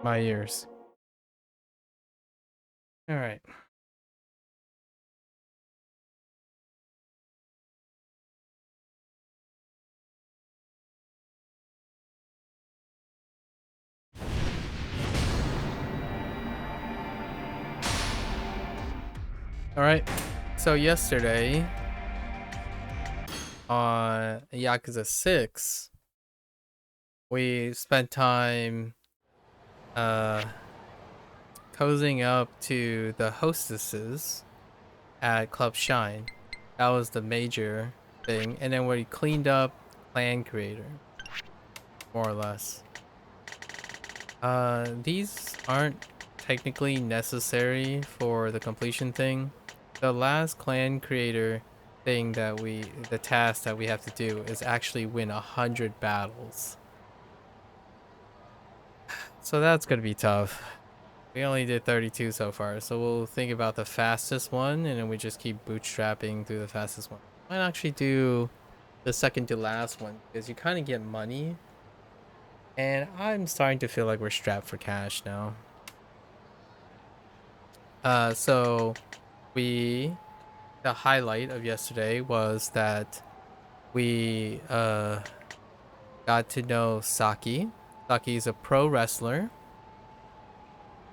My ears. All right. All right. So yesterday on Yakuza 6, we spent time cozying up to the hostesses at Club Shine. That was the major thing. And then we cleaned up Clan Creator, more or less. These aren't technically necessary for the completion thing. The last Clan Creator thing the task that we have to do is actually win 100 battles. So that's gonna be tough. We only did 32 so far, so we'll think about the fastest one, and then we just keep bootstrapping through the fastest one. Might actually do the second to last one, because you kind of get money, and I'm starting to feel like we're strapped for cash now. So the highlight of yesterday was that we got to know Saki. Saki is a pro wrestler,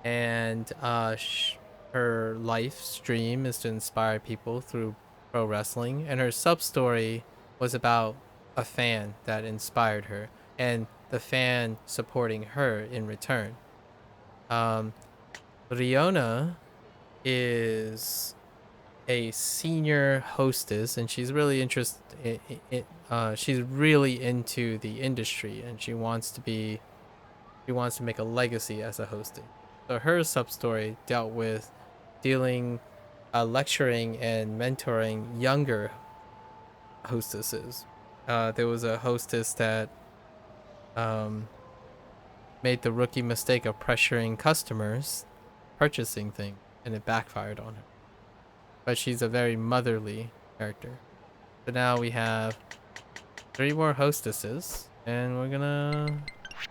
and her life stream is to inspire people through pro wrestling, and her sub story was about a fan that inspired her and the fan supporting her in return. Riona is a senior hostess, and she's really interested she's really into the industry, and she wants to make a legacy as a hostess. So her sub story dealt with lecturing and mentoring younger hostesses. There was a hostess that made the rookie mistake of pressuring customers purchasing things, and it backfired on her. But she's a very motherly character. So now we have 3 more hostesses, and we're gonna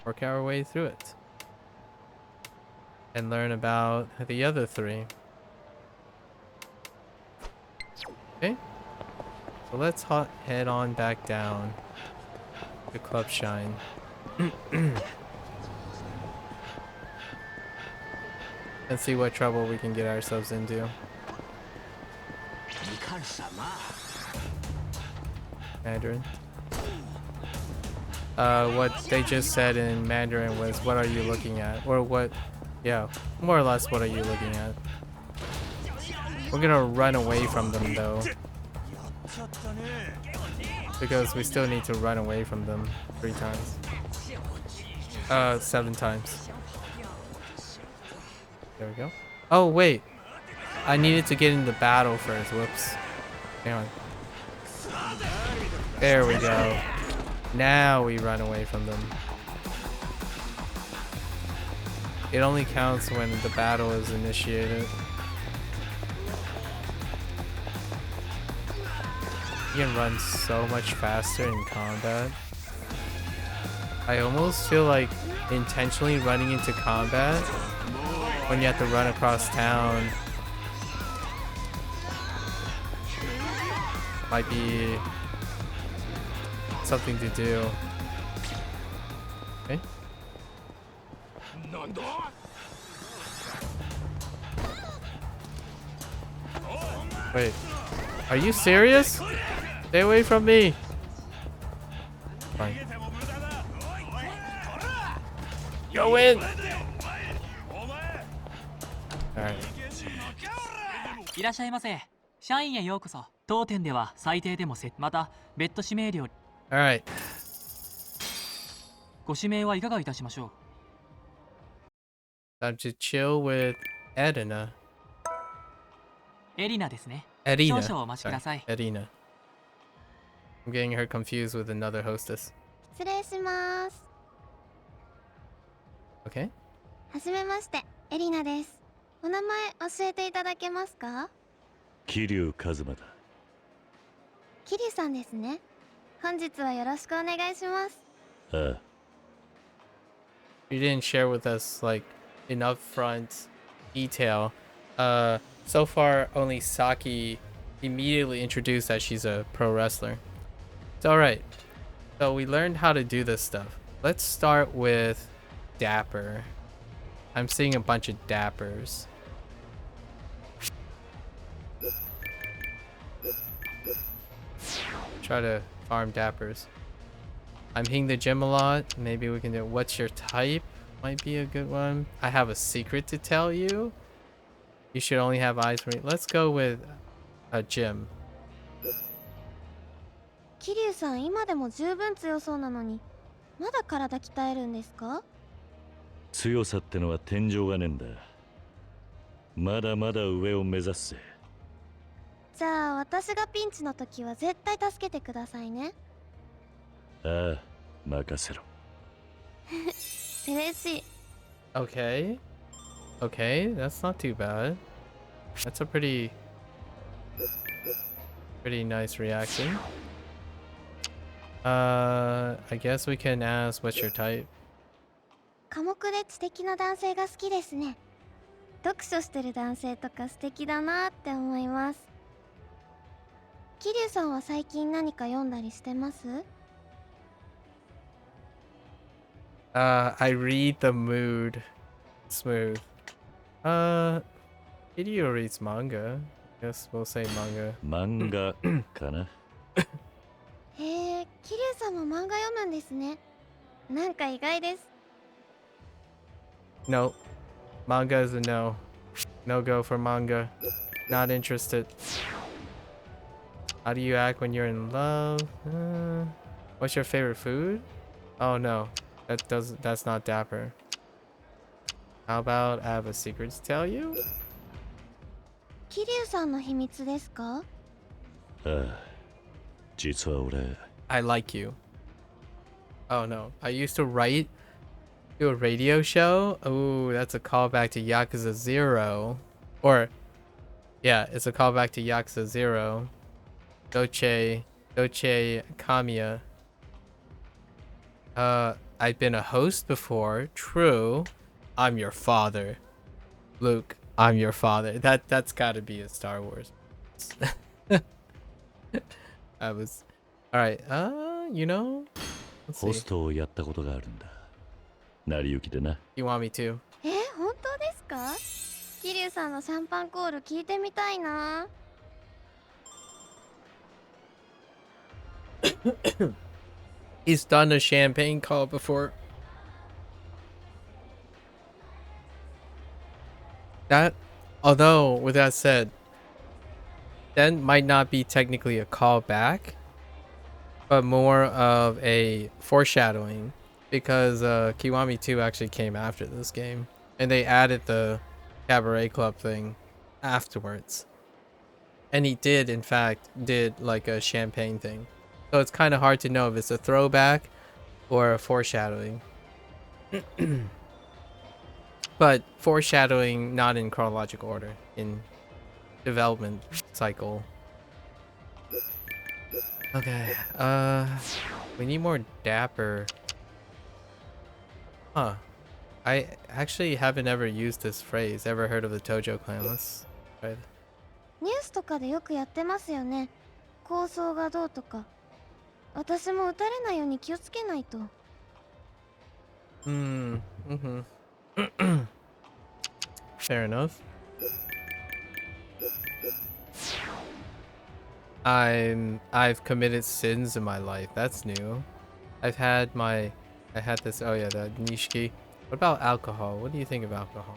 work our way through it and learn about the other 3. Okay, so let's head on back down to Club Shine. And see what trouble we can get ourselves into. Mandarin. What they just said in Mandarin was, "What are you looking at?" Or what? Yeah, more or less, what are you looking at? We're gonna run away from them though, because we still need to run away from them 3 times. 7 times. There we go. Oh wait, I needed to get into battle first. Whoops. Hang on. There we go. Now we run away from them. It only counts when the battle is initiated. You can run so much faster in combat. I almost feel like intentionally running into combat when you have to run across town might be something to do. Okay. Wait, are you serious? Stay away from me. Fine. Go in. Alright. いらっしゃいませ。社員へようこそ。当店では最低でもまた別途指名料。Alright. ご指名はいかがいたしましょう。 Time to chill with Edina. エリナですね。 Edina. 少々お待ちください。 Edina. I'm getting her confused with another hostess. 失礼します。 Okay. はじめまして、エリナです。お名前教えていただけますか？桐生一馬だ。桐生さんですね。本日はよろしくお願いします。ああ。you didn't share with us like an upfront detail. So far only Saki immediately introduced that she's a pro wrestler. It's all right. So we learned how to do this stuff. Let's start with Dapper. I'm seeing a bunch of Dappers. Try to farm Dappers. I'm hitting the gym a lot. Maybe we can do what's your type? Might be a good one. I have a secret to tell you. You should only have eyes for me. Let's go with a gym. 桐生さん今でも十分強そうなのにまだ体鍛えるんですか？強さってのは天井がねえんだ。まだまだ上を目指すぜ。じゃあ私がピンチの時は絶対助けてくださいね。ああ、任せろ。嬉しい。Okay. Okay, that's not too bad. That's a pretty nice reaction. I guess we can ask what's your type. 寡黙で知的な男性が好きですね。読書してる男性とか素敵だなって思います。桐生さんは最近何か読んだりしてます？ I read the mood. Smooth. Hideo reads manga. I guess we'll say manga. 漫画かな。へえ、桐生さんも漫画読むんですね。なんか意外です。No. Manga is a no. No go for manga. Not interested. How do you act when you're in love? What's your favorite food? Oh no. That's not dapper. How about I have a secret to tell you? 桐生さんの秘密ですか？ああ、実は俺。I like you. Oh no. I used to write to a radio show. Ooh, that's a callback to Yakuza 0. Or, yeah, it's a callback to Yakuza 0. Doche Kamiya. I've been a host before. True. I'm your father. Luke, I'm your father. That's gotta be a Star Wars. I was... Alright, you know? Let's ホ see. ストをやったことがあるんだ。成り行きでな。You want me to? 本当ですか？桐生さんのシャンパンコール聞いてみたいな。He's done a champagne call before. Although, with that said, that might not be technically a callback, but more of a foreshadowing, because Kiwami 2 actually came after this game, and they added the Cabaret Club thing afterwards. And he did, in fact, like a champagne thing. So it's kind of hard to know if it's a throwback or a foreshadowing. But foreshadowing not in chronological order, in development cycle. Okay, we need more dapper. Huh. I actually haven't ever used this phrase. Ever heard of the Tojo clan? Let's try it. ニュースとかでよくやってますよね。構想がどうとか。私も撃たれないように気をつけないと。Fair enough. I've committed sins in my life. That's new. I had this, oh yeah, the nishiki. What about alcohol? What do you think of alcohol?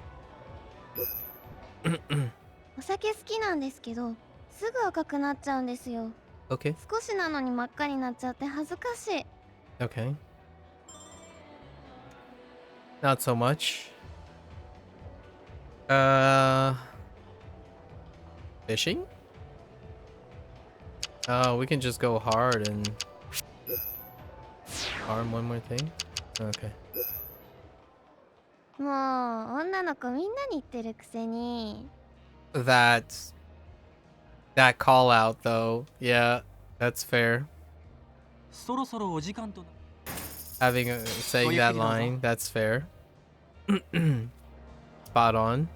お酒好きなんですけど、すぐ赤くなっちゃうんですよ。Okay. 少しなのに真っ赤になっちゃって恥ずかしい。Okay. Not so much. Fishing? Oh, we can just go hard and farm one more thing. Okay. もう女の子みんなに言ってるくせに。That call out though, yeah, that's fair. そろそろお時間とな。 Saying that line, that's fair. Spot on.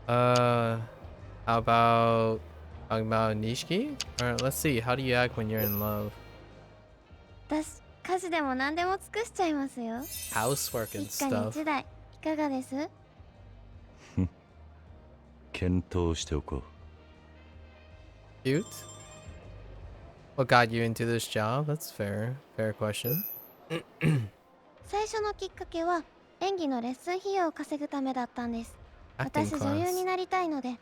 How about talking about Nishiki? Or let's see, how do you act when you're in love? 私家事でも何でも尽くしちゃいますよ。 Housework and 一家に stuff. 一台いかがです？検討しておこう。 Cute. What got you into this job? That's fair. Fair question. 最初のきっかけは演技のレッスン費用を稼ぐためだったんです。 Acting 私女優に class. なりたいので。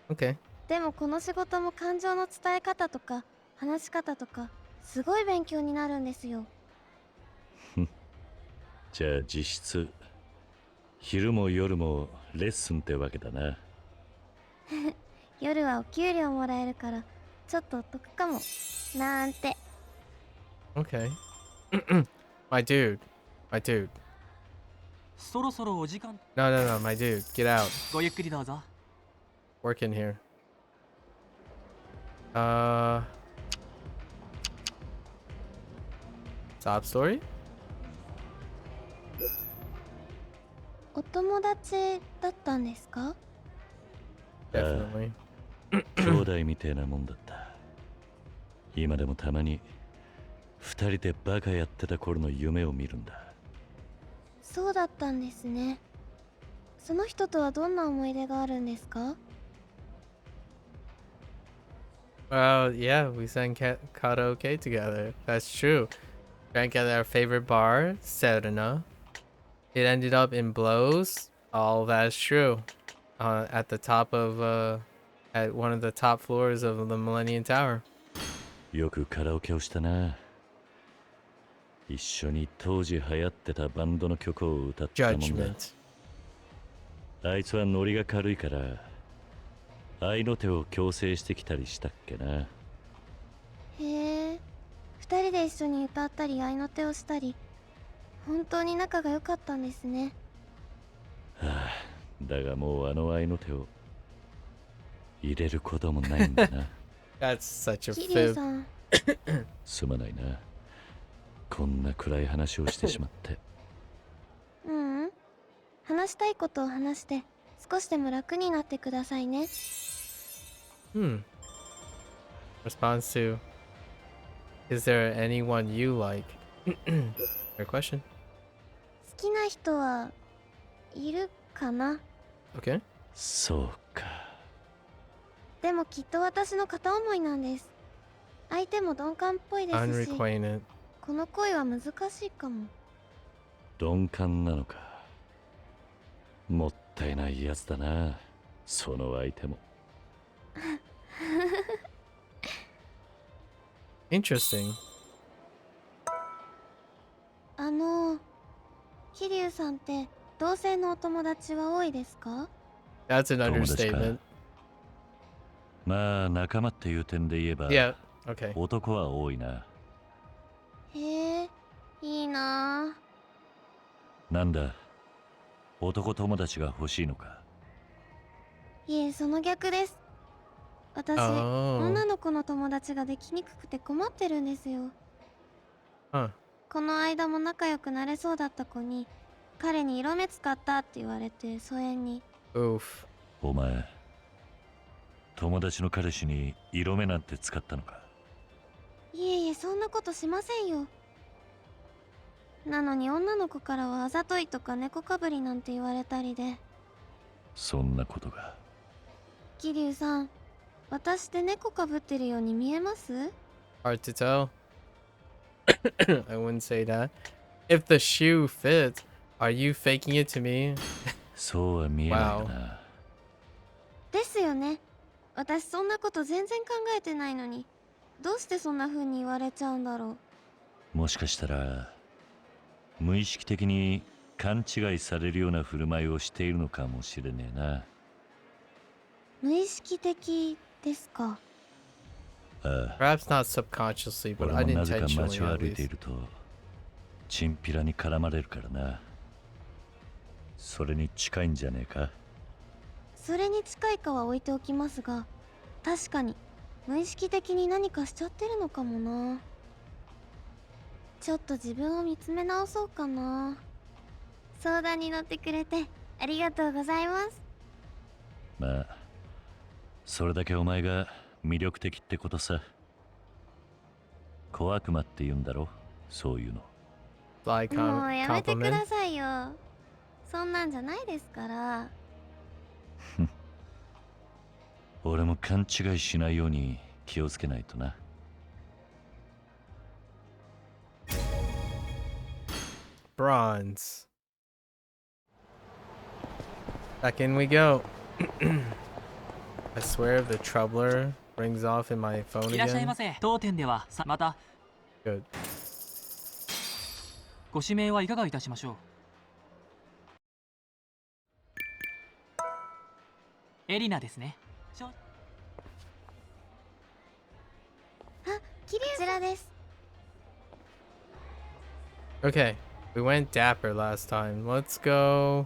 Okay. でもこの仕事も感情の伝え方とか話し方とかすごい勉強になるんですよ。じゃあ実質昼も夜もレッスンってわけだな。夜はお給料もらえるからちょっとお得かもなんて。 Okay. My dude. My dude. そろそろお時間。 No, no, no, my dude. Get out. ごゆっくりどうぞ。 Work in here. Top story? お友達だったんですか？ Definitely. 兄弟みてえなもんだった。今でもたまに二人でバカやってた頃の夢を見るんだ。そうだったんですね。その人とはどんな思い出があるんですか？ Well, yeah, we sang karaoke together. That's true. Drank at our favorite bar, Serena. It ended up in blows. All that's true. At the top of, at one of the top floors of the Millennium Tower. よくカラオケをしたな。一緒に当時流行ってたバンドの曲を歌ったもんだ。 Judgment. あいつはノリが軽いから愛の手を強制してきたりしたっけな。へえ、二人で一緒に歌ったり合いの手をしたり本当に仲が良かったんですね。だがもうあの愛の手を入れることもないんだな。That's such a 桐生 fib. さん、すまないな。こんな暗い話をしてしまって。ううん、話したいことを話して少しでも楽になってくださいね。 Response to, is there anyone you like? Fair question. 好きな人はいるかな？ Okay. そうか。でもきっと私の片思いなんです。相手も鈍感っぽいですし、 Unrequited. この恋は難しいかも。鈍感なのか。もったいないやつだな。その相手も。Interesting. 桐生さんって同性のお友達は多いですか？ That's an 友達か。 understatement. まあ仲間っていう点で言えば、 Yeah. Okay. 男は多いな。へえ、いいなぁ。なんだ、男友達が欲しいのか。いえ、その逆です。私、Oh. 女の子の友達ができにくくて困ってるんですよ。 Huh. この間も仲良くなれそうだった子に彼に色目使ったって言われて疎遠に。 Oof. お前、友達の彼氏に色目なんて使ったのか。いえいえ、そんなことしませんよ。なのに女の子からはあざといとか猫かぶりなんて言われたりで。そんなことが。桐生さん、私って猫かぶってるように見えます？ Hard to tell. I wouldn't say that. If the shoe fits, are you faking it to me? そうは見えないかな。ですよね。私そんなこと全然考えてないのに、どうしてそんな風に言われちゃうんだろう。もしかしたら無意識的に勘違いされるような振る舞いをしているのかもしれねえな。無意識的ですか？ああ、 Perhaps not subconsciously, but 俺もなぜか unintentionally 街を at 歩いてい least. るとチンピラに絡まれるからな。それに近いんじゃねえか。それに近いかは置いておきますが、確かに無意識的に何かしちゃってるのかもな。ちょっと自分を見つめ直そうかな。相談に乗ってくれてありがとうございます。まあそれだけお前が魅力的ってことさ。小悪魔って言うんだろ、そういうの。Like もうやめてく compliment. ださいよ。そんなんじゃないですから。俺も勘違いしないように気をつけないとな。Bronze. Back in we go. I swear if the troubler rings off in my phone いらっしゃい again. ませ。当店ではまた Good. ご指名はいかがいたしましょう。エリナですね。あ、キリュウこちらです。 Okay, we went dapper last time. Let's go.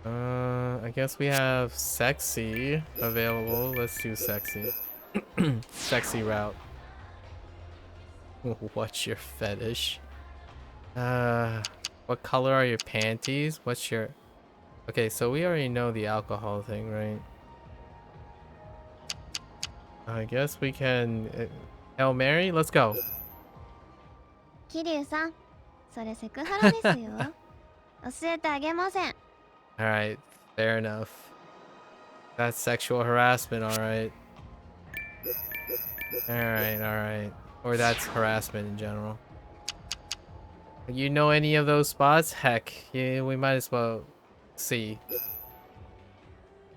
I guess we have sexy available. Let's do sexy. Sexy route. What's your fetish? What color are your panties? What's your... Okay, so we already know the alcohol thing, right? I guess we can... Hail Mary? Let's go. キリュウさん、それセクハラですよ。教えてあげません。 Alright, fair enough. That's sexual harassment, alright. Alright. Or that's harassment in general. You know any of those spots? Heck, yeah, we might as well see.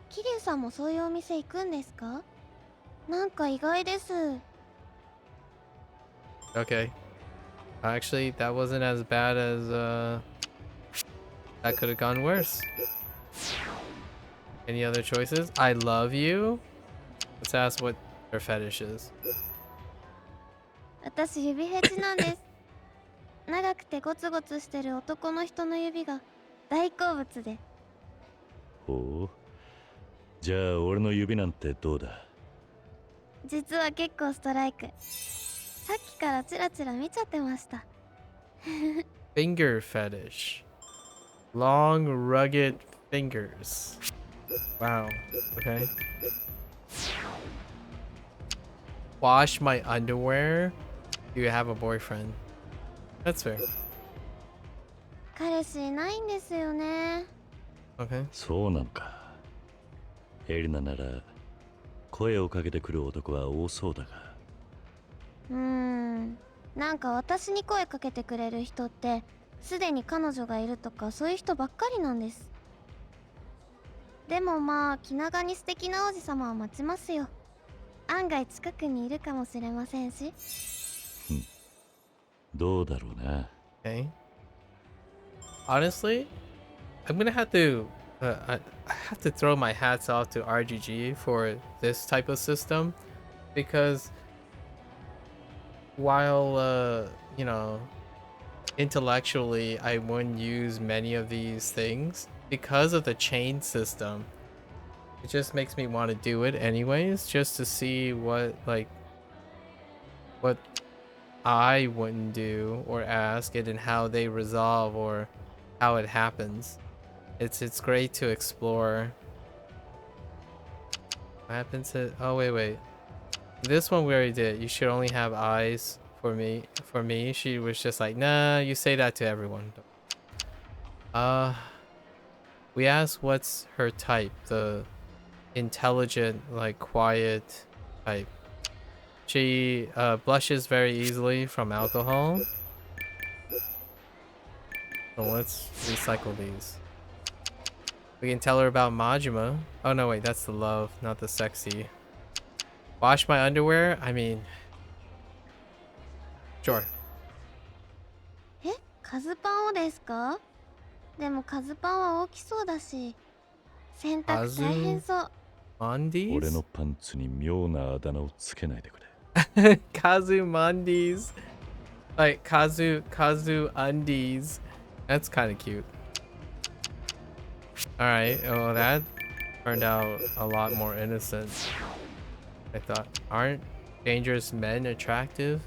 キリュウさんもそういうお店行くんですか？なんか意外です。 Okay. Actually, that wasn't as bad as, that could have gone worse. Any other choices? I love you? Let's ask what her fetish is. 私指フェチなんです。長くてゴツゴツしてる男の人の指が大好物で。ほう。じゃあ俺の指なんてどうだ。実は結構ストライク。さっきからチラチラ見ちゃってました。 Finger fetish. Long, rugged fingers. Wow. Okay. Wash my underwear? Do you have a boyfriend? That's fair. 彼氏いないんですよね。 Okay. そうなのか。エリナなら声をかけてくる男は多そうだが。なんか私に声かけてくれる人ってすでに彼女がいるとかそういう人ばっかりなんです。でもまあ気長に素敵な王子様を待ちますよ。案外近くにいるかもしれませんし。どうだろうな。 Okay. Honestly, I'm gonna have to I have to throw my hats off to RGG for this type of system because while you know, intellectually I wouldn't use many of these things because of the chain system. It just makes me want to do it anyways, just to see what I wouldn't do or ask it and how they resolve or how it happens. It's great to explore. What happens to... Oh, wait. This one we already did. You should only have eyes for me. For me, she was just like, nah, you say that to everyone. We asked what's her type. The intelligent, like, quiet type. She blushes very easily from alcohol. So let's recycle these. We can tell her about Majima. Oh no, wait, that's the love, not the sexy. Wash my underwear? I mean... Sure. え、カズパンをですか？でもカズパンは大きそうだし、洗濯大変そう。 Mondies? 俺のパンツに妙なあだ名をつけないでくれ。Kazu Mondies. Like Kazu Undies. That's kind of cute. Alright, well that turned out a lot more innocent. I thought. Aren't dangerous men attractive?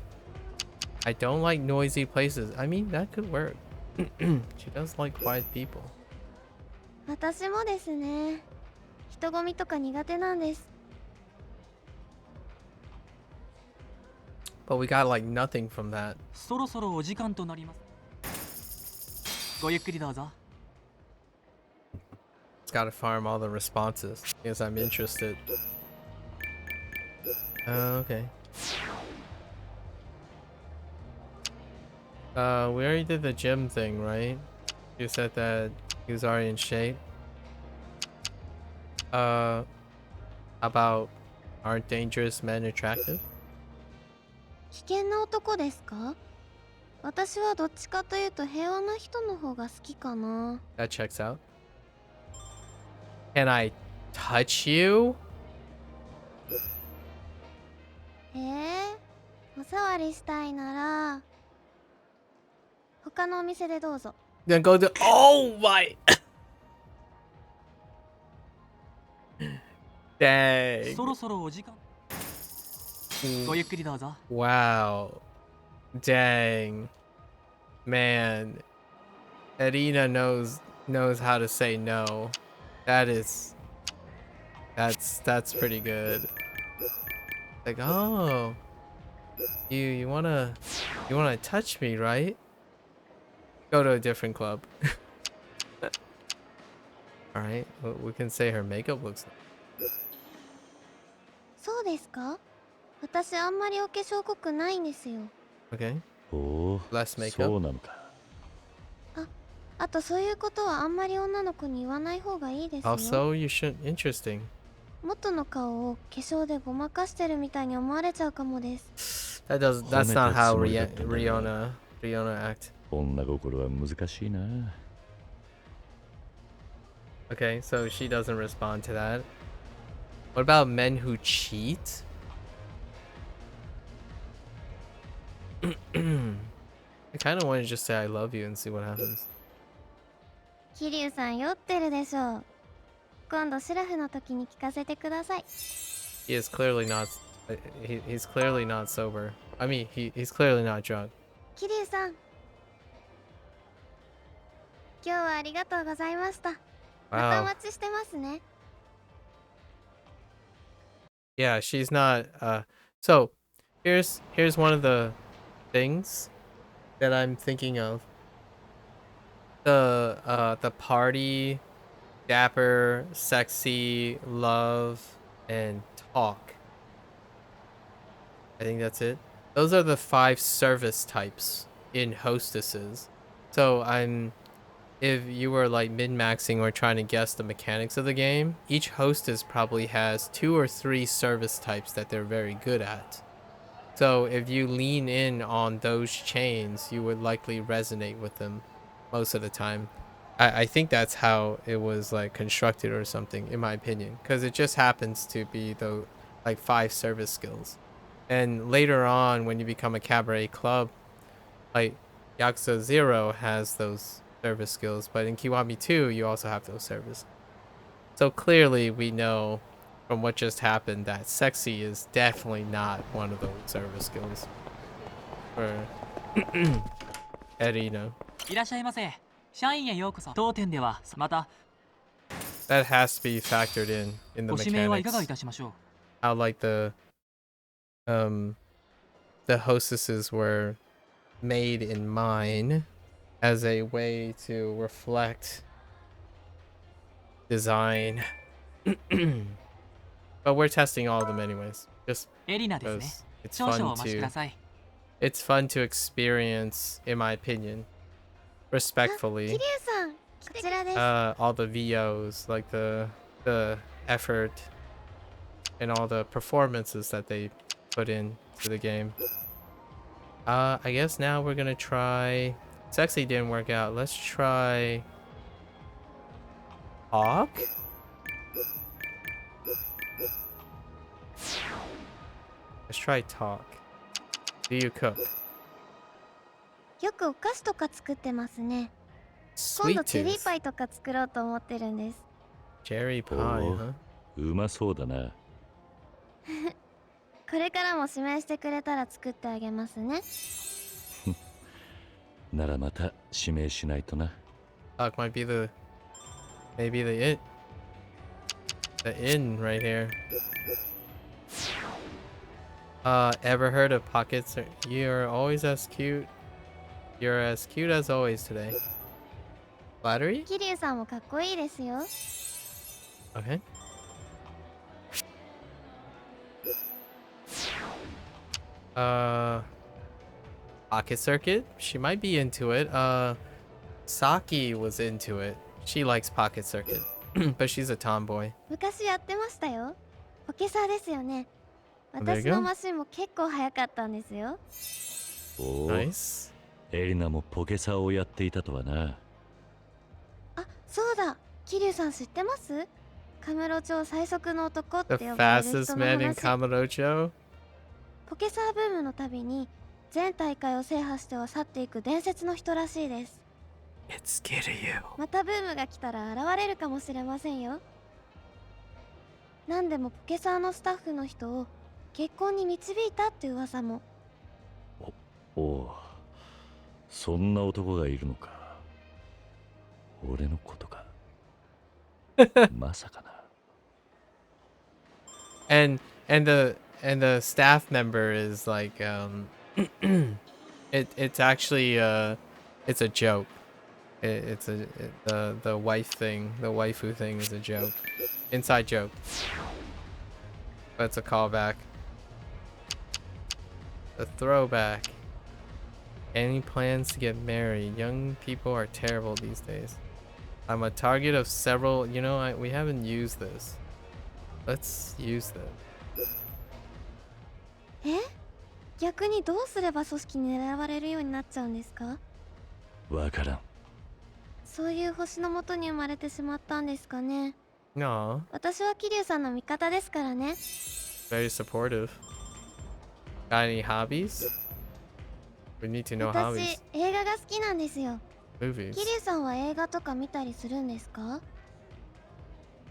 I don't like noisy places. I mean, that could work. She does like quiet people. 私もですね。人混みとか苦手なんです。 But we got like nothing from that. そろそろお時間となります。ごゆっくりどうぞ。It's gotta farm all the responses because I'm interested. Okay. We already did the gym thing, right? You said that he was already in shape. About aren't dangerous men attractive? 危険な男ですか？私はどっちかというと平和な人の方が好きかな。 That checks out. Can I touch you? お触りしたいなら他のお店でどうぞ。 Then go to. Oh my! Dang. そろそろお時間。ごゆっくりどうぞ。 Wow. Dang. Man. Edina knows how to say no. That's pretty good. Like, oh. You wanna touch me, right? Go to a different club. Alright, well, we can say her makeup looks そうですか？私あんまりお化粧濃くないんですよ。 okay. おお、 Less makeup. そうなのか。あとそういうことはあんまり女の子に言わない方がいいですよ。 Also, you shouldn't. Interesting. 元の顔を化粧でごまかしてるみたいに思われちゃうかもです。 That's not how Rihanna act. 女心は難しいな。Okay, so she doesn't respond to that. What about men who cheat? I kind of want to just say I love you and see what happens. 桐生さん酔ってるでしょう。今度シラフの時に聞かせてください。 He is clearly not. He's clearly not sober. I mean, he's clearly not drunk. 桐生さん、今日はありがとうございました。またお Wow. 待ちしてますね。 Yeah, she's not. So here's one of the things that I'm thinking of. The party, dapper, sexy, love, and talk. I think that's it. Those are the 5 service types in hostesses. So if you were like min-maxing or trying to guess the mechanics of the game, each hostess probably has 2 or 3 service types that they're very good at. So if you lean in on those chains, you would likely resonate with them most of the time. I think that's how it was like constructed or something, in my opinion, because it just happens to be the like 5 service skills. And later on, when you become a cabaret club, like Yakuza 0 has those service skills, but in Kiwami 2, you also have those service. So clearly, we know from what just happened that sexy is definitely not one of those service skills for Erina. いらっしゃいませ。社員へようこそ。当店ではまた That has to be factored in the ご指名はいかがい mechanics. たしましょう。 How like the hostesses were made in mine as a way to reflect design. But we're testing all of them anyways, just エリナですね。 because it's 少々 fun お待ちください。 it's fun to experience, in my opinion, 桐 respectfully. 生さん、こちらです。 All the VOs, like the effort and all the performances that they put in to the game. I guess now we're gonna try. Sexy didn't work out. Let's try. Hawk? Let's try talk. Do you cook? よくお菓子とか作ってますね。今 Sweet 度チェリー tooth. パイとか作ろうと思ってるんです。 Cherry pie, お huh? お、うまそうだな。これからも指名してくれたら作ってあげますね。ならまた指名しないとな。 Talk might be the maybe the inn right here. Ever heard of pockets? You're always as cute. You're as cute as always today. Flattery? 桐生さんもかっこいいですよ。 Okay. Pocket circuit? She might be into it. Saki was into it. She likes pocket circuit. But she's a tomboy. 昔やってましたよ。ポケサーですよね。 There you 私の go. マシンも結構速かったんですよ。おお、 Nice. エリナもポケサーをやっていたとはな。あ、そうだ。桐生さん知ってます？カムロ町最速の男っ The て呼ばれる fastest 人の man in 話。 Kamurocho? ポケサーブームのたびに全大会を制覇しては去っていく伝説の人らしいです。 It's Kiryu. またブームが来たら現れるかもしれませんよ。なんでもポケサーのスタッフの人を結婚に導いたって噂も。おお、そんな男がいるのか。俺のことか。まさかな。 And the staff member is like it's actually it's a joke. The wife thing, the waifu thing is a joke. Inside joke. That's a callback. A throwback. Any plans to get married? Young people are terrible these days. I'm a target of several, you know, we haven't used this. Let's use that. え？逆にどうすれば組織に狙われるようになっちゃうんですか？わからん。そういう星の下に生まれてしまったんですかね。 No, 私は桐生さんの味方ですからね。 very supportive. Got any hobbies? We need to know 私 hobbies. 映画が好きなんですよ。 Movies. 桐生さんは映画とか見たりするんですか？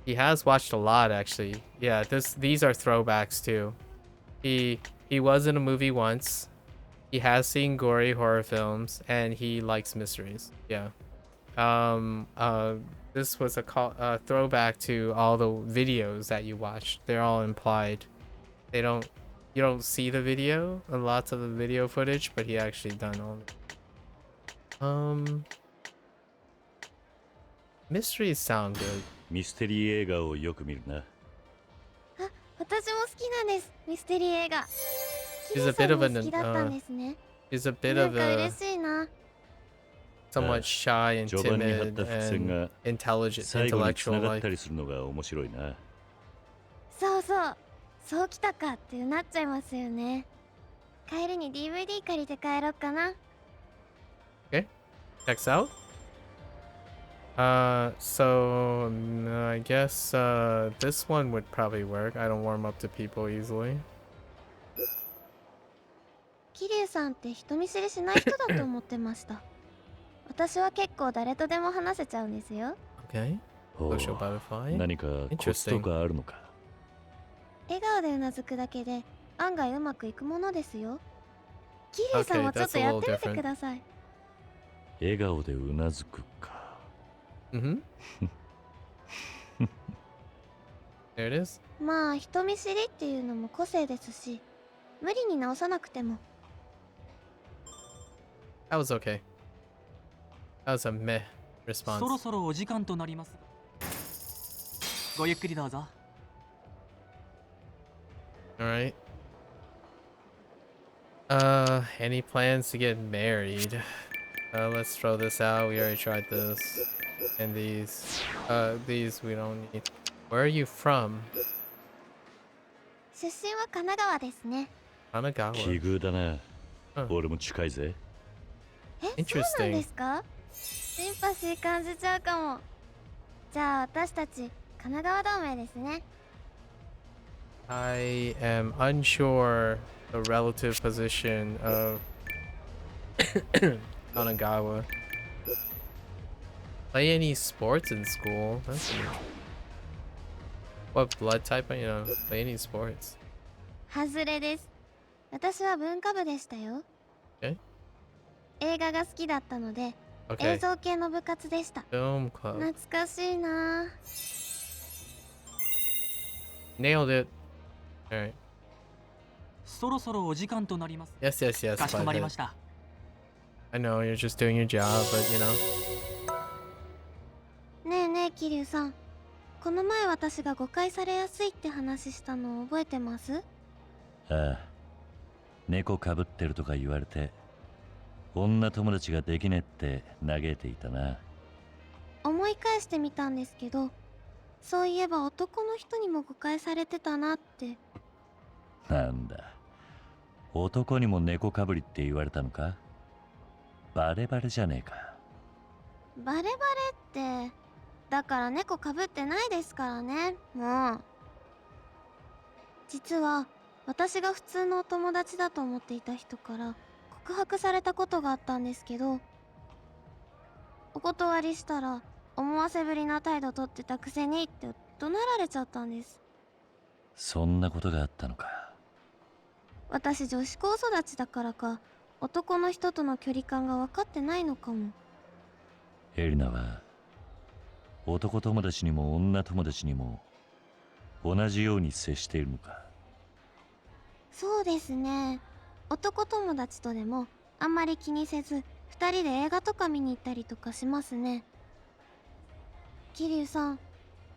He has watched a lot actually. Yeah, these are throwbacks too. He was in a movie once. He has seen gory horror films and he likes mysteries. Yeah. This was a throwback to all the videos that you watched. They're all implied. You don't see the video, lots of the video footage, but he actually done all of it. Mysteries sound good. ミステリー映画をよく見るな。あ、私も好きなんです。ミステリー映画。 He's a 桐生さ bit んも of 好きだったんですね。 He's a bit なん of か a 嬉しいな。 somewhat shy and 序盤に張っ timid た伏線 and が intelligent, 最後に繋 intellectual がっ like. たりするのが面白いな。そうそう。そうきたかってなっちゃいますよね。帰りに DVD 借りて帰ろっかな。 Okay, checks out. So I guess this one would probably work. I don't warm up to people easily. 桐生さんって人見知りしない人だと思ってました。私は結構誰とでも話せちゃうんですよ。 Okay, ほう、 social butterfly. 何かコツとかあるのか。笑顔でうなずくだけで案外うまくいくものですよ。桐生さん Okay, もちょっ that's と a や little ってみて different. ください。笑顔でうなずくか。Mm-hmm. There it is. まあ人見知りっていうのも個性ですし、無理に直さなくても。 That was okay. That was a meh そ response. ろそろお時間となります。ごゆっくりどうぞ。 All right. Any plans to get married? Let's throw this out. We already tried this. And these. These we don't need. Where are you from? 出身は神奈川ですね。奇 Kanagawa. 遇だな。うん俺も近いぜ。え、そうなん Interesting. ですか？シンパシー感じちゃうかも。じゃあ私たち神奈川同盟ですね。 I am unsure the relative position of Kanagawa. Play any sports in school? That's interesting. What blood type? You know, play any sports. 外れです。私は文化部でしたよ。 Okay. 映画が好きだったので、映 Okay. 像系の部活でした。 Film club. 懐かしいな。 Nailed it. Alright. そろそろお時間となります。 Yes, yes, yes. かしこまりま But した。 I know you're just doing your job, but you know. ねえねえ桐生さん、この前私が誤解されやすいって話したの覚えてます？ああ、猫かぶってるとか言われて女友達ができねって嘆いていたな。思い返してみたんですけど、そういえば男の人にも誤解されてたなって。なんだ、男にも猫かぶりって言われたのか。バレバレじゃねえか。バレバレって、だから猫かぶってないですからね、もう。実は私が普通のお友達だと思っていた人から告白されたことがあったんですけど、お断りしたら思わせぶりな態度取ってたくせにって怒鳴られちゃったんです。そんなことがあったのか。私女子高育ちだからか、男の人との距離感が分かってないのかも。エリナは男友達にも女友達にも同じように接しているのか。そうですね、男友達とでもあんまり気にせず2人で映画とか見に行ったりとかしますね。桐生さん、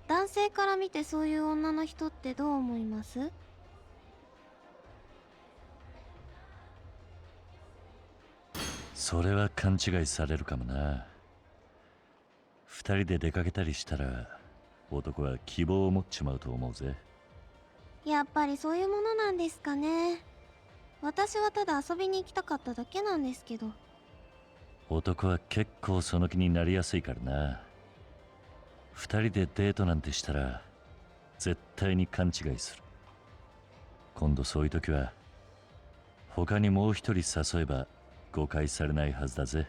男性から見てそういう女の人ってどう思います？それは勘違いされるかもな。二人で出かけたりしたら男は希望を持っちまうと思うぜ。やっぱりそういうものなんですかね。私はただ遊びに行きたかっただけなんですけど。男は結構その気になりやすいからな。二人でデートなんてしたら絶対に勘違いする。今度そういう時は他にもう一人誘えば誤解されないはずだぜ。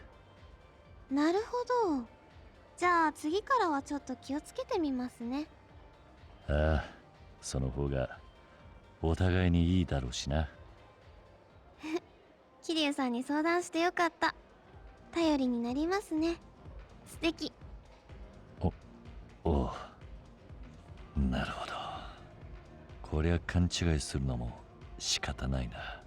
なるほど。じゃあ次からはちょっと気をつけてみますね。ああ、その方がお互いにいいだろうしな。桐生さんに相談してよかった。頼りになりますね。素敵。おう、なるほど。こりゃ勘違いするのも仕方ないな。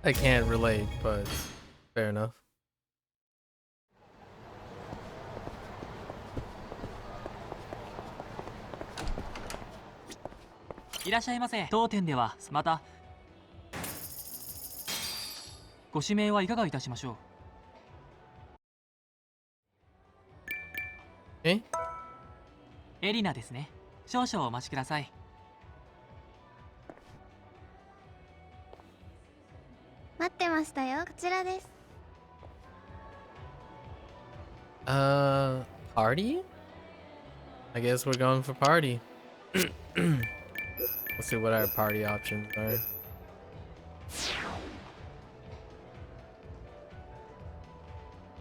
I can't relate, but fair enough. いらっしゃいませ。当店ではまたご指名はいかがいたしましょう。 Eh? エリナですね。少々お待ちください。待ってましたよ。こちらです。Party? I guess we're going for party. Let's see what our party options are.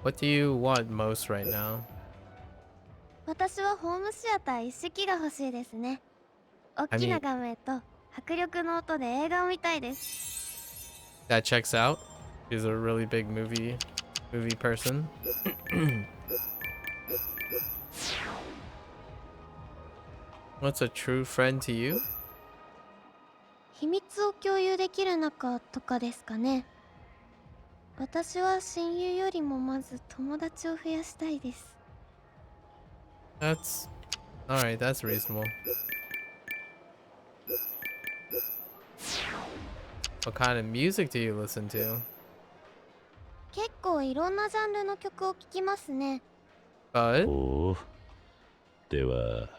What do you want most right now? 私はホームシアター一式が欲しいですね。大きな画面と迫力の音で映画を見たいです。That checks out. He's a really big movie person. What's a true friend to you? 秘密を共有できる仲とかですかね。私は親友よりもまず友達を増やしたいです。That's alright, that's reasonable. What kind of music do you listen to? 結構いろんなジャンルの曲を聴きますね。But おお、では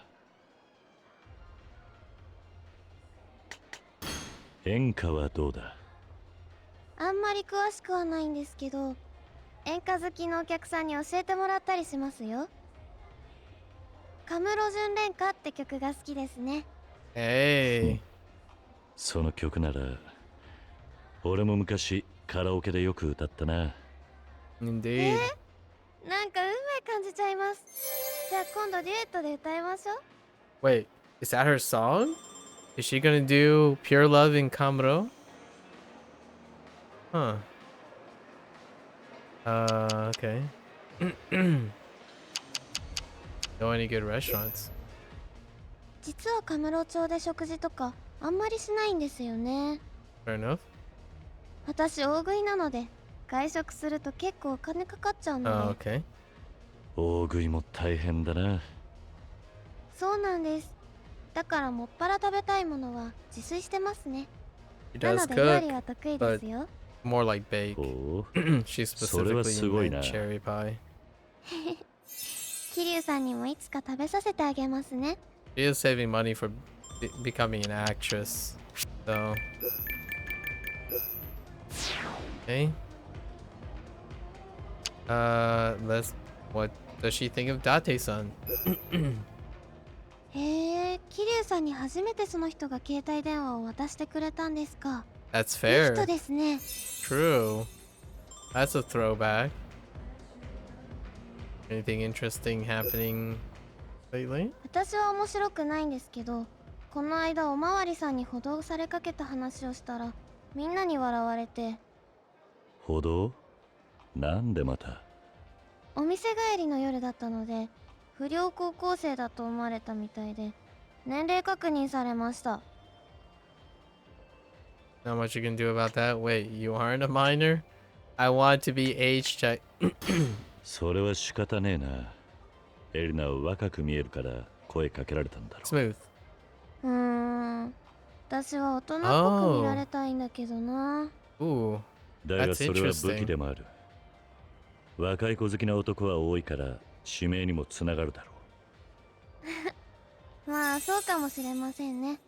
演歌はどうだ。あんまり詳しくはないんですけど、演歌好きのお客さんに教えてもらったりしますよ。カムロ純恋歌って曲が好きですね。hey, その曲なら俺も昔カラオケでよく歌ったな。indeed. なんか運命感じちゃいます。じゃあ今度デュエットで歌いましょう。 Wait, is that her song? Is she gonna do Pure Love in Kamuro? Huh. Okay. Know any good restaurants? 実はカムロ町で食事とかあんまりしないんですよね。 Fair enough. 私大食いなので外食すると結構お金かかっちゃうので。 Okay. 大食いも大変だな。そうなんです。だからもっぱら食べたいものは自炊してますね。 She な does ので料理 cook, は得意ですよ。 more like bake. ほう。 She それは specifically すごい meant な。 cherry pie. 桐生さんにもいつか食べさせてあげますね。 She is saving money for becoming an actress. So. Okay. What does she think of Date-san? へえ、桐生さんに初めてその人が携帯電話を渡してくれたんですか。 That's いい fair. 人ですね。 True. That's a throwback. Anything interesting happening lately? 私は面白くないんですけど、この間おまわりさんに補導されかけた話をしたらみんなに笑われて。歩道？なんでまた？お店帰りの夜だったので不良高校生だと思われたみたいで年齢確認されました。 Not much you can do about that. Wait, you aren't a minor? I want to be age checked. それは仕方ねえな。エリナは若く見えるから声かけられたんだろう。 Smooth. 私は大人っぽく見られたいんだけどな。 Ooh. だが That's それは武 interesting. 器でもある。若い子好きな男は多いから指名にもつながるだろまあそうかもしれませんね。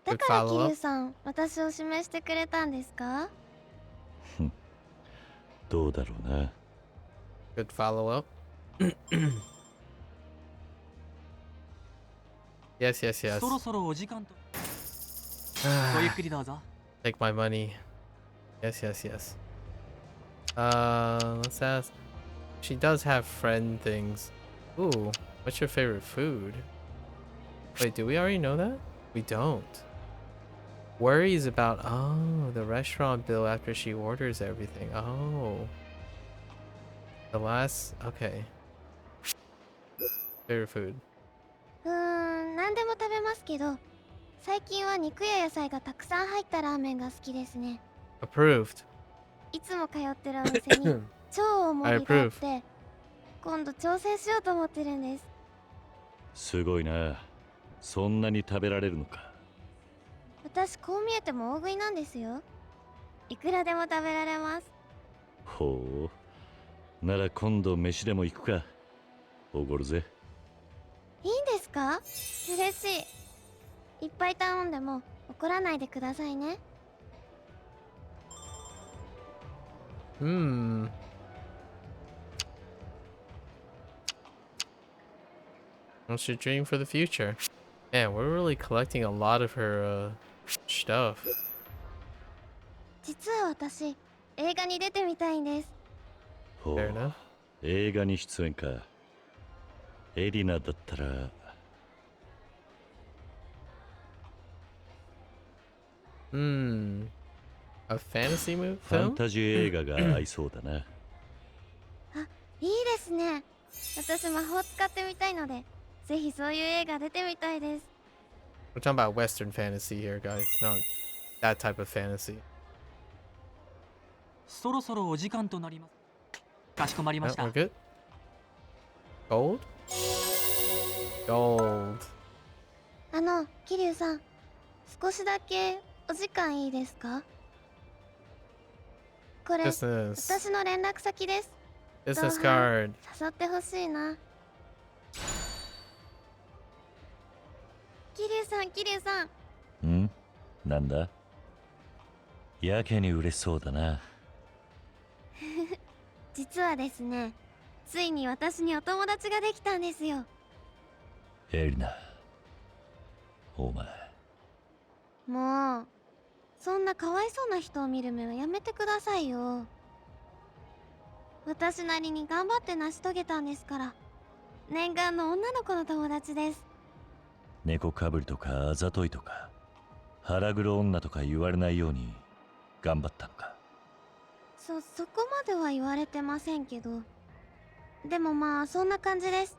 だ Good から follow 桐 up. 生さん私を指名してくれたんですか。う。どうだろうな。 Good follow up. Yes, yes, yes. そろそろお時間とごゆっくりどうぞ。 Take my money. Yes, yes, yes. Let's ask. She does have friend things. Ooh, what's your favorite food? Wait, do we already know that? We don't. Worries about, the restaurant bill after she orders everything. Oh. The last, okay. Favorite food. 何でも食べますけど最近は肉や野菜がたくさん入ったラーメンが好きですね。 Approved. いつも通ってるお店に超大盛りがあって今度挑戦しようと思ってるんです。すごいな。そんなに食べられるのか。私こう見えても大食いなんですよ。いくらでも食べられます。ほう。なら今度飯でも行くか。おごるぜ。いいんですか？嬉しい。いっぱい頼んでも怒らないでくださいね。 Hmm. What's your dream for the future? Man, we're really collecting a lot of her stuff. 実は私映画に出てみたいんです。ほう。 Fair enough. 映画に出演か。エリナだったら。 Hmm. A fantasy ファン film? タジー映画が合いそうだな。いいですね。私魔法使ってみたいのでぜひそういう映画出てみたいです。 We're talking about Western fantasy here, guys. Not that type of fantasy. そろそろお時間となります。かしこまりま No, した。 we're good. Gold? Gold. 桐生さん少しだけお時間いいですか？これ Business. 私の連絡先です。 Business card. 誘ってほしいな。桐生さんん？なんだ？やけに嬉しそうだな。実はですねついに私にお友達ができたんですよ。エリナ。お前。もうそんなかわいそうな人を見る目はやめてくださいよ。私なりに頑張って成し遂げたんですから念願の女の子の友達です。猫かぶりとかあざといとか腹黒女とか言われないように頑張ったのか。そこまでは言われてませんけど、でもまあそんな感じです。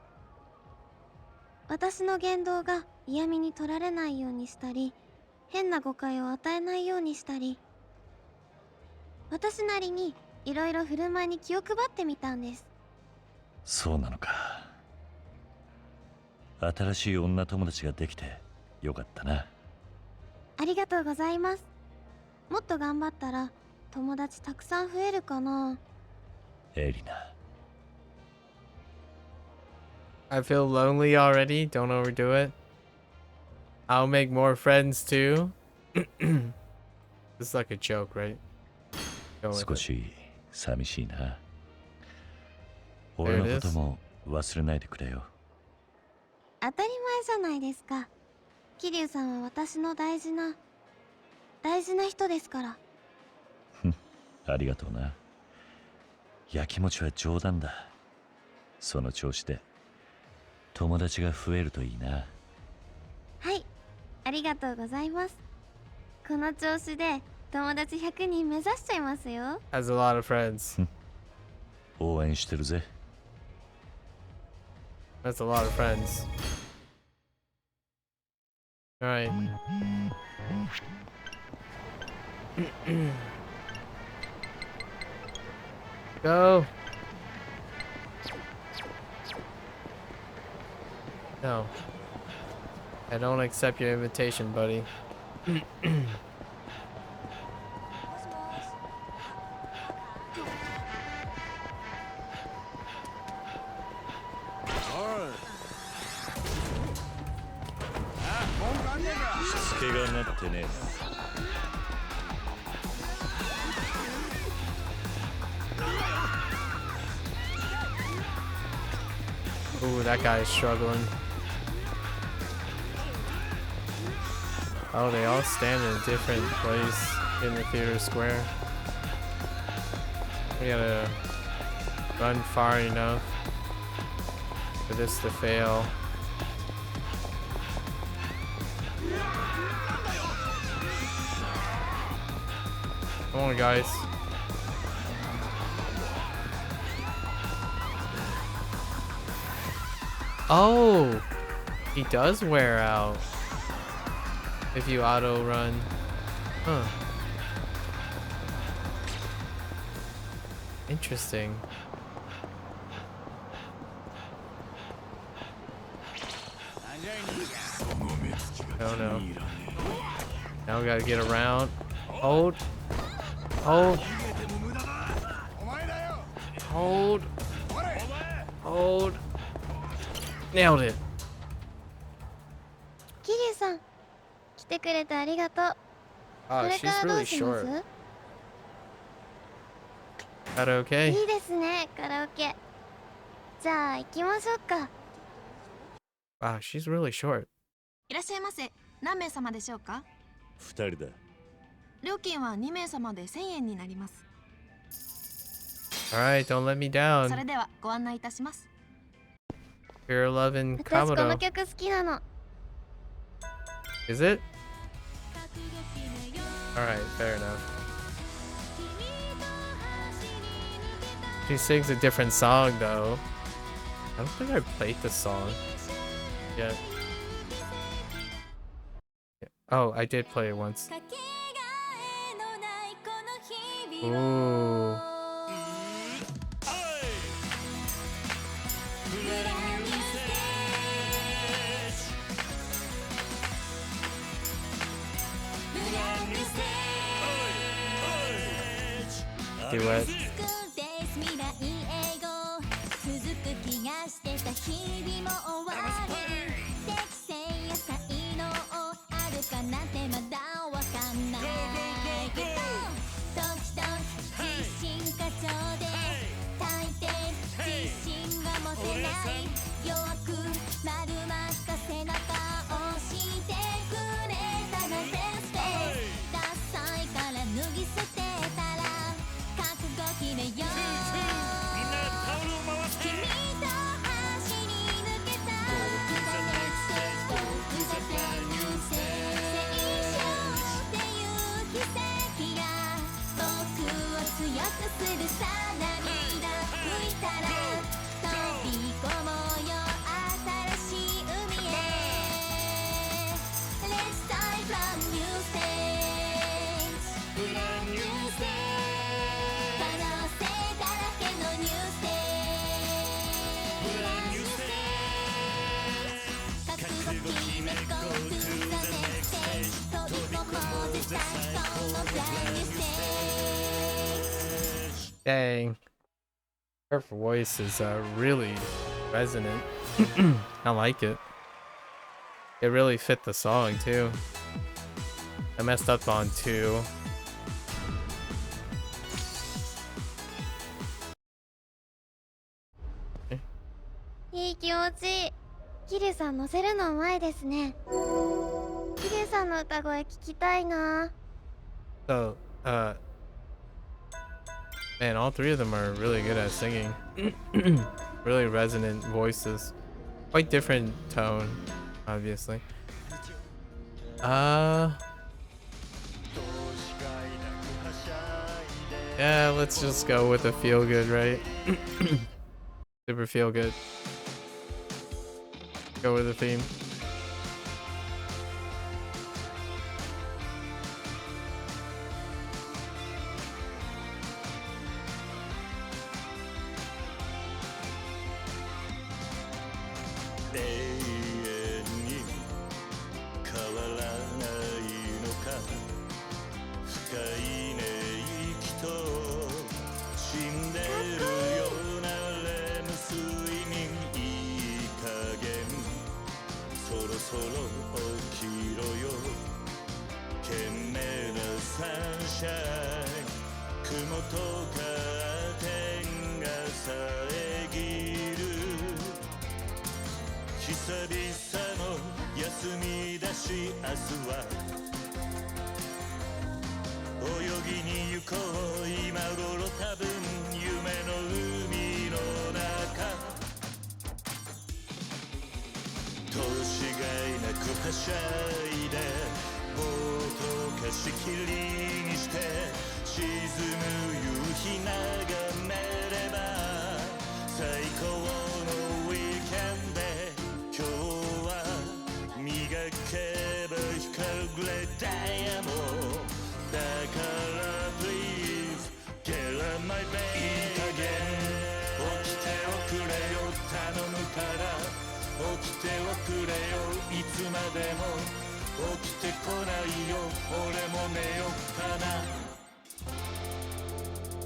私の言動が嫌味に取られないようにしたり、変な誤解を与えないようにしたり、私なりにいろいろ振る舞いに気を配ってみたんです。そうなのか。新しい女友達ができてよかったな。ありがとうございます。もっと頑張ったら友達たくさん増えるかな。エリナ。I feel lonely already. Don't overdo it. I'll make more friends too. This is like a joke, right? Go with 少 it. し寂しいな。俺のことも忘れないでくれよ。当たり前じゃないですか。桐生さんは私の大事な人ですから。ありがとうな。やきもちは冗談だ。その調子で友達が増えるといいな。はい、ありがとうございます。この調子で友達100人目指しちゃいますよ。Has a lot of friends. 応援してるぜ。That's a lot of friends. Alright. Go. No. I don't accept your invitation, buddy. Ooh, that guy is struggling. Oh, they all stand in a different place in the theater square. We gotta run far enough for this to fail. Come on, guys. Oh, he does wear out if you auto run. Huh. Interesting. Oh no. Now we gotta get around. Hold. Hold. Hold. Hold. Nailed it. 桐生さん、来てくれてありがとう。こ Oh, れ she's からど really うしま short. す？ Karaoke? いいですね、カラオケ。じゃあ行きましょうか。 Wow, she's really short. いらっしゃいませ。何名様でしょうか？二人だ。料金は2名様で1000円になります。 Alright, don't let me そ down. れではご案内いたします。 Pure Love and 私この Kabuto. 曲好きなの。 Is it? Alright, fair enough. She sings a different song though. I don't think I played the song yet. Oh, I did play it once. Ooh. Duet. 君と走り抜けた Dang. Her voice is really resonant. I like it. It really fit the song too. I messed up on 2.いい気持ちいい。キリュウさん乗せるのうまいですね。キリュウさんの歌声聞きたいな。 So, man, all 3 of them are really good at singing. Really resonant voices. Quite different tone, obviously. Yeah, let's just go with the feel good, right? Super feel good. Go with the theme.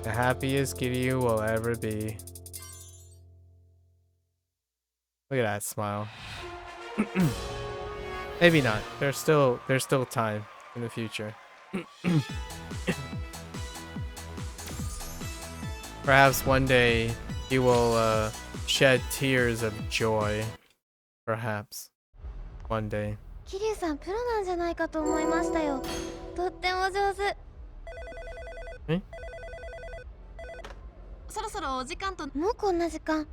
The happiest Kiryu will ever be. Look at that smile. Maybe not. There's still time in the future. Perhaps one day he will shed tears of joy. Perhaps one day. キリュウさんプロなんじゃないかと思いましたよ。とっても上手。そろそろお時間と。もうこんな時間。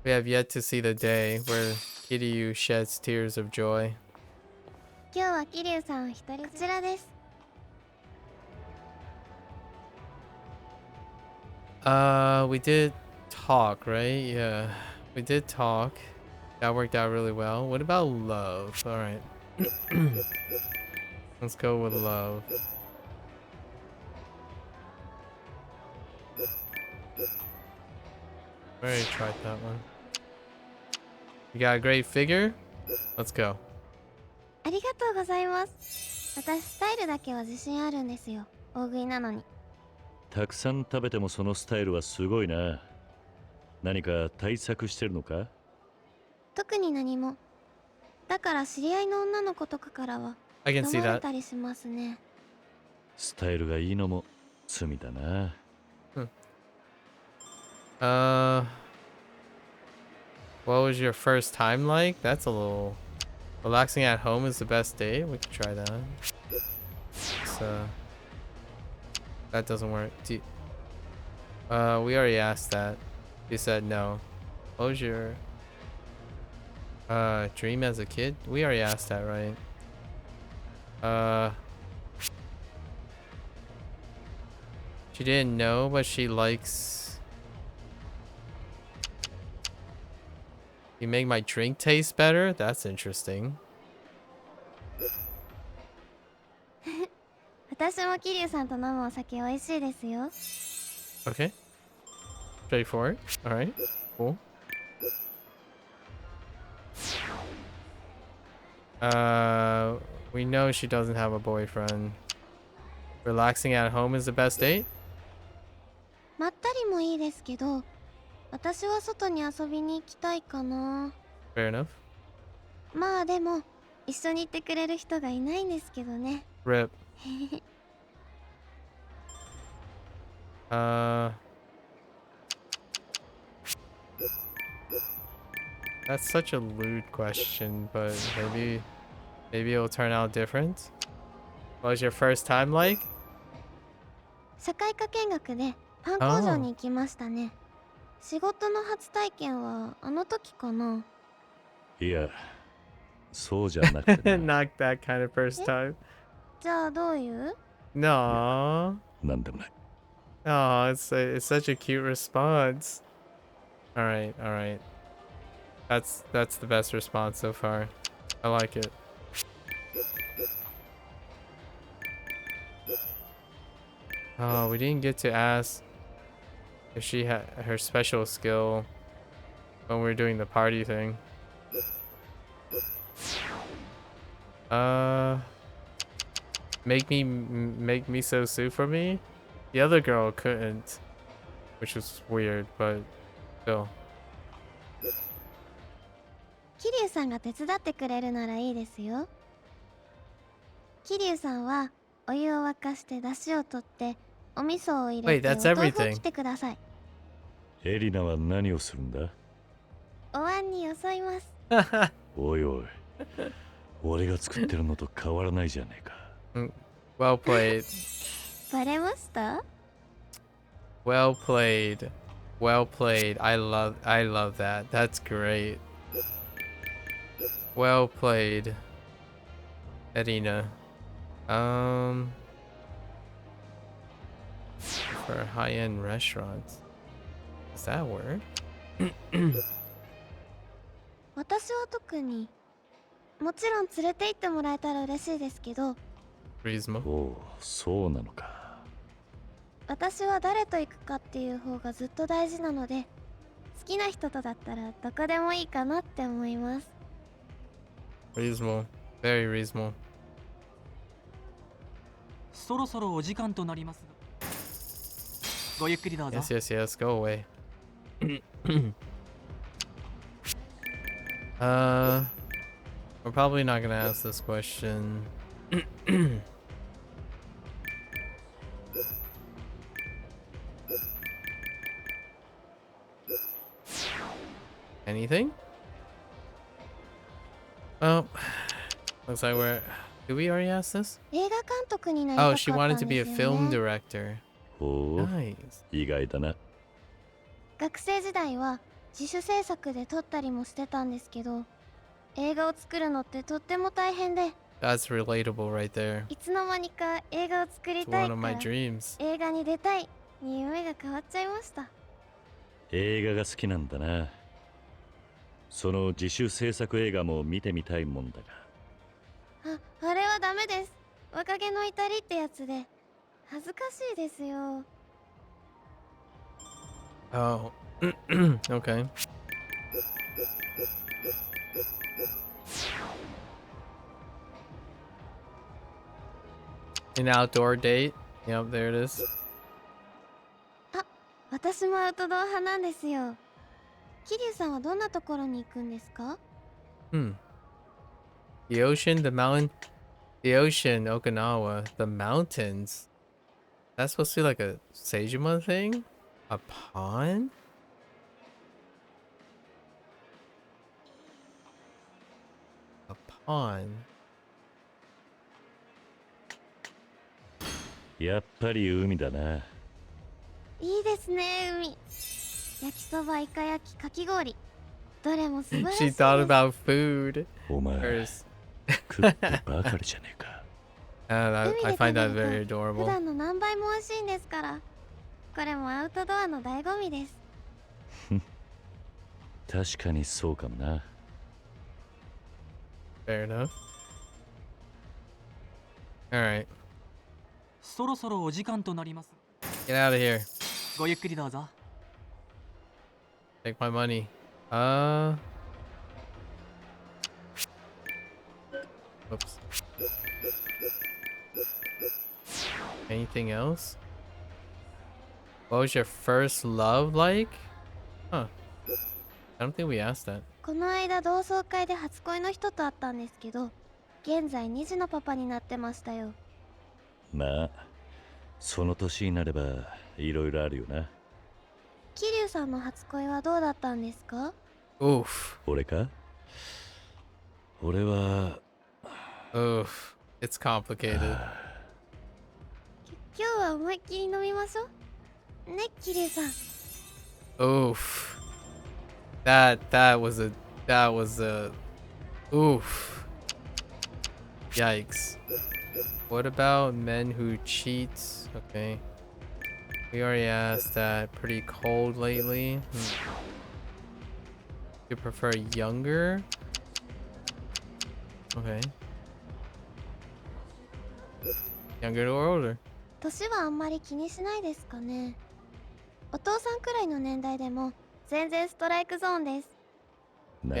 We have yet to see the day where Kiryu sheds tears of joy. 今日はキリュウさん一人こちらです。We did talk, right? Yeah, we did talk. That worked out really well. What about love? All right. Let's go with love. Already tried that one. You got a great figure? Let's go. ありがとうございます。私スタイルだけは自信あるんですよ。大食いなのに。たくさん食べてもそのスタイルはすごいな。何か対策してるのか？特に何も。だから知り合いの女の子とかからは I can 飲 see まれ that. たりしますね。スタイルがいいのも罪だな。What was your first time like? That's a little... Relaxing at home is the best day? We could try that. So... That doesn't work. We already asked that. You said no. What was your... dream as a kid? We already asked that, right? She didn't know, but she likes... You make my drink taste better? That's interesting. 私もキリュウさんと飲むお酒美味しいですよ。Okay. Straightforward. Alright. Cool. We know she doesn't have a boyfriend. Relaxing at home is the best date? まったりもいいですけど、私は外に遊びに行きたいかな。 Fair enough. まあでも一緒に行ってくれる人がいないんですけどね。 Rip. That's such a lewd question, but maybe it'll turn out different. What was your first time like? 社会科見学でパン工場に行きましたね。仕事の初体験はあの時かな。いや、そうじゃなくてな。 Not that kind of first time. じゃあどういう？ No. なんでもない。 Oh, it's such a cute response. All right. That's the best response so far. I like it. Oh, we didn't get to ask if she had her special skill when we were doing the party thing. Make miso soup for me? The other girl couldn't, which was weird, but still. 桐生さんが手伝ってくれるならいいですよ。桐生さんはお湯を沸かして出汁を取ってお味噌を入れて Wait, お that's 豆腐を everything. 切ってください。エリナは何をするんだ？お椀によそいます。おいおい、俺が作ってるのと変わらないじゃねえか。Well played. バレました？ Well played. Well played. I love that. That's great. Well played, Edina. For high-end restaurants. Is that a word? 私は特に。もちろん連れて行ってもらえたら嬉しいですけど、Reasonable. おう、そうなのか。私は誰と行くかっていう方がずっと大事なので、好きな人とだったらどこでもいいかなって思います。 Reasonable. Very reasonable. そろそろお時間となりますが、ごゆっくりどうぞ。 Yes. Go away. We're probably not gonna ask this question. Anything? Oh, looks like we're. Did we already ask this? 映画監督になりたか Oh, った she ん wanted で to be す a よ film ね。 director. おう、 Nice. 意外だな。学生時代は自主制作で撮ったりもしてたんですけど、映画を作るのってとっても大変で、 That's relatable right there. いつの間にか映画を作り It's たい one か of my ら dreams. 映画に出たいに夢が変わっちゃいました。映画が好きなんだな。その自主制作映画も見てみたいもんだが。あれはダメです。若気の至りってやつで恥ずかしいですよ。 Oh. Okay. An outdoor date. Yep, there it is. 私もアウトドア派なんですよ。桐生さんはどんなところに行くんですか？ The ocean, the mountain, the ocean, Okinawa, the mountains. That's supposed to be like a Seijima thing? A pond? A pond. やっぱり海だな。いいですね、海。焼きそば、イカ焼き、かき氷。どれも素晴らしい She です。 thought about food お前、 first. 食ってばかりじゃねえか。I 海 find で that 食べ very ると adorable. 普段の何倍も美味しいんですから。これもアウトドアの醍醐味です。確かにそうかもな。Fair enough. Alright. そろそろお時間となります。 Get out of here. ごゆっくりどうぞ。 Take my money. Oops. Anything else? What was your first love like? Huh. I don't think we asked that. この間同窓会で初恋の人と会ったんですけど、現在2児のパパになってましたよ。まあその年になればいろいろあるよな。桐生さんの初恋はどうだったんですか？ Oof. 俺か？俺は Oof. It's complicated. 今日は思いっきり飲みましょうね、桐生さん。 Oof. That was a oof. Yikes. What about men who cheat? Okay. We already asked that. Pretty cold lately. You prefer younger? Okay. Younger or older? 年はあんまり気にしないですかね。お父さんくらいの年代でも全然ストライクゾーンです。な、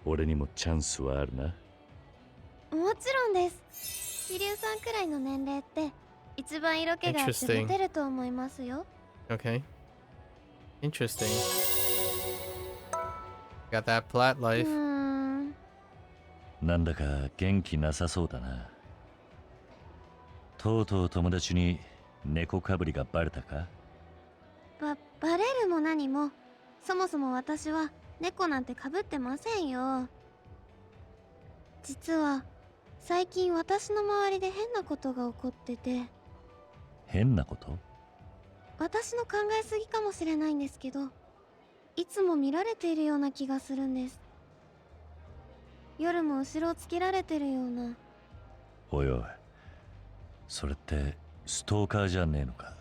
俺にもチャンスはあるな。もちろんです。桐生さんくらいの年齢って一番色気があってモテると思いますよ。 Okay. Interesting. Got that plat life. なんだか元気なさそうだな。とうとう友達に猫かぶりがバレたか？バレるも何も、そもそも私は猫なんてかぶってませんよ。実は最近私の周りで変なことが起こってて。変なこと？私の考えすぎかもしれないんですけど、いつも見られているような気がするんです。夜も後ろをつけられてるような。おいおい、それってストーカーじゃねえのか？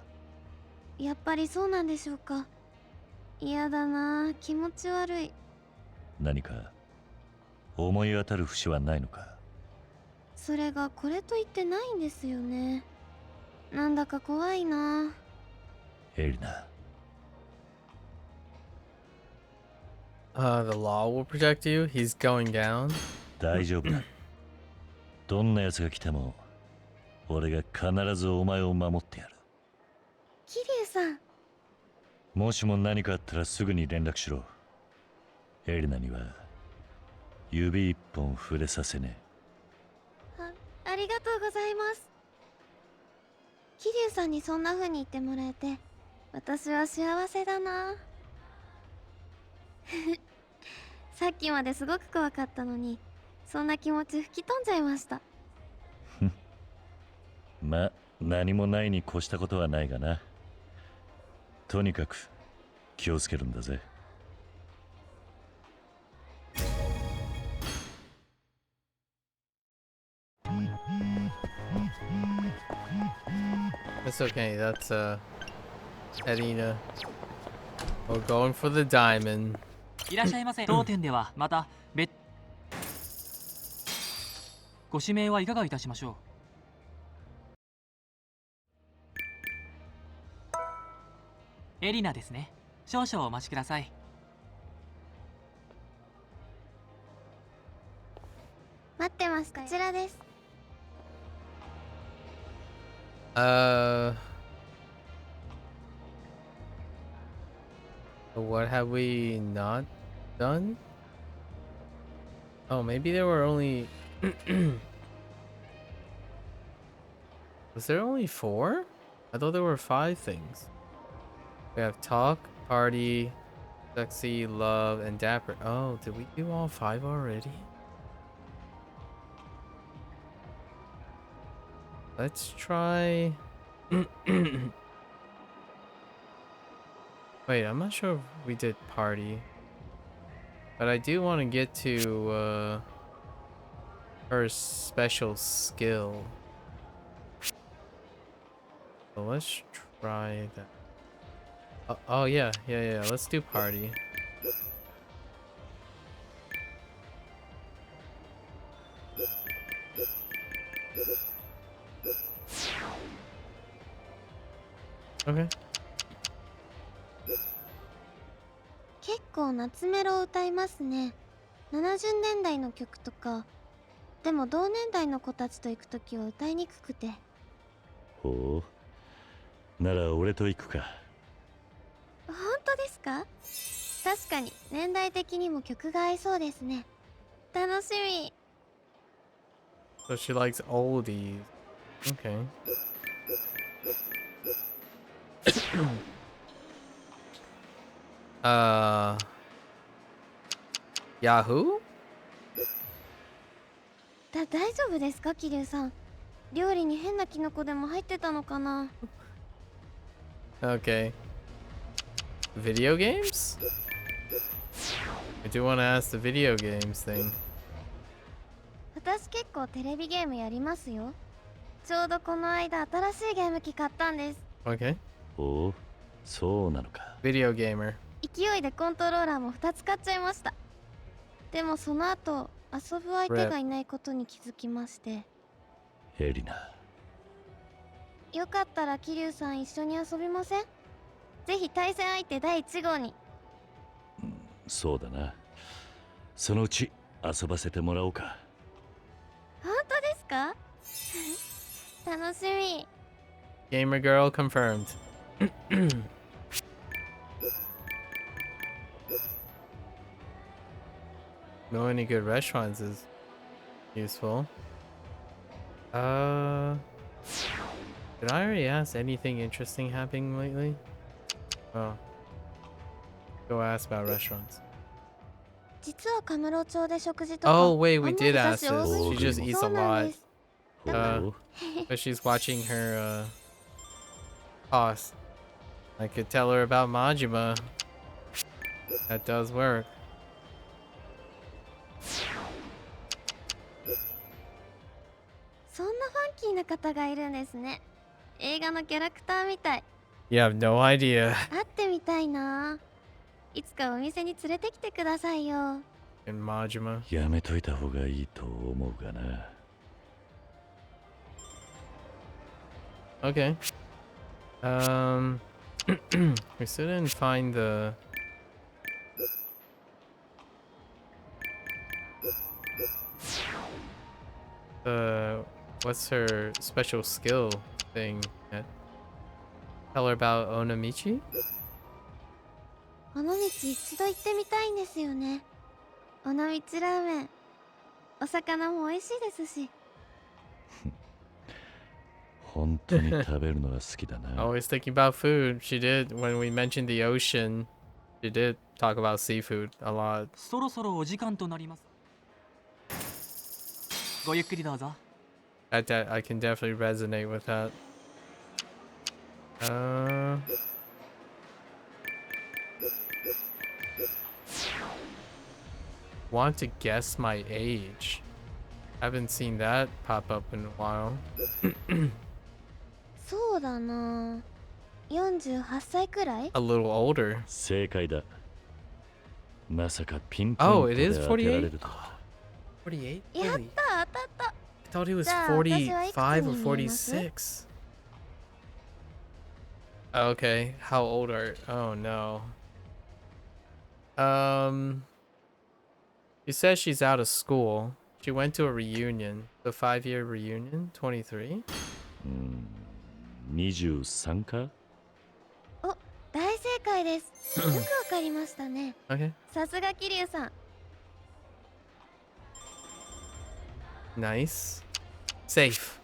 やっぱりそうなんでしょうか。嫌だな、気持ち悪い。何か思い当たる節はないのか？それがこれと言ってないんですよね。なんだか怖いな。エリナ。The law will protect you. He's going down. 大丈夫だ。どんな奴が来ても俺が必ずお前を守ってやる。桐生さん。もしも何かあったらすぐに連絡しろ。エリナには指一本触れさせねありがとうございます。桐生さんにそんな風に言ってもらえて私は幸せだな。さっきまですごく怖かったのに、そんな気持ち吹き飛んじゃいました。ま、何もないに越したことはないがな。とにかく気をつけるんだぜ。That's okay. That's Edina. We're going for the diamond. いらっしゃいませ。当店ではまたご指名はいかがいたしましょう？エリナですね。少々お待ちください。待ってます。こちらです。What have we not done? Oh, maybe there were only... Was there only 4? I thought there were 5 things. We have talk, party, sexy, love, and dapper. Oh, did we do all 5 already? Let's try... Wait, I'm not sure if we did party. But I do want to get to her special skill. So let's try that. Oh yeah. Let's do party. Okay. 結構夏メロを歌いますね。70年代の曲とか。でも同年代の子たちと行くときは歌いにくくて。ほほう。なら俺と行くか。本当ですか？確かに年代的にも曲が合いそうですね。楽しみ。 So she likes oldies. Okay. uh Yahoo? 大丈夫ですか桐生さん？料理に変なキノコでも入ってたのかな？ Okay. Video games? I do want to ask the video games thing. 私結構テレビゲームやりますよ。ちょうどこの間新しいゲーム機買ったんです。 Okay. ほう、そうなのか。 Video gamer. 勢いでコントローラーも2つ買っちゃいました。でもその後遊ぶ相手がいないことに気づきまして。エリナ。よかったら桐生さん一緒に遊びません？ぜひ対戦相手第1号に。そうだな。そのうち遊ばせてもらおうか。本当ですか？楽しみ。 Gamer girl confirmed. Know any good restaurants is useful. Did I already ask anything interesting happening lately? Oh. Go ask about restaurants. 実はカムロ町で食事とか Oh, wait, we あんま did り ask 私多す this. ぎ She て。 just eats そ a うなん lot. です。ほう、 But she's watching her, cost. I could tell her about Majima. That does work. そんなファンキーな方がいるんですね。映画のキャラクターみたい。 You have no idea. 会ってみたいな。いつかお店に連れてきてくださいよ。 In Majima. やめといた方がいいと思うがな。 Okay. We still didn't find the what's her special skill thing yet? Tell her about Onamichi? 尾道一度行ってみたいんですよね。尾道ラーメン。お魚も美味しいですし。本当に食べるのが好きだな。 Always thinking about food. She did when we mentioned the ocean. She did talk about seafood a lot. そろそろお時間となります。ごゆっくりどうぞ。 I can definitely resonate with that. Want to guess my age? Haven't seen that pop up in a while. そうだな。48歳くらい？ A little older. 正解だ。まさかピンポイ Oh, ン it ト is で当てられ 48? るとは。 48? やっ Really? た、当たった。 I thought it was じゃあ、私はいくつに 45 or 見えます？ 46. Okay, how old are? Oh no. She says she's out of school. She went to a reunion, the 5-year reunion. 23. 23か？お、大正解です。よくわかりましたね。 Okay, さすが桐生さん。 nice. Safe.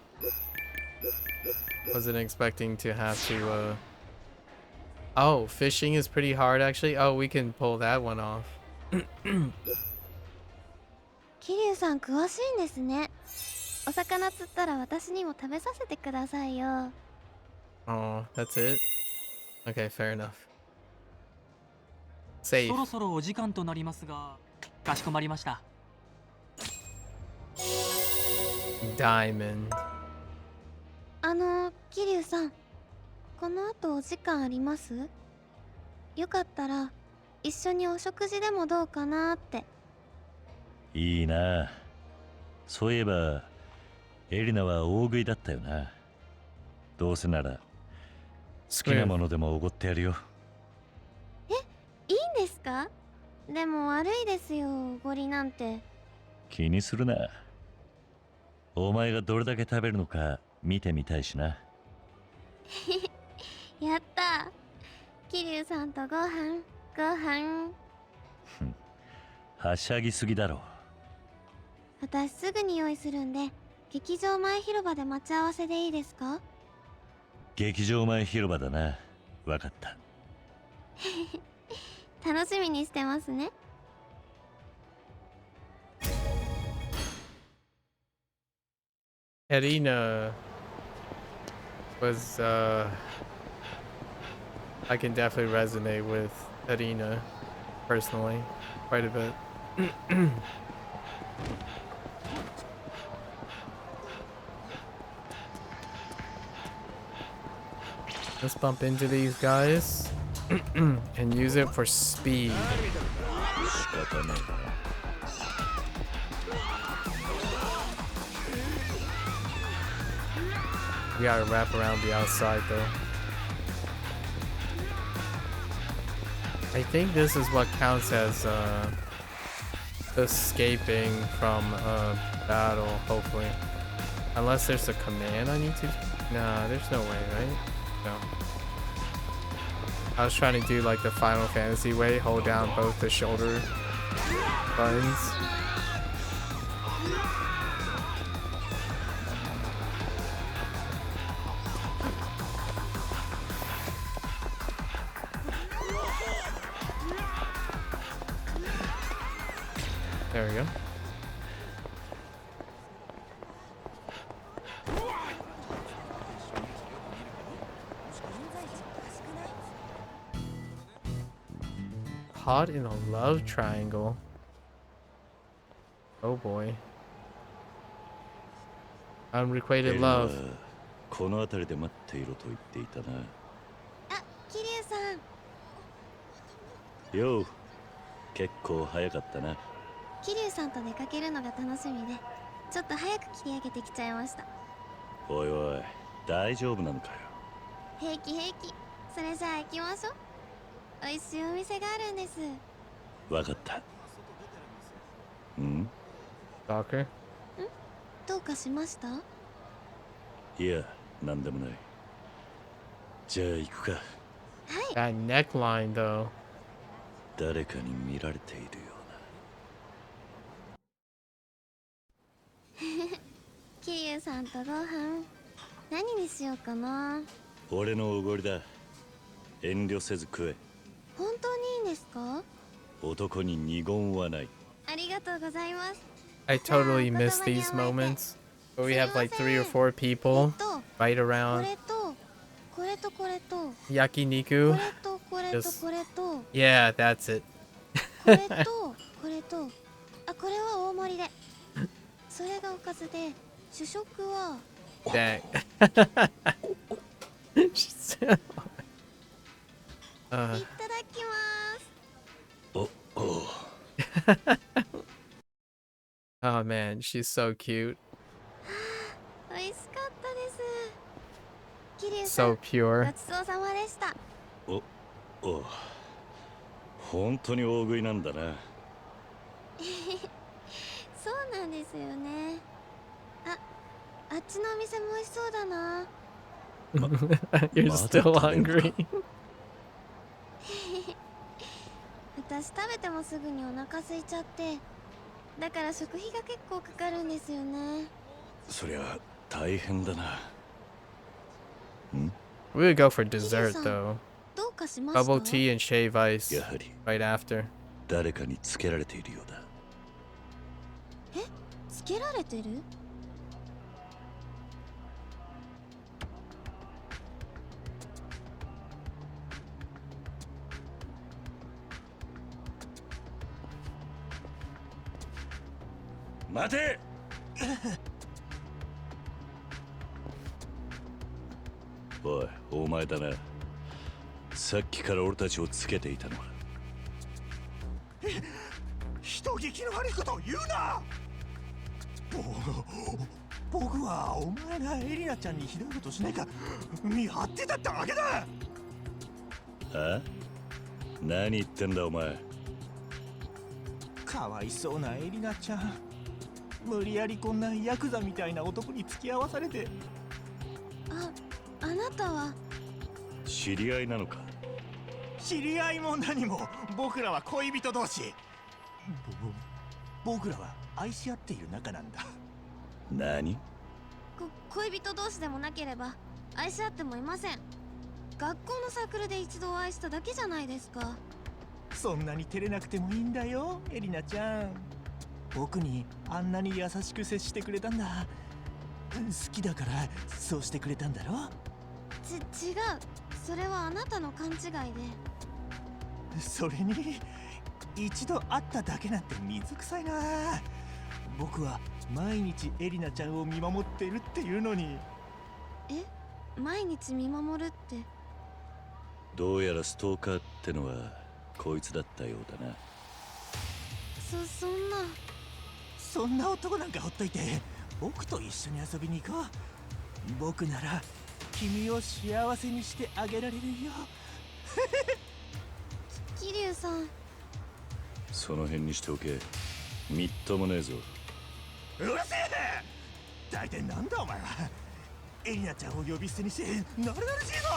Wasn't expecting to have to. Oh, fishing is pretty hard actually. Oh, we can pull that one off. 桐生さん詳しいんですね。お魚釣ったら私にも食べさせてくださいよ。 Oh, that's it? Okay, fair enough. そ Safe. ろそろお時間となりますが、かしこまりました。 Diamond. 桐生さん、この後お時間あります？よかったら一緒にお食事でもどうかなって。いいな。そういえばエリナは大食いだったよな。どうせなら好きなものでもおごってやるよ。いいんですか？でも悪いですよ、おごりなんて。気にするな。お前がどれだけ食べるのか見てみたいしな。やった。桐生さんとご飯。はしゃぎすぎだろ。私すぐに用意するんで、劇場前広場で待ち合わせでいいですか？劇場前広場だな。わかった。楽しみにしてますね。Erina was I can definitely resonate with Erina personally quite a bit. Let's bump into these guys and use it for speed. We gotta wrap around the outside though. I think this is what counts as escaping from a battle, hopefully. Unless there's a command I need to... Nah, there's no way, right? No. I was trying to do like the Final Fantasy way, hold down both the shoulder buttons. There we go. Caught in a love triangle. Oh boy. Unrequited love. この辺りで待っていろと言っていたな。あ、桐生さん。よう、結構早かったな。桐生さんと出かけるのが楽しみで、ちょっと早く切り上げてきちゃいました。おいおい、大丈夫なのかよ。平気。それじゃあ行きましょう。美味しいお店があるんです。わかった。ん？ Stalker? どうかしました？いや、なんでもない。じゃあ行くか。That neckline though. 誰かに見られているような。桐生さんとご飯何にしようかな。俺のおごりだ。遠慮せず食え。本当にいいんですか？男に二言はない。ありがとうございます。 I totally miss these moments where we have like 3 or 4 people right こ around れとこれとこれとこ yakiniku. れとこれと Just- これと Yeah, that's it. これとこれとあ、これは大盛りで。それがおかずで主食は Dang. She said- いただきます。おお。Oh man, she's so cute. 美味しかったです。桐生さ So ん、ご pure. ちそうさまでした。おお。本当に大食いなんだな。そうなんですよね。あっちのお店も美味しそうだな。You're still hungry. 私食べてもすぐにお腹空いちゃって、だから食費が結構かかるんですよね。そりゃ大変だな。ん？ We would go for dessert though. どうかしました？ Bubble tea and shave ice やはり right after. 誰かにつけられているようだ。つけられてる？待て。おい、お前だな。さっきから俺たちをつけていたのは。人聞きの悪いことを言うな。僕はお前がエリナちゃんにひどいことしないか見張ってたってわけだ。あ？何言ってんだお前。かわいそうなエリナちゃん、無理やりこんなヤクザみたいな男に付き合わされて。あななたは知り合いなのか？知り合いも何も、僕らは恋人同士。僕らは愛し合っている仲なんだ。何？恋人同士でもなければ愛し合ってもいません。学校のサークルで一度お会いしただけじゃないですか。そんなに照れなくてもいいんだよ、エリナちゃん。僕にあんなに優しく接してくれたんだ。好きだからそうしてくれたんだろ。違う、それはあなたの勘違いで。それに一度会っただけなんて水臭いな。僕は毎日エリナちゃんを見守ってるっていうのに。え、毎日見守るって。どうやらストーカーってのはこいつだったようだな。そんな男なんかほっといて、僕と一緒に遊びに行こう。僕なら君を幸せにしてあげられるよ。桐生さん。その辺にしておけ。みっともねえぞ。うるせえ。大体なんだお前は。エリナちゃんを呼び捨てにしてなるなるしいぞ。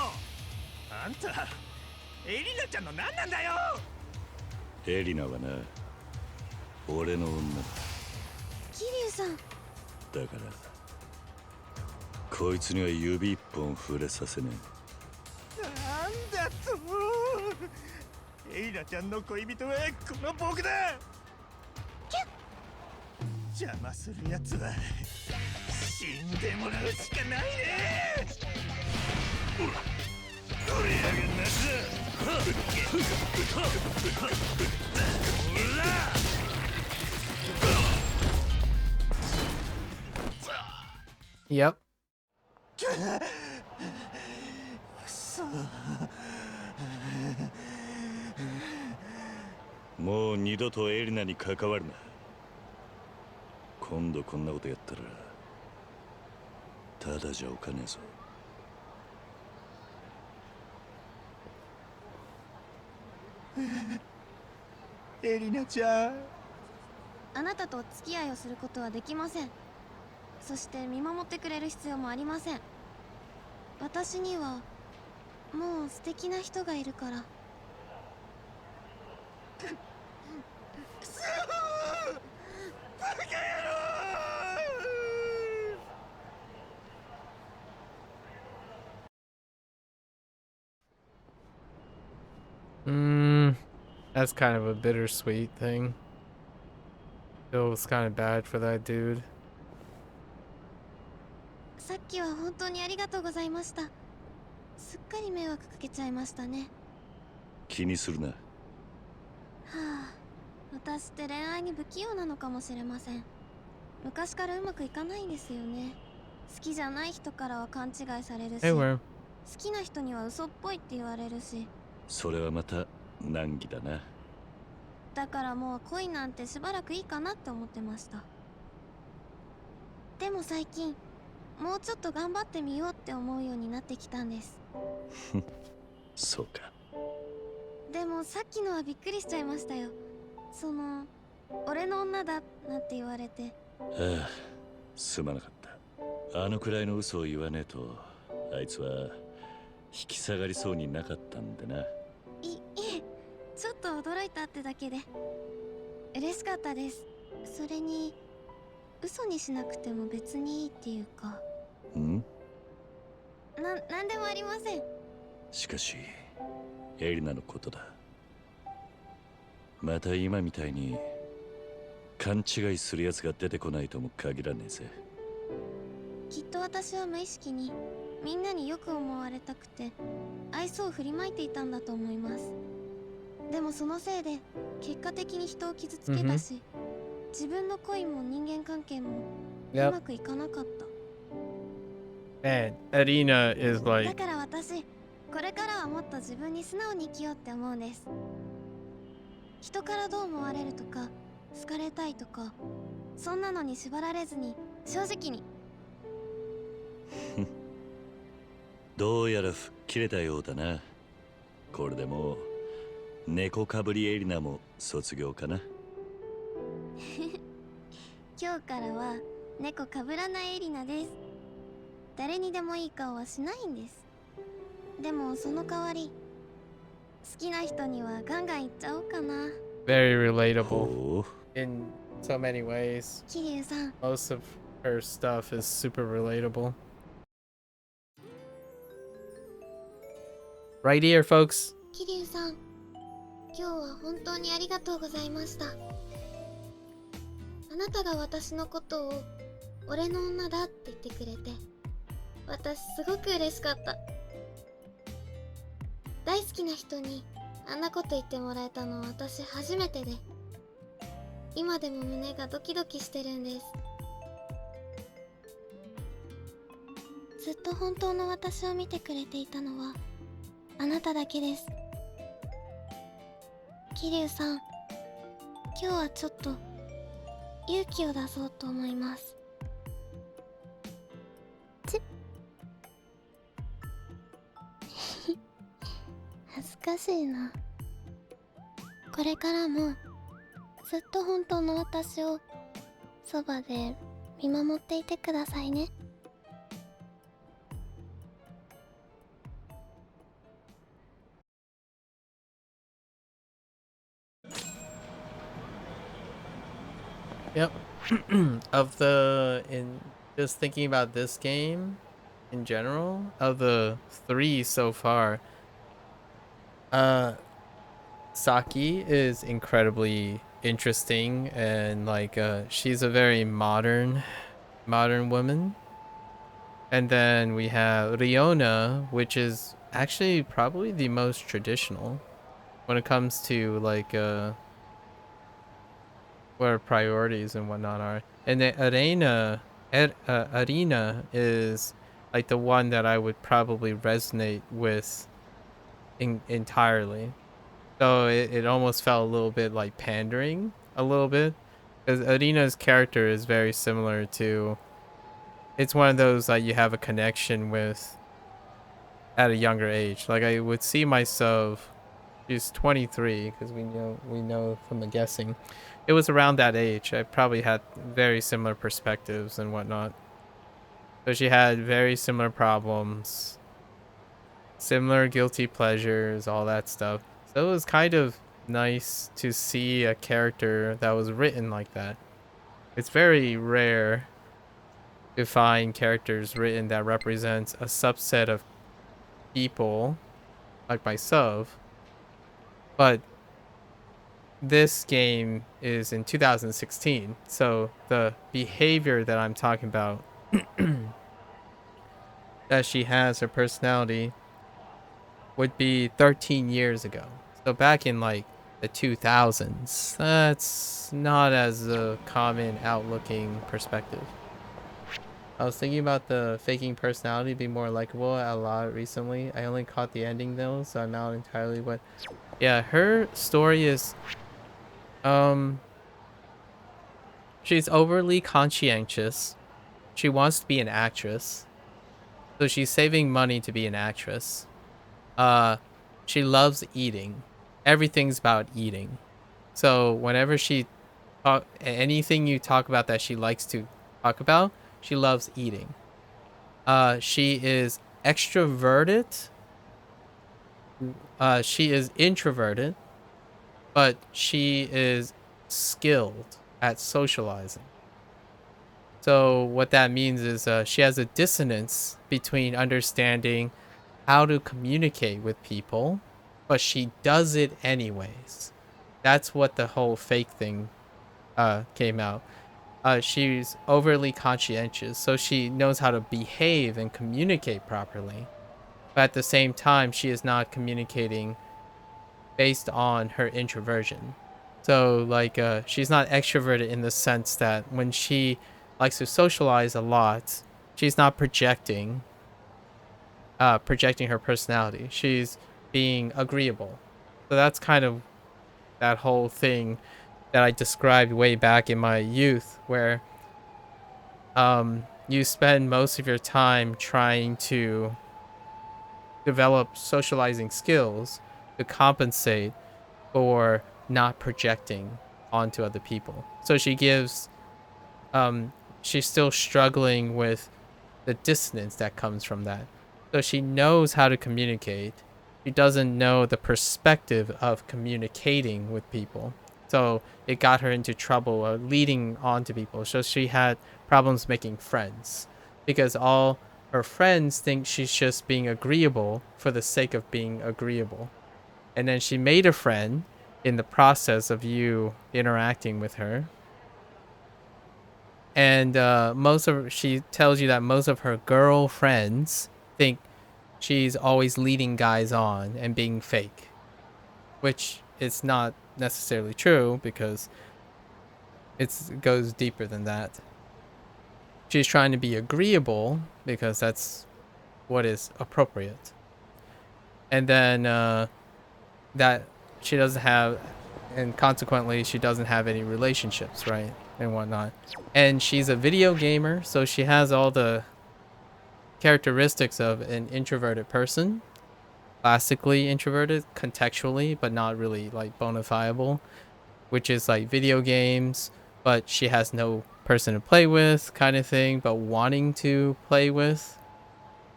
あんたエリナちゃんの何なんだよ。エリナはな、俺の女だ。桐生さん。だからこいつには指一本触れさせねなんだと。エリナちゃんの恋人はこの僕だ。邪魔するやつは死んでもらうしかないね。これやがんなYep. くそ。もう二度とエリナに関わるな。今度こんなことやったらただじゃおかねえぞ。エリナちゃん。あなたと付き合いをすることはできません。そして見守ってくれる必要もありません。私にはもう素敵な人がいるから。バカ野郎。That's kind of a bittersweet thing. Feels kind of bad for that dude. さっきは本当にありがとうございました。すっかり迷惑かけちゃいましたね。気にするな。はあ、私って恋愛に不器用なのかもしれません。昔からうまくいかないんですよね。好きじゃない人からは勘違いされるし、 Hey, 好 worm. きな人には嘘っぽいって言われるし。それはまた難儀だな。だからもう恋なんてしばらくいいかなって思ってました。でも最近もうちょっと頑張ってみようって思うようになってきたんです。そうか。でもさっきのはびっくりしちゃいましたよ。俺の女だなんて言われて。ああ、すまなかった。あのくらいの嘘を言わねえとあいつは引き下がりそうになかったんでな。いえ、ちょっと驚いたってだけで嬉しかったです。それに嘘にしなくても別にいいっていうか。ん？なんでもありません。しかしエリナのことだ。また今みたいに勘違いするやつが出てこないとも限らねえぜ。きっと私は無意識にみんなによく思われたくて愛想を振りまいていたんだと思います。でもそのせいで結果的に人を傷つけたし、自分の恋も人間関係もう Yep. まくいかなかった。 Man, Arena is だ like から私これからはもっと自分に素直に生きようって思うんです。人からどう思われるとか好かれたいとかそんなのに縛られずに正直に。どうやら吹っ切れたようだな。これでもう猫かぶりエリナも卒業かな。今日からは猫かぶらないエリナです。誰にでもいい顔はしないんです。でもその代わり好きな人にはガンガン言っちゃおうかな。 Very relatable ほう in so many ways. 桐生さん、 Most of her stuff is super relatable. Right here, folks. 桐生さん、今日は本当にありがとうございました。あなたが私のことを俺の女だって言ってくれて、私すごく嬉しかった。大好きな人にあんなこと言ってもらえたのは私初めてで、今でも胸がドキドキしてるんです。ずっと本当の私を見てくれていたのはあなただけです。桐生さん、今日はちょっと勇気を出そうと思います。恥ずかしいな。これからもずっと本当の私をそばで見守っていてくださいね。Yep. Of the in just thinking about this game in general, of the 3 so far, Saki is incredibly interesting, and like she's a very modern woman. And then we have Riona, which is actually probably the most traditional when it comes to like what our priorities and whatnot are. And the Arena is like the one that I would probably resonate with entirely. So it almost felt a little bit like pandering a little bit, because Arena's character is very similar to, it's one of those like you have a connection with at a younger age. Like I would see myself, she's 23, because we know from the guessing it was around that age. I probably had very similar perspectives and whatnot. So she had very similar problems, similar guilty pleasures, all that stuff. So it was kind of nice to see a character that was written like that. It's very rare to find characters written that represents a subset of people like myself. But this game is in 2016, so the behavior that I'm talking about that she has, her personality, would be 13 years ago. So back in like the 2000s, that's not as a common outlooking perspective. I was thinking about the faking personality being more likable a lot recently. I only caught the ending though, so I'm not entirely what. Yeah, her story is she's overly conscientious. She wants to be an actress. So she's saving money to be an actress. She loves eating. Everything's about eating. So whenever anything you talk about that she likes to talk about, she loves eating. She is extroverted. She is introverted, but she is skilled at socializing. So what that means is she has a dissonance between understanding how to communicate with people, but she does it anyways. That's what the whole fake thing came out. She's overly conscientious, so she knows how to behave and communicate properly. But at the same time, she is not communicating based on her introversion. So like she's not extroverted in the sense that when she likes to socialize a lot, she's not projecting her personality. She's being agreeable. So that's kind of that whole thing that I described way back in my youth, where you spend most of your time trying to develop socializing skills to compensate for not projecting onto other people. So she's still struggling with the dissonance that comes from that. So she knows how to communicate. She doesn't know the perspective of communicating with people. So it got her into trouble leading on to people. So she had problems making friends because all her friends think she's just being agreeable for the sake of being agreeable. And then she made a friend in the process of you interacting with her. And she tells you that most of her girlfriends think she's always leading guys on and being fake, which is not necessarily true because it goes deeper than that. She's trying to be agreeable because that's what is appropriate. And then that she doesn't have, and consequently she doesn't have any relationships, right? And whatnot. And she's a video gamer, so she has all the characteristics of an introverted person, classically introverted contextually, but not really like bona fiable, which is like video games, but she has no person to play with kind of thing, but wanting to play with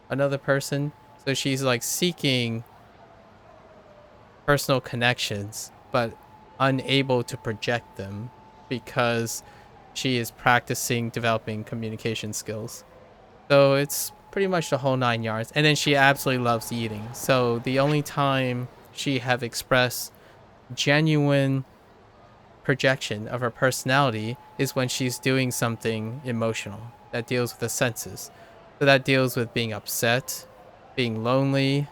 another person. So she's like seeking personal connections, but unable to project them because she is practicing developing communication skills. So it's pretty much the whole 9 yards. And then she absolutely loves eating. So the only time she have expressed genuine projection of her personality is when she's doing something emotional that deals with the senses. So that deals with being upset, being lonely,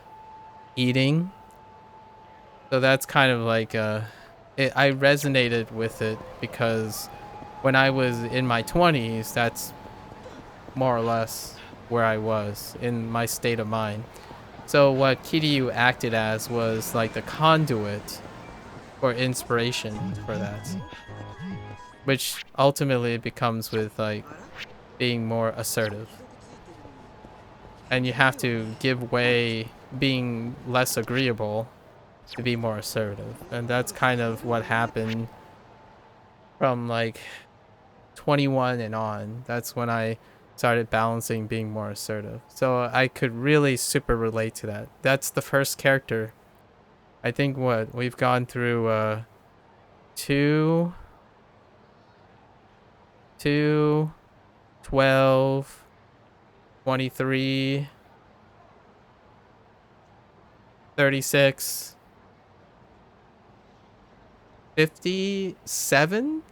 eating. So that's kind of like I resonated with it because when I was in my 20s, that's more or less where I was in my state of mind. So what Kiryu acted as was like the conduit for inspiration for that, which ultimately becomes with like being more assertive. And you have to give way being less agreeable to be more assertive. And that's kind of what happened from like 21 and on. That's when I started balancing being more assertive. So I could really super relate to that. That's the first character. I think what we've gone through 2, 12, 23, 36, 57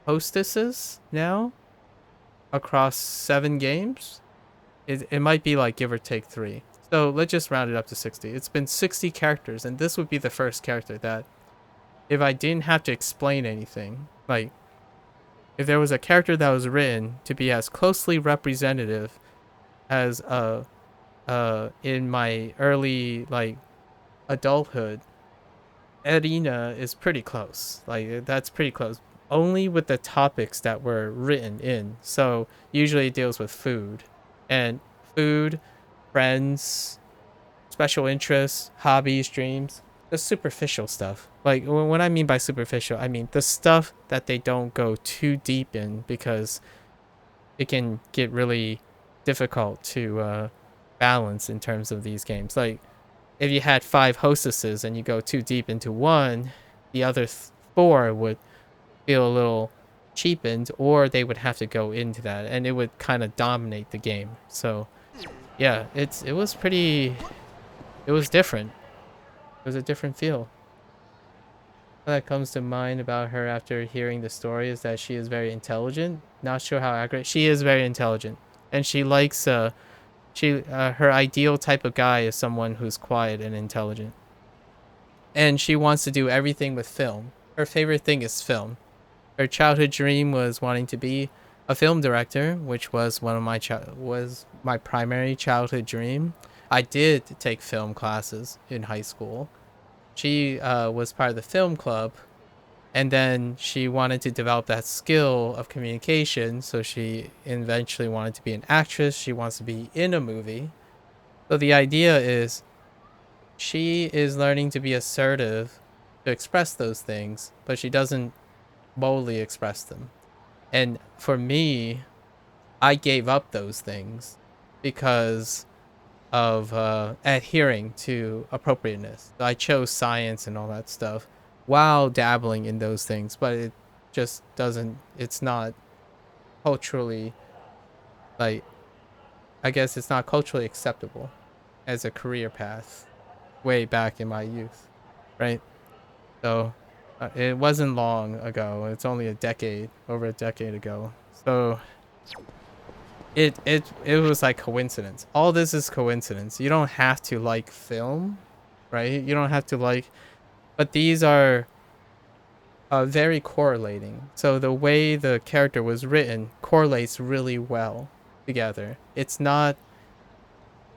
hostesses now across 7 games. It might be like give or take 3. So let's just round it up to 60. It's been 60 characters, and this would be the first character that if I didn't have to explain anything, like if there was a character that was written to be as closely representative as in my early like adulthood, Erina is pretty close. Like that's pretty close. Only with the topics that were written in. So usually it deals with food. And food, friends, special interests, hobbies, dreams, the superficial stuff. Like when I mean by superficial, I mean the stuff that they don't go too deep in because it can get really difficult to balance in terms of these games. Like if you had 5 hostesses and you go too deep into one, the other 4 would feel a little cheapened, or they would have to go into that, and it would kind of dominate the game. So, yeah, it was different. It was a different feel. What that comes to mind about her after hearing the story is that she is very intelligent. Not sure how accurate. She is very intelligent, and she likes her ideal type of guy is someone who's quiet and intelligent. And she wants to do everything with film. Her favorite thing is film. Her childhood dream was wanting to be a film director, which was one of my primary childhood dream. I did take film classes in high school. She was part of the film club, and then she wanted to develop that skill of communication, so she eventually wanted to be an actress. She wants to be in a movie. So the idea is she is learning to be assertive to express those things, but she doesn't boldly express them. And for me, I gave up those things because of adhering to appropriateness. I chose science and all that stuff while dabbling in those things, but it just doesn't. It's not culturally, like, I guess it's not culturally acceptable as a career path way back in my youth, right? So it wasn't long ago. It's only over a decade ago. So it was like coincidence. All this is coincidence. You don't have to like film, right? You don't have to like, but these are very correlating. So the way the character was written correlates really well together. It's not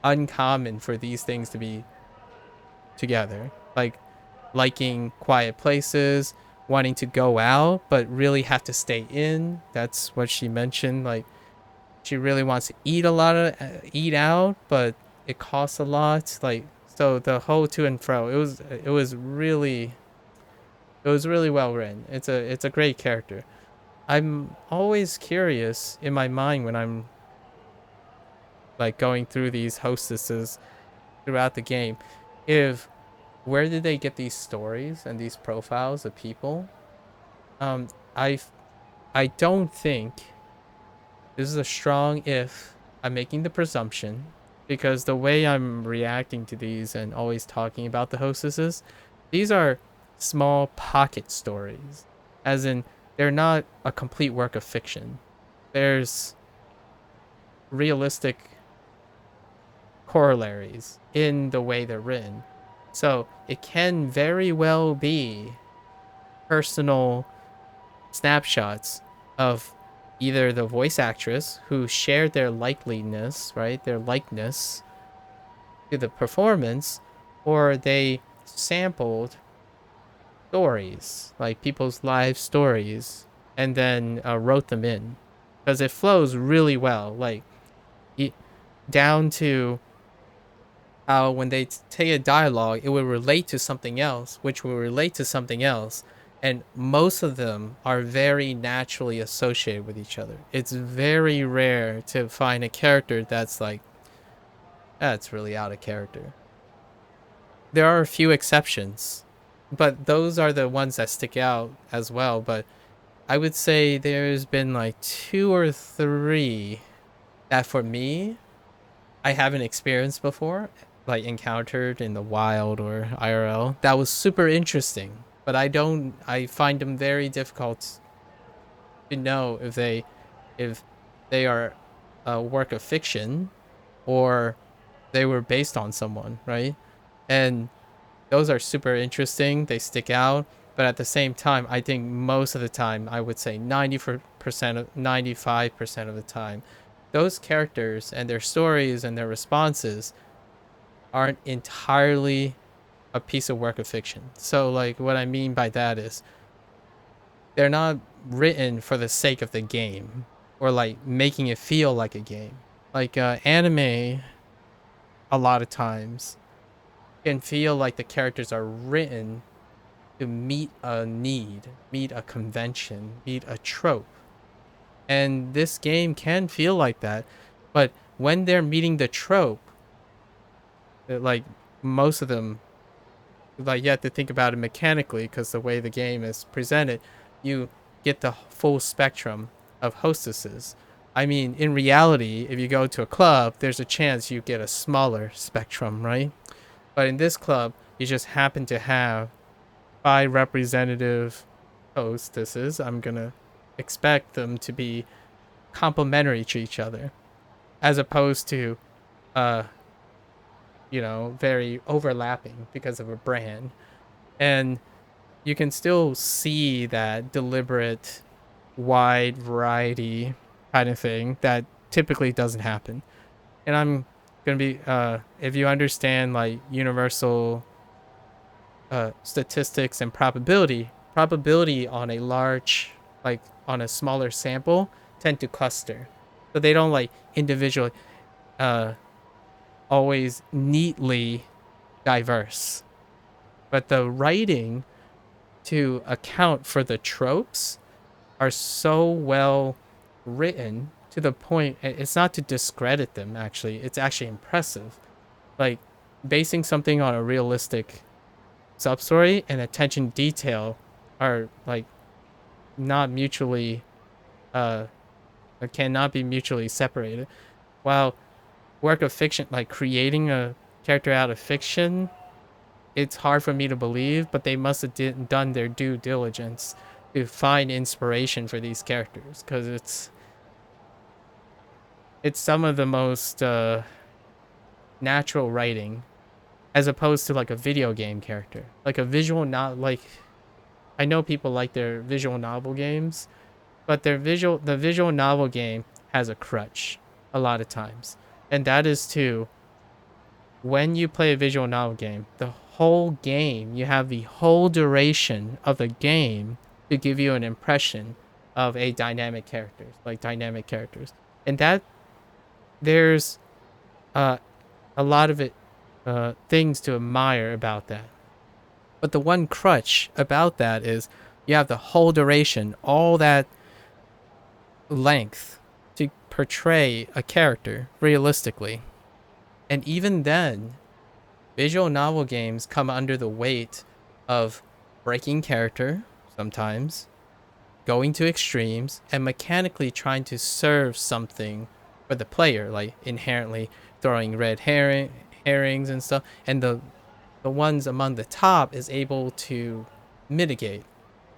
uncommon for these things to be together. Like liking quiet places, wanting to go out, but really have to stay in. That's what she mentioned. Like she really wants to eat out, but it costs a lot. Like so, the whole to and fro. It was really well written. It's a great character. I'm always curious in my mind when I'm like going through these hostesses throughout the game, if where did they get these stories and these profiles of people? Um, I I don't think this is a strong if. I'm making the presumption because the way I'm reacting to these and always talking about the hostesses, these are small pocket stories, as in they're not a complete work of fiction. There's realistic corollaries in the way they're written. So it can very well be personal snapshots of either the voice actress who shared their likeliness, right? Their likeness to the performance, or they sampled stories, like people's life stories, and then wrote them in. Because it flows really well, like down to how when they take a dialogue, it will relate to something else, which will relate to something else. And most of them are very naturally associated with each other. It's very rare to find a character that's like, that's really out of character. There are a few exceptions, but those are the ones that stick out as well. But I would say there's been like 2 or 3 that for me, I haven't experienced before, like encountered in the wild or IRL. That was super interesting, but I find them very difficult to know if they are a work of fiction or they were based on someone, right? And those are super interesting. They stick out, but at the same time, I think most of the time, I would say 95% of the time, those characters and their stories and their responses aren't entirely a piece of work of fiction. So like what I mean by that is they're not written for the sake of the game or like making it feel like a game. Like anime a lot of times can feel like the characters are written to meet a need, meet a convention, meet a trope. And this game can feel like that, but when they're meeting the trope, like most of them, like you have to think about it mechanically because the way the game is presented, you get the full spectrum of hostesses. I mean, in reality, if you go to a club, there's a chance you get a smaller spectrum, right? But in this club, you just happen to have 5 representative hostesses. I'm gonna expect them to be complementary to each other, as opposed to very overlapping because of a brand. And you can still see that deliberate wide variety kind of thing that typically doesn't happen. And I'm gonna be if you understand like universal statistics and probability on a large, like on a smaller sample, tend to cluster, so they don't like individually always neatly diverse. But the writing to account for the tropes are so well written to the point it's not to discredit them, actually it's actually impressive, like basing something on a realistic sub story and attention detail are like not mutually cannot be mutually separated. While work of fiction, like creating a character out of fiction, it's hard for me to believe, but they must have done their due diligence to find inspiration for these characters, because it's some of the most natural writing, as opposed to like a video game character, like a visual, not like, I know people like their visual novel games, but the visual novel game has a crutch a lot of times, and that is to, when you play a visual novel game, the whole game, you have the whole duration of the game to give you an impression of a dynamic characters, like dynamic characters. And that there's uh, a lot of it things to admire about that. But the one crutch about that is you have the whole duration, all that length to portray a character realistically. And even then, visual novel games come under the weight of breaking character sometimes, going to extremes, and mechanically trying to serve something for the player, like inherently throwing herrings and stuff. And the ones among the top is able to mitigate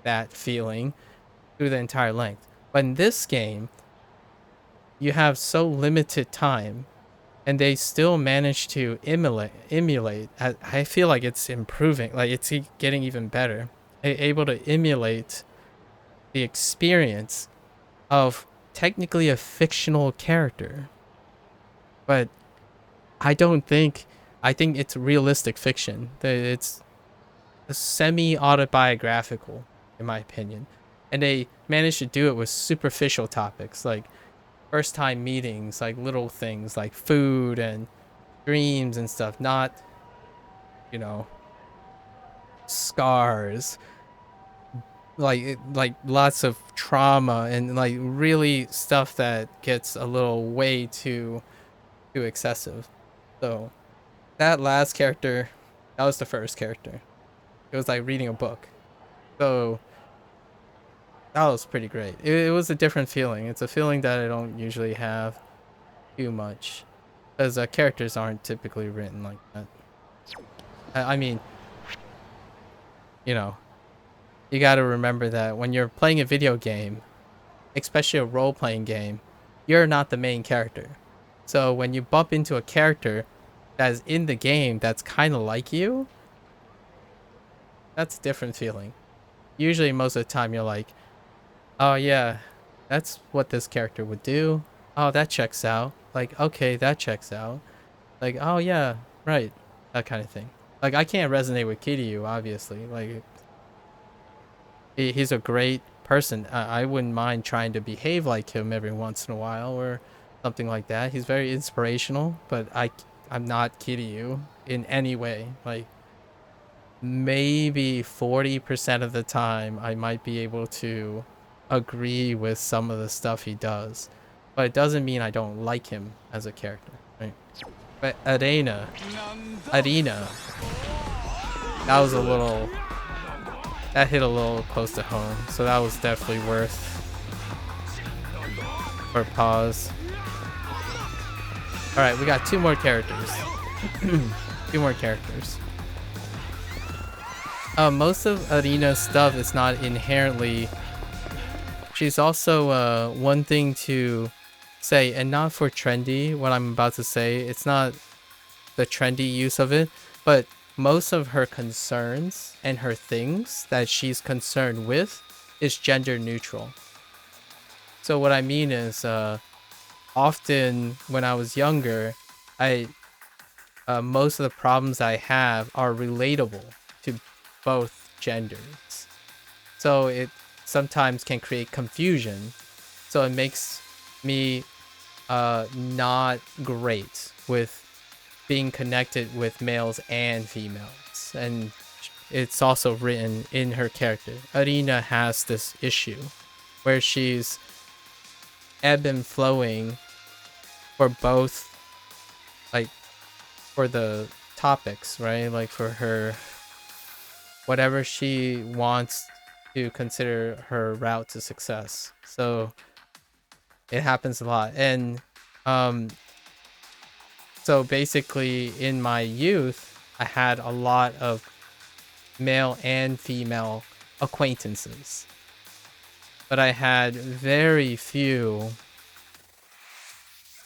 that feeling through the entire length. But in this game, you have so limited time, and they still manage to emulate. I feel like it's improving, like it's getting even better, able to emulate the experience of technically a fictional character, but I don't think, I think it's realistic fiction. That it's semi-autobiographical, in my opinion, and they managed to do it with superficial topics like first time meetings, like little things like food and dreams and stuff, not, you know, scars, like lots of trauma and like really stuff that gets a little way too excessive. So that last character, that was the first character. It was like reading a book. So that was pretty great. It was a different feeling. It's a feeling that I don't usually have too much, because characters aren't typically written like that. I mean, you know, you got to remember that when you're playing a video game, especially a role-playing game, you're not the main character. So when you bump into a character that is in the game that's kind of like you, that's a different feeling. Usually most of the time you're like, oh yeah, that's what this character would do. Oh, that checks out. Like, okay, that checks out. Like, oh yeah, right. That kind of thing. Like, I can't resonate with Kiryu, obviously. Like, he's a great person. I wouldn't mind trying to behave like him every once in a while or something like that. He's very inspirational, but I'm not Kiryu in any way. Like, maybe 40% of the time I might be able to agree with some of the stuff he does, but it doesn't mean I don't like him as a character, right? But Arena, that was a little, that hit a little close to home, so that was definitely worth for pause. All right, we got two more characters. Two more characters. Most of Arena's stuff is not inherently. She's also one thing to say, and not for trendy, what I'm about to say, it's not the trendy use of it, but most of her concerns and her things that she's concerned with is gender neutral. So what I mean is, often when I was younger, most of the problems I have are relatable to both genders. So it sometimes can create confusion. So it makes me not great with being connected with males and females. And it's also written in her character. Arena has this issue where she's ebb and flowing for both, like, for the topics, right? Like for her, whatever she wants to consider her route to success. So it happens a lot. And so basically in my youth, I had a lot of male and female acquaintances, but I had very few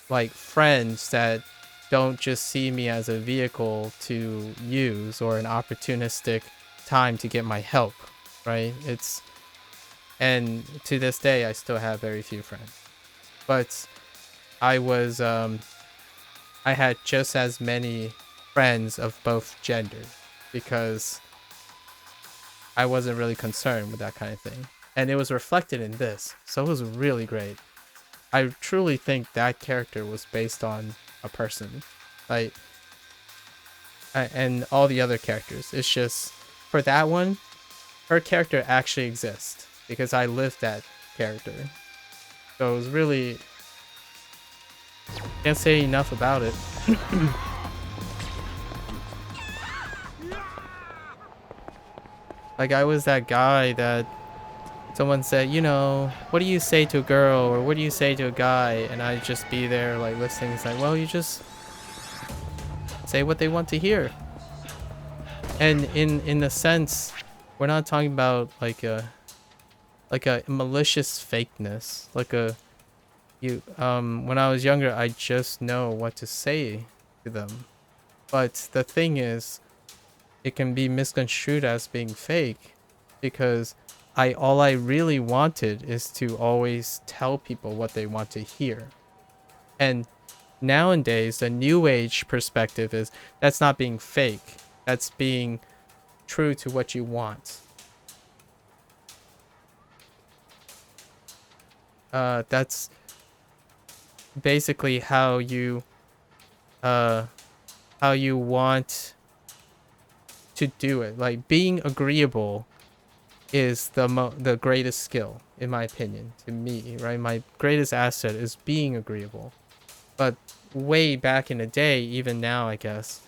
like friends that don't just see me as a vehicle to use or an opportunistic time to get my help, right? And to this day I still have very few friends, but I was I had just as many friends of both genders because I wasn't really concerned with that kind of thing, and it was reflected in this, so it was really great. I truly think that character was based on a person, like, and all the other characters. It's just for that one, her character actually exists because I lived that character. So it was really, can't say enough about it. Like I was that guy that someone said, you know, what do you say to a girl or what do you say to a guy? And I'd just be there like listening. It's like, well, you just say what they want to hear. And in a sense, we're not talking about like a malicious fakeness. Like when I was younger, I just know what to say to them. But the thing is, it can be misconstrued as being fake because all I really wanted is to always tell people what they want to hear. And nowadays, the new age perspective is that's not being fake. That's being true to what you want. That's basically how you want to do it. Like being agreeable is the greatest skill, in my opinion, to me, right? My greatest asset is being agreeable. But way back in the day, even now, I guess,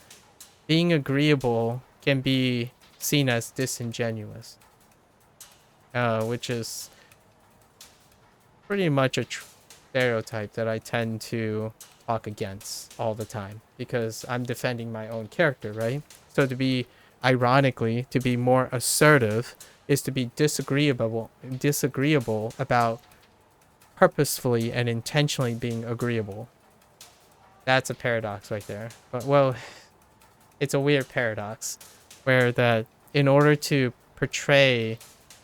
being agreeable can be seen as disingenuous, which is pretty much a stereotype that I tend to talk against all the time because I'm defending my own character, right? So to be, ironically, to be more assertive is to be disagreeable about purposefully and intentionally being agreeable. That's a paradox right there. But well, it's a weird paradox where that in order to portray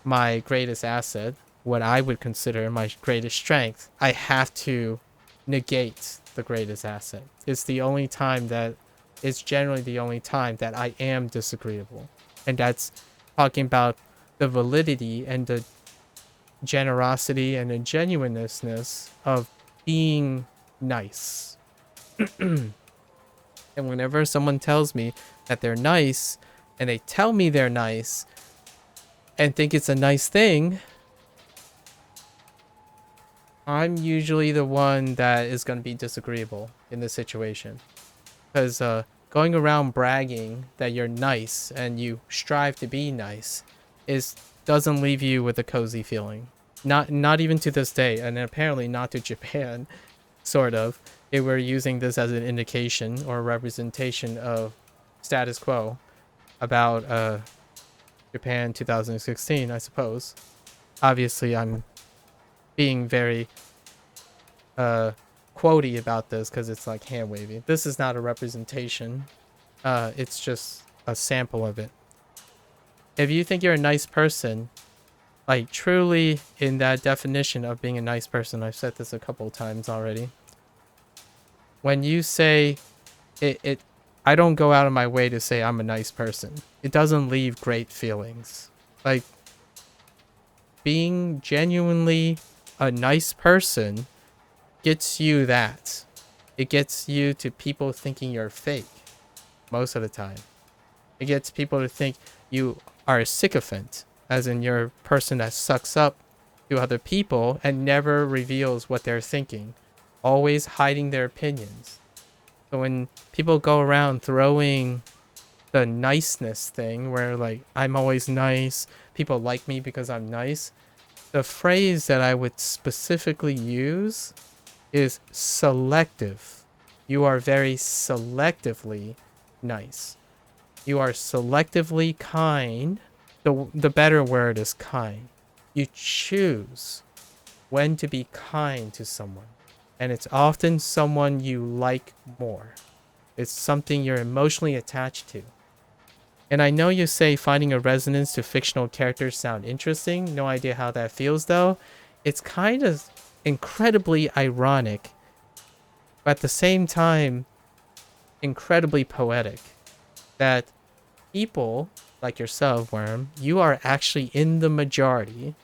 my greatest asset, what I would consider my greatest strength, I have to negate the greatest asset. It's generally the only time that I am disagreeable. And that's talking about the validity and the generosity and the genuineness of being nice. And whenever someone tells me that they're nice and they tell me they're nice and think it's a nice thing, I'm usually the one that is going to be disagreeable in this situation. Because going around bragging that you're nice and you strive to be nice doesn't leave you with a cozy feeling. Not even to this day, and apparently not to Japan, sort of. They were using this as an indication or a representation of status quo about Japan 2016, I suppose. Obviously, I'm being very quotey about this because it's like hand wavy. This is not a representation. It's just a sample of it. If you think you're a nice person, like truly in that definition of being a nice person, I've said this a couple of times already. When you say I don't go out of my way to say I'm a nice person. It doesn't leave great feelings. Like being genuinely a nice person gets you that. It gets you to people thinking you're fake most of the time. It gets people to think you are a sycophant, as in you're a person that sucks up to other people and never reveals what they're thinking, always hiding their opinions. So when people go around throwing the niceness thing, where like I'm always nice, people like me because I'm nice, the phrase that I would specifically use is selective. You are very selectively nice. You are selectively kind. The better word is kind. You choose when to be kind to someone. And it's often someone you like more. It's something you're emotionally attached to. And I know you say finding a resonance to fictional characters sound interesting. No idea how that feels though. It's kind of incredibly ironic, but at the same time, incredibly poetic. That people like yourself, Worm, you are actually in the majority.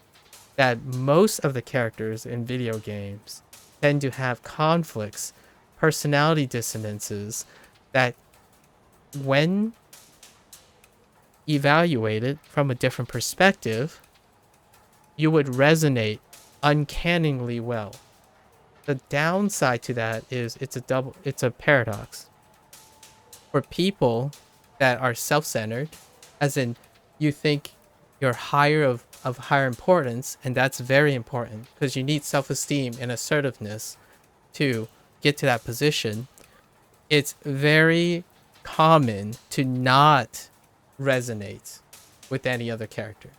That most of the characters in video games tend to have conflicts, personality dissonances, that when evaluated from a different perspective, you would resonate uncannily well. The downside to that is it's a paradox. For people that are self-centered, as in you think you're of higher importance, and that's very important because you need self-esteem and assertiveness to get to that position. It's very common to not resonate with any other character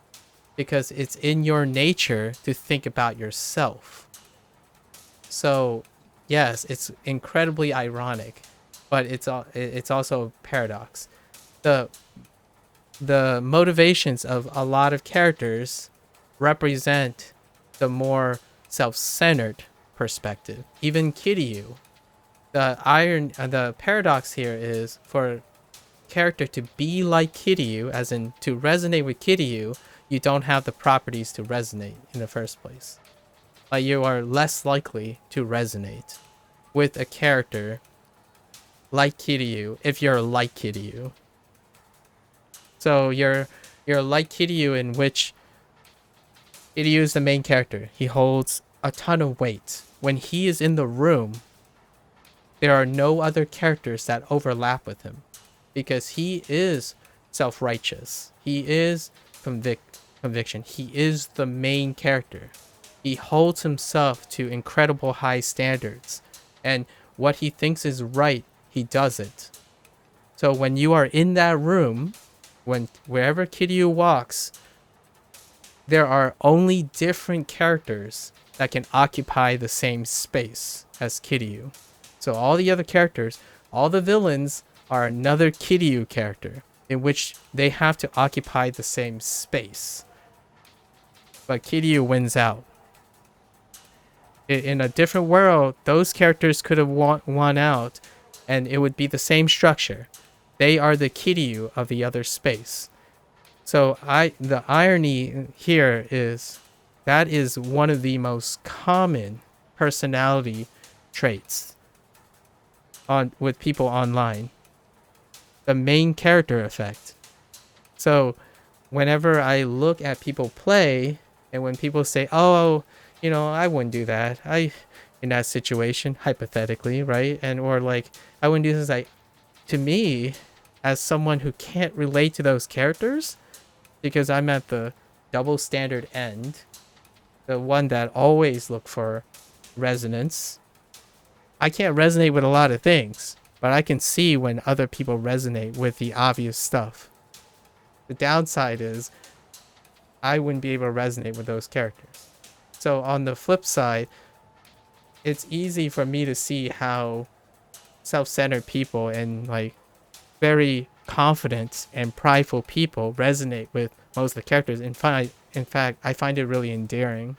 because it's in your nature to think about yourself. So, yes, it's incredibly ironic, but it's also a paradox. The the motivations of a lot of characters represent the more self-centered perspective. Even Kiryu, the paradox here is for character to be like Kiryu, as in to resonate with Kiryu, you don't have the properties to resonate in the first place. Like you are less likely to resonate with a character like Kiryu if you're like Kiryu. So you're like Kiryu, in which Kiryu is the main character. He holds a ton of weight. When he is in the room, there are no other characters that overlap with him because he is self-righteous. He is conviction. He is the main character. He holds himself to incredible high standards, and what he thinks is right, he does it. So when you are in that room, wherever Kiryu walks, there are only different characters that can occupy the same space as Kiryu. So all the other characters, all the villains are another Kiryu character in which they have to occupy the same space. But Kiryu wins out. In a different world, those characters could have won out, and it would be the same structure. They are the Kiryu of the other space. So the irony here is that is one of the most common personality traits with people online. The main character effect. So whenever I look at people play, and when people say, "Oh, you know, I wouldn't do that," in that situation, hypothetically, right? And or like I wouldn't do this. Like, to me, as someone who can't relate to those characters, because I'm at the double standard end, the one that always look for resonance. I can't resonate with a lot of things, but I can see when other people resonate with the obvious stuff. The downside is I wouldn't be able to resonate with those characters. So on the flip side, it's easy for me to see how self-centered people and like very confident and prideful people resonate with most of the characters. In fact, I find it really endearing.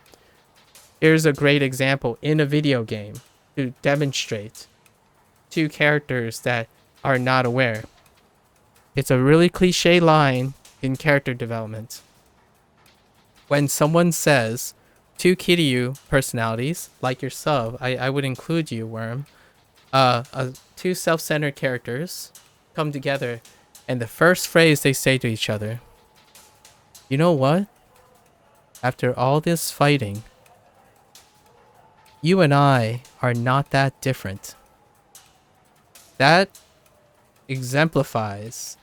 Here's a great example in a video game to demonstrate two characters that are not aware. It's a really cliche line in character development. When someone says two Kiryu personalities, like yourself, I would include you, Worm, two self-centered characters come together, and the first phrase they say to each other, "You know what? After all this fighting, you and I are not that different." that exemplifies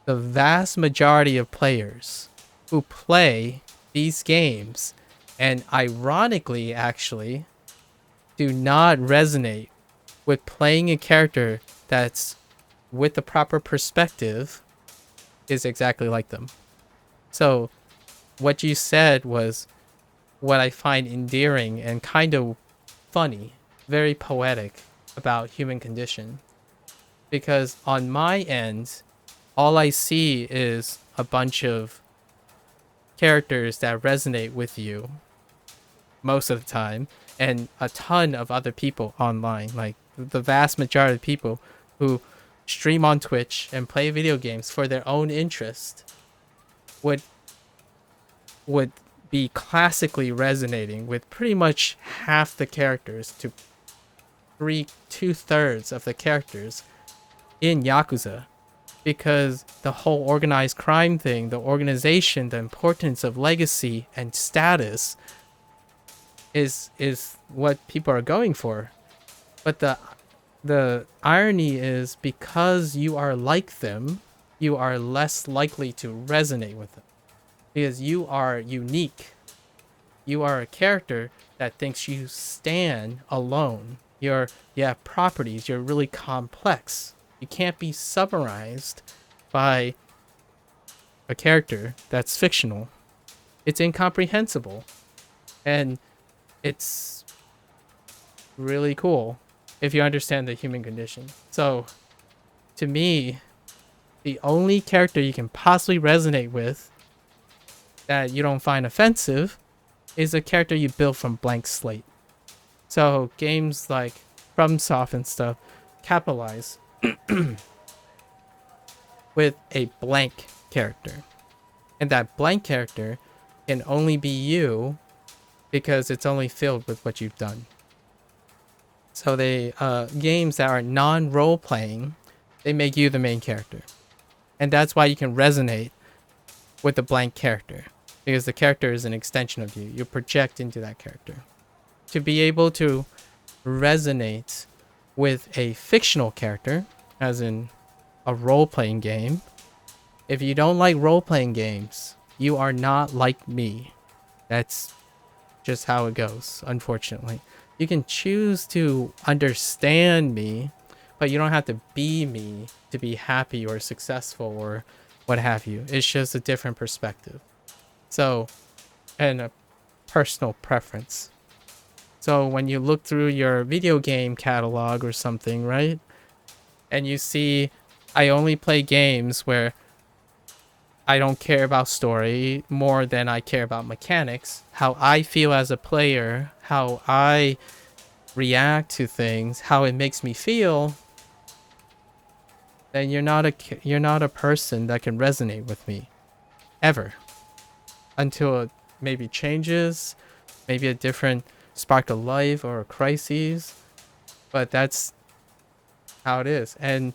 the vast majority of players who play these games and ironically actually do not resonate with playing a character that's with the proper perspective is exactly like them. So what you said was what I find endearing and kind of funny, very poetic about human condition. Because on my end, all I see is a bunch of characters that resonate with you most of the time, and a ton of other people online. Like the vast majority of people who stream on Twitch and play video games for their own interest would be classically resonating with pretty much half the characters to two-thirds of the characters in Yakuza, because the whole organized crime thing, the organization, the importance of legacy and status is what people are going for. But the irony is, because you are like them, you are less likely to resonate with them, because you are unique. You are a character that thinks you stand alone. You have properties. You're really complex. You can't be summarized by a character that's fictional. It's incomprehensible. And it's really cool if you understand the human condition. So, to me, the only character you can possibly resonate with that you don't find offensive is a character you build from blank slate. So games like FromSoft and stuff capitalize with a blank character. And that blank character can only be you because it's only filled with what you've done. So they games that are non-role playing, they make you the main character. And that's why you can resonate with the blank character, because the character is an extension of you. You project into that character. To be able to resonate with a fictional character, as in a role-playing game, if you don't like role-playing games, you are not like me. That's just how it goes, unfortunately. You can choose to understand me, but you don't have to be me to be happy or successful or what have you. It's just a different perspective. So, and a personal preference. So when you look through your video game catalog or something, right? And you see, I only play games where I don't care about story more than I care about mechanics, how I feel as a player, how I react to things, how it makes me feel, then you're not a person that can resonate with me ever, until it maybe changes, maybe a different spark of life or a crisis. But that's how it is. And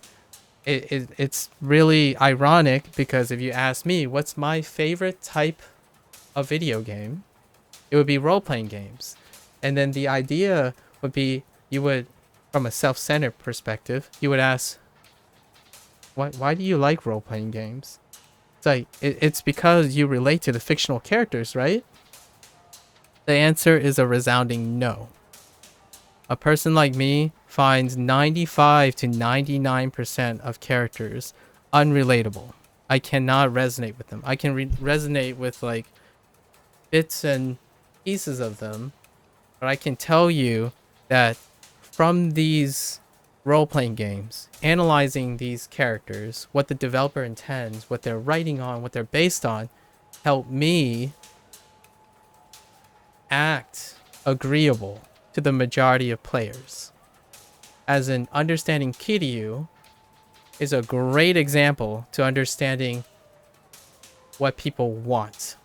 it's really ironic, because if you ask me what's my favorite type of video game, it would be role-playing games. And then the idea would be, you would, from a self-centered perspective, you would ask, why do you like role-playing games? It's like, it's because you relate to the fictional characters, right? The answer is a resounding no. A person like me finds 95 to 99% of characters unrelatable. I cannot resonate with them. I can resonate with like bits and pieces of them, but I can tell you that from these role-playing games, analyzing these characters, what the developer intends, what they're writing on, what they're based on, help me act agreeable to the majority of players. As in, understanding Kiryu is a great example to understanding what people want.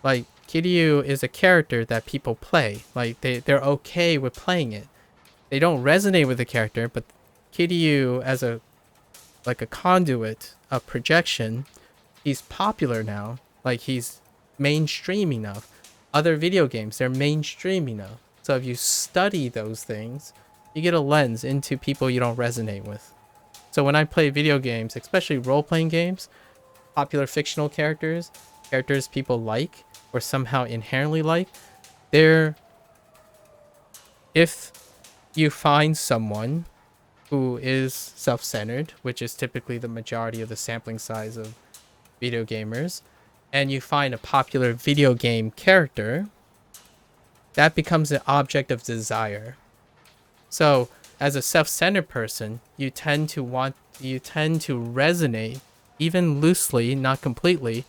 Like, Kiryu is a character that people play. Like, they're okay with playing it. They don't resonate with the character, but Kiryu as a conduit of projection, he's popular now. Like, he's mainstream enough. Other video games, they're mainstream enough. So if you study those things, You get a lens into people you don't resonate with. So when I play video games, especially role-playing games, popular fictional characters, characters people like or somehow inherently like, they're if you find someone who is self-centered, which is typically the majority of the sampling size of video gamers, and you find a popular video game character, that becomes an object of desire. So as a self-centered person, you tend to resonate, even loosely, not completely,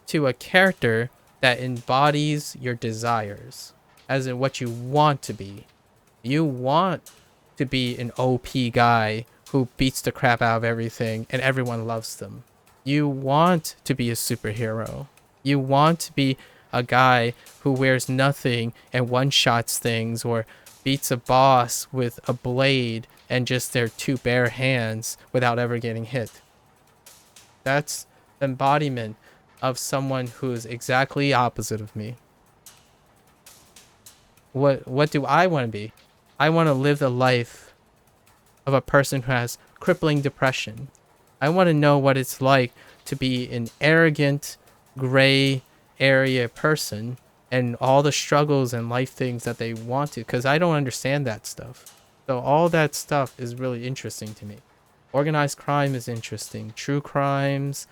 to a character that embodies your desires, as in what you want to be. You want to be an OP guy who beats the crap out of everything and everyone loves them. You want to be a superhero. You want to be a guy who wears nothing and one-shots things, or beats a boss with a blade and just their two bare hands without ever getting hit. That's embodiment of someone who's exactly opposite of me. What do I want to be? I want to live the life of a person who has crippling depression. I want to know what it's like to be an arrogant, gray area person and all the struggles and life things that they want to, because I don't understand that stuff. So all that stuff is really interesting to me. Organized crime is interesting. True crimes.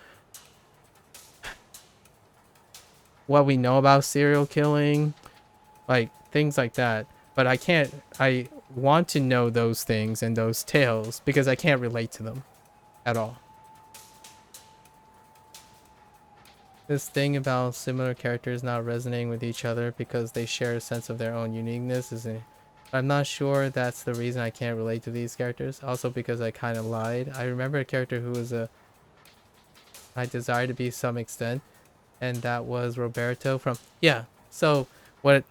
What we know about serial killing. Like, things like that. But I want to know those things and those tales because I can't relate to them at all. This thing about similar characters not resonating with each other because they share a sense of their own uniqueness I'm not sure that's the reason I can't relate to these characters. Also because I kind of lied. I remember a character who was I desire to be some extent, and that was Roberto from so what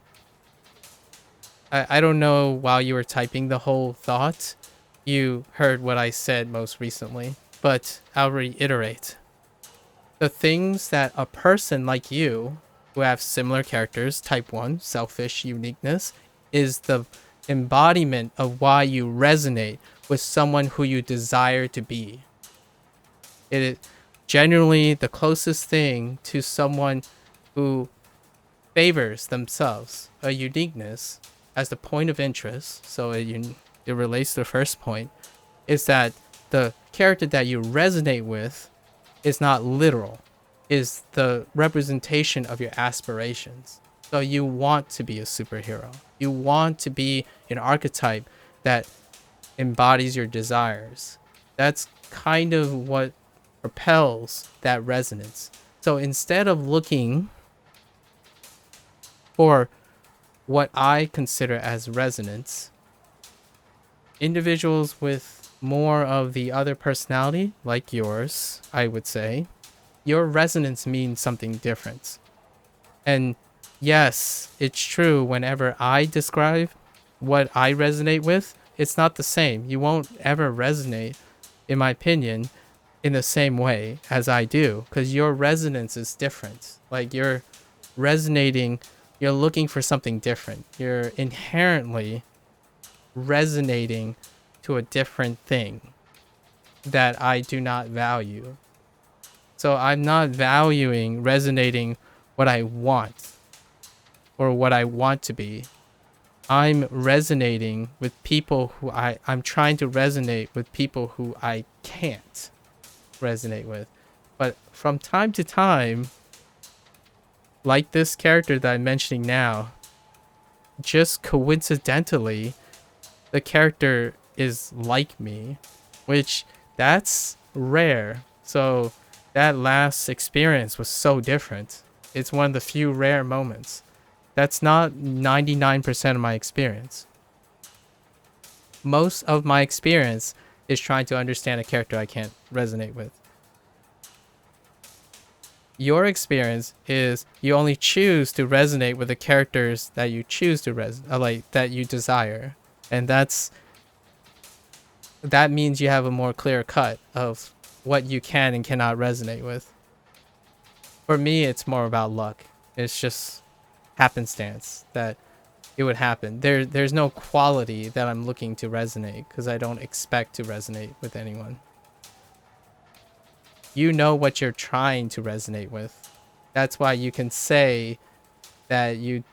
I don't know, while you were typing the whole thought, you heard what I said most recently, but I'll reiterate. The things that a person like you, who have similar characters, type 1, selfish uniqueness, is the embodiment of why you resonate with someone who you desire to be. It is generally the closest thing to someone who favors themselves, a uniqueness, as the point of interest. So it relates to the first point, is that the character that you resonate with is not literal, is the representation of your aspirations. So you want to be a superhero. You want to be an archetype that embodies your desires. That's kind of what propels that resonance. So instead of looking for what I consider as resonance, individuals with more of the other personality, like yours, I would say, your resonance means something different. And yes, it's true, whenever I describe what I resonate with, it's not the same. You won't ever resonate, in my opinion, in the same way as I do, because your resonance is different. Like, you're resonating, you're looking for something different. You're inherently resonating to a different thing that I do not value. So I'm not valuing resonating what I want or what I want to be. I'm resonating with people who I'm trying to resonate with people who I can't resonate with. But from time to time, like this character that I'm mentioning now, just coincidentally, the character is like me, which that's rare. So that last experience was so different. It's one of the few rare moments. That's not 99% of my experience. Most of my experience is trying to understand a character I can't resonate with. Your experience is you only choose to resonate with the characters that you choose to that you desire, and that means you have a more clear cut of what you can and cannot resonate with. For me, it's more about luck. It's just happenstance that it would happen. There's no quality that I'm looking to resonate because I don't expect to resonate with anyone. You know what you're trying to resonate with. That's why you can say that you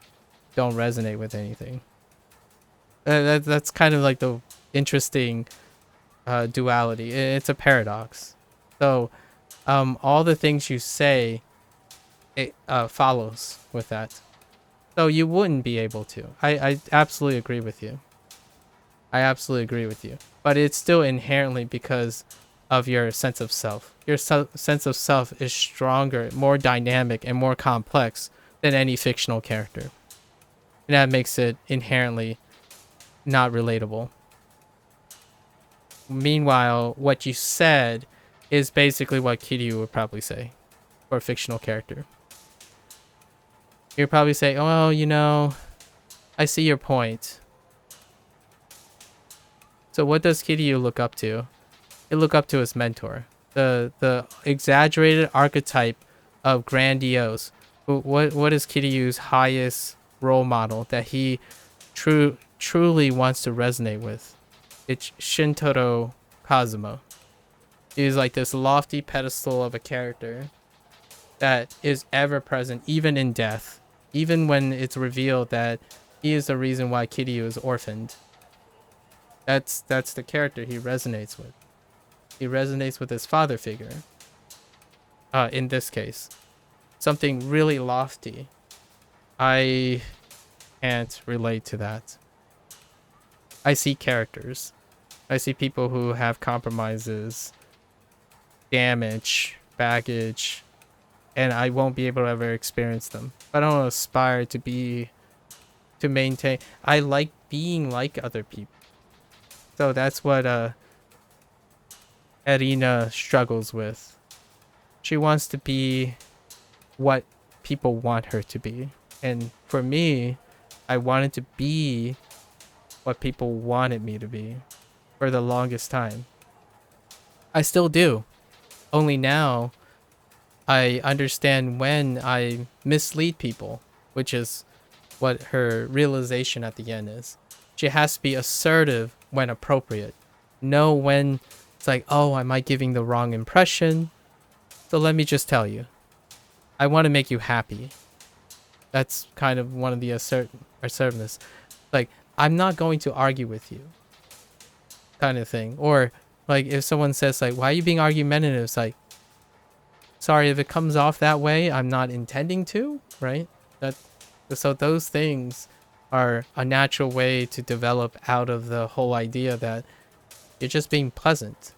don't resonate with anything. That's kind of like the interesting duality. It's a paradox. So all the things you say, it follows with that. So you wouldn't be able to. I absolutely agree with you. I absolutely agree with you. But it's still inherently because of your sense of self. Your sense of self is stronger, more dynamic, and more complex than any fictional character. And that makes it inherently not relatable. Meanwhile, what you said is basically what Kiryu would probably say for a fictional character. He'd probably say, oh, well, you know, I see your point. So what does Kiryu look up to? He look up to his mentor. The exaggerated archetype of grandiose. What is Kiryu's highest role model that he truly wants to resonate with? It's Shintaro Kazuma. He's like this lofty pedestal of a character that is ever present, even in death. Even when it's revealed that he is the reason why Kiryu is orphaned. That's the character he resonates with. He resonates with his father figure. In this case. Something really lofty. I can't relate to that. I see characters. I see people who have compromises, damage, baggage, and I won't be able to ever experience them. I don't aspire to maintain. I like being like other people. So that's what Erina struggles with. She wants to be what people want her to be. And for me, I wanted to be what people wanted me to be for the longest time. I still do. Only now I understand when I mislead people, which is what her realization at the end is. She has to be assertive when appropriate. Know when it's like, oh, am I giving the wrong impression? So let me just tell you. I want to make you happy. That's kind of one of the assertiveness. Like, I'm not going to argue with you. Kind of thing. Or, like, if someone says, like, why are you being argumentative? It's like, sorry, if it comes off that way, I'm not intending to, right? So those things are a natural way to develop out of the whole idea that you're just being pleasant.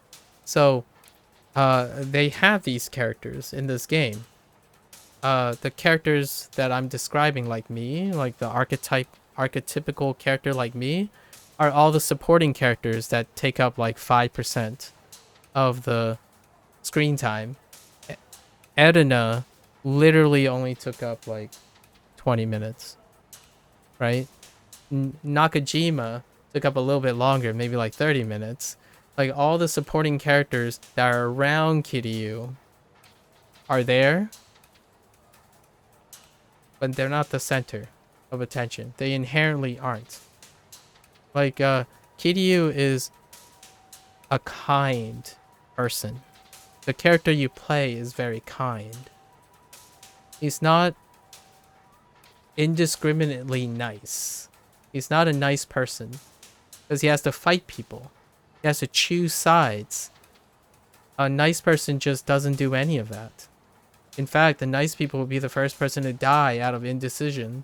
So, they have these characters in this game. The characters that I'm describing, like me, like the archetypical character like me, are all the supporting characters that take up like 5% of the screen time. Erina literally only took up like 20 minutes, right? Nakajima took up a little bit longer, maybe like 30 minutes. Like all the supporting characters that are around Kiryu are there, but they're not the center of attention. They inherently aren't. Like, Kiryu is a kind person. The character you play is very kind. He's not indiscriminately nice. He's not a nice person because he has to fight people. He has to choose sides. A nice person just doesn't do any of that. In fact, the nice people will be the first person to die out of indecision.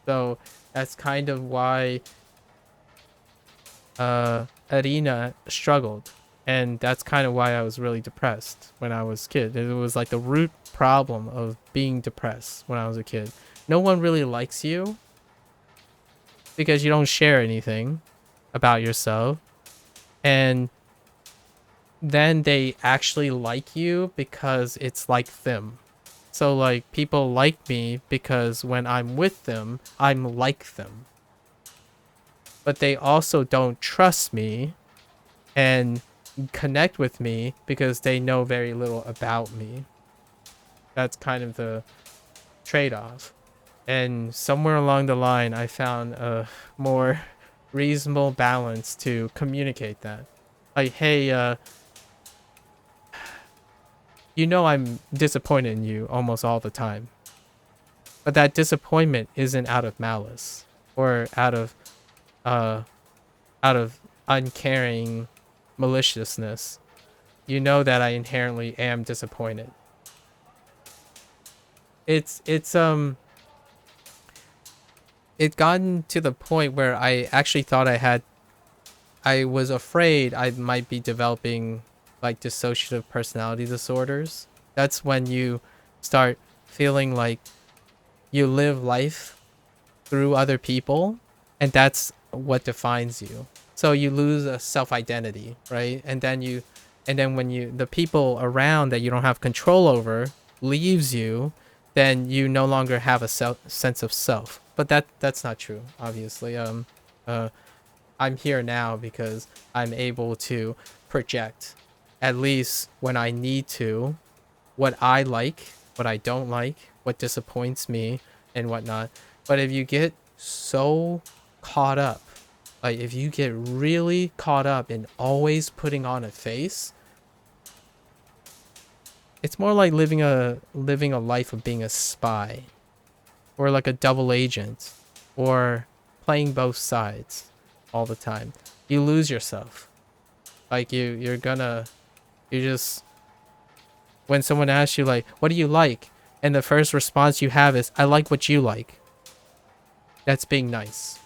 So that's kind of why Erina struggled. And that's kind of why I was really depressed when I was a kid. It was like the root problem of being depressed when I was a kid. No one really likes you because you don't share anything about yourself. And then they actually like you because it's like them. So like people like me because when I'm with them, I'm like them. But they also don't trust me and connect with me because they know very little about me. That's kind of the trade-off. And somewhere along the line, I found a more reasonable balance to communicate that. Like, hey, you know I'm disappointed in you almost all the time. But that disappointment isn't out of malice or uh out of uncaring maliciousness. You know that I inherently am disappointed. It's it gotten to the point where I actually thought I was afraid I might be developing like dissociative personality disorders. That's when you start feeling like you live life through other people, and that's what defines you. So you lose a self-identity, right? And then when the people around that you don't have control over leaves you, then you no longer have a sense of self. But that's not true, obviously. I'm here now because I'm able to project, at least when I need to, what I like, what I don't like, what disappoints me, and whatnot. But if you get so caught up, like if you get really caught up in always putting on a face, it's more like living a life of being a spy, or like a double agent, or playing both sides all the time. You lose yourself. Like you just, when someone asks you like, what do you like? And the first response you have is, I like what you like. That's being nice.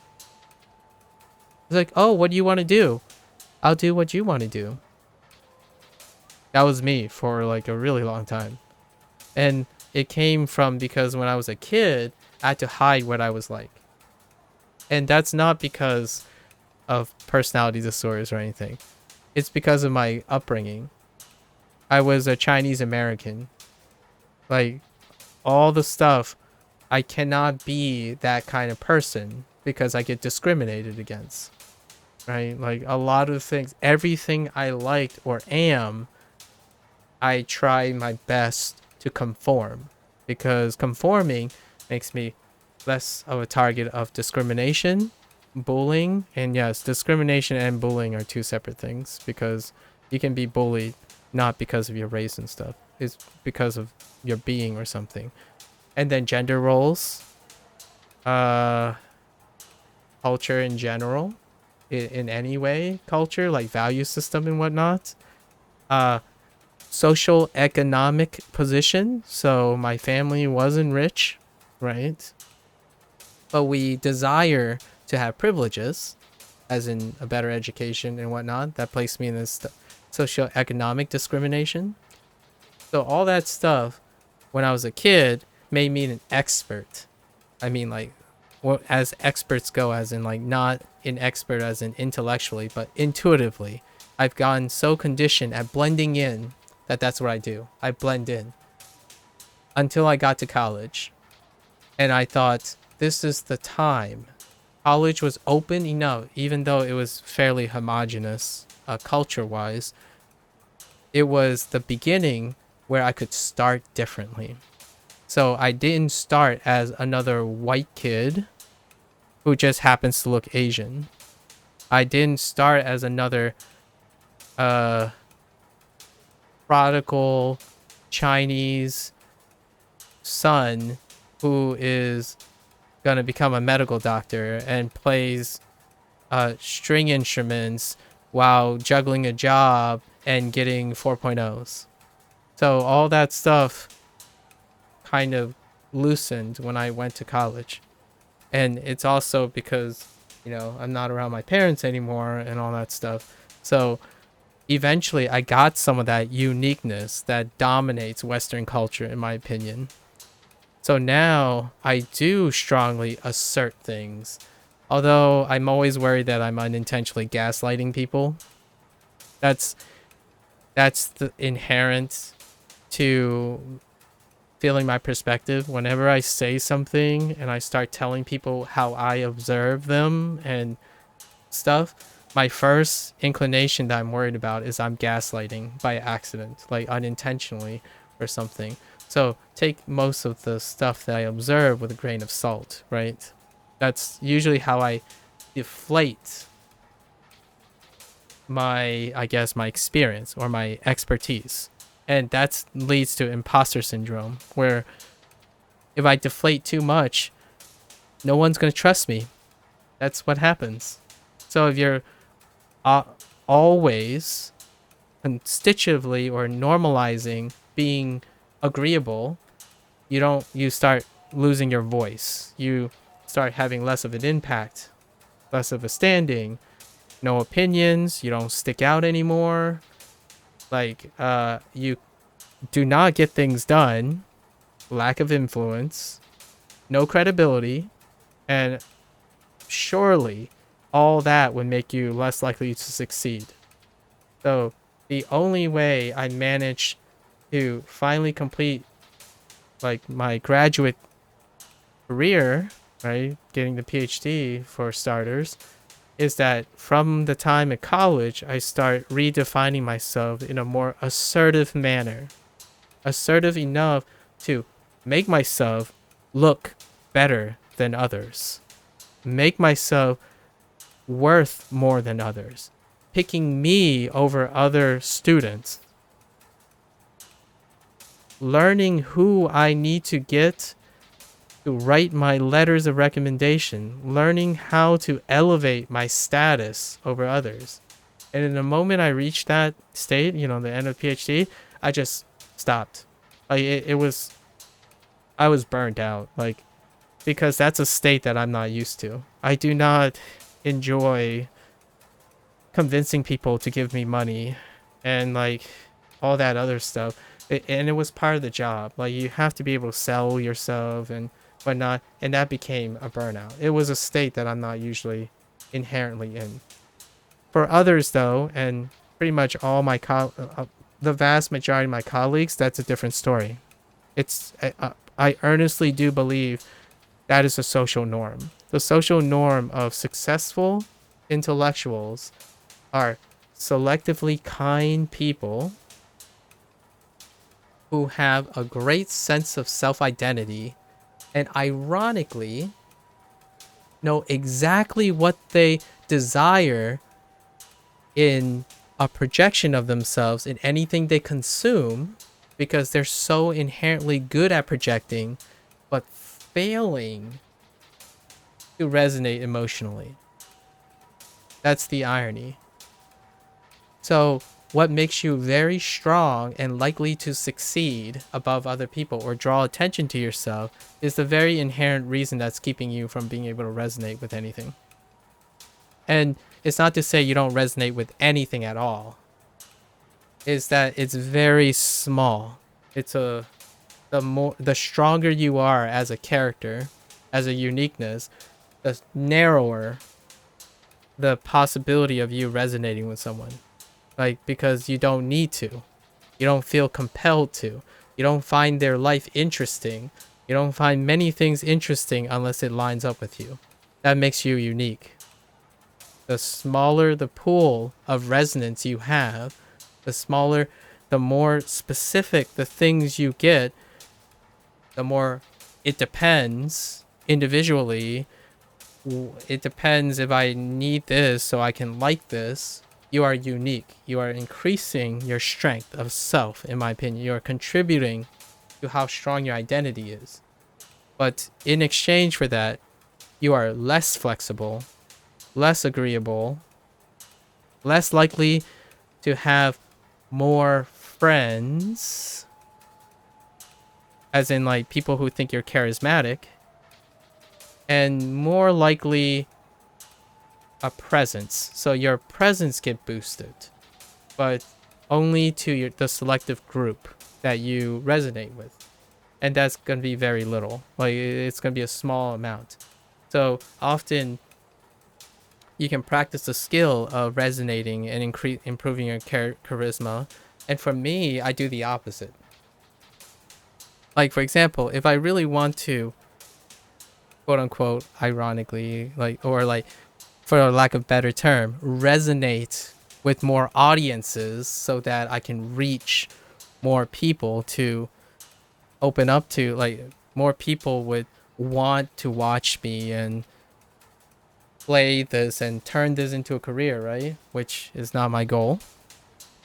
It's like, oh, what do you want to do? I'll do what you want to do. That was me for like a really long time. And it came from because when I was a kid, I had to hide what I was like. And that's not because of personality disorders or anything. It's because of my upbringing. I was a Chinese American. Like, all the stuff, I cannot be that kind of person because I get discriminated against. Right? Like, a lot of things, everything I liked or am, I try my best to conform, because conforming makes me less of a target of discrimination, bullying. And yes, discrimination and bullying are two separate things, because you can be bullied not because of your race and stuff. It's because of your being or something. And then gender roles, culture in general, in any way, culture, like value system and whatnot. Social economic position. So my family wasn't rich, right? But we desire to have privileges, as in a better education and whatnot. That placed me in this socioeconomic discrimination. So all that stuff, when I was a kid, made me an expert. I mean, like, what as experts go, as in like not an expert as in intellectually, but intuitively. I've gotten so conditioned at blending in that that's what I do. I blend in. Until I got to college. And I thought, this is the time. College was open enough, even though it was fairly homogenous, culture-wise. It was the beginning where I could start differently. So I didn't start as another white kid who just happens to look Asian. I didn't start as another prodigal Chinese son who is gonna become a medical doctor and plays string instruments while juggling a job and getting 4.0s. So all that stuff kind of loosened when I went to college. And it's also because, you know, I'm not around my parents anymore and all that stuff. So eventually I got some of that uniqueness that dominates Western culture, in my opinion. So now I do strongly assert things, although I'm always worried that I'm unintentionally gaslighting people. That's the inherent to feeling my perspective. Whenever I say something and I start telling people how I observe them and stuff, my first inclination that I'm worried about is I'm gaslighting by accident, like unintentionally or something. So take most of the stuff that I observe with a grain of salt, right? That's usually how I deflate my, I guess, my experience or my expertise. And that leads to imposter syndrome, where if I deflate too much, no one's going to trust me. That's what happens. So if you're always constitutively or normalizing being agreeable, you start losing your voice. You start having less of an impact, less of a standing, no opinions, you don't stick out anymore. Like, you do not get things done, lack of influence, no credibility, and surely all that would make you less likely to succeed. So the only way I managed to finally complete like my graduate career, right, getting the PhD for starters, is that from the time at college, I start redefining myself in a more assertive manner. Assertive enough to make myself look better than others. Make myself worth more than others. Picking me over other students. Learning who I need to get to write my letters of recommendation, learning how to elevate my status over others. And in the moment I reached that state, the end of PhD, I just stopped. Like I was burnt out, like, because that's a state that I'm not used to. I do not enjoy convincing people to give me money and like all that other stuff. And it was part of the job. Like, you have to be able to sell yourself and whatnot, and that became a burnout. It was a state that I'm not usually inherently in. For others, though, and pretty much all my the vast majority of my colleagues, that's a different story. I earnestly do believe that is a social norm. The social norm of successful intellectuals are selectively kind people who have a great sense of self-identity and ironically know exactly what they desire in a projection of themselves in anything they consume, because they're so inherently good at projecting but failing to resonate emotionally. That's the irony. So what makes you very strong and likely to succeed above other people or draw attention to yourself is the very inherent reason that's keeping you from being able to resonate with anything. And it's not to say you don't resonate with anything at all. It's that it's very small. It's the stronger you are as a character, as a uniqueness, the narrower the possibility of you resonating with someone. Like, because you don't need to. You don't feel compelled to. You don't find their life interesting. You don't find many things interesting unless it lines up with you. That makes you unique. The smaller the pool of resonance you have, the more specific the things you get, the more it depends individually. It depends if I need this so I can like this. You are unique. You are increasing your strength of self, in my opinion. You are contributing to how strong your identity is. But in exchange for that, you are less flexible, less agreeable, less likely to have more friends, as in like people who think you're charismatic, and more likely a presence. So your presence get boosted, but only to the selective group that you resonate with. And that's going to be very little. Like, it's going to be a small amount. So often you can practice the skill of resonating and improving your charisma. And for me, I do the opposite. Like, for example, if I really want to, quote unquote, ironically, or for lack of better term, resonate with more audiences so that I can reach more people to open up to, like, more people would want to watch me and play this and turn this into a career, right? Which is not my goal.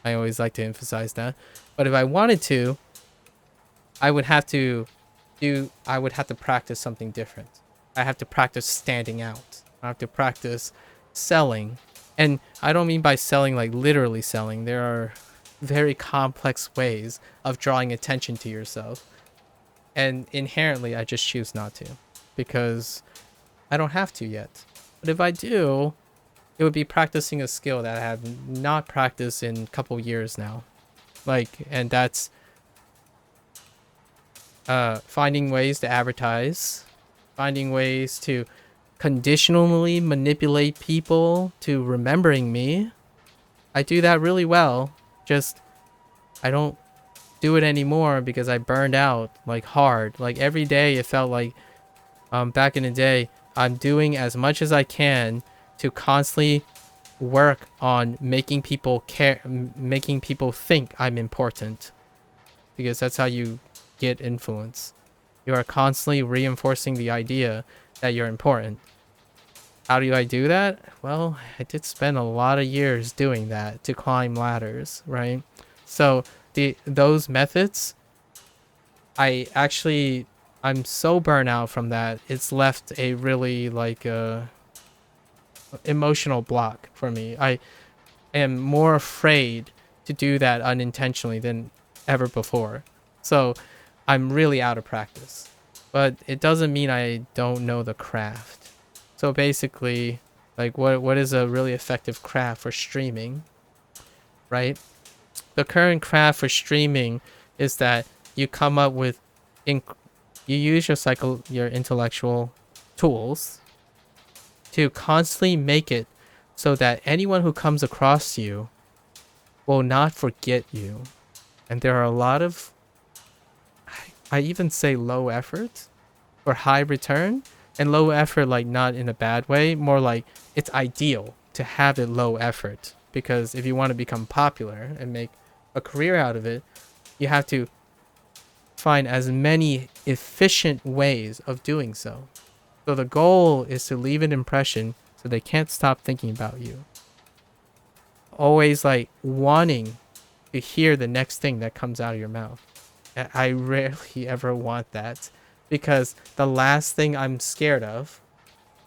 I always like to emphasize that. But if I wanted to, I would have to practice something different. I have to practice standing out. I have to practice selling. And I don't mean by selling like literally selling. There are very complex ways of drawing attention to yourself. And inherently, I just choose not to because I don't have to yet. But if I do, it would be practicing a skill that I have not practiced in a couple years now. Like, and that's finding ways to advertise, finding ways to conditionally manipulate people to remembering me. I do that really well. Just, I don't do it anymore because I burned out like hard. Like every day it felt like back in the day, I'm doing as much as I can to constantly work on making people care, making people think I'm important, because that's how you get influence. You are constantly reinforcing the idea that you're important. How do I do that? Well, I did spend a lot of years doing that to climb ladders, right? So those methods, I'm so burnt out from that. It's left a really like emotional block for me. I am more afraid to do that unintentionally than ever before. So I'm really out of practice. But it doesn't mean I don't know the craft. So basically, like what is a really effective craft for streaming, right? The current craft for streaming is that you come up with you use your intellectual tools to constantly make it so that anyone who comes across you will not forget you. And there are a lot of, I even say low effort or high return, and low effort like not in a bad way, more like it's ideal to have it low effort, because if you want to become popular and make a career out of it, you have to find as many efficient ways of doing so. So the goal is to leave an impression so they can't stop thinking about you. Always like wanting to hear the next thing that comes out of your mouth. I rarely ever want that, because the last thing I'm scared of,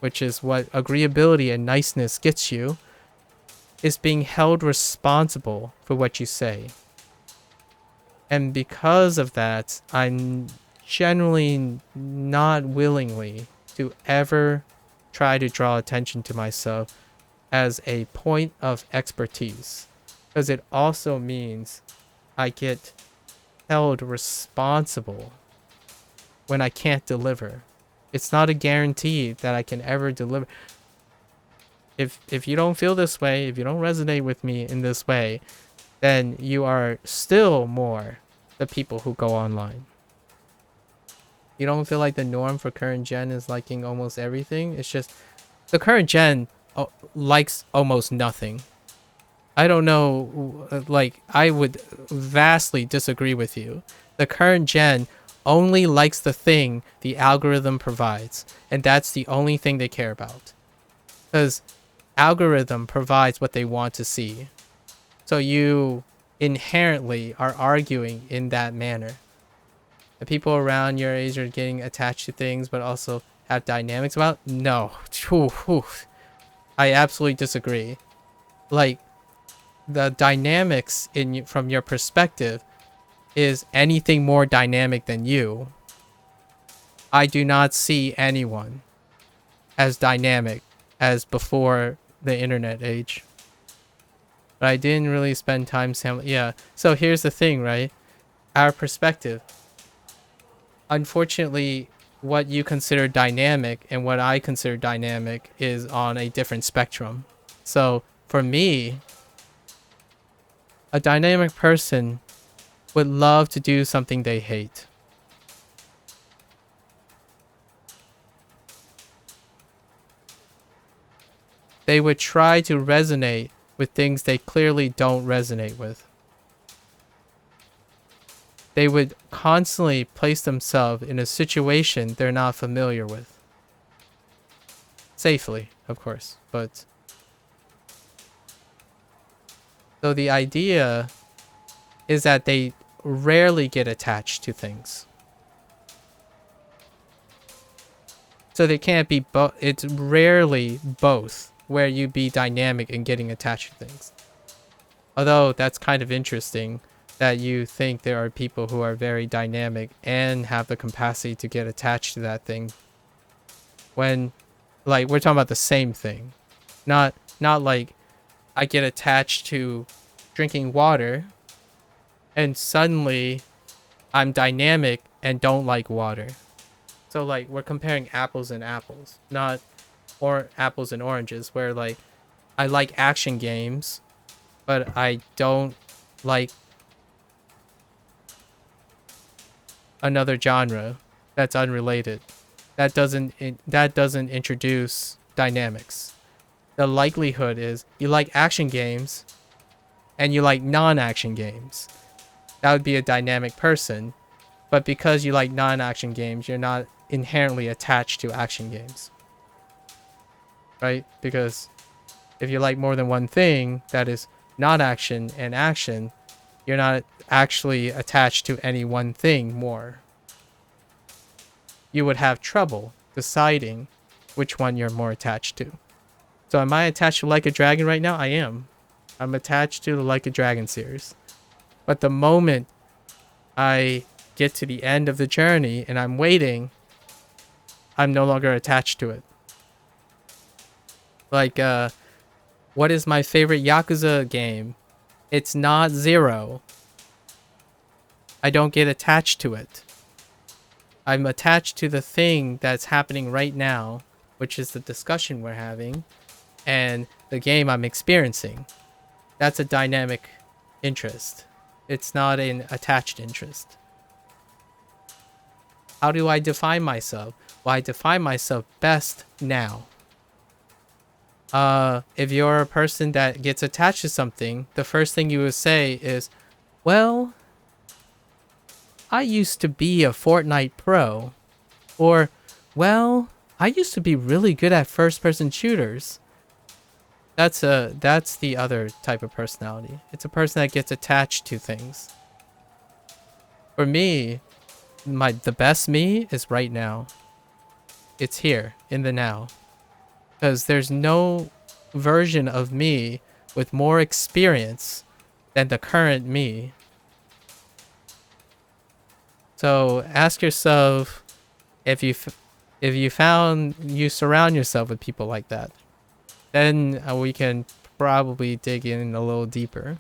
which is what agreeability and niceness gets you, is being held responsible for what you say. And because of that, I'm generally not willingly to ever try to draw attention to myself as a point of expertise, because it also means I get held responsible when I can't deliver. It's not a guarantee that I can ever deliver. If you don't feel this way, if you don't resonate with me in this way, then you are still more the people who go online. You don't feel like the norm for current gen is liking almost everything. It's just the current gen likes almost nothing. I don't know, like, I would vastly disagree with you. The current gen only likes the thing the algorithm provides, and that's the only thing they care about. Because algorithm provides what they want to see. So you inherently are arguing in that manner. The people around your age are getting attached to things, but also have dynamics about? No. I absolutely disagree. Like, the dynamics from your perspective is anything more dynamic than you. I do not see anyone as dynamic as before the internet age. But I didn't really spend time yeah. So here's the thing, right? Our perspective. Unfortunately, what you consider dynamic and what I consider dynamic is on a different spectrum. So for me, a dynamic person would love to do something they hate. They would try to resonate with things they clearly don't resonate with. they would constantly place themselves in a situation they're not familiar with. Safely, of course, but so the idea is that they rarely get attached to things. So they can't be both. It's rarely both, where you be dynamic and getting attached to things. Although that's kind of interesting that you think there are people who are very dynamic and have the capacity to get attached to that thing. When, like, we're talking about the same thing. Not like I get attached to drinking water and suddenly I'm dynamic and don't like water. So like we're comparing apples and apples, not or apples and oranges, where like I like action games, but I don't like another genre that's unrelated. That doesn't introduce dynamics. The likelihood is you like action games and you like non-action games. That would be a dynamic person, but because you like non-action games, you're not inherently attached to action games. Right? Because if you like more than one thing that is not action and action, you're not actually attached to any one thing more. You would have trouble deciding which one you're more attached to. So am I attached to Like a Dragon right now? I am. I'm attached to the Like a Dragon series. But the moment I get to the end of the journey and I'm waiting, I'm no longer attached to it. Like, what is my favorite Yakuza game? It's not 0. I don't get attached to it. I'm attached to the thing that's happening right now, which is the discussion we're having, and the game I'm experiencing. That's a dynamic interest. It's not an attached interest. How do I define myself? Well, I define myself best now. If you're a person that gets attached to something, the first thing you would say is, well, I used to be a Fortnite pro. Or, well, I used to be really good at first-person shooters. That's the other type of personality. It's a person that gets attached to things. For me, the best me is right now. It's here, in the now. Because there's no version of me with more experience than the current me. So ask yourself if you surround yourself with people like that, then we can probably dig in a little deeper.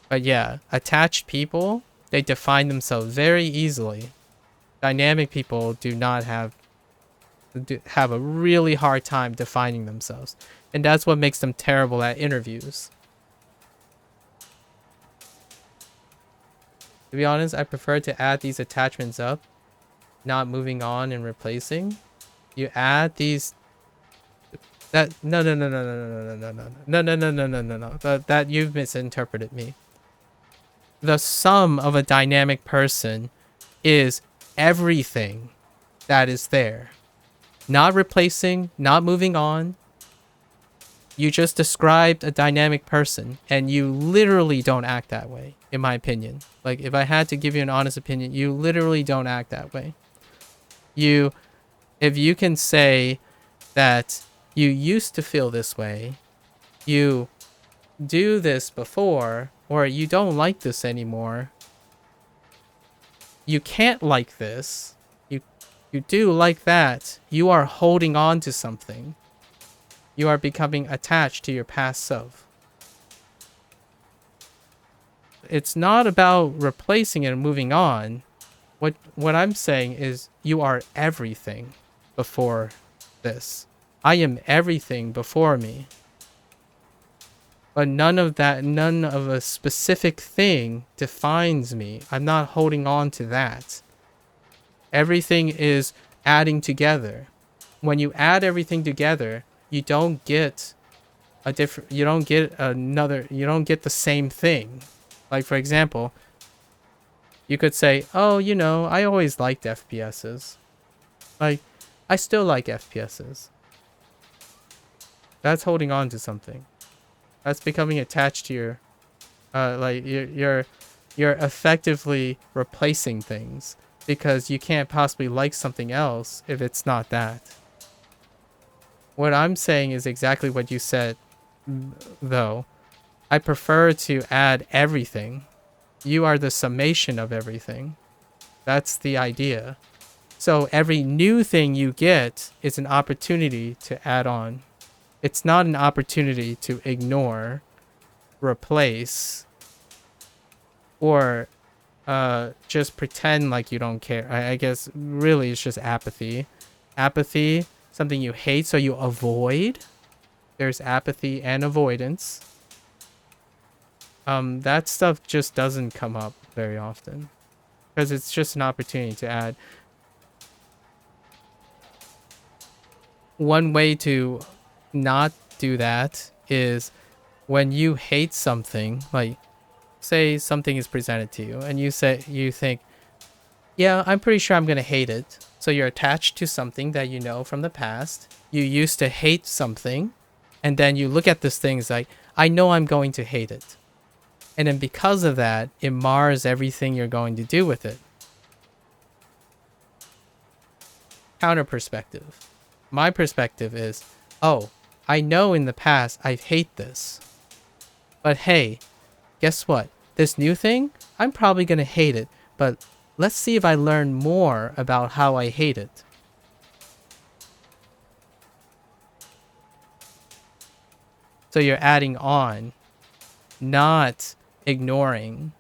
But yeah, attached people, they define themselves very easily. Dynamic people do not have a really hard time defining themselves, and that's what makes them terrible at interviews. To be honest, I prefer to add these attachments up, not moving on and replacing. You add these. That no. That you've misinterpreted me. The sum of a dynamic person is everything that is there. Not replacing, not moving on. You just described a dynamic person, and you literally don't act that way, in my opinion. Like, if I had to give you an honest opinion, you literally don't act that way. If you can say that you used to feel this way, you do this before, or you don't like this anymore, you can't like this, you do like that, you are holding on to something. You are becoming attached to your past self. It's not about replacing it and moving on. What I'm saying is you are everything before this. I am everything before me. But none of a specific thing defines me. I'm not holding on to that. Everything is adding together. When you add everything together, you don't get the same thing. Like, for example, You could say, oh, you know, I always liked FPSs. Like, I still like FPSs. That's holding on to something. That's becoming attached to your, like you're effectively replacing things because you can't possibly like something else if it's not that. What I'm saying is exactly what you said, though. I prefer to add everything. You are the summation of everything. That's the idea. So every new thing you get is an opportunity to add on. It's not an opportunity to ignore, replace, or just pretend like you don't care. I guess really it's just apathy. Apathy, something you hate, so you avoid. There's apathy and avoidance. That stuff just doesn't come up very often because it's just an opportunity to add. One way to not do that is when you hate something, like say something is presented to you and you think, yeah, I'm pretty sure I'm going to hate it. So you're attached to something that you know from the past. You used to hate something and then you look at this thing, it's like, I know I'm going to hate it. And then because of that, it mars everything you're going to do with it. Counter perspective. My perspective is, oh, I know in the past I hate this. But hey, guess what? This new thing, I'm probably going to hate it. But let's see if I learn more about how I hate it. So you're adding on, not ignoring.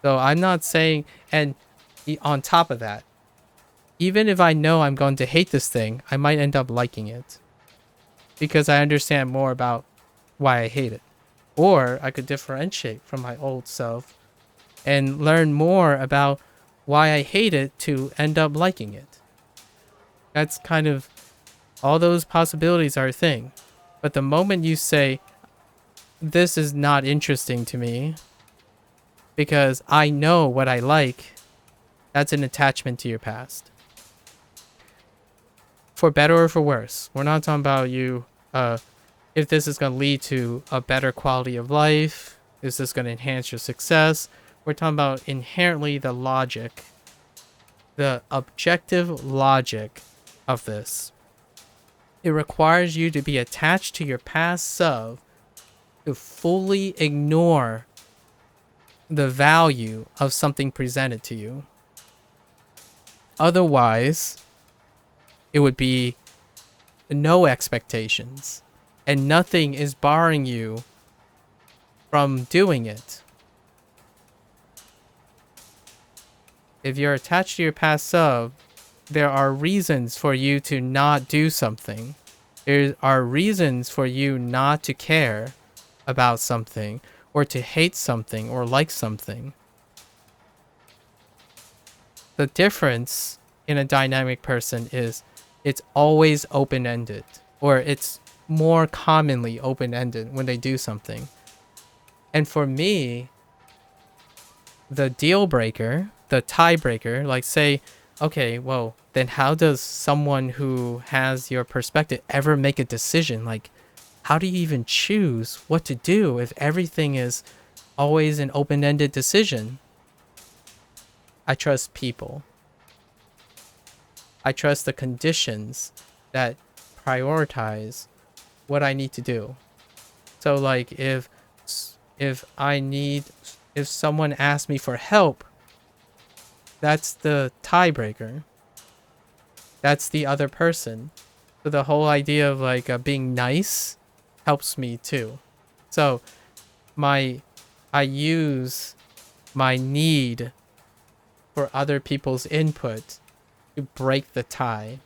So I'm not saying, and on top of that, even if I know I'm going to hate this thing, I might end up liking it because I understand more about why I hate it. Or I could differentiate from my old self and learn more about why I hate it to end up liking it. That's kind of, all those possibilities are a thing. But the moment you say, this is not interesting to me because I know what I like, that's an attachment to your past. For better or for worse. We're not talking about you, if this is going to lead to a better quality of life, is this going to enhance your success? We're talking about inherently the logic, the objective logic of this. It requires you to be attached to your past self to fully ignore the value of something presented to you. Otherwise, it would be no expectations and nothing is barring you from doing it. If you're attached to your past self, there are reasons for you to not do something. There are reasons for you not to care about something or to hate something or like something. The difference in a dynamic person is it's always open-ended, or it's more commonly open-ended when they do something. And for me, the deal breaker, the tiebreaker, like say, okay, well, then how does someone who has your perspective ever make a decision? Like, how do you even choose what to do if everything is always an open-ended decision? I trust people. I trust the conditions that prioritize what I need to do. So like if someone asks me for help, that's the tiebreaker. That's the other person. So the whole idea of like being nice helps me too. So I use my need for other people's input to break the tie.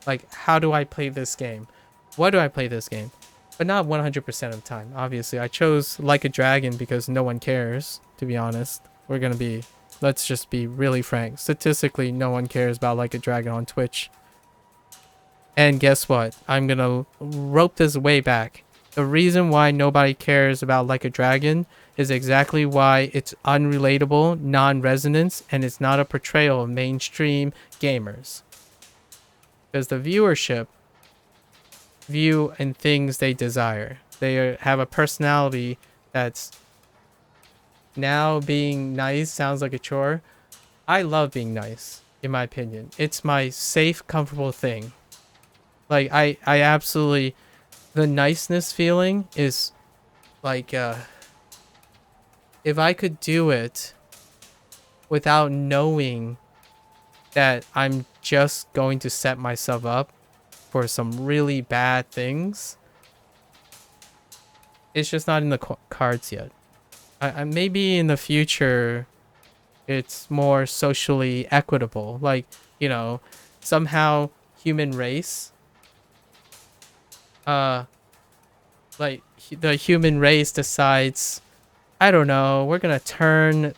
Like, how do I play this game? Why do I play this game? But not 100% of the time, obviously. I chose Like a Dragon because no one cares, to be honest. Let's just be really frank. Statistically, no one cares about Like a Dragon on Twitch. And guess what? I'm gonna rope this way back. The reason why nobody cares about Like a Dragon is exactly why it's unrelatable, non-resonance, and it's not a portrayal of mainstream gamers. Because the viewership view and things they desire. They have a personality that's now being nice sounds like a chore. I love being nice, in my opinion. It's my safe, comfortable thing. Like, I absolutely... The niceness feeling is, like, if I could do it without knowing that I'm just going to set myself up for some really bad things, it's just not in the cards yet. I maybe in the future it's more socially equitable, like, you know, somehow human race like the human race decides, I don't know, we're gonna turn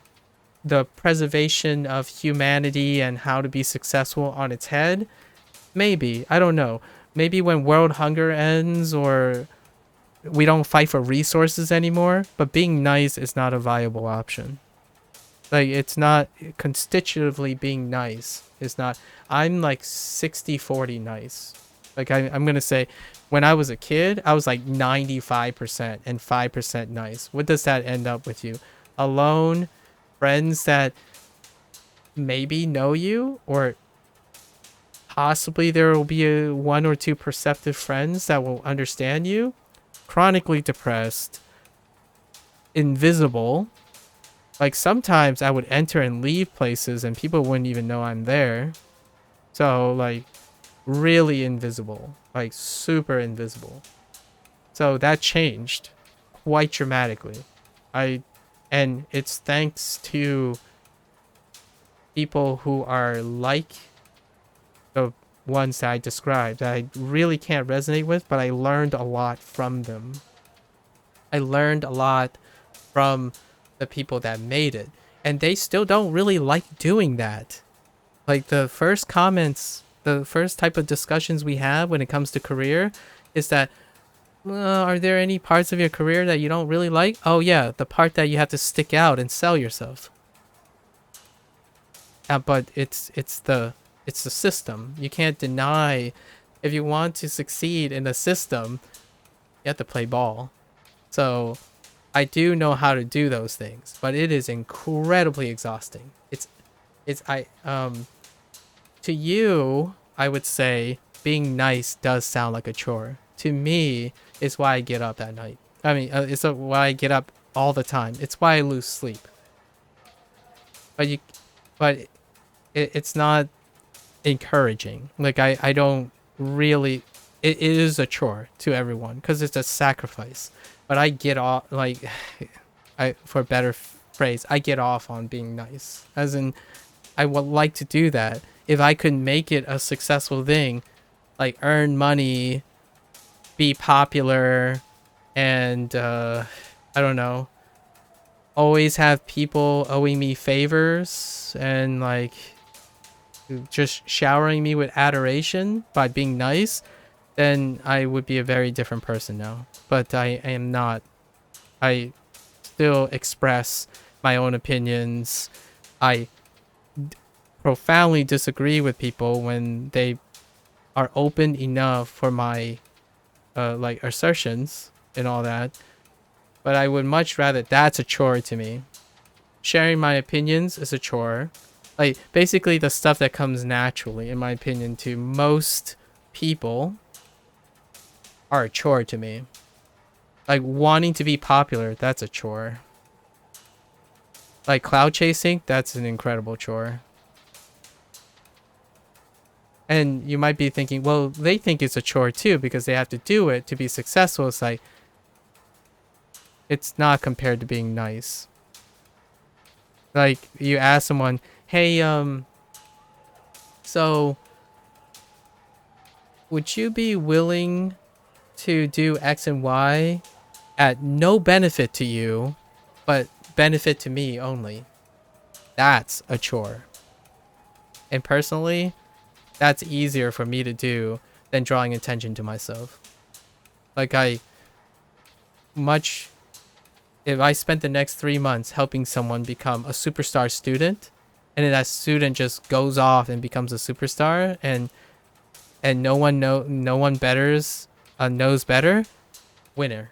the preservation of humanity and how to be successful on its head. Maybe, I don't know, maybe when world hunger ends, or we don't fight for resources anymore. But being nice is not a viable option. Like, it's not constitutively being nice. It's not. I'm like 60-40 nice. Like, I'm gonna say, when I was a kid, I was like 95% and 5% nice. What does that end up with you? Alone, friends that maybe know you, or possibly there will be one or two perceptive friends that will understand you. Chronically depressed, invisible. Like, sometimes I would enter and leave places and people wouldn't even know I'm there. So, like, really invisible. Like, super invisible. So that changed quite dramatically. And it's thanks to people who are like the ones that I described that I really can't resonate with, but I learned a lot from them. I learned a lot from the people that made it, and they still don't really like doing that. Like, the first comments, the first type of discussions we have when it comes to career is that, are there any parts of your career that you don't really like? Oh yeah, the part that you have to stick out and sell yourself. But it's the system. You can't deny, if you want to succeed in the system, you have to play ball. So I do know how to do those things, but it is incredibly exhausting. To you, I would say being nice does sound like a chore. To me, it's why I get up at night. I mean, it's why I get up all the time. It's why I lose sleep. But it's not encouraging. Like, I don't really... It is a chore to everyone because it's a sacrifice. But I get off, like, for a better phrase, I get off on being nice. As in, I would like to do that. If I could make it a successful thing, like earn money, be popular, and I don't know, always have people owing me favors and like just showering me with adoration by being nice, then I would be a very different person now. But I am not. I still express my own opinions. I profoundly disagree with people when they are open enough for my like assertions and all that. But I would much rather... That's a chore to me. Sharing my opinions is a chore. Like, basically the stuff that comes naturally, in my opinion, to most people are a chore to me. Like, wanting to be popular, that's a chore. Like, cloud chasing, that's an incredible chore. And you might be thinking, well, they think it's a chore too because they have to do it to be successful. It's like, it's not compared to being nice. Like, you ask someone, hey, so would you be willing to do X and Y at no benefit to you, but benefit to me only? That's a chore. And personally, that's easier for me to do than drawing attention to myself. Like, I much if I spent the next 3 months helping someone become a superstar student, and then that student just goes off and becomes a superstar, and no one betters knows better, winner.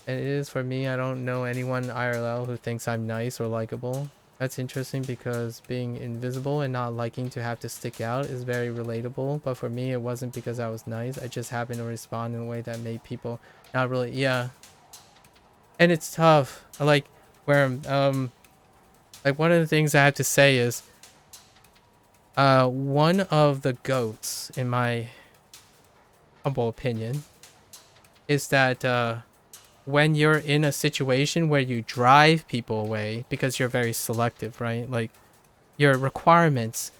And it is for me. I don't know anyone IRL who thinks I'm nice or likable. That's interesting because being invisible and not liking to have to stick out is very relatable. But for me, it wasn't because I was nice. I just happened to respond in a way that made people not really, yeah. And it's tough. Like where like one of the things I have to say is one of the goats, in my humble opinion, is that when you're in a situation where you drive people away because you're very selective, right? Like your requirements,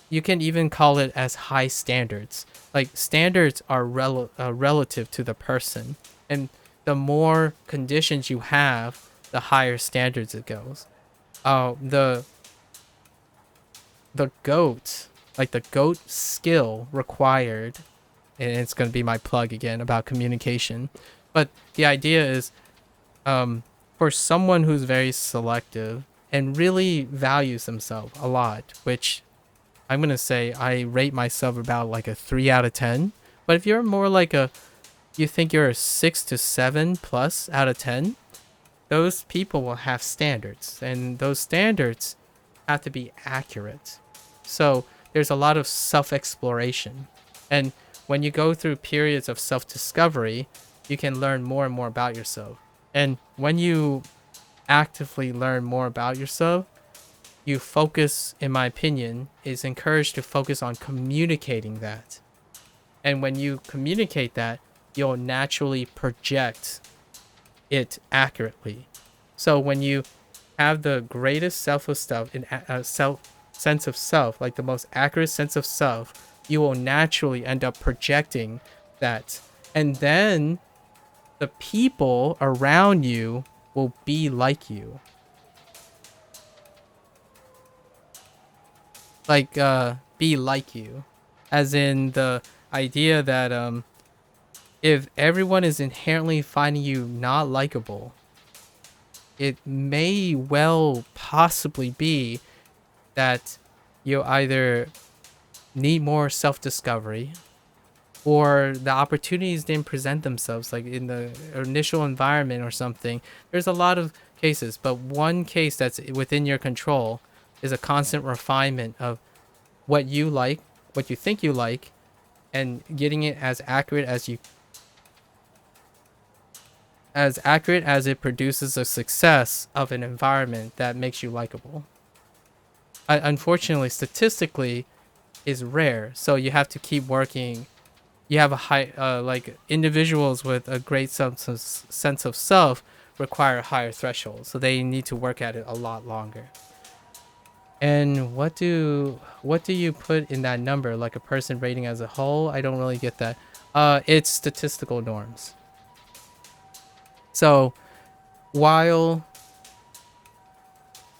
you can even call it as high standards. Like standards are relative to the person, and the more conditions you have, the higher standards it goes. The goat, like the goat skill required, and it's going to be my plug again about communication. But the idea is, for someone who's very selective and really values themselves a lot, which I'm going to say I rate myself about like a 3 out of 10. But if you're more like you think you're a 6 to 7 plus out of 10, those people will have standards, and those standards have to be accurate. So there's a lot of self-exploration. And when you go through periods of self-discovery, you can learn more and more about yourself. And when you actively learn more about yourself, you focus, in my opinion, is encouraged to focus on communicating that. And when you communicate that, you'll naturally project it accurately. So when you have the greatest sense of self, like the most accurate sense of self, you will naturally end up projecting that. And then the people around you will be like you. Like, be like you. As in the idea that, if everyone is inherently finding you not likable, it may well possibly be that you either need more self-discovery, or the opportunities didn't present themselves, like in the initial environment or something. There's a lot of cases, but one case that's within your control is a constant refinement of what you like, what you think you like, and getting it as accurate as it produces a success of an environment that makes you likable. Unfortunately, statistically, is rare, so you have to keep working. You have a high, like individuals with a great sense of self require higher thresholds, so they need to work at it a lot longer. And what do you put in that number, like a person rating as a whole? I don't really get that. It's statistical norms. So while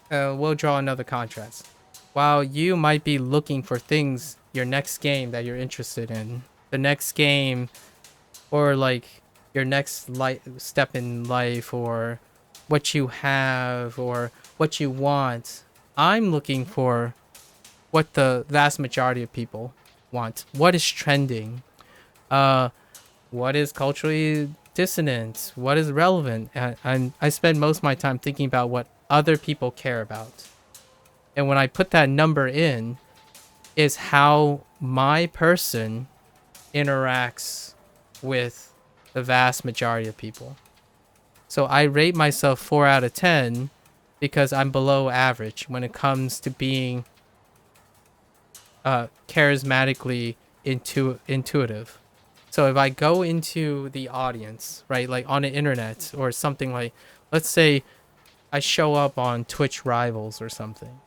we'll draw another contrast. While you might be looking for things, your next game that you're interested in, the next game, or like your next step in life, or what you have, or what you want, I'm looking for what the vast majority of people want. What is trending? What is culturally dissonant? What is relevant? I spend most of my time thinking about what other people care about. And when I put that number in, is how my person interacts with the vast majority of people. So I rate myself 4 out of 10 because I'm below average when it comes to being charismatically intuitive. So if I go into the audience, right, like on the internet or something, like, let's say I show up on Twitch Rivals or something,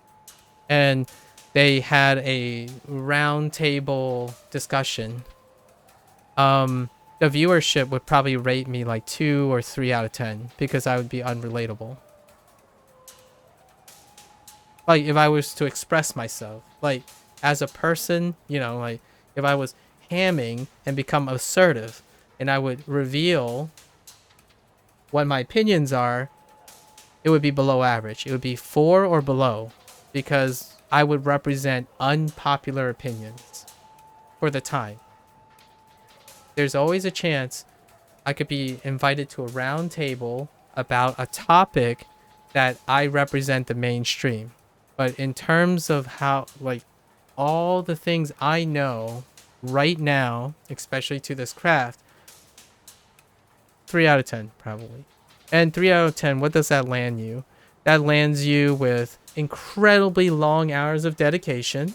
and they had a round table discussion, the viewership would probably rate me like 2 or 3 out of 10 because I would be unrelatable. Like if I was to express myself, like as a person, you know, like if I was hamming and become assertive, and I would reveal what my opinions are, it would be below average. It would be 4 or below, because I would represent unpopular opinions for the time. There's always a chance I could be invited to a round table about a topic that I represent the mainstream. But in terms of how, like, all the things I know right now, especially to this craft, 3 out of 10 probably. And 3 out of 10, what does that land you? That lands you with incredibly long hours of dedication.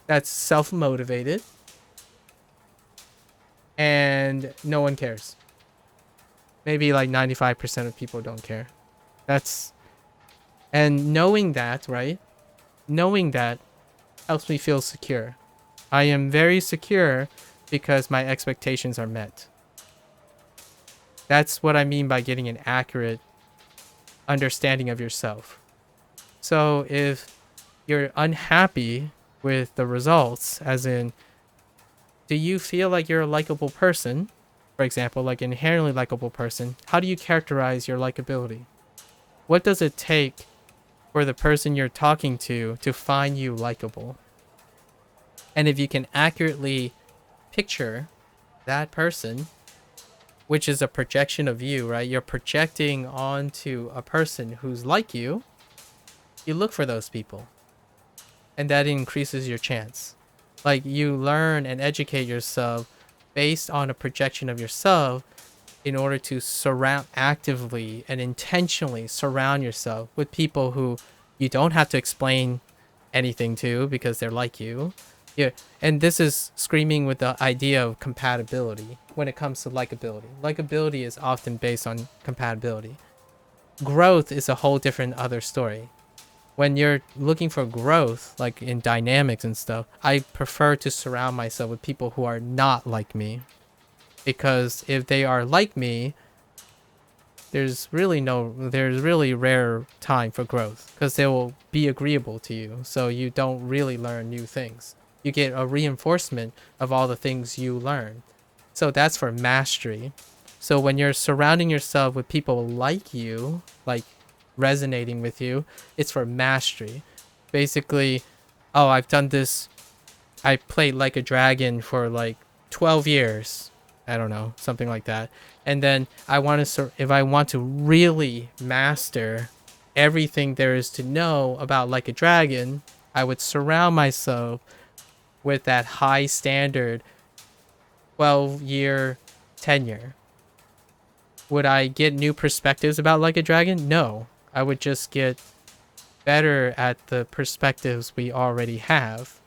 That's self-motivated. And no one cares. Maybe like 95% of people don't care. And knowing that, right? Knowing that helps me feel secure. I am very secure because my expectations are met. That's what I mean by getting an accurate understanding of yourself. So if you're unhappy with the results, as in, do you feel like you're a likable person? For example, like an inherently likable person, how do you characterize your likability? What does it take for the person you're talking to find you likable? And if you can accurately picture that person, which is a projection of you, right? You're projecting onto a person who's like you, you look for those people. And that increases your chance. Like, you learn and educate yourself based on a projection of yourself in order to actively and intentionally surround yourself with people who you don't have to explain anything to because they're like you. Yeah, and this is screaming with the idea of compatibility when it comes to likability. Likability is often based on compatibility. Growth is a whole different other story. When you're looking for growth, like in dynamics and stuff, I prefer to surround myself with people who are not like me. Because if they are like me, there's really rare time for growth, because they will be agreeable to you. So you don't really learn new things. You get a reinforcement of all the things you learn. So that's for mastery. So when you're surrounding yourself with people like you, like resonating with you, it's for mastery. Basically, oh, I've done this. I played Like a Dragon for like 12 years. I don't know, something like that. And then if I want to really master everything there is to know about Like a Dragon, I would surround myself with that high standard 12-year tenure. Would I get new perspectives about Like a Dragon? No. I would just get better at the perspectives we already have.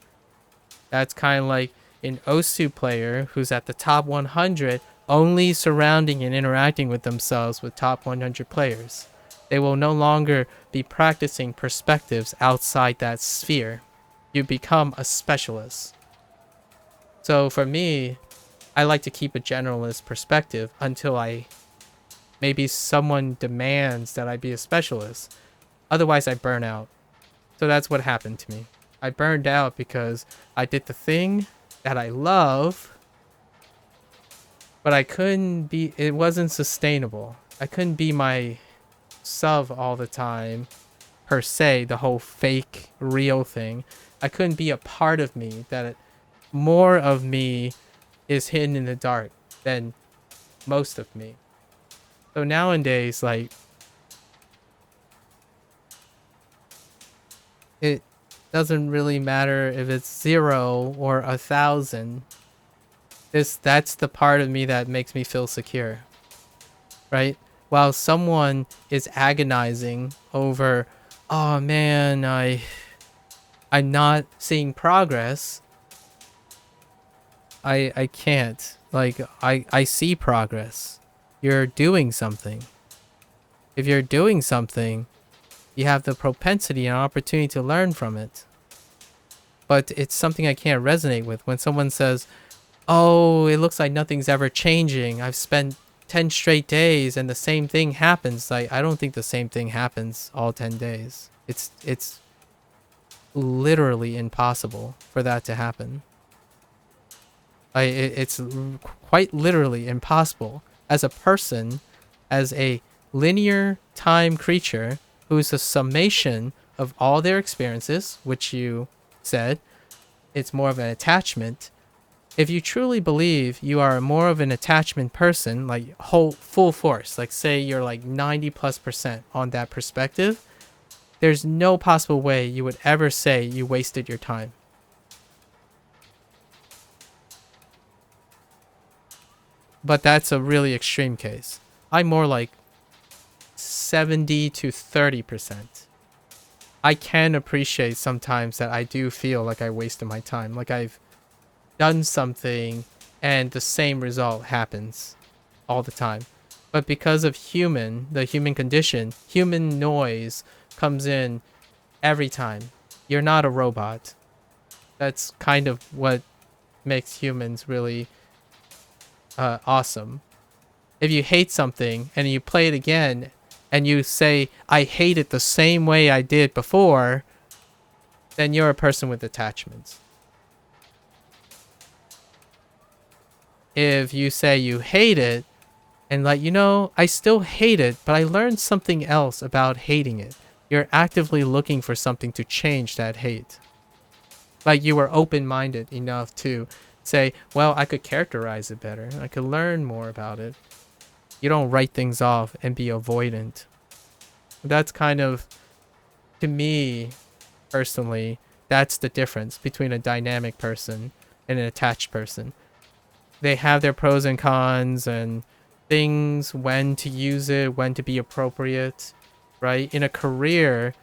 That's kind of like an Osu player who's at the top 100 only surrounding and interacting with themselves with top 100 players. They will no longer be practicing perspectives outside that sphere. You become a specialist. So for me, I like to keep a generalist perspective until maybe someone demands that I be a specialist. Otherwise, I burn out. So that's what happened to me. I burned out because I did the thing that I love, but it wasn't sustainable. I couldn't be myself all the time, per se, the whole fake, real thing. I couldn't be a part of me, more of me is hidden in the dark than most of me. So nowadays, like, it doesn't really matter if it's 0 or 1,000. That's the part of me that makes me feel secure, right? While someone is agonizing over, oh man, I'm not seeing progress. I can't. Like, I see progress. You're doing something. If you're doing something, you have the propensity and opportunity to learn from it. But it's something I can't resonate with. When someone says, oh, it looks like nothing's ever changing. I've spent 10 straight days and the same thing happens. Like, I don't think the same thing happens all 10 days. It's literally impossible for that to happen. It's quite literally impossible as a person, as a linear time creature who's a summation of all their experiences, which you said, it's more of an attachment. If you truly believe you are more of an attachment person, like whole full force, like say you're like 90+% on that perspective, there's no possible way you would ever say you wasted your time. But that's a really extreme case. I'm more like 70 to 30%. I can appreciate sometimes that I do feel like I wasted my time. Like I've done something and the same result happens all the time. But because of the human condition, human noise comes in every time. You're not a robot. That's kind of what makes humans really awesome. If you hate something and you play it again and you say, I hate it the same way I did before, then you're a person with attachments. If you say you hate it and like, I still hate it, but I learned something else about hating it. You're actively looking for something to change that hate. Like you were open-minded enough to say, well, I could characterize it better. I could learn more about it. You don't write things off and be avoidant. That's kind of, to me, personally, that's the difference between a dynamic person and an attached person. They have their pros and cons and things, when to use it, when to be appropriate, right? In a career,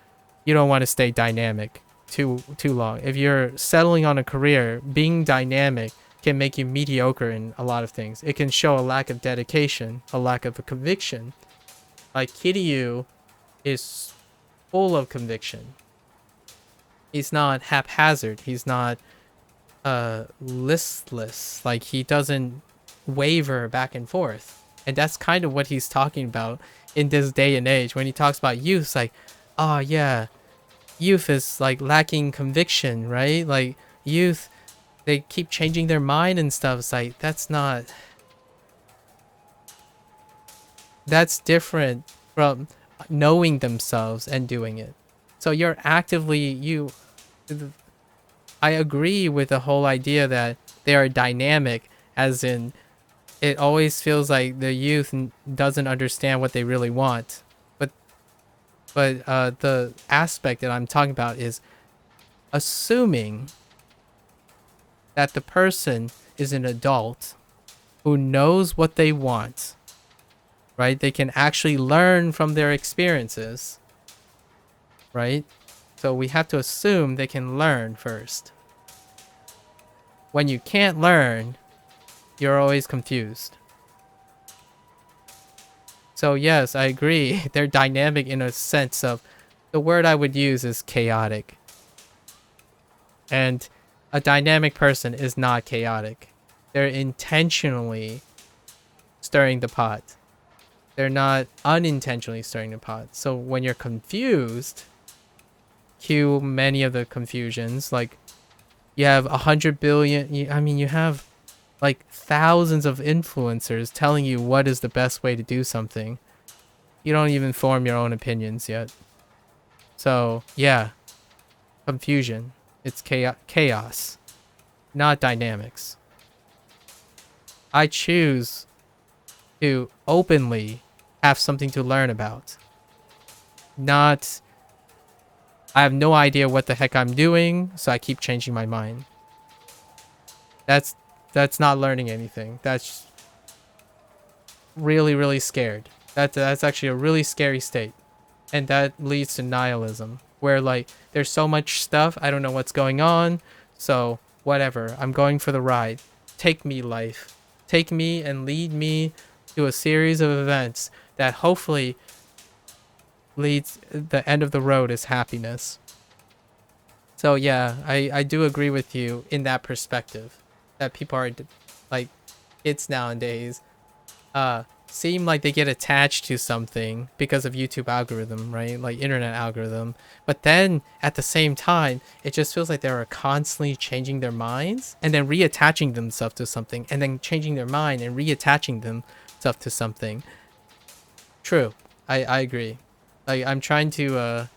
you don't want to stay dynamic too long. If you're settling on a career, being dynamic can make you mediocre in a lot of things. It can show a lack of dedication, a lack of a conviction. Like Kiryu is full of conviction. He's not haphazard. He's not listless. Like he doesn't waver back and forth. And that's kind of what he's talking about in this day and age. When he talks about youth, like, oh yeah, youth is like lacking conviction, right? Like youth, they keep changing their mind and stuff. It's like, that's different from knowing themselves and doing it. So you're actively, I agree with the whole idea that they are dynamic, as in it always feels like the youth doesn't understand what they really want. But the aspect that I'm talking about is assuming that the person is an adult who knows what they want, right? They can actually learn from their experiences, right? So we have to assume they can learn first. When you can't learn, you're always confused. So yes, I agree. They're dynamic in a sense of, the word I would use is chaotic. And a dynamic person is not chaotic. They're intentionally stirring the pot. They're not unintentionally stirring the pot. So when you're confused, cue many of the confusions. Like you have 100 billion. You have like thousands of influencers telling you what is the best way to do something. You don't even form your own opinions yet. So yeah, confusion. It's chaos, not dynamics. I choose to openly have something to learn about. Not, I have no idea what the heck I'm doing, so I keep changing my mind. That's not learning anything. That's really, really scared. That's actually a really scary state. And that leads to nihilism, where like there's so much stuff, I don't know what's going on, so whatever, I'm going for the ride. Take me, life. Take me and lead me to a series of events that hopefully leads, the end of the road is happiness. So yeah, I do agree with you in that perspective, that people are like, kids nowadays seem like they get attached to something because of YouTube algorithm, right? Like internet algorithm. But then at the same time, it just feels like they're constantly changing their minds and then reattaching themselves to something and then changing their mind and reattaching themselves stuff to something. True. I agree. Like, I'm trying to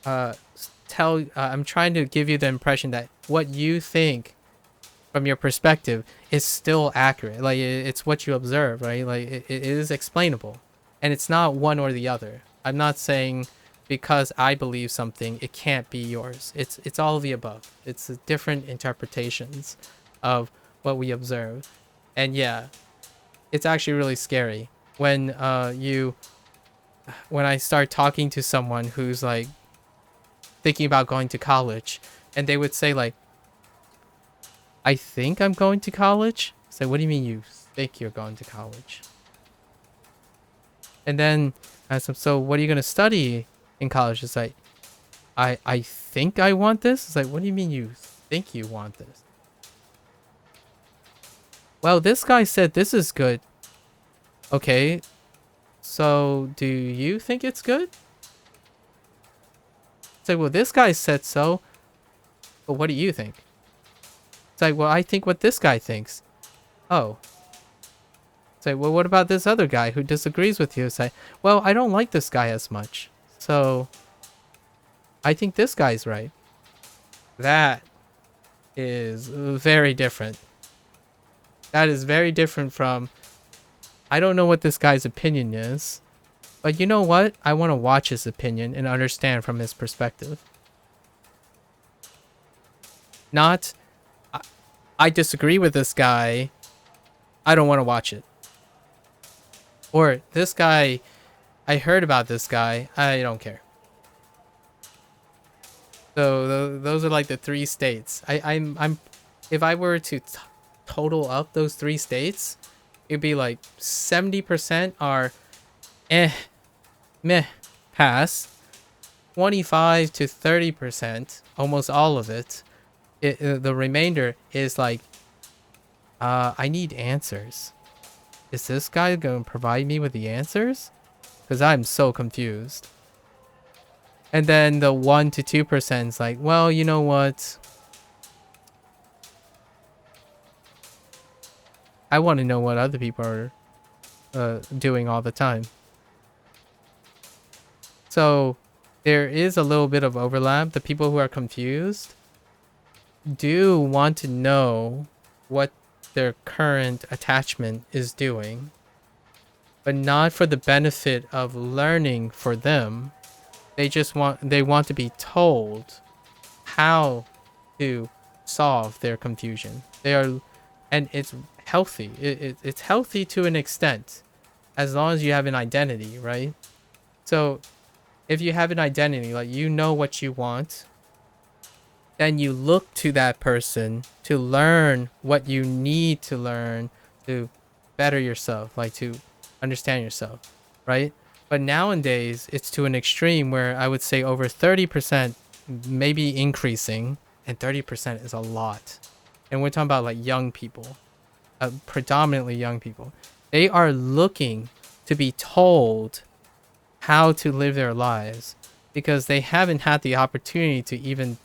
I'm trying to give you the impression that what you think from your perspective is still accurate. Like, it's what you observe, right? Like, it is explainable, and it's not one or the other. I'm not saying because I believe something it can't be yours. It's all of the above. It's different interpretations of what we observe. And yeah, it's actually really scary when when I start talking to someone who's like thinking about going to college, and they would say like, I think I'm going to college. So what do you mean you think you're going to college? And then I asked them, so what are you going to study in college? It's like, I think I want this. It's like, what do you mean you think you want this? Well, this guy said this is good. Okay, so do you think it's good? It's like, well, this guy said so, but what do you think? It's like, well, I think what this guy thinks. Oh. It's like, well, what about this other guy who disagrees with you? It's like, well, I don't like this guy as much, so I think this guy's right. That is very different. That is very different from, I don't know what this guy's opinion is, but you know what? I want to watch his opinion and understand from his perspective. Not, I disagree with this guy, I don't want to watch it. Or, this guy, I heard about this guy, I don't care. So those are like the three states. I'm if I were to total up those three states, it'd be like 70% are meh, pass. 25 to 30%, almost all of it. The remainder is like, I need answers. Is this guy going to provide me with the answers? Because I'm so confused. And then the 1 to 2% is like, well, you know what? I want to know what other people are doing all the time. So there is a little bit of overlap. The people who are confused do want to know what their current attachment is doing, but not for the benefit of learning for them. They want to be told how to solve their confusion. And it's healthy. It's healthy to an extent, as long as you have an identity, right? So if you have an identity, like you know what you want, then you look to that person to learn what you need to learn to better yourself, like to understand yourself, right? But nowadays, it's to an extreme where I would say over 30%, maybe increasing, and 30% is a lot. And we're talking about like young people, predominantly young people. They are looking to be told how to live their lives because they haven't had the opportunity to even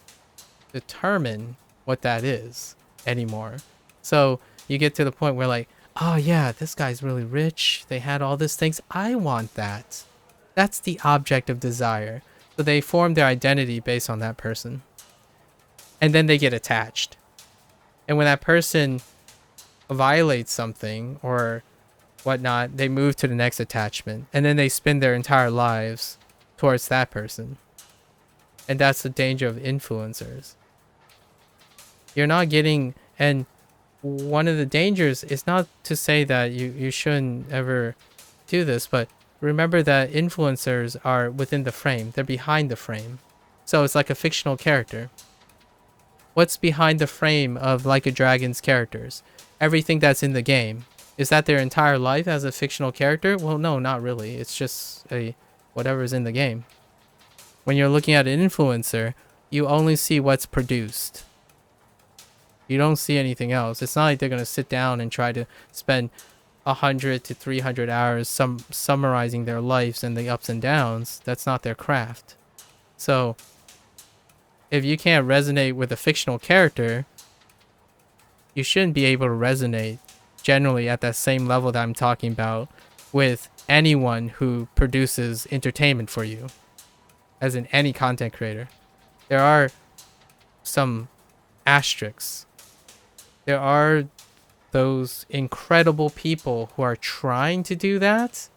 determine what that is anymore. So you get to the point where like, oh yeah, this guy's really rich. They had all these things. I want that. That's the object of desire. So they form their identity based on that person. And then they get attached. And when that person violates something or whatnot, they move to the next attachment. And then they spend their entire lives towards that person. And that's the danger of influencers. You're not getting... And one of the dangers is not to say that you shouldn't ever do this, but remember that influencers are within the frame. They're behind the frame. So it's like a fictional character. What's behind the frame of Like a Dragon's characters? Everything that's in the game. Is that their entire life as a fictional character? Well, no, not really. It's just whatever's in the game. When you're looking at an influencer, you only see what's produced. You don't see anything else. It's not like they're going to sit down and try to spend 100 to 300 hours summarizing their lives and the ups and downs. That's not their craft. So if you can't resonate with a fictional character, you shouldn't be able to resonate generally at that same level that I'm talking about with anyone who produces entertainment for you, as in any content creator. There are some asterisks. There are those incredible people who are trying to do that,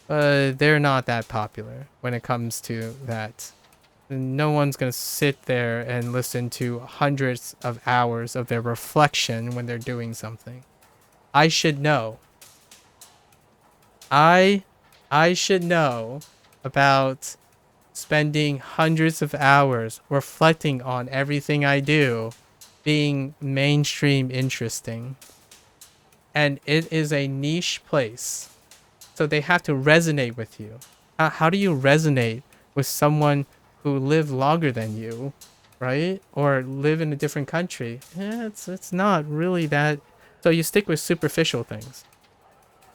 but they're not that popular when it comes to that. No one's going to sit there and listen to hundreds of hours of their reflection when they're doing something. I should know. I should know about spending hundreds of hours reflecting on everything I do being mainstream interesting. And it is a niche place. So they have to resonate with you. How do you resonate with someone who live longer than you, right? Or live in a different country? It's not really that. So you stick with superficial things.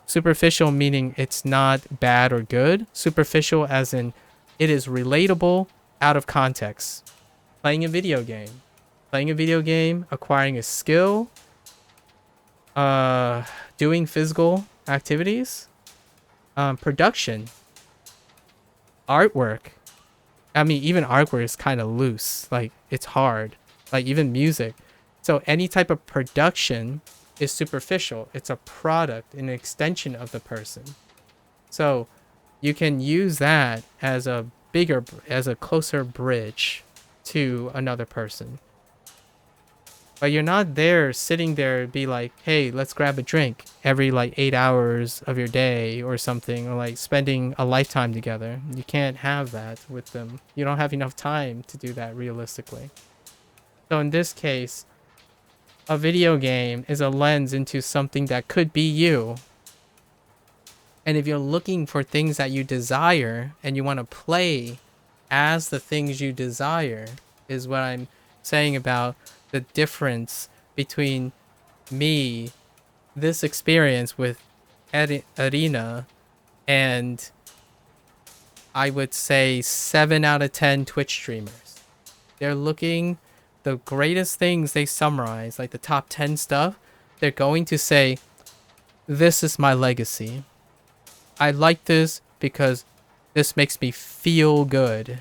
Superficial meaning it's not bad or good. Superficial as in it is relatable out of context. Playing a video game. Playing a video game, acquiring a skill, doing physical activities, production, artwork. I mean, even artwork is kind of loose. Like, it's hard. Like, even music. So any type of production is superficial. It's a product, an extension of the person. So you can use that as a closer bridge to another person. But you're not there sitting there be like, hey, let's grab a drink every like 8 hours of your day or something, or like spending a lifetime together. You can't have that with them. You don't have enough time to do that realistically. So in this case, a video game is a lens into something that could be you. And if you're looking for things that you desire and you want to play as the things you desire, is what I'm saying about the difference between me, this experience with Arena, and I would say 7 out of 10 Twitch streamers. They're looking, the greatest things they summarize, like the top 10 stuff, they're going to say, this is my legacy. I like this because this makes me feel good.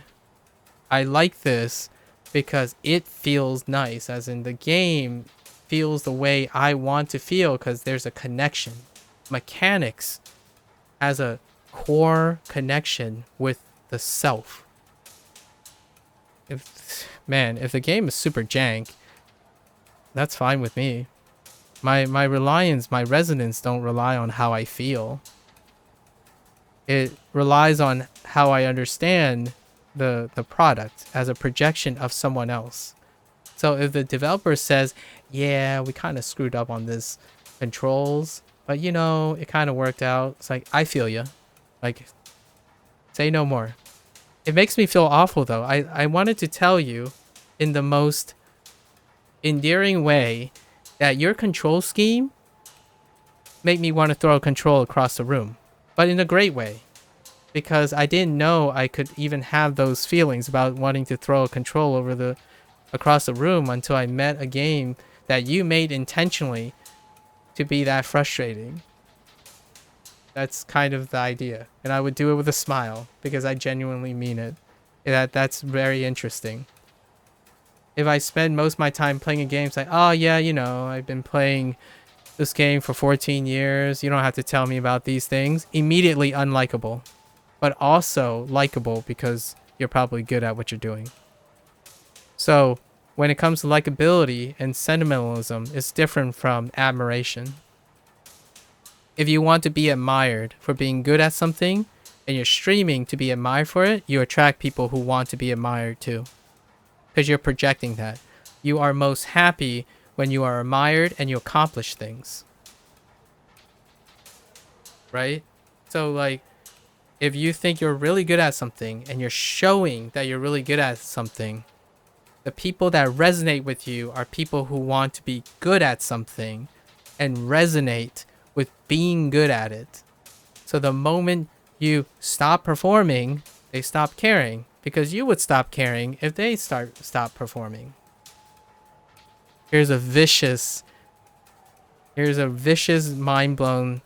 I like this because it feels nice, as in the game feels the way I want to feel because there's a connection. Mechanics has a core connection with the self. If the game is super jank, that's fine with me. My resonance don't rely on how I feel. It relies on how I understand the product as a projection of someone else. So if the developer says, yeah, we kind of screwed up on this controls, but you know, it kind of worked out. It's like, I feel you. Like, say no more. It makes me feel awful though. I wanted to tell you in the most endearing way that your control scheme made me want to throw a control across the room, but in a great way. Because I didn't know I could even have those feelings about wanting to throw a control across the room until I met a game that you made intentionally to be that frustrating. That's kind of the idea. And I would do it with a smile because I genuinely mean it. That's very interesting. If I spend most of my time playing a game, it's like, oh yeah, you know, I've been playing this game for 14 years. You don't have to tell me about these things. Immediately unlikable. But also likable because you're probably good at what you're doing. So when it comes to likability and sentimentalism, it's different from admiration. If you want to be admired for being good at something and you're streaming to be admired for it, you attract people who want to be admired too. Because you're projecting that. You are most happy when you are admired and you accomplish things. Right? So like, if you think you're really good at something and you're showing that you're really good at something, the people that resonate with you are people who want to be good at something and resonate with being good at it. So the moment you stop performing, they stop caring because you would stop caring if they stop performing. Here's a vicious Here's a vicious, mind-blown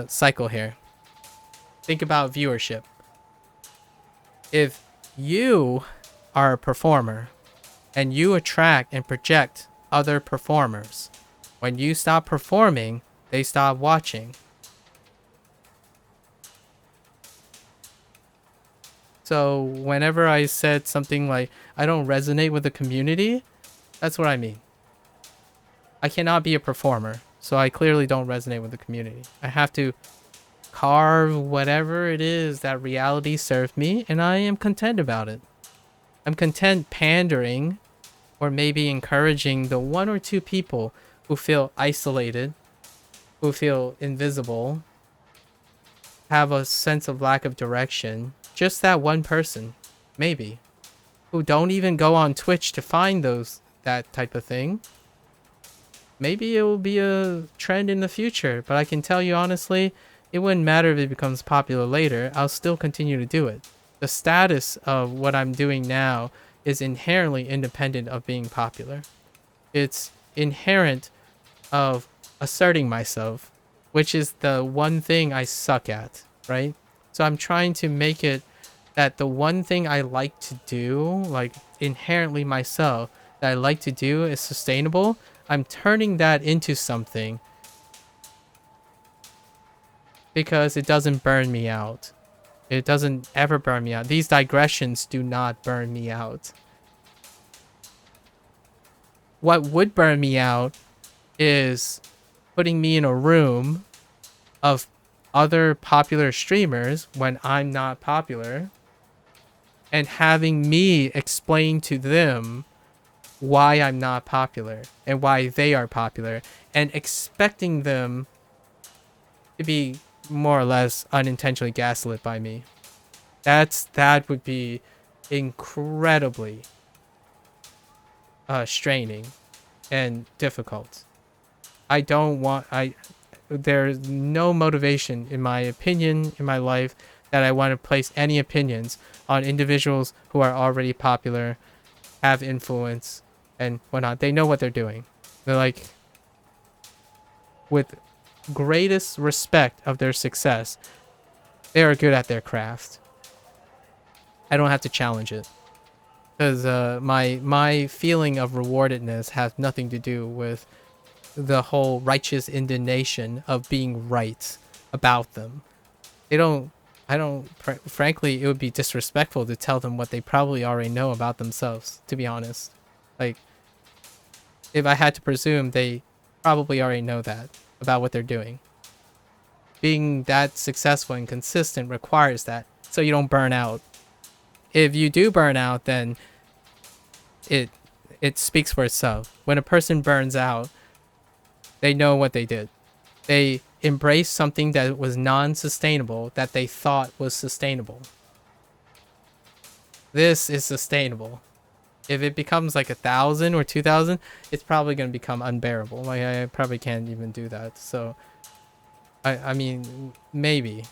cycle here. Think about viewership. If you are a performer and you attract and project other performers, when you stop performing, they stop watching. So whenever I said something like, I don't resonate with the community, that's what I mean. I cannot be a performer, so I clearly don't resonate with the community. I have to carve whatever it is that reality served me, and I am content about it. I'm content pandering or maybe encouraging the 1 or 2 people who feel isolated, who feel invisible, have a sense of lack of direction. Just that one person, maybe, who don't even go on Twitch to find that type of thing. Maybe it will be a trend in the future, but I can tell you honestly, it wouldn't matter if it becomes popular later. I'll still continue to do it. The status of what I'm doing now is inherently independent of being popular. It's inherent of asserting myself, which is the one thing I suck at, right? So I'm trying to make it that the one thing I like to do, like inherently myself, that I like to do is sustainable. I'm turning that into something because it doesn't burn me out. It doesn't ever burn me out. These digressions do not burn me out. What would burn me out is putting me in a room of other popular streamers when I'm not popular and having me explain to them why I'm not popular and why they are popular and expecting them to be more or less unintentionally gaslit by me. That would be incredibly straining and difficult. There's no motivation in my opinion in my life that I want to place any opinions on individuals who are already popular, have influence and whatnot. They know what they're doing. They're like, with greatest respect of their success, they are good at their craft. I don't have to challenge it. Because my feeling of rewardedness has nothing to do with the whole righteous indignation of being right about them. Frankly, it would be disrespectful to tell them what they probably already know about themselves, to be honest. Like, if I had to presume, they probably already know that about what they're doing. Being that successful and consistent requires that, so you don't burn out. If you do burn out, then it speaks for itself. When a person burns out, they know what they did. They embraced something that was non-sustainable that they thought was sustainable. This is sustainable. If it becomes like 1,000 or 2,000, it's probably going to become unbearable. Like, I probably can't even do that. So, I mean, maybe.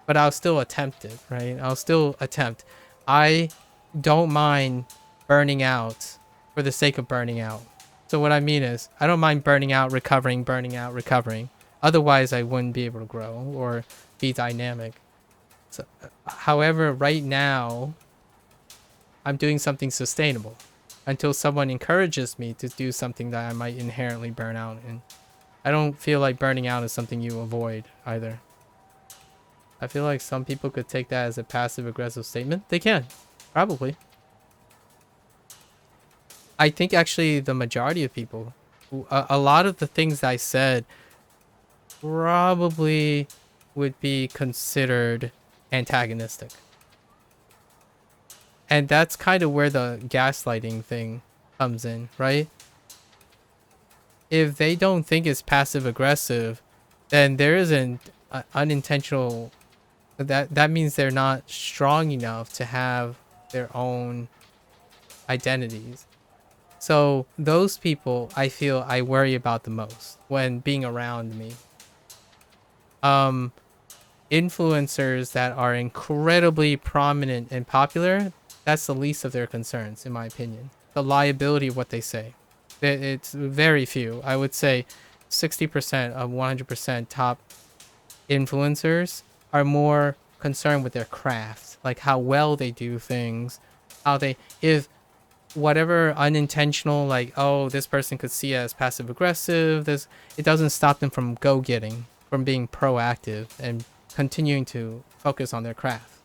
But I'll still attempt it, right? I'll still attempt. I don't mind burning out for the sake of burning out. So what I mean is, I don't mind burning out, recovering, burning out, recovering. Otherwise, I wouldn't be able to grow or be dynamic. So, however, right now, I'm doing something sustainable until someone encourages me to do something that I might inherently burn out in. I don't feel like burning out is something you avoid either. I feel like some people could take that as a passive-aggressive statement. They can, probably. I think actually the majority of people, a lot of the things I said probably would be considered antagonistic. And that's kind of where the gaslighting thing comes in, right? If they don't think it's passive-aggressive, then there is an unintentional... That means they're not strong enough to have their own identities. So those people, I feel I worry about the most when being around me. Influencers that are incredibly prominent and popular, that's the least of their concerns, in my opinion. The liability of what they say. It's very few. I would say 60% of 100% top influencers are more concerned with their craft, like how well they do things, how they, if whatever unintentional, like, oh, this person could see it as passive aggressive, this, it doesn't stop them from go getting, from being proactive and continuing to focus on their craft.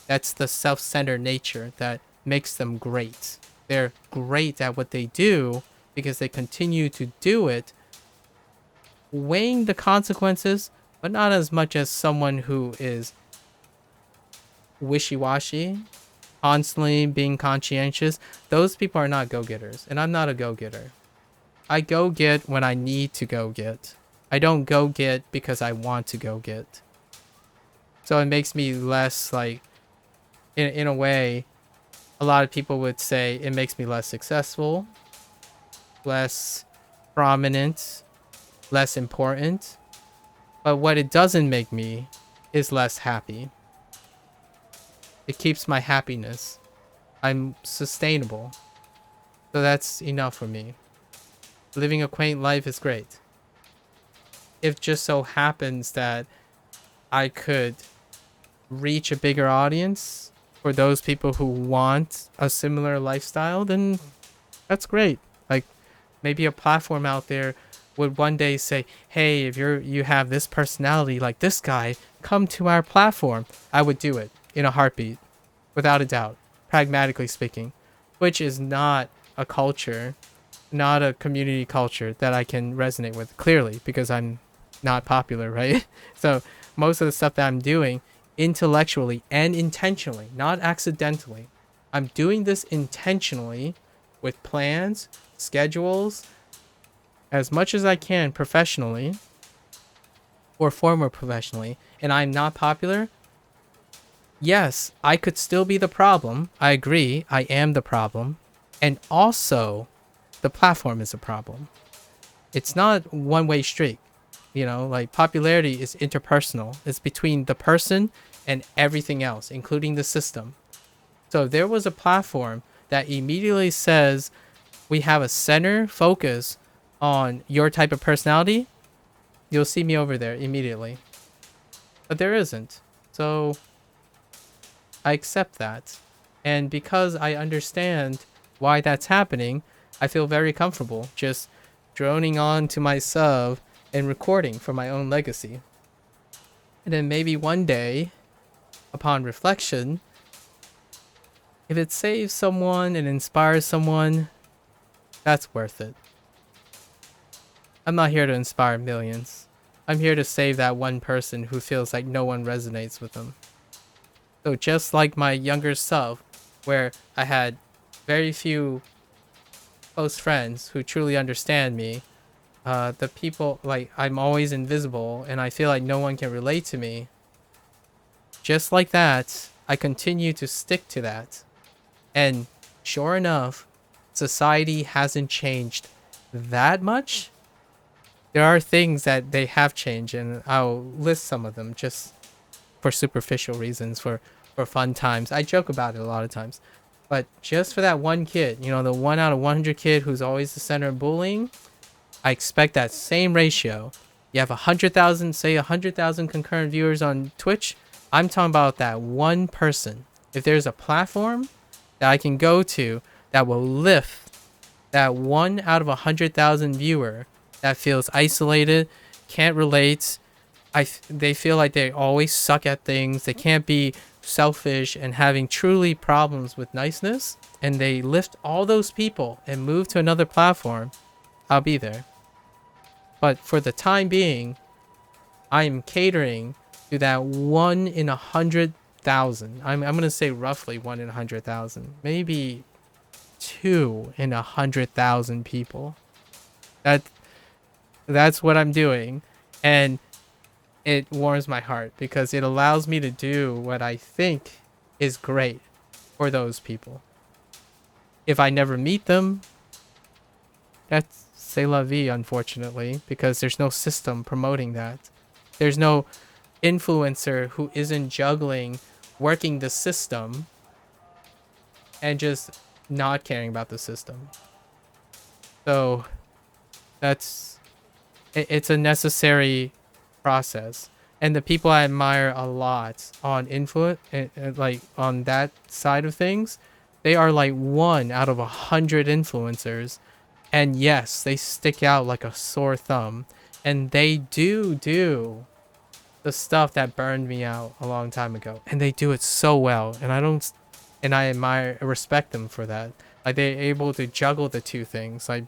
That's the self-centered nature that makes them great. They're great at what they do because they continue to do it, weighing the consequences, but not as much as someone who is wishy-washy, constantly being conscientious. Those people are not go-getters, and I'm not a go-getter. I go get when I need to go get. I don't go get because I want to go get. So it makes me less, like, in a way, a lot of people would say it makes me less successful, less prominent, less important. But what it doesn't make me is less happy. It keeps my happiness. I'm sustainable. So that's enough for me. Living a quaint life is great. It just so happens that I could reach a bigger audience for those people who want a similar lifestyle, then that's great. Like, maybe a platform out there would one day say, hey, if you have this personality like this guy, come to our platform. I would do it in a heartbeat, without a doubt, pragmatically speaking, which is not a culture, not a community culture that I can resonate with, clearly, because I'm not popular, right? So most of the stuff that I'm doing intellectually and intentionally, not accidentally, I'm doing this intentionally with plans, schedules, as much as I can professionally or former professionally, and I'm not popular. Yes, I could still be the problem. I agree, I am the problem. And also, the platform is a problem. It's not one-way street. You know, like, popularity is interpersonal. It's between the person and everything else, including the system. So if there was a platform that immediately says we have a center focus on your type of personality, you'll see me over there immediately. But there isn't. So I accept that. And because I understand why that's happening, I feel very comfortable just droning on to my sub and recording for my own legacy. And then maybe one day, upon reflection, if it saves someone and inspires someone, that's worth it. I'm not here to inspire millions. I'm here to save that one person who feels like no one resonates with them. So just like my younger self, where I had very few close friends who truly understand me, the people, like, I'm always invisible and I feel like no one can relate to me. Just like that, I continue to stick to that. And sure enough, society hasn't changed that much. There are things that they have changed, and I'll list some of them just for superficial reasons, for fun times. I joke about it a lot of times. But just for that one kid, you know, the 1 out of 100 kid who's always the center of bullying, I expect that same ratio. You have 100,000, say 100,000 concurrent viewers on Twitch. I'm talking about that one person. If there's a platform that I can go to that will lift that 1 out of 100,000 viewer that feels isolated, can't relate, they feel like they always suck at things, they can't be selfish and having truly problems with niceness, and they lift all those people and move to another platform, I'll be there. But for the time being, I'm catering to that 1 in 100,000. I'm gonna say roughly 1 in 100,000, maybe 2 in 100,000 people. That's what I'm doing, and it warms my heart because it allows me to do what I think is great for those people. If I never meet them, that's c'est la vie, unfortunately, because there's no system promoting that. There's no influencer who isn't juggling working the system and just not caring about the system. So that's It's a necessary process. And the people I admire a lot on influence, like on that side of things, they are like 1 out of 100 influencers. And yes, they stick out like a sore thumb. And they do the stuff that burned me out a long time ago. And they do it so well. And I admire, respect them for that. Like they're able to juggle the two things, like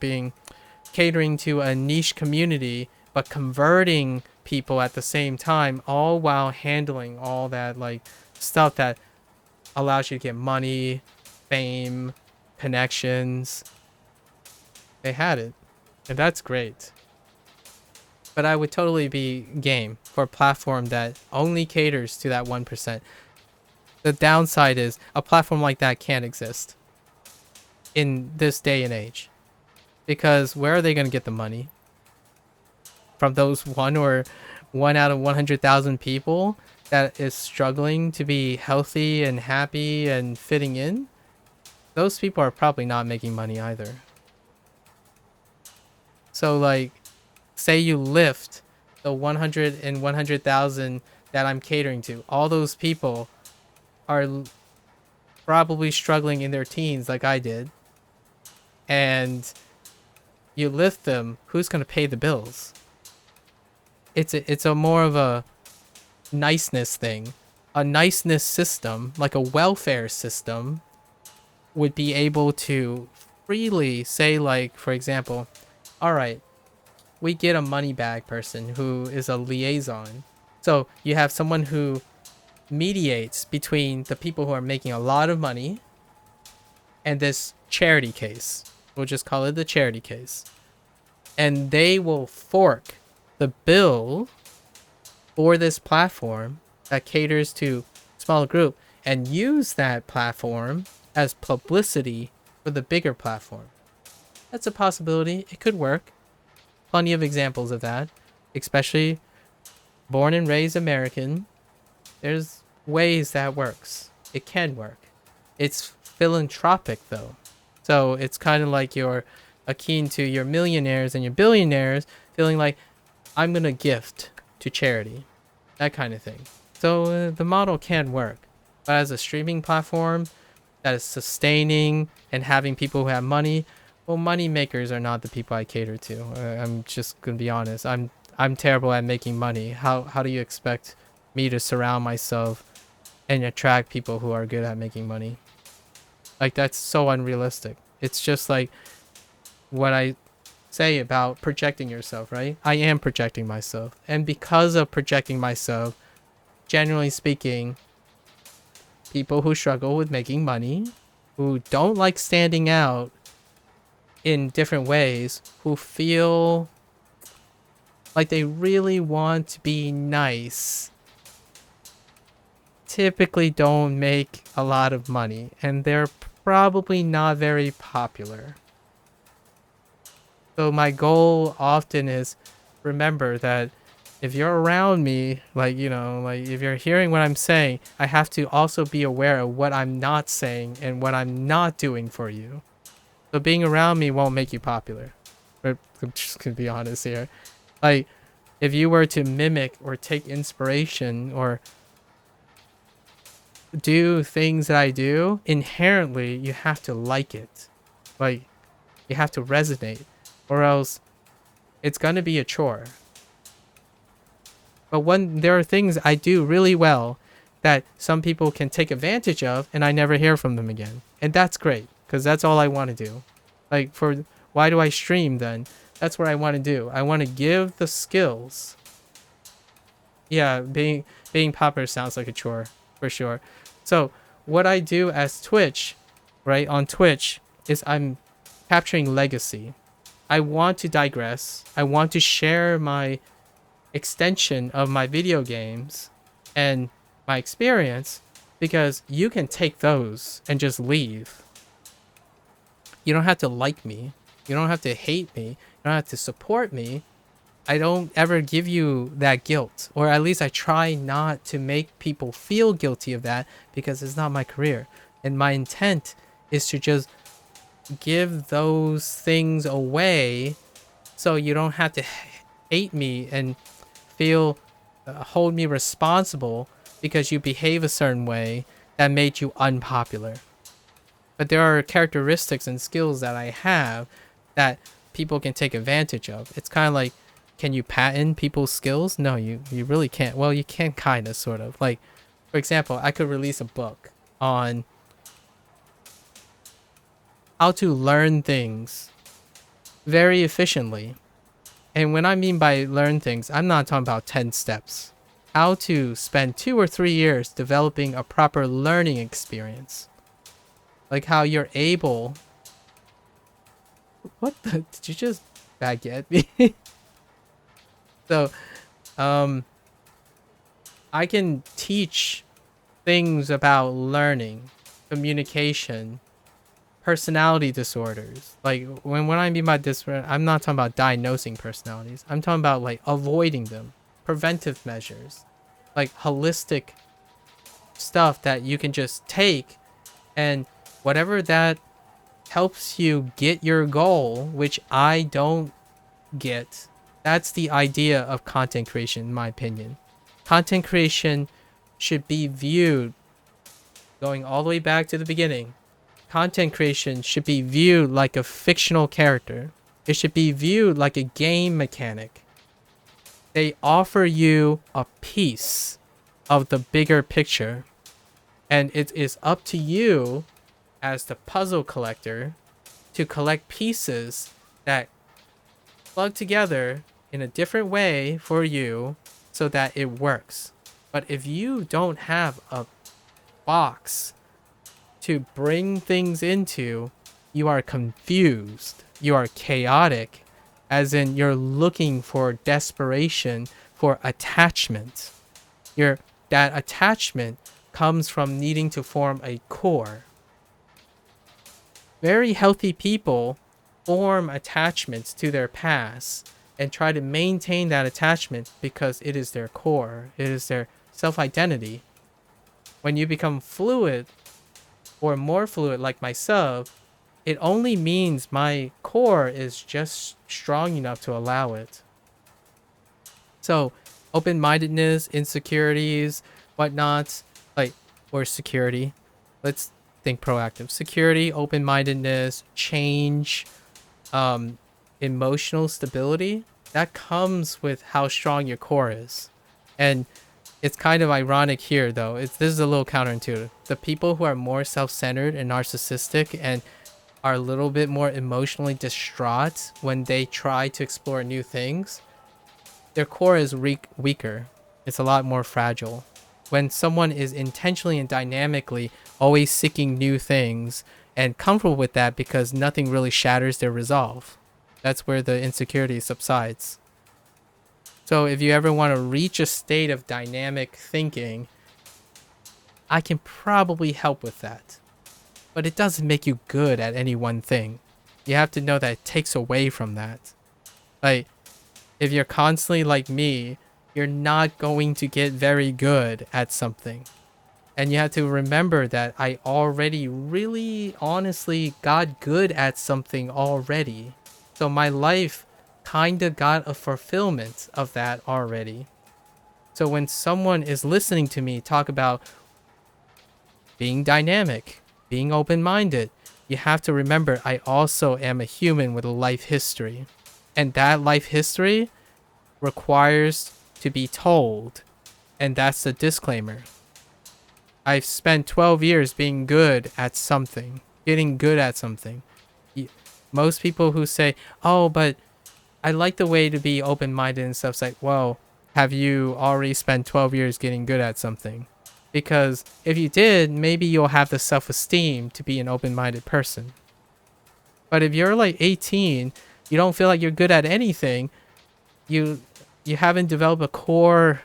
catering to a niche community, but converting people at the same time, all while handling all that like stuff that allows you to get money, fame, connections. They had it, and that's great. But I would totally be game for a platform that only caters to that 1%. The downside is a platform like that can't exist in this day and age, because where are they going to get the money? From those 1 out of 100,000 people that is struggling to be healthy and happy and fitting in? Those people are probably not making money either. So like, say you lift the 100 and 100,000 that I'm catering to. All those people are probably struggling in their teens like I did. And you lift them, who's going to pay the bills? It's a more of a niceness thing. A niceness system, like a welfare system, would be able to freely say, like, for example, all right, we get a money bag person who is a liaison. So you have someone who mediates between the people who are making a lot of money and this charity case. We'll just call it the charity case. And they will fork the bill for this platform that caters to a smaller group and use that platform as publicity for the bigger platform. That's a possibility. It could work. Plenty of examples of that, especially born and raised American. There's ways that works. It can work. It's philanthropic though. So it's kind of like you're akin to your millionaires and your billionaires feeling like, I'm going to gift to charity. That kind of thing. So the model can work. But as a streaming platform that is sustaining and having people who have money, well, money makers are not the people I cater to. I'm just going to be honest. I'm terrible at making money. How do you expect me to surround myself and attract people who are good at making money? Like, that's so unrealistic. It's just like what I say about projecting yourself, right? I am projecting myself. And because of projecting myself, generally speaking, people who struggle with making money, who don't like standing out in different ways, who feel like they really want to be nice, typically don't make a lot of money, and they're probably not very popular. So my goal often is, remember that if you're around me, like, you know, like if you're hearing what I'm saying, I have to also be aware of what I'm not saying and what I'm not doing for you. So being around me won't make you popular. I'm just gonna be honest here. Like, if you were to mimic or take inspiration or do things that I do, inherently you have to like it. Like, you have to resonate, or else it's gonna be a chore. But when there are things I do really well that some people can take advantage of, and I never hear from them again, and that's great, because that's all I want to do. Like, why do I stream then? That's what I want to do. I want to give the skills. Yeah, being popular sounds like a chore, for sure. So what I do as Twitch, right, on Twitch, is I'm capturing legacy. I want to digress. I want to share my extension of my video games and my experience, because you can take those and just leave. You don't have to like me. You don't have to hate me. You don't have to support me. I don't ever give you that guilt, or at least I try not to make people feel guilty of that, because it's not my career. And my intent is to just give those things away so you don't have to hate me and feel hold me responsible because you behave a certain way that made you unpopular. But there are characteristics and skills that I have that people can take advantage of. It's kind of like, can you patent people's skills? No, you really can't. Well, you can kind of, sort of. Like, for example, I could release a book on how to learn things very efficiently. And when I mean by learn things, I'm not talking about 10 steps. How to spend 2 or 3 years developing a proper learning experience. Like how you're able... What the... Did you just baguette me? So, I can teach things about learning, communication, personality disorders. Like when I mean by this, I'm not talking about diagnosing personalities. I'm talking about like avoiding them, preventive measures, like holistic stuff that you can just take, and whatever that helps you get your goal, which I don't get. That's the idea of content creation, in my opinion. Content creation should be viewed, going all the way back to the beginning, content creation should be viewed like a fictional character. It should be viewed like a game mechanic. They offer you a piece of the bigger picture, and it is up to you as the puzzle collector to collect pieces that plug together in a different way for you so that it works. But if you don't have a box to bring things into, you are confused, you are chaotic, as in you're looking for desperation, for attachment. That attachment comes from needing to form a core. Very healthy people form attachments to their past and try to maintain that attachment because it is their core, it is their self-identity. When you become fluid, or more fluid like myself, it only means my core is just strong enough to allow it. So, open-mindedness, insecurities, whatnot, like, or security. Let's think proactive. Security, open-mindedness, change, emotional stability, that comes with how strong your core is. And it's kind of ironic here, though. This is a little counterintuitive. The people who are more self-centered and narcissistic and are a little bit more emotionally distraught when they try to explore new things, their core is weaker. It's a lot more fragile. When someone is intentionally and dynamically always seeking new things and comfortable with that because nothing really shatters their resolve, that's where the insecurity subsides. So if you ever want to reach a state of dynamic thinking, I can probably help with that. But it doesn't make you good at any one thing. You have to know that it takes away from that. Like, if you're constantly like me, you're not going to get very good at something. And you have to remember that I already really honestly got good at something already. So my life kinda got a fulfillment of that already. So when someone is listening to me talk about being dynamic, being open-minded, you have to remember I also am a human with a life history. And that life history requires to be told. And that's the disclaimer. I've spent 12 years being good at something, getting good at something. Most people who say, oh, but I like the way to be open-minded and stuff. It's like, well, have you already spent 12 years getting good at something? Because if you did, maybe you'll have the self-esteem to be an open-minded person. But if you're like 18, you don't feel like you're good at anything, you haven't developed a core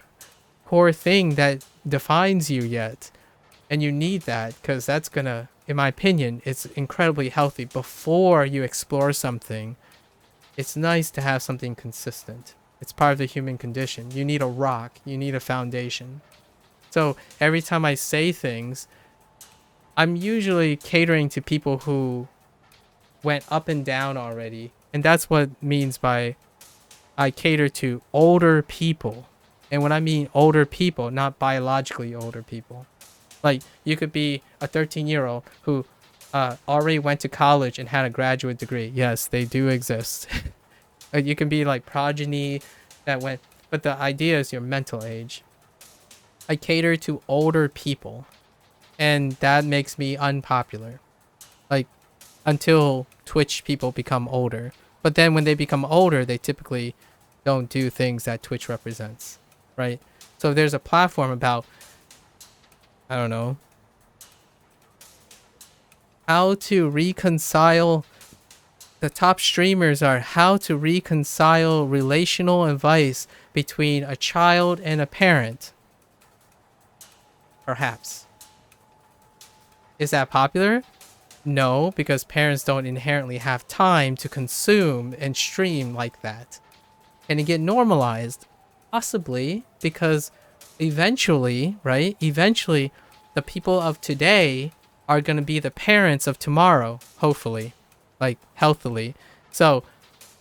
thing that defines you yet. And you need that, because that's gonna, in my opinion, it's incredibly healthy. Before you explore something, it's nice to have something consistent. It's part of the human condition. You need a rock. You need a foundation. So every time I say things, I'm usually catering to people who went up and down already. And that's what means by I cater to older people. And when I mean older people, not biologically older people. Like, you could be a 13-year-old who already went to college and had a graduate degree. Yes, they do exist. You can be like progeny that went, but the idea is your mental age. I cater to older people, and that makes me unpopular. Like, until Twitch people become older. But then when they become older, they typically don't do things that Twitch represents, right? So if there's a platform about, I don't know, how to reconcile, the top streamers are how to reconcile relational advice between a child and a parent. Perhaps. Is that popular? No, because parents don't inherently have time to consume and stream like that. Can it get normalized? Possibly, because eventually, right? Eventually, the people of today are going to be the parents of tomorrow, hopefully, like healthily. So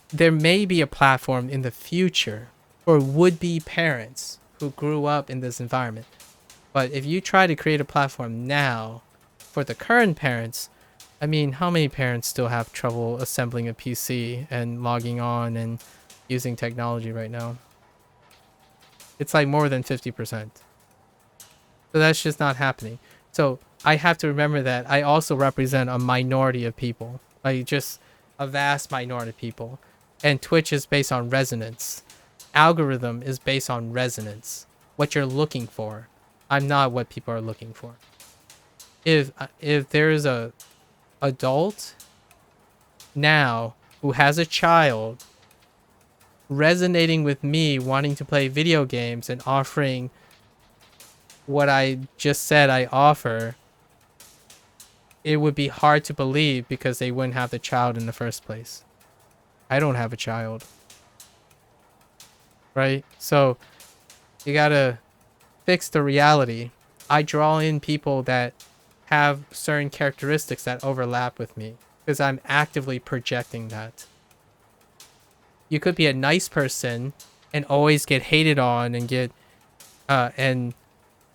there may be a platform in the future for would-be parents who grew up in this environment. But if you try to create a platform now for the current parents, I mean, how many parents still have trouble assembling a PC and logging on and using technology right now? It's like more than 50%. So that's just not happening. So I have to remember that I also represent a minority of people, like just a vast minority of people. And Twitch is based on resonance. Algorithm is based on resonance. What you're looking for. I'm not what people are looking for. If there is a adult now who has a child resonating with me wanting to play video games and offering what I just said I offer, it would be hard to believe because they wouldn't have the child in the first place. I don't have a child. Right? So you gotta fix the reality. I draw in people that have certain characteristics that overlap with me because I'm actively projecting that. You could be a nice person and always get hated on and get and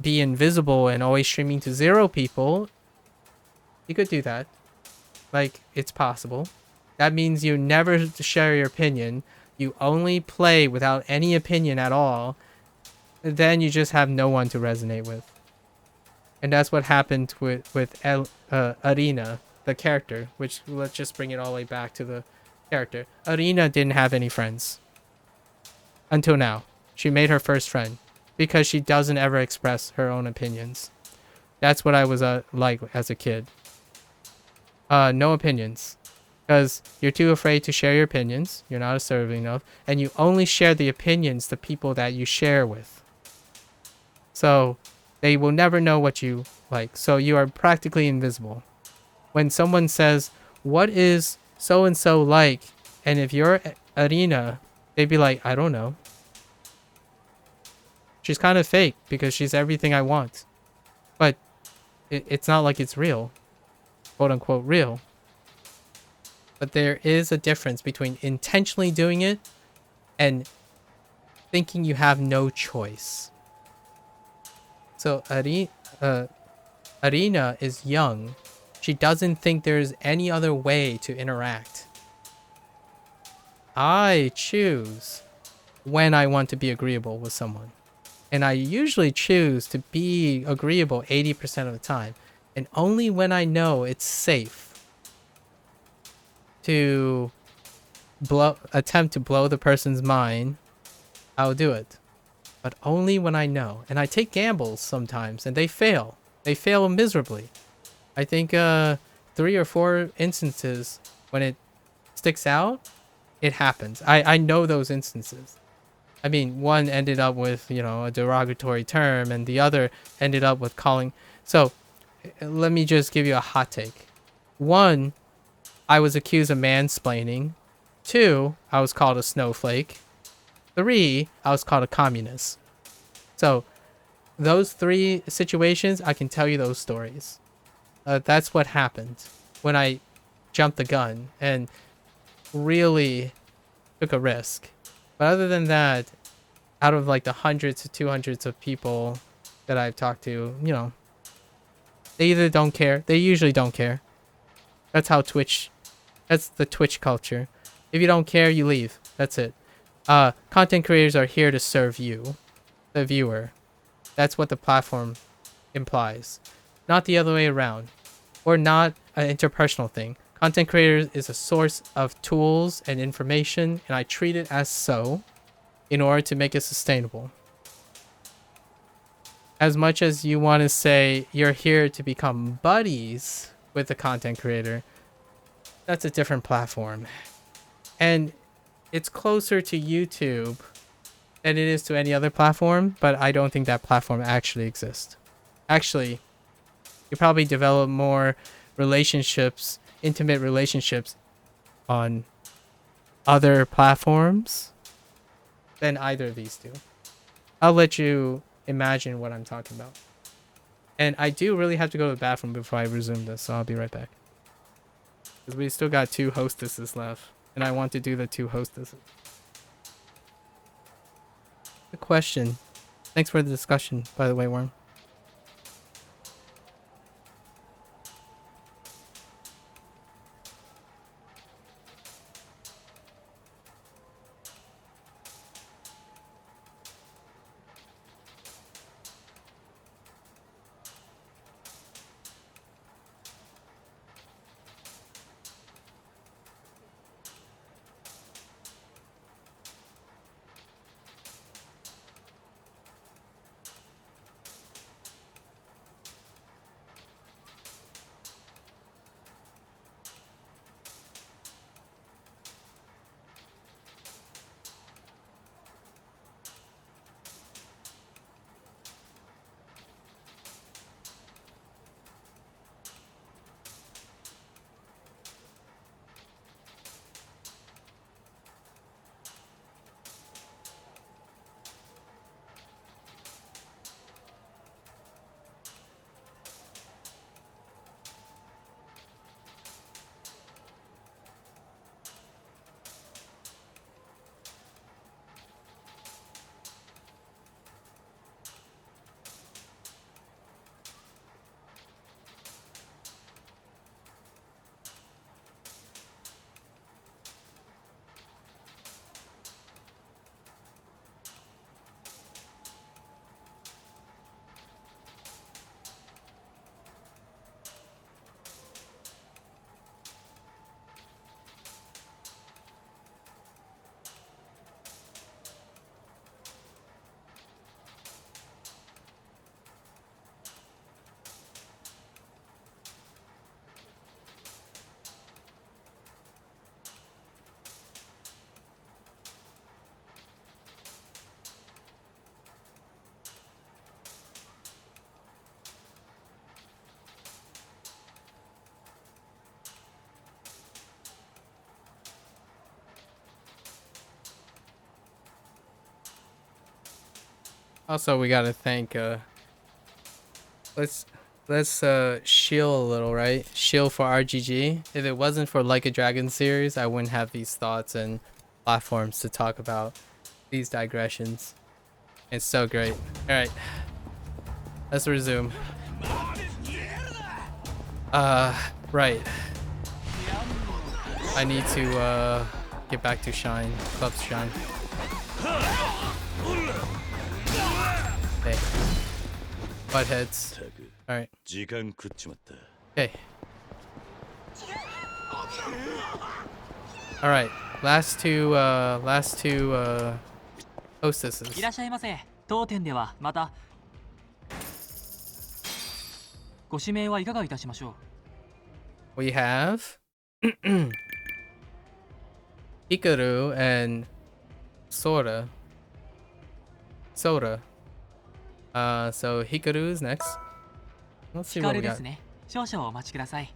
be invisible and always streaming to 0 people. You could do that. Like, it's possible. That means you never share your opinion. You only play without any opinion at all. Then you just have no one to resonate with. And that's what happened with Arena, the character, which let's just bring it all the way back to the character. Arena didn't have any friends. Until now. She made her first friend because she doesn't ever express her own opinions. That's what I was like as a kid. No opinions. Because you're too afraid to share your opinions. You're not assertive enough. And you only share the opinions the people that you share with. So they will never know what you like. So you are practically invisible. When someone says, what is so-and-so like? And if you're Arena, they'd be like, I don't know. She's kind of fake because she's everything I want. But it's not like it's real. Quote unquote real. But there is a difference between intentionally doing it and thinking you have no choice. So Arena is young. She doesn't think there's any other way to interact. I choose when I want to be agreeable with someone. And I usually choose to be agreeable 80% of the time. And only when I know it's safe to attempt to blow the person's mind, I'll do it. But only when I know. And I take gambles sometimes, and they fail. They fail miserably. I think 3 or 4 instances when it sticks out, it happens. I know those instances. I mean, one ended up with, you know, a derogatory term, and the other ended up with calling. So, let me just give you a hot take. 1, I was accused of mansplaining. 2, I was called a snowflake. 3, I was called a communist. So, those 3 situations, I can tell you those stories. That's what happened when I jumped the gun and really took a risk. But other than that, out of like the hundreds to 200s of people that I've talked to, you know, they either don't care. They usually don't care. That's how that's the Twitch culture. If you don't care, you leave. That's it. Content creators are here to serve you, the viewer. That's what the platform implies. Not the other way around. Or not an interpersonal thing. Content creators is a source of tools and information, and I treat it as so in order to make it sustainable. As much as you want to say you're here to become buddies with the content creator, that's a different platform. And it's closer to YouTube than it is to any other platform, but I don't think that platform actually exists. Actually, you probably develop more relationships, intimate relationships on other platforms than either of these two. I'll let you imagine what I'm talking about. And I do really have to go to the bathroom before I resume this, so I'll be right back. Because we still got 2 hostesses left, and I want to do the 2 hostesses. Good question. Thanks for the discussion, by the way, Worm. Also, we gotta thank let's shield a little, right? Shield for RGG. If it wasn't for Like a Dragon series, I wouldn't have these thoughts and platforms to talk about these digressions. It's so great. Alright. Let's resume. Right. I need to get back to Shine. Club's Shine. Hey. Butt heads. Alright. Okay. Alright. Last two hostesses. いらっしゃいませ。当店ではまたご指名はいかがいたしましょう。 We have Hikaru and Soda. So Hikaru is next. Let's see ヒカ what we ルで got. すね。少々お待ちください。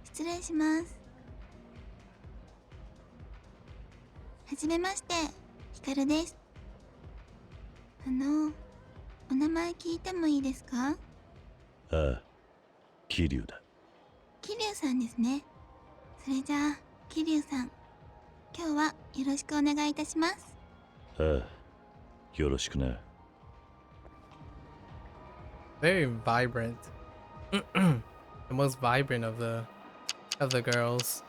失礼します。はじめまして、ひかるです。お名前聞いてもいいですか？ああ、桐生だ。桐生さんですね。それじゃあ、桐生さん、今日はよろしくお願いいたします。ああ、よろしくな。Very vibrant. The most vibrant of the girls.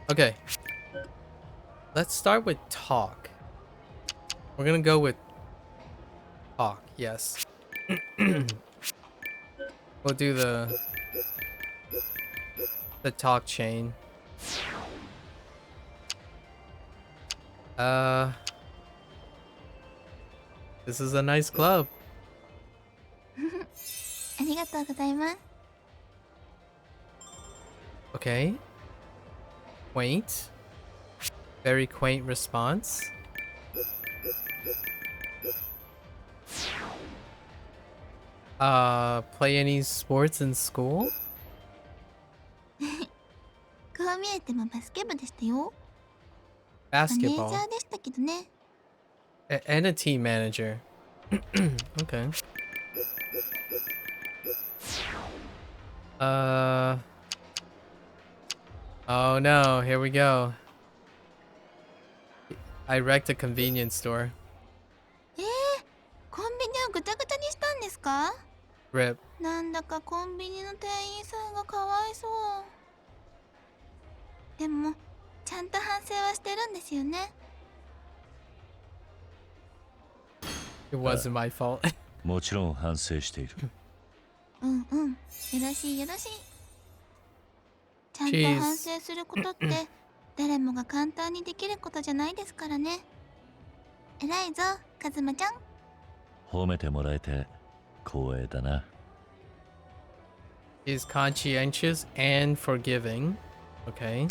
Okay. Let's start with talk. We're gonna go with talk, yes. We'll do the talk chain. This is a nice club. ありがとうございます。 Okay. Quaint. Very quaint response. Play any sports in school? こう見えてもバスケ部でしたよ。マネージャ Basketball. ーでしたけどね。And a team manager. Okay. Oh no, here we go. I wrecked a convenience store. コンビニをぐちゃぐちゃにしたんですか？ Rip. なんだかコンビニの店員さんがかわいそう。でもちゃんと反省はしてるんですよね。 It wasn't my fault. もちろん反省している。うんうん、よろしいよろしい。ちゃんと反省することって誰もが簡単にできることじゃないですからね。偉いぞ、カズマちゃん。褒めてもらえて光栄だな。He's conscientious and forgiving. Okay.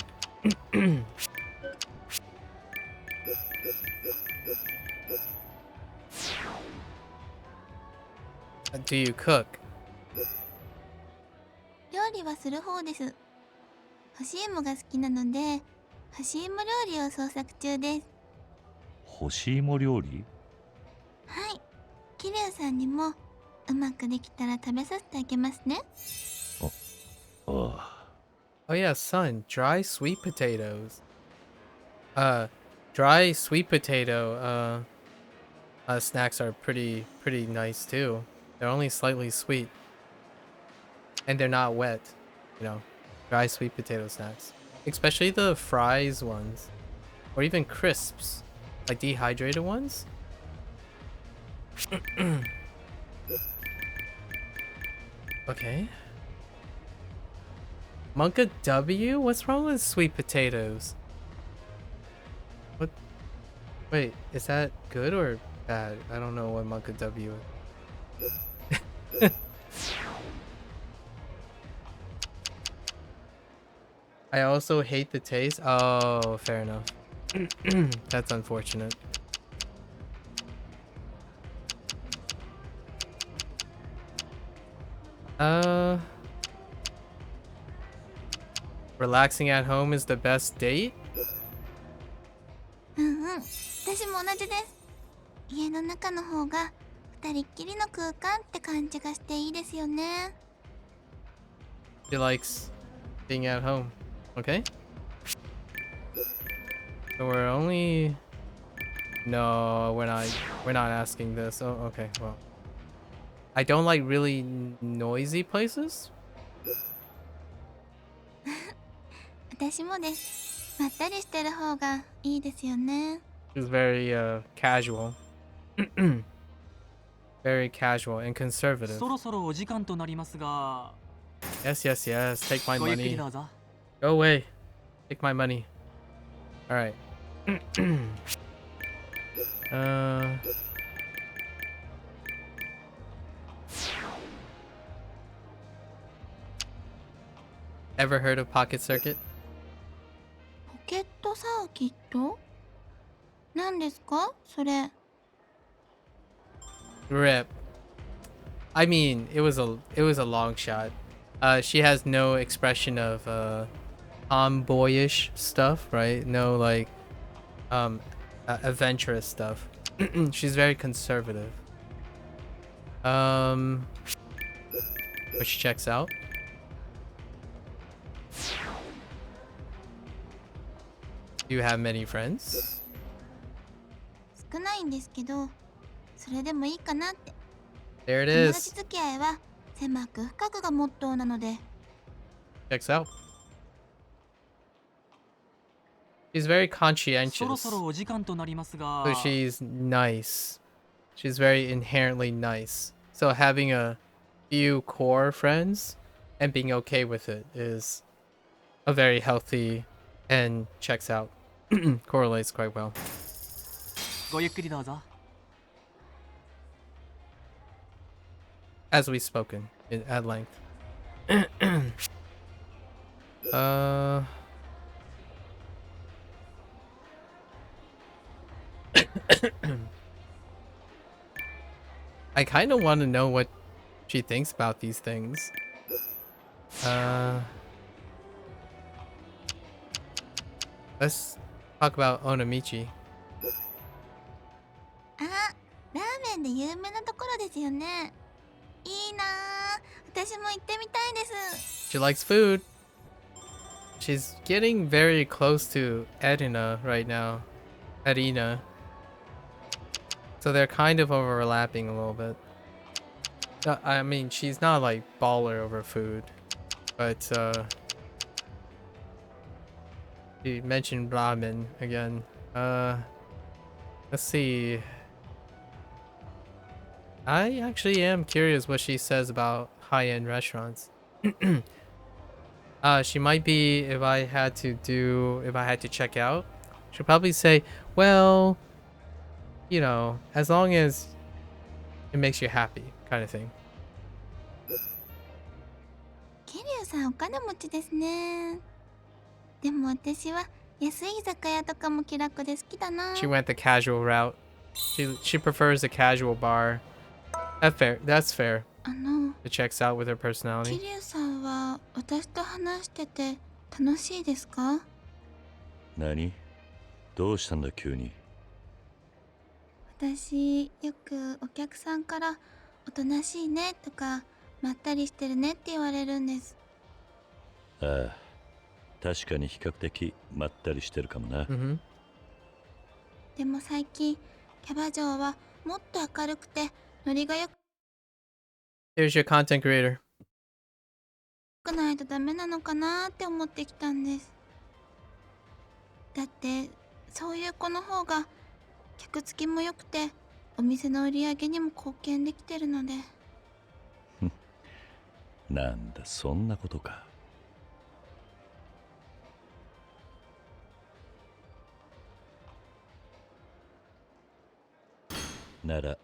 Do you cook? 料理はする方です。干し芋が好きなので、干し芋料理を創作中です。干し芋料理？はい。桐生さんにもうまくできたら食べさせてあげますね。ああ。Oh yeah, son, dry sweet potatoes. Dry sweet potato snacks are pretty nice too. They're only slightly sweet. And they're not wet, you know. Dry sweet potato snacks. Especially the fries ones. Or even crisps. Like dehydrated ones. Okay. Monka W? What's wrong with sweet potatoes? What? Wait, is that good or bad? I don't know what Monka W is. I also hate the taste. Oh, fair enough. That's unfortunate. Relaxing at home is the best date? うんうん、私も同じです。家の中の方が二人っきりの空間って感じがしていいですよね。 He likes being at home. Okay. So we're only... No, we're not asking this. Oh, okay, well. I don't like really noisy places. 私もです。まったりしてる方がいいですよね。 It's very casual. Very casual and conservative. そろそろお時間となりますが、 Yes, yes, yes. Take my ごゆっくり money. どうぞ。 Go away. Take my money. Alright. Ever heard of Pocket Circuit? ポケットサーキット？何ですかそれ？ Rip. I mean, it was a long shot. She has no expression of tomboyish stuff, right? No like adventurous stuff. She's very conservative. Which checks out. Do you have many friends? 少ないんですけど、それでもいいかなって。 There it 友達 is. 付き合いは狭く深くがモットーなので。 Checks out. She's very そろそろ conscientious. お時間となりますが So she's nice. She's very inherently nice. So having a few core friends and being okay with it is a very healthy and checks out. Correlates quite well. ごゆっくりどうぞ。 As we've spoken at length. uh I kind of want to know what she thinks about these things. Let's talk about Onamichi. あ、ラーメンで有名なところですよね。いいなあ、私も行ってみたいです。 She likes food. She's getting very close to Edina right now. Edina. So they're kind of overlapping a little bit. I mean, she's not like baller over food. But, she mentioned ramen again. Let's see. I actually am curious what she says about high-end restaurants. She might be, if I had to check out, she'll probably say, well, you know, as long as it makes you happy, kind of thing. 桐生さんお金持ちですね。でも私は安い居酒屋とかも気楽で好きだな。 She went the casual route. She prefers the casual bar. That's fair. 桐 It checks out with her personality. 生さんは私と話してて楽しいですか？何？どうしたんだ急に。私よくお客さんからおとなしいねとかまったりしてるねって言われるんです。ああ、確かに比較的まったりしてるかもな。Mm-hmm. でも最近キャバ嬢はもっと明るくてノリが良 Here's your content creator. くないとダメなのかなって思ってきたんです。だってそういう子の方が客付きも良くてお店の売り上げにも貢献できてるので。なんだそんなことか。なら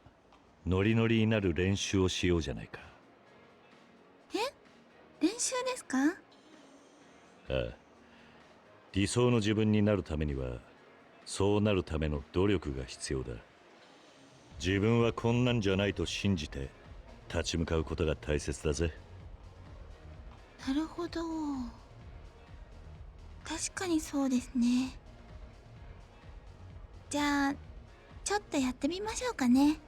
ノリノリになる練習をしようじゃないか。練習ですか？ああ、理想の自分になるためにはそうなるための努力が必要だ。自分はこんなんじゃないと信じて立ち向かうことが大切だぜ。なるほど。確かにそうですね。じゃあちょっとやってみましょうかね。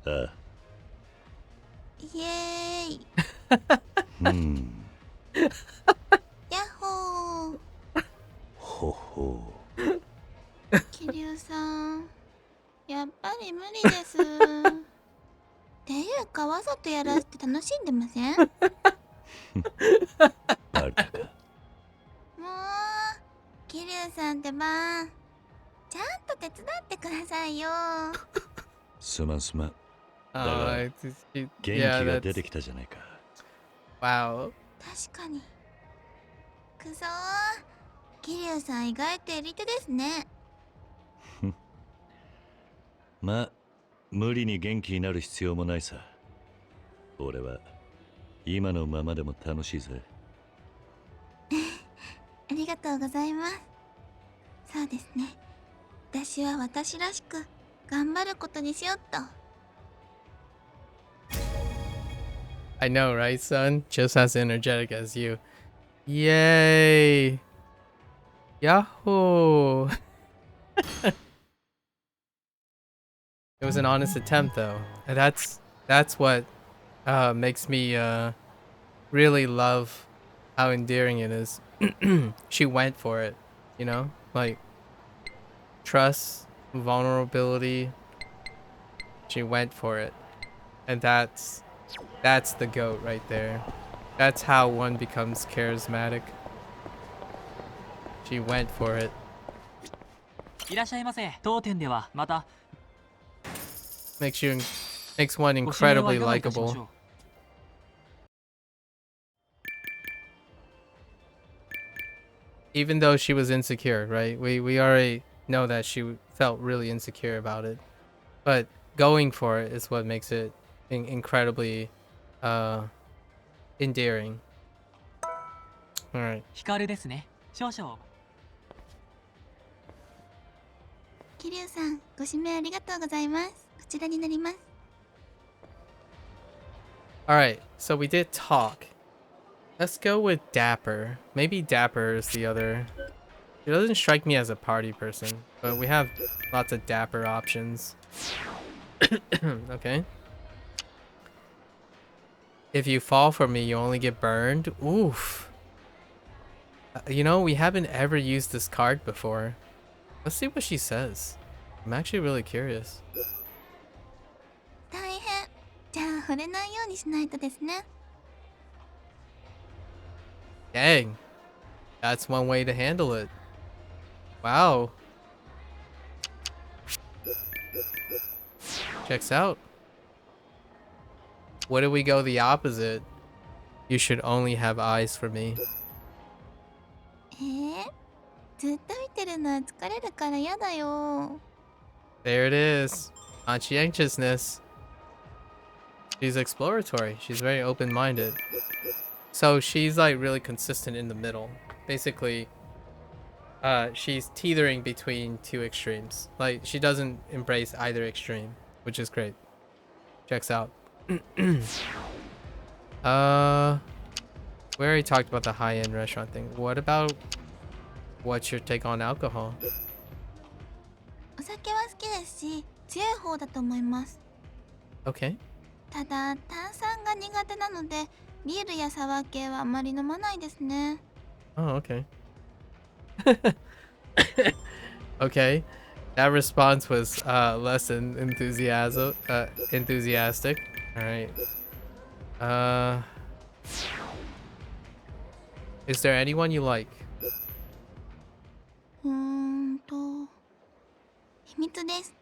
ああ。イエーイ。うん。ヤッホー。ほほ桐生さん、やっぱり無理です。っていうかわざとやらせて楽しんでません？もうバレたか。桐生さんってば、ちゃんと手伝ってくださいよ。すまんすまん。 It's, 元気 yeah, が出 that's てきたじゃないか。 wow. 確かに。くそー。桐生さん意外とエリテですね。まあ無理に元気になる必要もないさ。俺は今のままでも楽しいぜ。ありがとうございます。そうですね。私は私らしく頑張ることにしよっと。 I know, right, son? Just as energetic as you. Yay! Yahoo! It was an honest attempt, though. And that's what makes me really love how endearing it is. She went for it, you know? Like, trust, vulnerability. She went for it. And that's the GOAT right there. That's how one becomes charismatic. She went for it. いらっしゃいませ。当店ではまた Makes one ご指名は incredibly いかがいたしまし likable. ょう。Even though she was insecure, right? We already know that she felt really insecure about it. But going for it is what makes it incredibly endearing. All right. ヒカルですね。少々。桐生さん、ご指名ありがとうございます。こちらになります。 All right. So we did talk. Let's go with Dapper. Maybe Dapper is the other. She doesn't strike me as a party person, but we have lots of Dapper options. Okay. If you fall for me, you only get burned. Oof. You know, we haven't ever used this card before. Let's see what she says. I'm actually really curious. 大変。じゃあ、惚れないようにしないとですね。 Dang. That's one way to handle it. Wow. Checks out. What if we go the opposite? You should only have eyes for me. ずっと見てるのは疲れるからやだよ。 There it is. Conscientiousness. She's exploratory. She's very open-minded. So she's like really consistent in the middle. Basically, she's teetering between two extremes. Like she doesn't embrace either extreme, which is great. Checks out. We already talked about the high-end restaurant thing. What about what's your take on alcohol? お酒は好きですし、強い方だと思います。 Okay. ただ、炭酸が苦手なので、ビールやサワー系はあまり飲まないですね。 Oh, okay. Okay. That response was less than enthusiastic. All right. Is there anyone you like? 秘密です。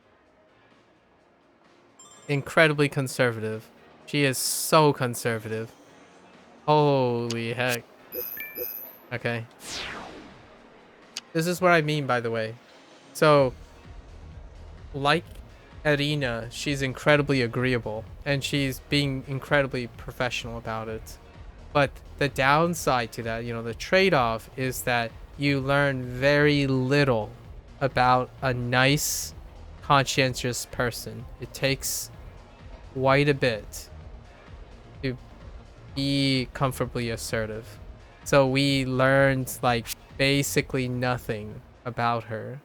Incredibly conservative. She is so conservative. Holy heck. Okay. This is what I mean, by the way. So, like Irina, she's incredibly agreeable, and she's being incredibly professional about it. But the downside to that, you know, the trade-off is that you learn very little about a nice, conscientious person. It takes quite a bit to be comfortably assertive. So we learned like basically nothing about her,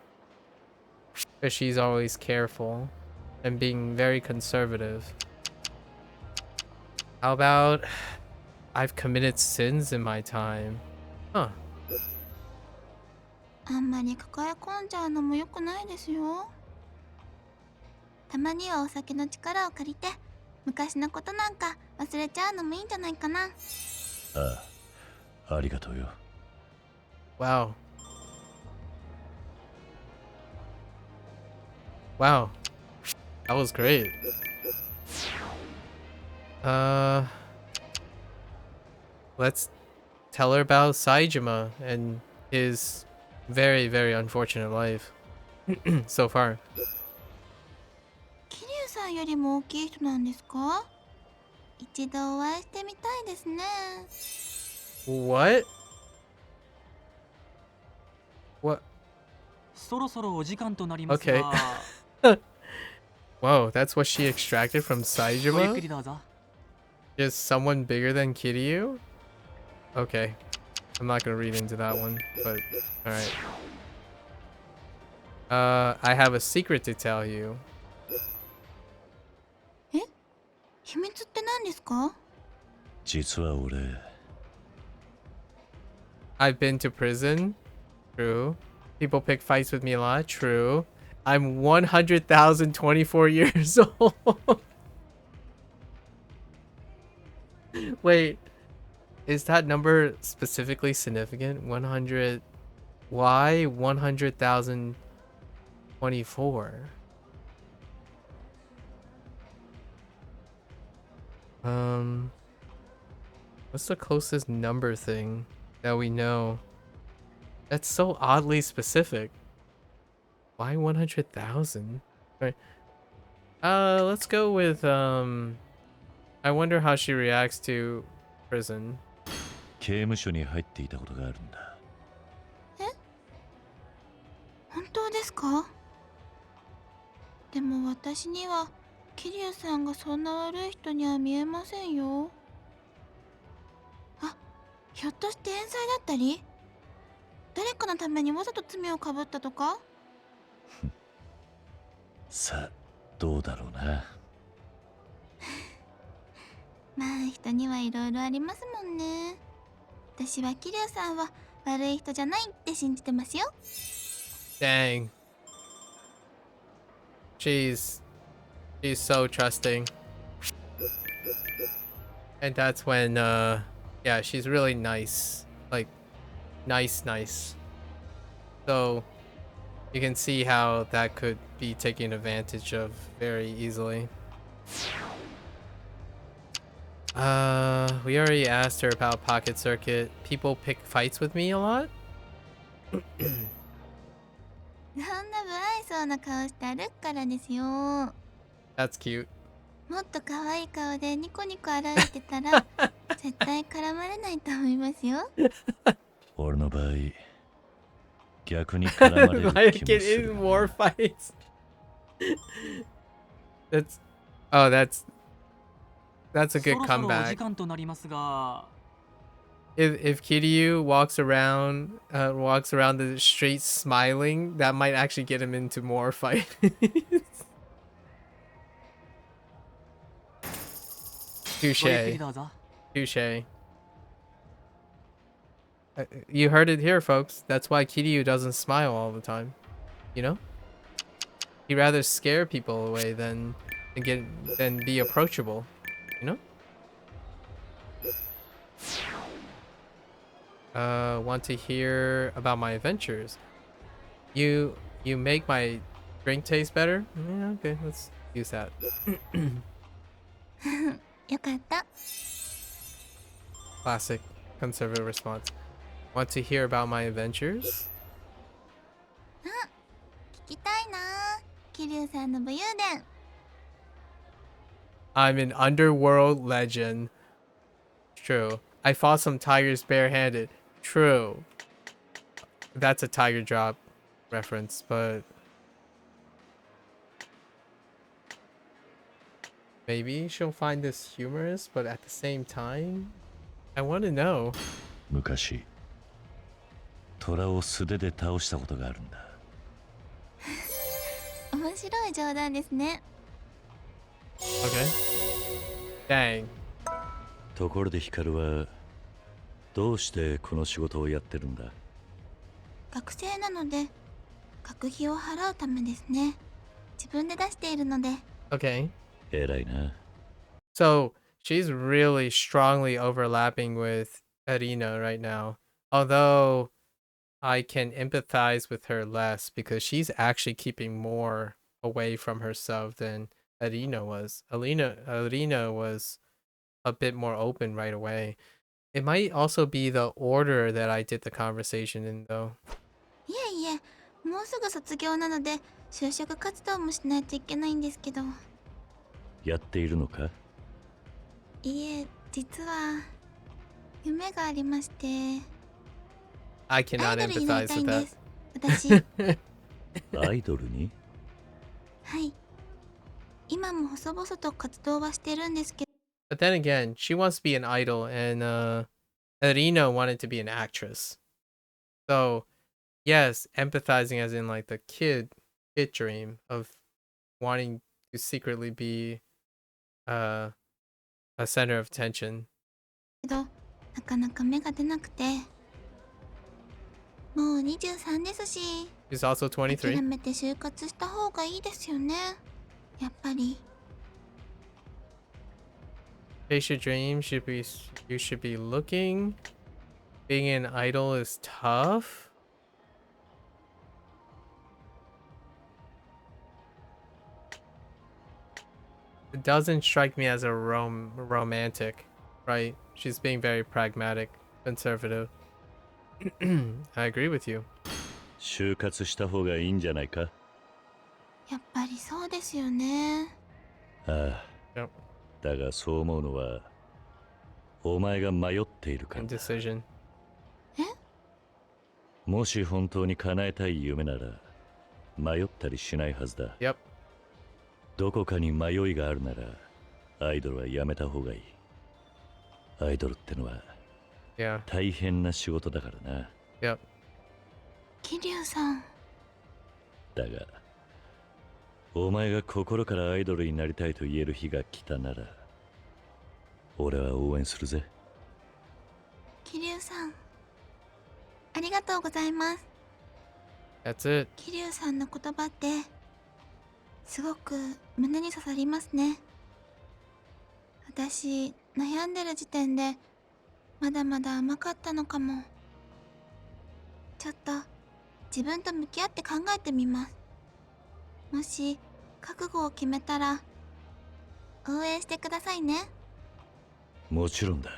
because she's always careful and being very conservative. How about I've committed sins in my time? Huh. あんまり抱え込んじゃうのも良くないですよ。たまにはお酒の力を借りて、昔のことなんか忘れちゃうのもいいんじゃないかな。ああ、ありがとうよ。Wow. Wow. That was great. Let's tell her about Saijima and his very, very unfortunate life so far. 桐生さんよりも大きい人なんですか？一度お会いしてみたいですね。 What? What? そろそろお時間となりますが、 Okay. Whoa, that's what she extracted from ごゆっく Saijima? りどうぞ。 Just someone bigger than Kiryu? Okay. I'm not gonna read into that one, but alright. I have a secret to tell you. 秘密って何ですか？実は俺、 I've been to prison. True. People pick fights with me a lot. True. I'm 100,024 years old. Wait, is that number specifically significant? 100. Why 100,024? What's the closest number thing that we know? That's so oddly specific. Why 100,000? Right. Let's go with I wonder how she reacts to prison. 刑務所に入っていたことがあるんだ。本当ですか？でも私には桐生さんがそんな悪い人には見えませんよ。あ、ひょっとして冤罪だったり、誰かのためにわざと罪をかぶったとか？さあ、どうだろうな。まあ人にはいろいろありますもんね。私は桐生さんは悪い人じゃないって信じてますよ。Dang. She's so trusting. And that's when yeah, she's really nice. Like nice. So you can see how that could be taken advantage of very easily. We already asked her about Pocket Circuit. People pick fights with me a lot? そんな不愛想な顔して歩くからですよ。も That's cute. っと可愛い顔でニコニコ歩いてたら絶対絡まれないと思いますよ。俺の場合、逆に絡まれる Like 気も get する in な。 more fights. That's oh that's a そ good ろそろお時 comeback. 間となりますが、 If Kiryu walks around the street smiling, that might actually get him into more fights. ごゆっくり Touche. どうぞ。 Touche. You heard it here, folks. That's why Kiryu doesn't smile all the time. You know? He'd rather scare people away than be approachable. You know? Want to hear about my adventures? You make my drink taste better? Yeah, okay, let's use that. よかった。 Classic conservative response. Want to hear about my adventures? 聞きたいな。桐生さんの武勇伝。 I'm an underworld legend. True. I fought some tigers barehanded. True. That's a tiger drop reference, but maybe she'll find this humorous, but at the same time, I want to know. 昔、虎を素手で倒したことがあるんだ。面白い冗談ですね。 Okay. Dang. ところでヒカルは、どうしてこの仕事をやってるんだ？学生なので学費を払うためですね。自分で出しているので。 Okay. 偉いな。So she's really strongly overlapping with Arina right now. Although I can empathize with her less because she's actually keeping more away from herself than Arina was. Arina was a bit more open right away. It might also be the order that I did the conversation in though. いえいえ、もうすぐ卒業なので就職活動もしないといけないんですけど。やっているのか？いえ、実は夢がありまして。 I アイ cannot ドルになり empathize たい with んで that. す。私。アイドルに？はい。今も細々と活動はしてるんですけど。 But then again, she wants to be an idol and Arina wanted to be an actress. So yes, empathizing as in like the kid dream of wanting to secretly be a center of attention. けどなかなか芽が出なくて。もう23ですし、 She's also 諦 23. めて就活した方がいいですよね。やっぱり。 Chase your dream should be you should be looking. Being an idol is tough. It doesn't strike me as a romantic, right? She's being very pragmatic, conservative. I agree with you. 就活した方がいいんじゃないか。やっぱりそうですよね。ああ。Yep. だがそう思うのは、お前が迷っているからだ。Indecision. もし本当に叶えたい夢なら、迷ったりしないはずだ。Yep. どこかに迷いがあるなら、アイドルはやめた方がいい。アイドルってのは Yeah. 大変な仕事だからな。Yep. 桐生さん。だが、お前が心からアイドルになりたいと言える日が来たなら、俺は応援するぜ。桐生さん、ありがとうございます。 That's it. 桐生さんの言葉ってすごく胸に刺さりますね。私、悩んでる時点でまだまだ甘かったのかも。ちょっと自分と向き合って考えてみます。もし覚悟を決めたら応援してくださいね。もちろんだ。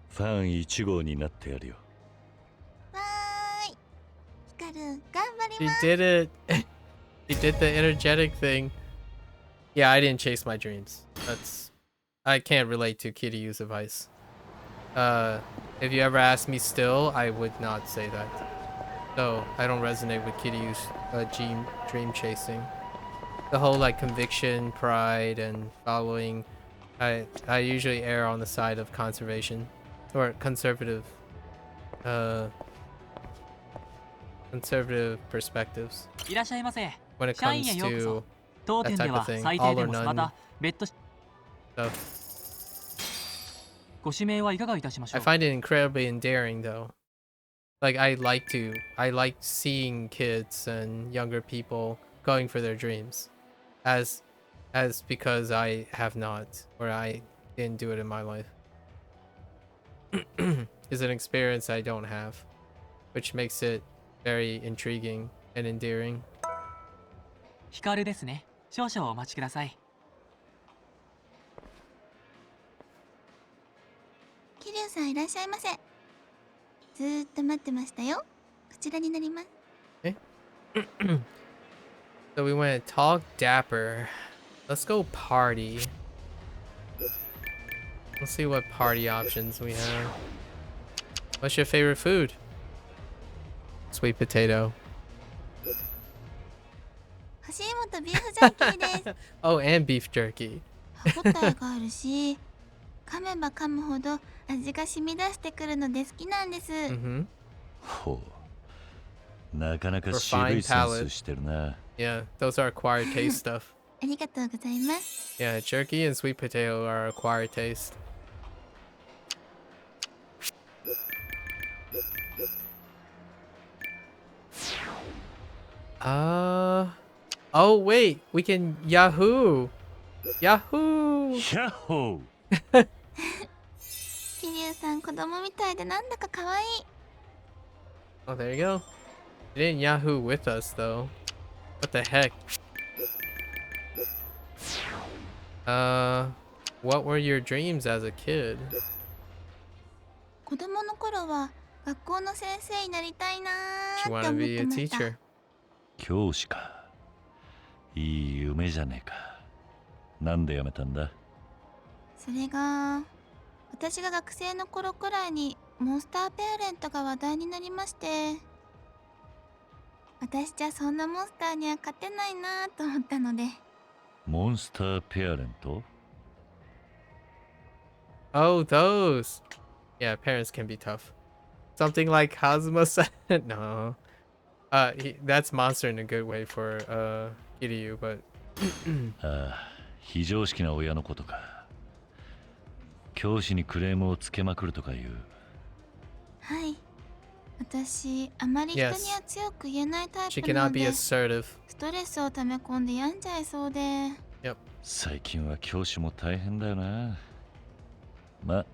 ファン1号になってやるよ。わーい、ヒカル頑張り She ます。 did it. She did the energetic thing. Yeah, I didn't chase my dreams. I can't relate to Kiryu's advice. If you ever ask me still, I would not say that. So I don't resonate with Kiryu's dream chasing. The whole like conviction, pride, and following. I usually err on the side of conservation or conservative perspectives いらっしゃいませ。 when it 社員へ comes ようこ to そ。当店で that type は of thing. 最低 All で or も none また別途 stuff. ご指名はいかがいたしましょ I う。 find it incredibly endearing though. Like I like seeing kids and younger people going for their dreams as because I have not or I didn't do it in my life. Is an experience I don't have, which makes it very intriguing and endearing. ヒカルですね。少々お待ちください。桐生さんいらっしゃいませ。ずーっと待ってましたよ。こちらになります。 So we went talk dapper. Let's go party. Let's see what party options we have. What's your favorite food? Sweet potato. 干し芋とビーフジャーキーです。 Oh, and beef jerky. 歯ごたえがあるし、噛めば噛むほど味が染み出してくるので好きなんです。 Mm-hmm. ほう。なかなか渋いセンスしてるな。Yeah, those are acquired taste stuff. ありがとうございます。 Yeah, jerky and sweet potato are acquired taste. Oh wait, we can Yahoo! Yahoo! ヤッホー。桐生さん子供みたいでなんだか可愛い。 Oh, there you go. You didn't Yahoo with us though. What the heck? What were your dreams as a kid? 子供の頃は学校の先生になりたいな Did you ーって want to 思っ be て a ました。 teacher? 教師か。いい夢じゃねえか。なんで辞めたんだ？それが私が学生の頃くらいにモンスターペアレントが話題になりまして、私じゃそんなモンスターには勝てないなと思ったので。モンスターペアレント？ Oh, those. Yeah, parents can be tough. Something like Kazuma said. No. That's monster in a good way for Kiryu, but ああ、非常識な親のことか。教師にクレームをつけまくるとかいう。はい。私あまり人には Yes. 強く言えないタイ She プな cannot の be で assertive. ストレスを溜め込んで病んじゃいそうで。 Yep. 最近は教師も大変だよな。まあ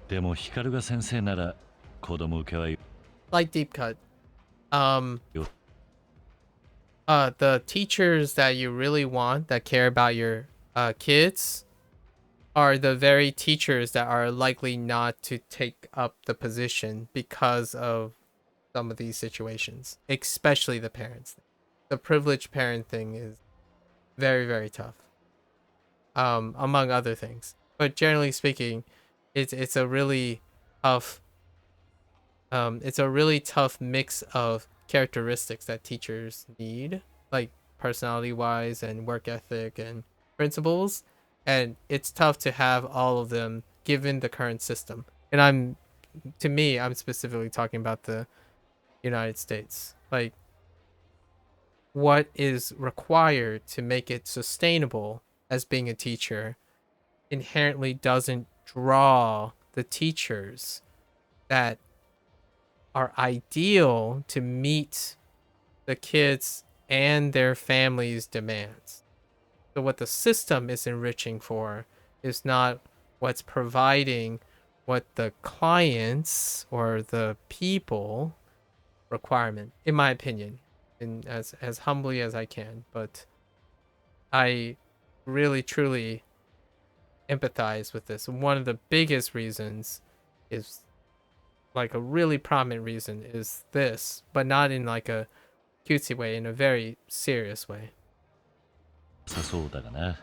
でもヒカルが先生なら子供受けは Like deep cut. Um, よ the teachers that you really want that care about your kids are the very teachers that are likely not to take up the position because of some of these situations, especially the parents. The privileged parent thing is very, very tough. Among other things. But generally speaking, it's a really tough it's a really tough mix of characteristics that teachers need, like personality wise and work ethic and principles. And it's tough to have all of them given the current system. And I'm specifically talking about the United States. Like, what is required to make it sustainable as being a teacher inherently doesn't draw the teachers that are ideal to meet the kids and their families' demands. So, what the system is enriching for is not what's providing what the clients or the people requirement, in my opinion, and as humbly as I can. But I really truly empathize with this. One of the biggest reasons is, like, a really prominent reason is this, but not in like a cutesy way, in a very serious way. さそうだがな。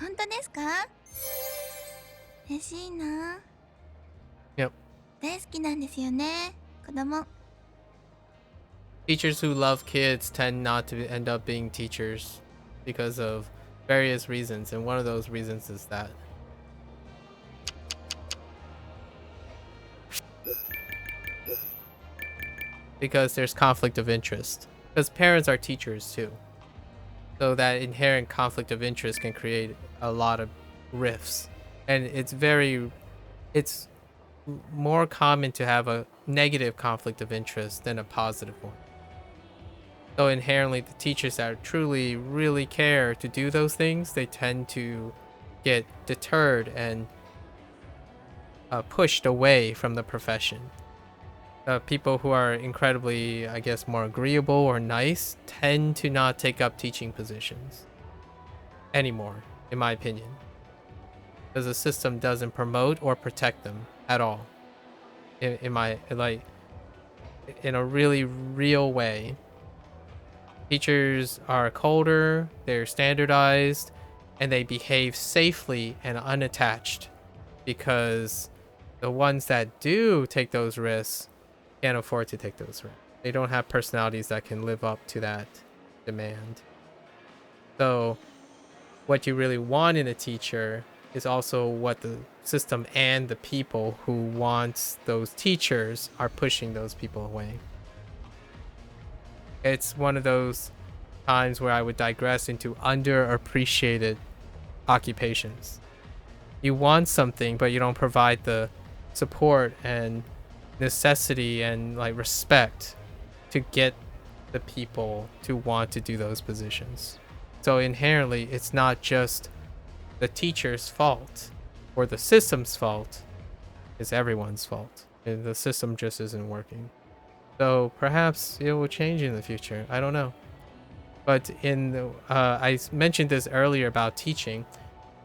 本当ですか？嬉しいな。 Yep. 大好きなんですよね、子供。 Teachers who love kids tend not to end up being teachers because of various reasons, and one of those reasons is that. Because there's conflict of interest. Because parents are teachers too. So that inherent conflict of interest can create a lot of rifts. And it's more common to have a negative conflict of interest than a positive one. So inherently, the teachers that truly, really care to do those things, they tend to get deterred and pushed away from the profession. People who are incredibly, I guess, more agreeable or nice tend to not take up teaching positions anymore, in my opinion, because the system doesn't promote or protect them at all. In my, like, in a really real way, teachers are colder, they're standardized, and they behave safely and unattached, because the ones that do take those risks can't afford to take those risks. They don't have personalities that can live up to that demand. So what you really want in a teacher is also what the system and the people who want those teachers are pushing those people away. It's one of those times where I would digress into underappreciated occupations. You want something, but you don't provide the support and necessity and, like, respect to get the people to want to do those positions. So inherently, it's not just the teacher's fault or the system's fault, it's everyone's fault. And the system just isn't working. So perhaps it will change in the future. I don't know. But in the, I mentioned this earlier about teaching.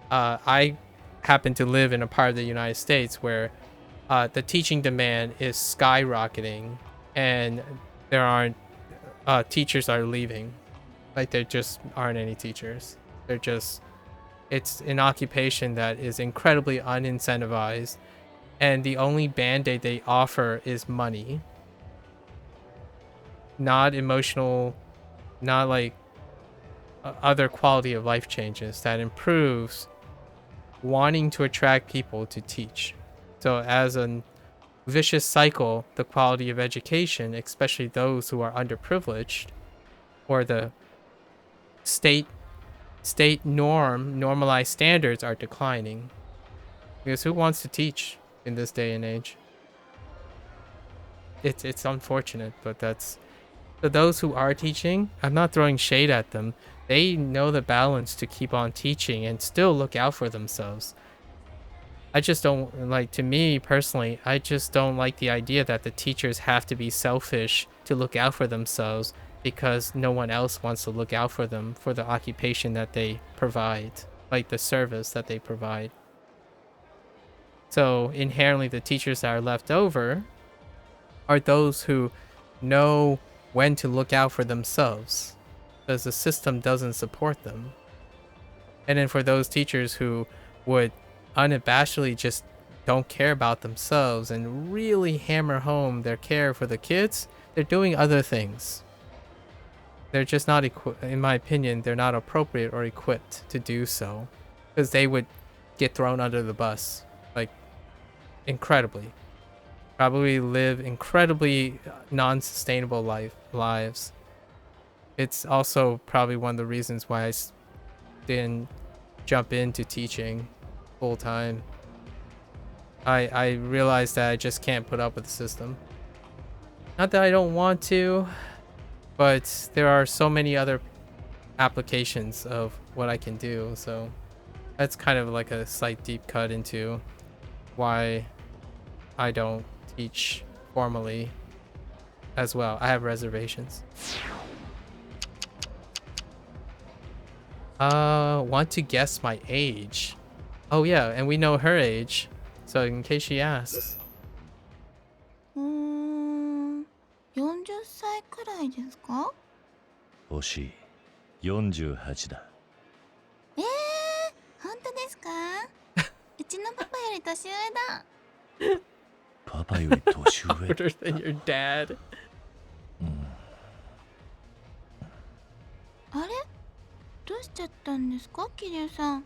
I happen to live in a part of the United States where the teaching demand is skyrocketing, and there aren't teachers are leaving. Like, there just aren't any teachers. It's an occupation that is incredibly unincentivized, and the only band-aid they offer is money, not emotional, not like other quality of life changes that improves wanting to attract people to teach. So as a vicious cycle, the quality of education, especially those who are underprivileged, or the state normalized standards, are declining. Because who wants to teach in this day and age? it's unfortunate, but that's for those who are teaching. I'm not throwing shade at them. They know the balance to keep on teaching and still look out for themselves. I just don't like, to me personally, I just don't like the idea that the teachers have to be selfish to look out for themselves because no one else wants to look out for them for the occupation that they provide, like the service that they provide. So inherently, the teachers that are left over are those who know when to look out for themselves because the system doesn't support them. And then for those teachers who would unabashedly just don't care about themselves and really hammer home their care for the kids, they're doing other things. They're just not in my opinion, they're not appropriate or equipped to do so because they would get thrown under the bus, like, incredibly. Probably live incredibly non-sustainable lives. It's also probably one of the reasons why I didn't jump into teaching full time. I realized that I just can't put up with the system. Not that I don't want to, but there are so many other applications of what I can do, so that's kind of like a slight deep cut into why I don't teach formally as well. I have reservations. Want to guess my age? Oh yeah, and we know her age, so in case she asks. 40歳くらいですか？惜しい。48だ。本当ですか？うちのパパより年上だ。パパより年上。 Older than your dad. あれ？どうしちゃったんですか、桐生さん。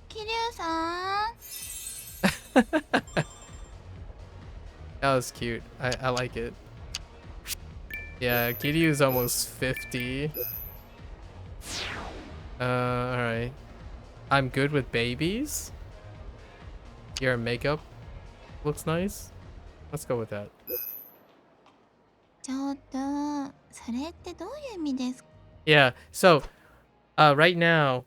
桐生さん。That was cute. I like it. Yeah, Kiryu's almost 50. Alright. I'm good with babies. Your makeup looks nice. Let's go with that. ちょっと、それってどういう意味ですか？ Yeah, so right now,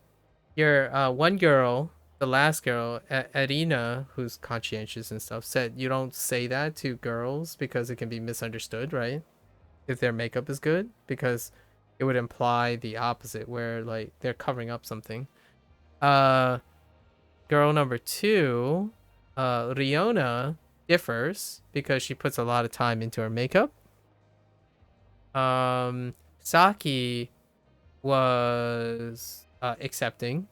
your one girl, the last girl, Arina, who's conscientious and stuff, said you don't say that to girls because it can be misunderstood, right? If their makeup is good, because it would imply the opposite, where like they're covering up something. Girl number 2, Riona, differs because she puts a lot of time into her makeup. Saki was accepting,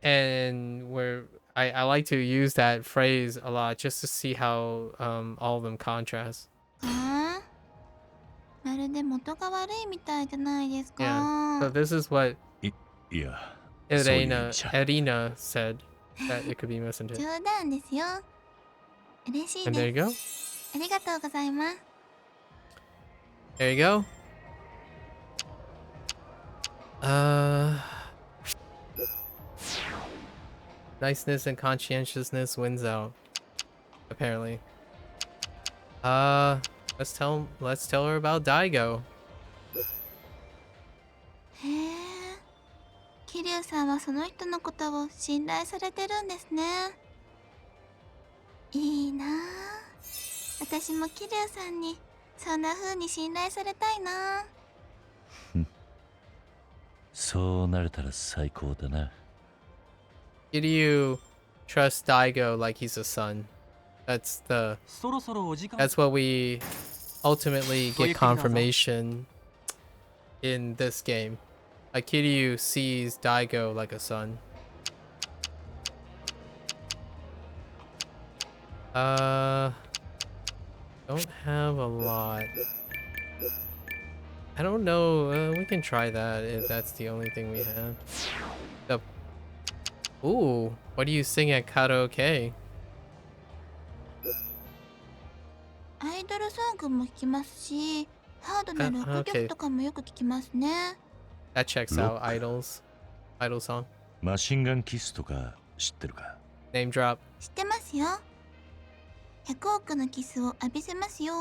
and where I like to use that phrase a lot just to see how all of them contrast. まるで元が悪いみたいじゃないですか。 Yeah. So this is what いや、 Irina そういう意味じゃ。 said that it could be misunderstood. 冗談ですよ。嬉しい And there you で go. す。ありがとうございます。 There you go. Niceness and conscientiousness wins out, apparently. Let's tell her about Daigo. へえ。桐生さんはその人のことを信頼されてるんですね。いいなあ。私も桐生さんにそんな風に信頼されたいな。そうなれたら最高だな。Kiryu trust Daigo like he's a son. That's そろそろお時間。 what we ultimately get confirmation in this game. Like Kiryu sees Daigo like a son. Don't have a lot. I don't know. We can try that if that's the only thing we have. Ooh, what do you sing at karaoke? アイドルソングも聴きますし、ハードなロック曲とかもよく聴きますね。 That checks out. Idols. Idol song. マシンガンキスとか知ってるか？ Name drop. 知ってますよ。100億のキスを浴びせますよ。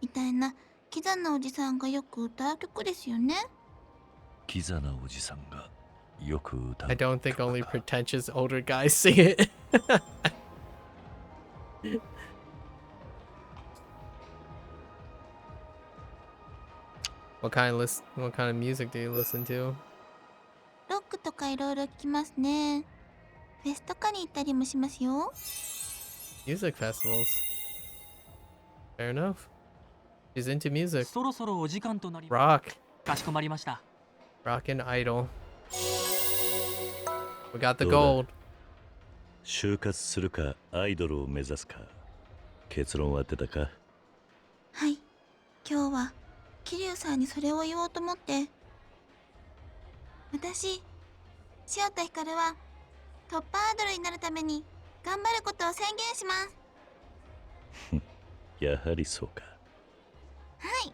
みたいなキザなおじさんがよく歌う曲ですよね。キザなおじさんがよく歌う I don't think 曲 only か pretentious older guys sing it. What kind of music do you listen to? ロックとかいろいろ聞きますね。フェスとかに行ったりもしますよ。Music festivals. Fair enough. She's into music. そろそろお時間となり Rock. かしこまりました。 Rock and idol. We got the どうだ gold. 就活するかアイドルを目指すか結論は出たかはい。今日は桐生さんにそれを言おうと思って。私、塩田ひかるはトップアイドルになるために頑張ることを宣言します。やはりそうかはい。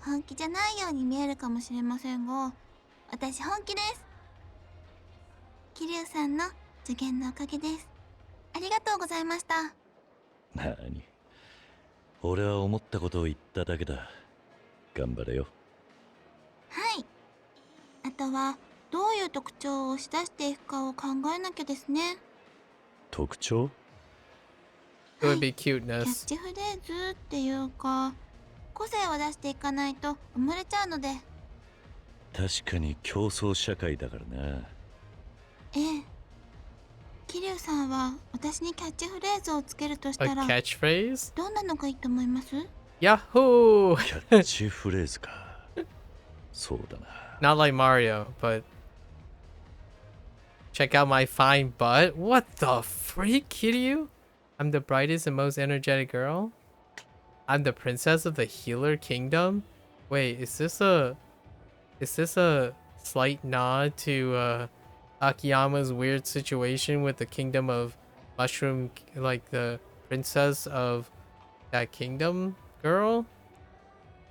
本気じゃないように見えるかもしれませんが、私本気です。桐生さんの助言のおかげです。ありがとうございました。なに俺は思ったことを言っただけだ頑張れよはい。あとはどういう特徴を押し出していくかを考えなきゃですね。特徴 It would be キャッ cuteness. チフレーズっていうか、個性を出していかないと埋もれちゃうので。確かに競争社会だからなええ。桐生さんは私にキャッチフレーズをつけるとし A たら catchphrase? どんなのがいいと思います？ Yahoo! キャッチフレーズかそうだな Not like Mario, but check out my fine butt. What the freak, Kiryu? I'm the brightest and most energetic girl. I'm the princess of the healer kingdom. Wait, is this a slight nod to Akiyama's weird situation with the kingdom of mushroom, like the princess of that kingdom girl?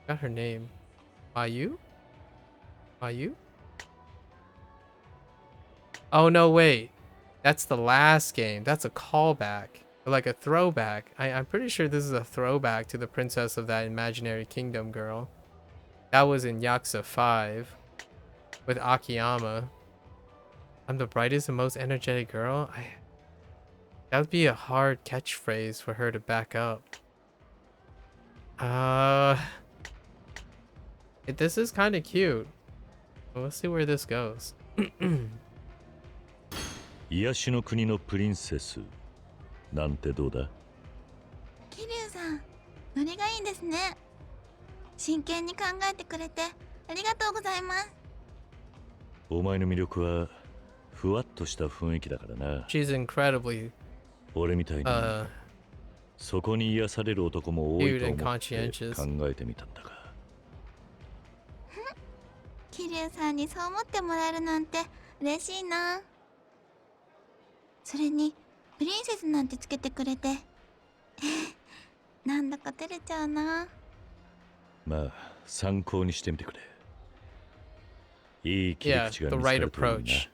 Got her name. Mayu? Mayu? Oh no, wait. That's the last game. That's a callback. Or like a throwback. I'm pretty sure this is a throwback to the princess of that imaginary kingdom girl. That was in Yakuza 5 with Akiyama. I'm the brightest and most energetic girl. That would be a hard catchphrase for her to back up. This is kind of cute. Well, let's see where this goes. 癒しの国のプリンセスなんてどうだ桐生さん、ノリがいいですね。真剣に考えてくれてありがとうございます。お前の魅力はふわっとした雰囲気だからな She's incredibly 俺みたいにそこに癒される男も多いと思って conscientious. 考えてみたんだが桐生さんにそう思ってもらえるなんて嬉しいな。それにプリンセスなんてつけてくれてなんだか照れちゃうな。まあ参考にしてみてくれいい切り Yeah, 口が the 見つか right るといいな approach.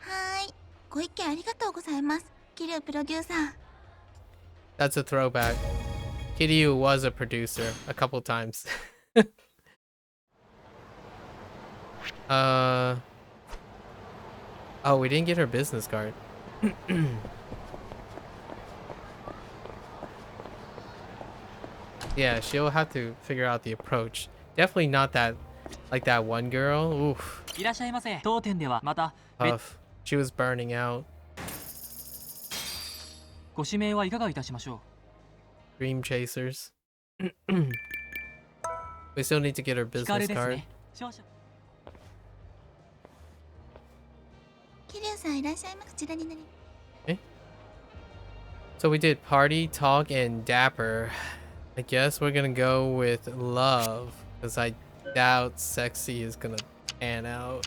はーい。ご意見ありがとうございます。桐生プロデューサー。 That's a throwback. Kiryu was a producer a couple times. Oh, we didn't get her business card. Yeah, she'll have to figure out the approach. Definitely not that, like that one girl. Oof, いらっしゃいませ。当店ではまた tough. She was burning out. ご指名はいかがいたしましょ Dream chasers. We still need to get her う。光 business です card. ね。少々。桐生さんいらっしゃいませ。こちらになり。 So we did party, talk, and dapper. I guess we're gonna go with love, because I doubt sexy is gonna pan out.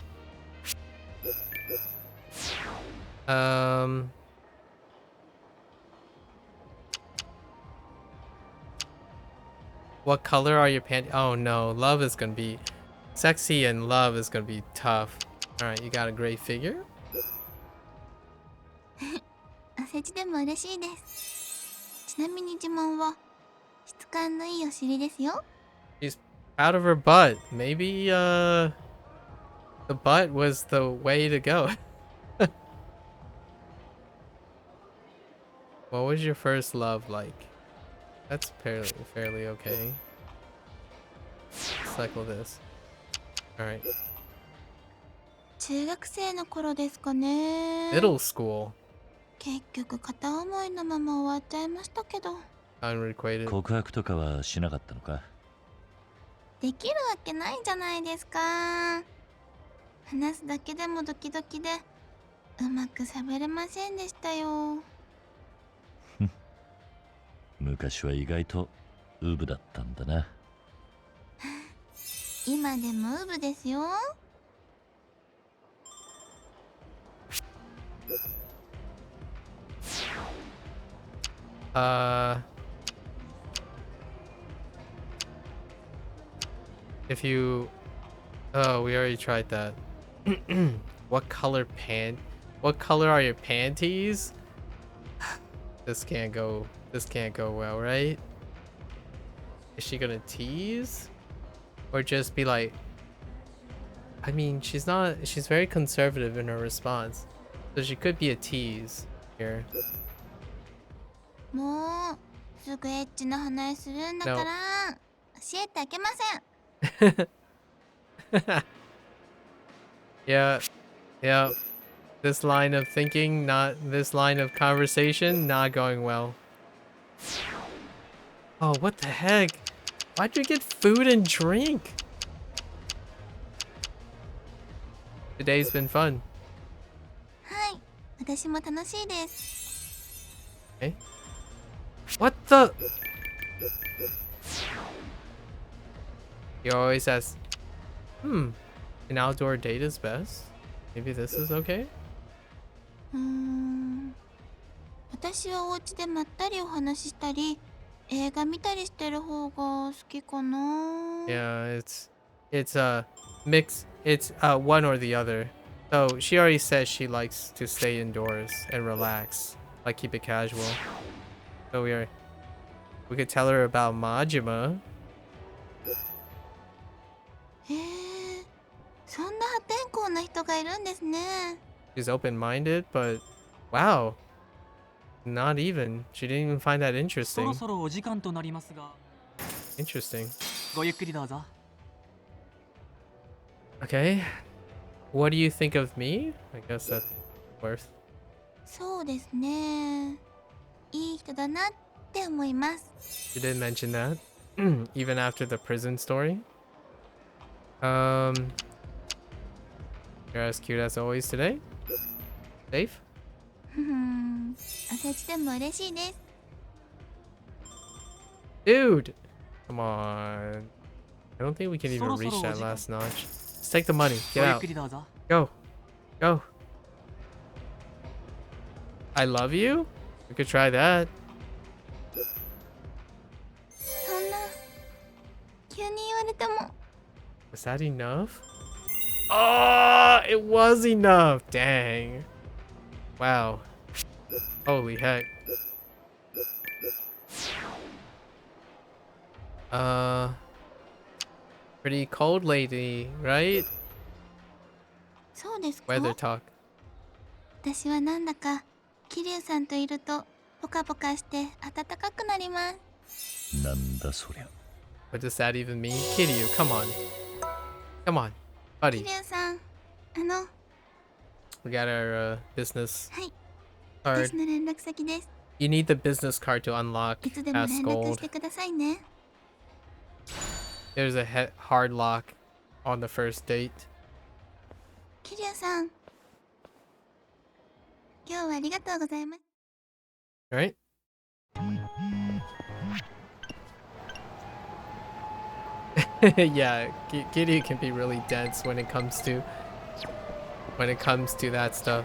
What color are your pants? Oh no, love is gonna be sexy and love is gonna be tough. All right, you got a great figure. お世辞でも嬉しいです。ちなみに呪文は質感のいいお尻ですよ。 She's proud of her butt. Maybe the butt was the way to go. What was your first love like? That's fairly okay. Cycle this. Alright. 中学生の頃ですかね。 Middle school. 結局片思いのまま終わっちゃいましたけど。 Unrequited. 告白とかはしなかったのか？できるわけないじゃないですか。話すだけでもドキドキでうまく喋れませんでしたよ。昔は意外とウブだったんだな。今でもウブですよ。 If you... Oh, we already tried that. What color are your panties? This can't go well, right? Is she gonna tease? Or just be like... I mean, she's very conservative in her response. So she could be a tease here. もうすぐエッチな話するんだから教えてあげません。 Yeah. This line of thinking, this line of conversation, not going well. Oh, what the heck? Why'd you get food and drink? Today's been fun. はい、私も楽しいです。 Okay. What the? You always ask, an outdoor date is best? Maybe this is okay? 私はお家でまったりお話ししたり映画見たりしてる方が好きかな。 Yeah, it's a mix. It's one or the other. So she already says she likes to stay indoors and relax, like keep it casual. So we could tell her about Majima. へえ、そんな破天荒な人がいるんですね。 She's open-minded, but wow, not even. She didn't even find that そろ interesting. そろお時間となりますが Interesting. ごゆっくりどうぞ。 Okay. What do you think of me? I guess that's worth. そうですね。いい人だなって思います。 You did mention that. Even after the prison story. You're as cute as always today. Safe? おせちでも嬉しいです。 Dude! Come on. I don't think we can even Soro reach soro that ojikan. last notch. Let's take the money. ご Get ゆっ out. くりどうぞ。 Go. Go. I love you? We could try that. そんな急に言われても。 Was that enough? Oh, it was enough. Dang. Wow. Holy heck. Pretty cold lately, right? そうですか。 Weather talk. 私はなんだか桐生さんといるとポカポカして暖かくなります。なんだそりゃ。What does that even mean? Kiryu, come on. Come on, buddy. 桐生さん、We got our business はい、 card. 私の連絡先です。 You need the business card to unlock いつでも past 連絡し gold. てくださいね。 There's a hard lock on the first date. 桐生さん、今日はありがとうございます。 Right? Yeah, Kiryu can be really dense when it comes to that stuff.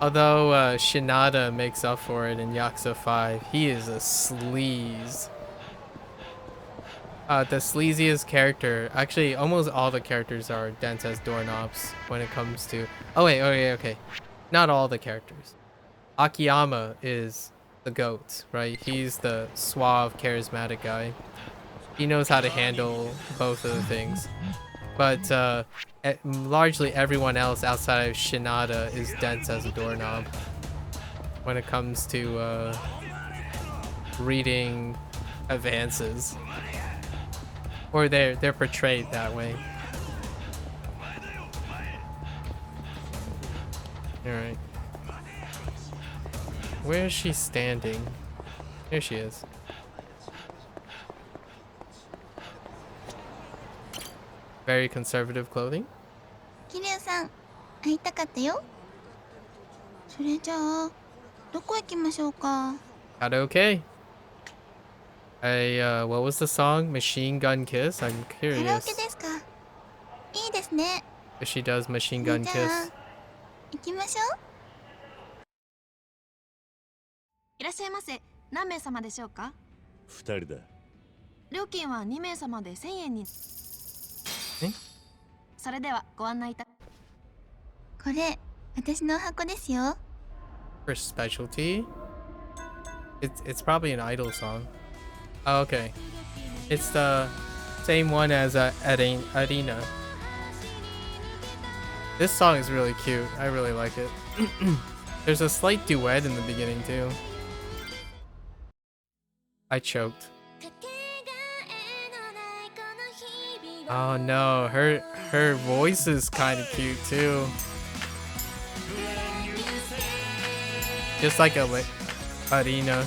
Although Shinada makes up for it in Yakuza 5, he is a sleaze. The sleaziest character, actually almost all the characters are dense as doorknobs when it comes to... Oh wait, okay. Not all the characters. Akiyama is the GOAT, right? He's the suave, charismatic guy. He knows how to handle both of the things. But largely everyone else outside of Shinada is dense as a doorknob when it comes to reading advances. Or they're portrayed that way. Alright. Where is she standing? Here she is. Very conservative clothing. 桐生さん、会いたかったよ。それじゃあ、どこ行きましょうか。Karaoke. What was the song? Machine Gun Kiss? I'm カラオ curious ケですか。いいですね。 if she does Machine それ Gun じゃ Kiss. あ、行きましょう。いらっしゃいませ。何名様でしょうか。2人だ。料金は2名様で1000円に。え？それではご案内いた。これ、私のお箱ですよ。 Her specialty? It's probably an idol song. Oh, okay. It's the same one as Arena. This song is really cute. I really like it. There's a slight duet in the beginning too. I choked. Oh no, her voice is kind of cute too. Just like Arena.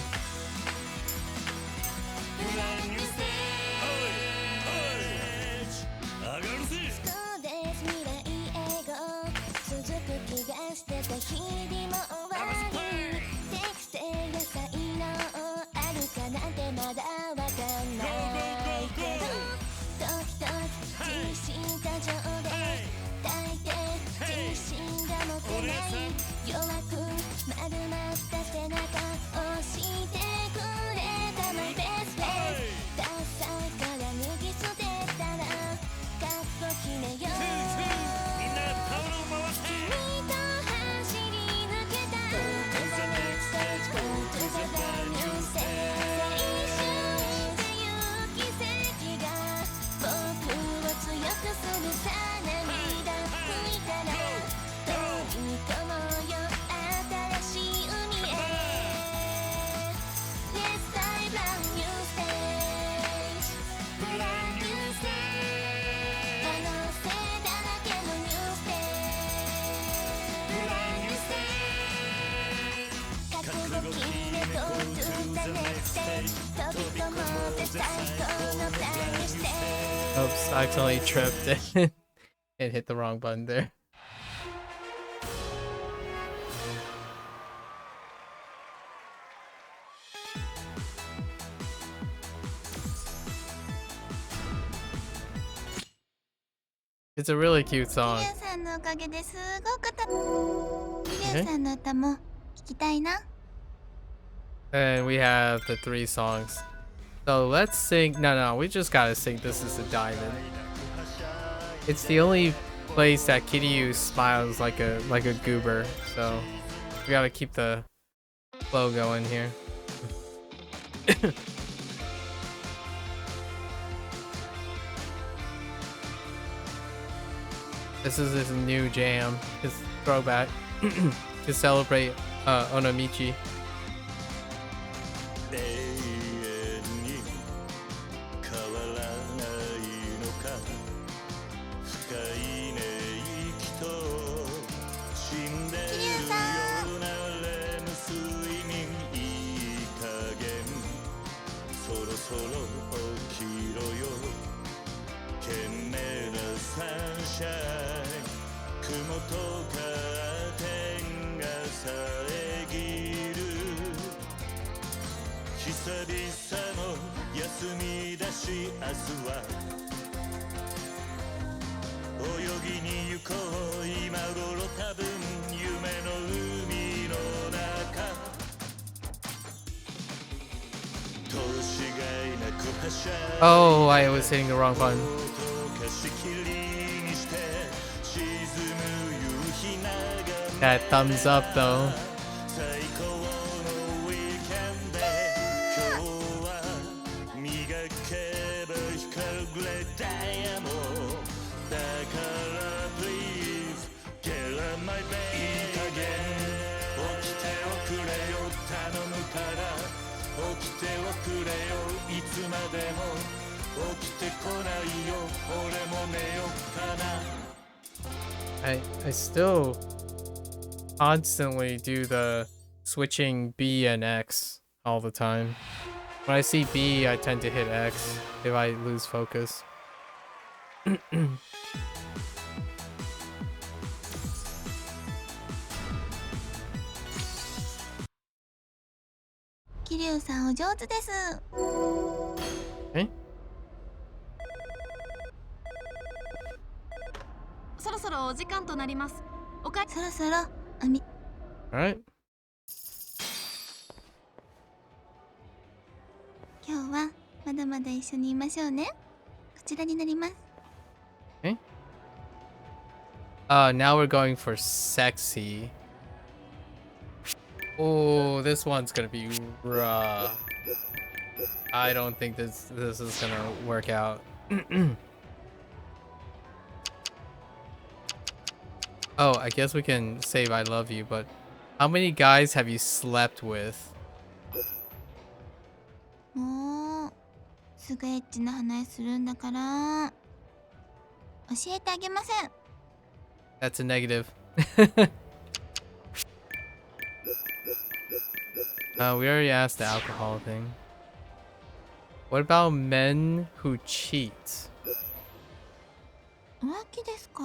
Oops, I accidentally tripped and hit the wrong button there. It's a really cute 桐 song. 生さんのおかげですごく桐生さんの歌も聞きたいな。 And we have the 3 songs. So let's sing. No, we just gotta sing This Is a Diamond. It's the only place that Kiryu smiles like a goober. So we gotta keep the flow going here. This is his new jam, his throwback to celebrate Onomichi. 永遠に変わらないのか深いね息と死んでるようなレム睡眠いい加減そろそろ起きろよ懸命なサンシャイン雲とカーテンが遮る久々の休みだし明日は泳ぎに行こう今頃多分夢の海の中年がいなくはしゃい Oh, I was hitting the wrong button. 貸し切りにして沈む夕日眺め That thumbs up though. 最高のウィーケン I still constantly do the switching B and X all the time. When I see B, I tend to hit X if I lose focus. 桐生さんお上手です。えそろそろお時間となります。そろそろおみ Alright. 今日はまだまだ一緒にいましょうね。こちらになります。 Now we're going for sexy. Oh, this one's gonna be rough. I don't think this is gonna work out. Oh, I guess we can save I love you, but how many guys have you slept with? もうすぐエッチな話するんだから教えてあげません。 That's a negative. We already asked the alcohol thing. What about men who cheat? 浮気ですか。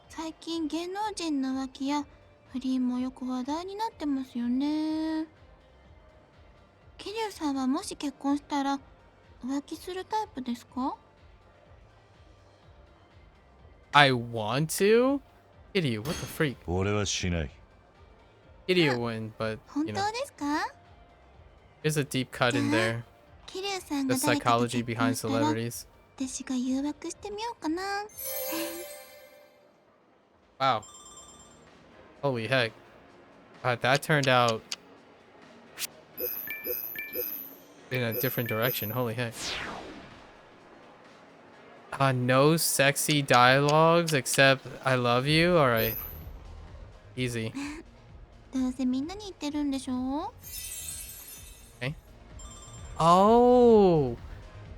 最近芸能人の浮気や不倫もよく話題になってますよね。桐生さんはもし結婚したら浮気するタイプですか？ I want to? Idiot, what the freak? 俺はしない。 Idiot win, but 本 you 当 know, ですか？ there's a deep cut in there. 桐生さんが The 誰かと psychology 結 behind 婚したら celebrities. 私が誘惑してみようかな。 Wow. Holy heck. That turned out in a different direction. Holy heck. No sexy dialogues except I love you? Alright. Easy. どうせみんなに言ってるんでしょ？ Oh!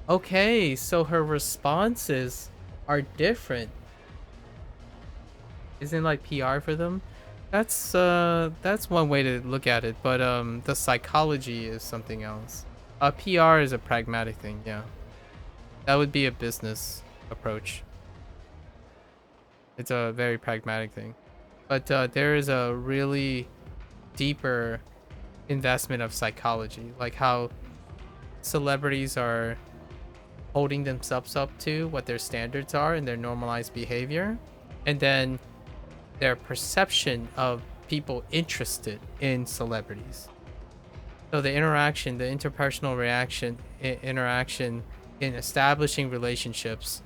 Okay, so her responses are different. Isn't it like PR for them? That's one way to look at it, but the psychology is something else. PR is a pragmatic thing, yeah. That would be a business approach. It's a very pragmatic thing. But there is a really deeper investment of psychology, like how celebrities are holding themselves up to what their standards are and their normalized behavior, and then their perception of people interested in celebrities. So the interaction, the interpersonal interaction in establishing relationships,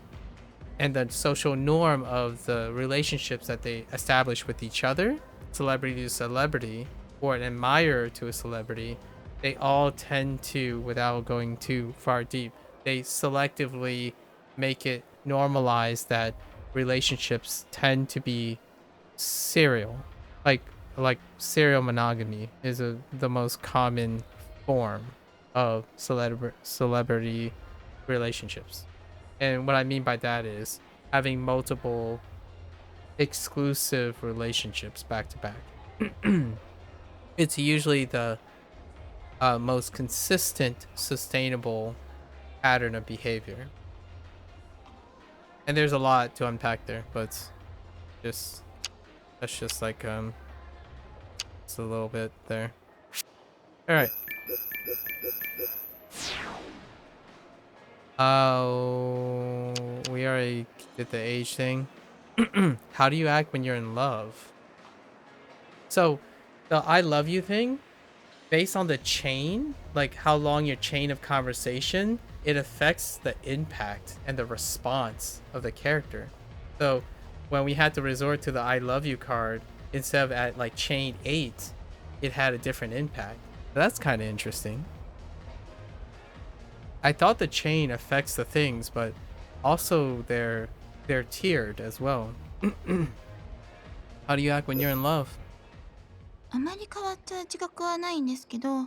and the social norm of the relationships that they establish with each other, celebrity to celebrity, or an admirer to a celebrity, they all tend to, without going too far deep, they selectively make it normalized that relationships tend to be serial, like serial monogamy is the most common form of celebrity relationships. And what I mean by that is having multiple exclusive relationships back to back. It's usually the most consistent, sustainable pattern of behavior. And there's a lot to unpack there, but that's just like it's a little bit there. All right. Oh, we already did the age thing. How do you act when you're in love? So, the I love you thing, based on the chain, like how long your chain of conversation, it affects the impact and the response of the character. So, when we had to resort to the I love you card, instead of at like chain 8, it had a different impact. That's kind of interesting. I thought the chain affects the things, but also they're tiered as well. How do you act when you're in love? あまり変わった自覚はないんですけど、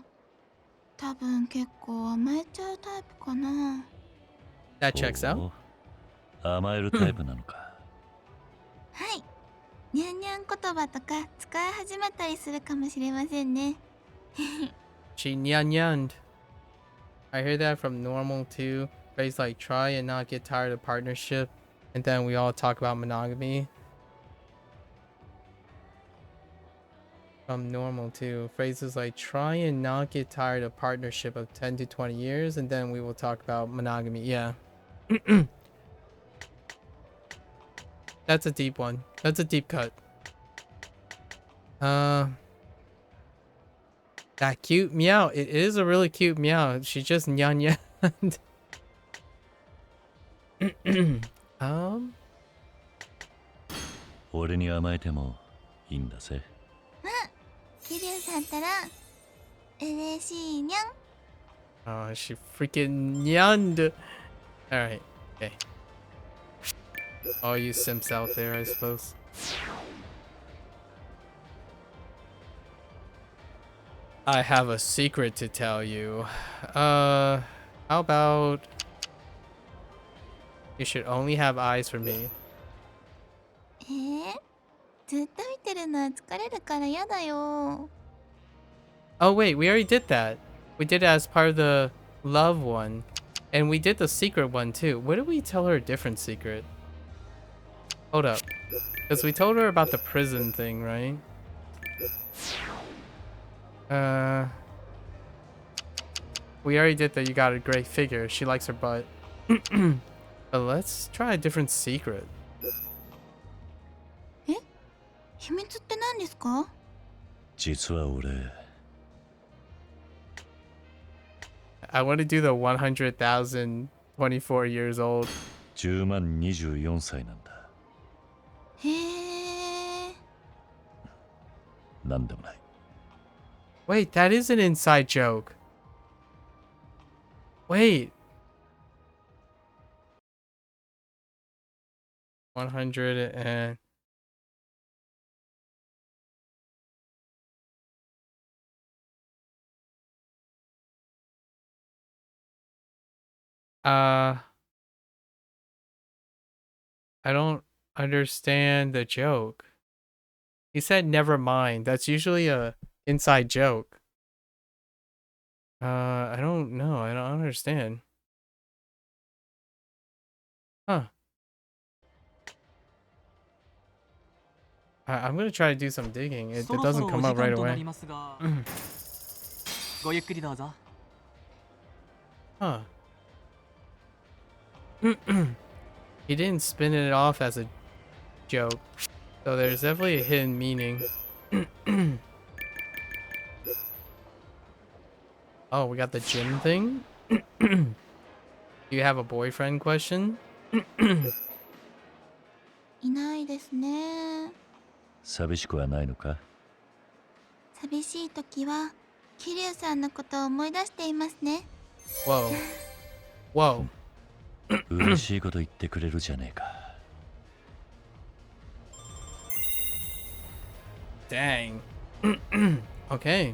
多分結構甘えちゃうタイプかな。 That checks out. おう甘えるタイプなのか。はい。にゃんにゃん言葉とか使い始めたりするかもしれませんね。 She nyan yanned. I hear that from normal too. Phrase like try and not get tired of partnership. And then we all talk about monogamy. From normal too. Phrases like try and not get tired of partnership of 10 to 20 years. And then we will talk about monogamy. Yeah. That's a deep one. That's a deep cut. That cute meow. It is a really cute meow. She just nyan yanned. um 俺に甘えてもいいんだぜ。桐生さんったら嬉しいにゃん。 oh, she freaking nyanned. Alright, okay. All you simps out there, I suppose. I have a secret to tell you. How about you should only have eyes for me. ずっと見てるのは疲れるからやだよ。 Oh wait, we already did that. We did it as part of the love one. And we did the secret one too. What did we tell her a different secret? Hold up. Because we told her about the prison thing, right? We already did that. You got a great figure. She likes her butt. But let's try a different secret. 秘密って何ですか？実は俺、I want to do the 100,024 years old. 10万24歳なんだ。へえ。なんでもない。Wait, that is an inside joke. Wait. 100 and... I don't understand the joke. He said never mind. That's usually a inside joke. I don't know. I don't understand. Huh. I'm gonna try to do some digging. It そろそ doesn't ろお come 時 up right 間とな away. りますが、ごゆっくりどうぞ。 Huh. He didn't spin it off as a joke. So there's definitely a hidden meaning. Oh, we got the gym thing? Do you have a boyfriend question? いないですね。寂しくはないのか？寂しい時は桐生さんのことを思い出していますね。 Whoa. Whoa. 嬉しいこと言ってくれるじゃねえか。Dang. Okay.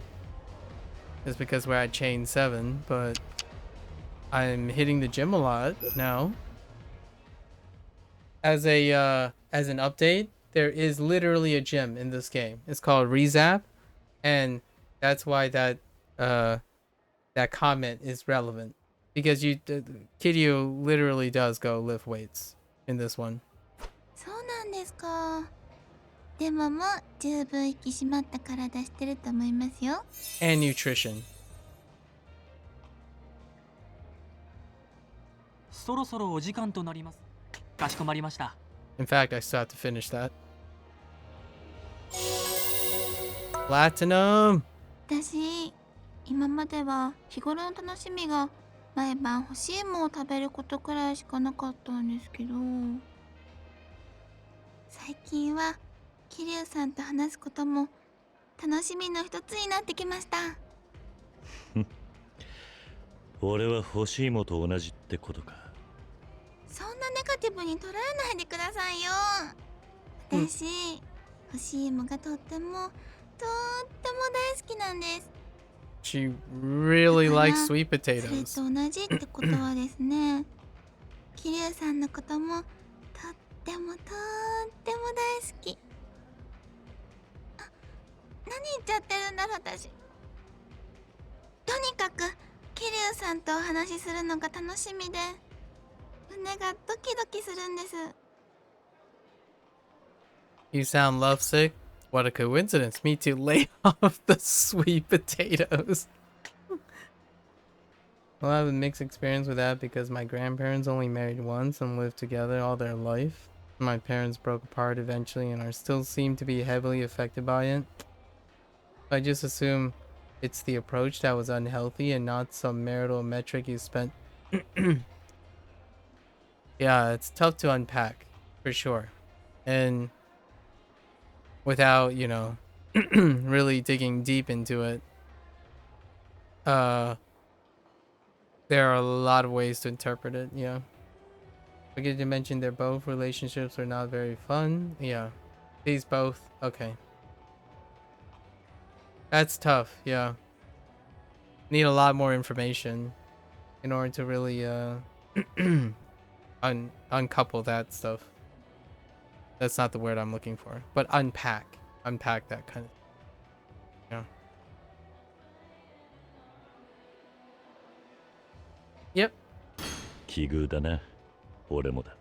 It's because we're at chain 7, but I'm hitting the gym a lot now. As an update, there is literally a gym in this game. It's called Rezap, and that's why that comment is relevant, because Kiryu literally does go lift weights in this one. そうなんですか。でももう十分引き締まった体してると思いますよ。 And nutrition. そろそろお時間となります。かしこまりました。 In fact, I still have to finish that. Platinum! 私、今までは日頃の楽しみが毎晩欲しいものを食べることくらいしかなかったんですけど、最近は桐生さんと話すことも楽しみの一つになってきました。俺は欲しいもと同じってことか。そんなネガティブに捉えないでくださいよ。私、欲しいもがとっても大好きなんです。She really だから likes sweet それ potatoes. と同じってことはですね、桐生さんのこともとってもとっても大好き。あ、何言っちゃってるんだろう私。とにかく桐生さんとお話しするのが楽しみで胸がドキドキするんです。 You sound lovesick? What a coincidence. Me too. Lay off the sweet potatoes. Well, I have a mixed experience with that because my grandparents only married once and lived together all their life. My parents broke apart eventually and are still seem to be heavily affected by it. I just assume it's the approach that was unhealthy and not some marital metric you spent. Yeah, it's tough to unpack, for sure. And without, you know, really digging deep into it, there are a lot of ways to interpret it, yeah. Forget to mention they're both relationships are not very fun. Yeah. These both, okay. That's tough, yeah. Need a lot more information in order to really uncouple that stuff. That's not the word I'm looking for. But unpack that kind of, yeah. Yep. 奇遇だな。俺もだ。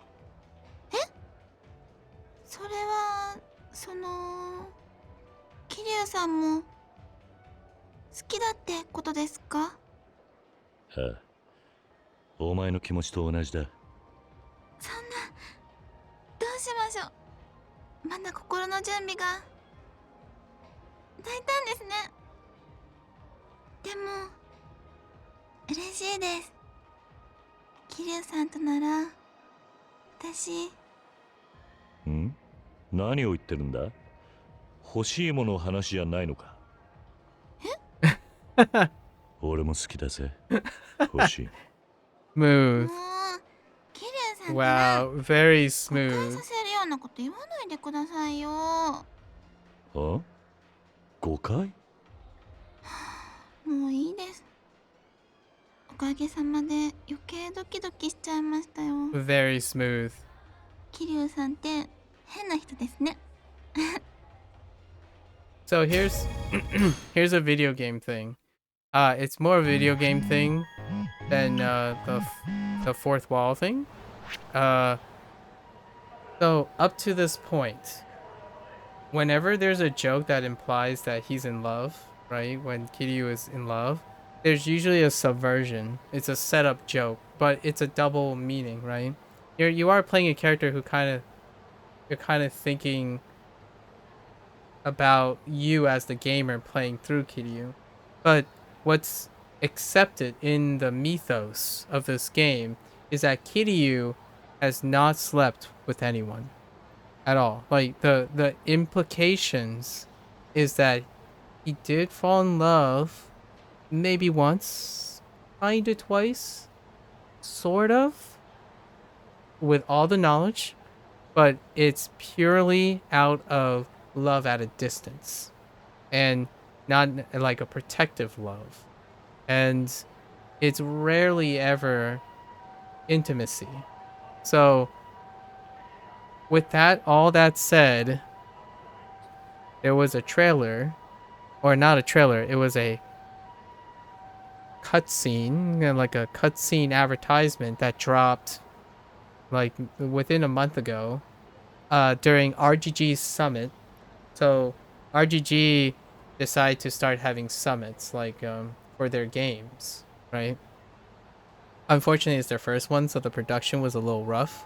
それはその桐生さんも好きだってことですか？ああ。お前の気持ちと同じだ。そんな、どうしましょう。まだ心の準備が大胆ですね。でも嬉しいです。桐生さんとなら私。ん？何を言ってるんだ？欲しいもの話じゃないのか？俺も好きだぜ。欲しい。Smooth. もう桐生さんから Wow, very 誤解 smooth. させるようなこと言わないでくださいよ。あ？誤解？もういいです。おかげさまで余計ドキドキしちゃいましたよ。 Very smooth. 桐生さんって変な人ですね。So here's here's a video game thing. It's more a video game thing than the fourth wall thing. So up to this point, whenever there's a joke that implies that he's in love, right? When Kiryu is in love, there's usually a subversion. It's a setup joke, but it's a double meaning, right? You are playing a character who you're kind of thinking about you as the gamer playing through Kiryu. But what's accepted in the mythos of this game is that Kiryu has not slept with anyone at all. Like the implications is that he did fall in love maybe once, kinda twice, sort of, with all the knowledge, but it's purely out of love at a distance and not like a protective love, and it's rarely ever intimacy. So with that, all that said, there was a trailer, or not a trailer, it was a cutscene, like a cutscene advertisement that dropped like within a month ago, during RGG's summit. So RGG decided to start having summits like for their games, right? Unfortunately, it's their first one, so the production was a little rough.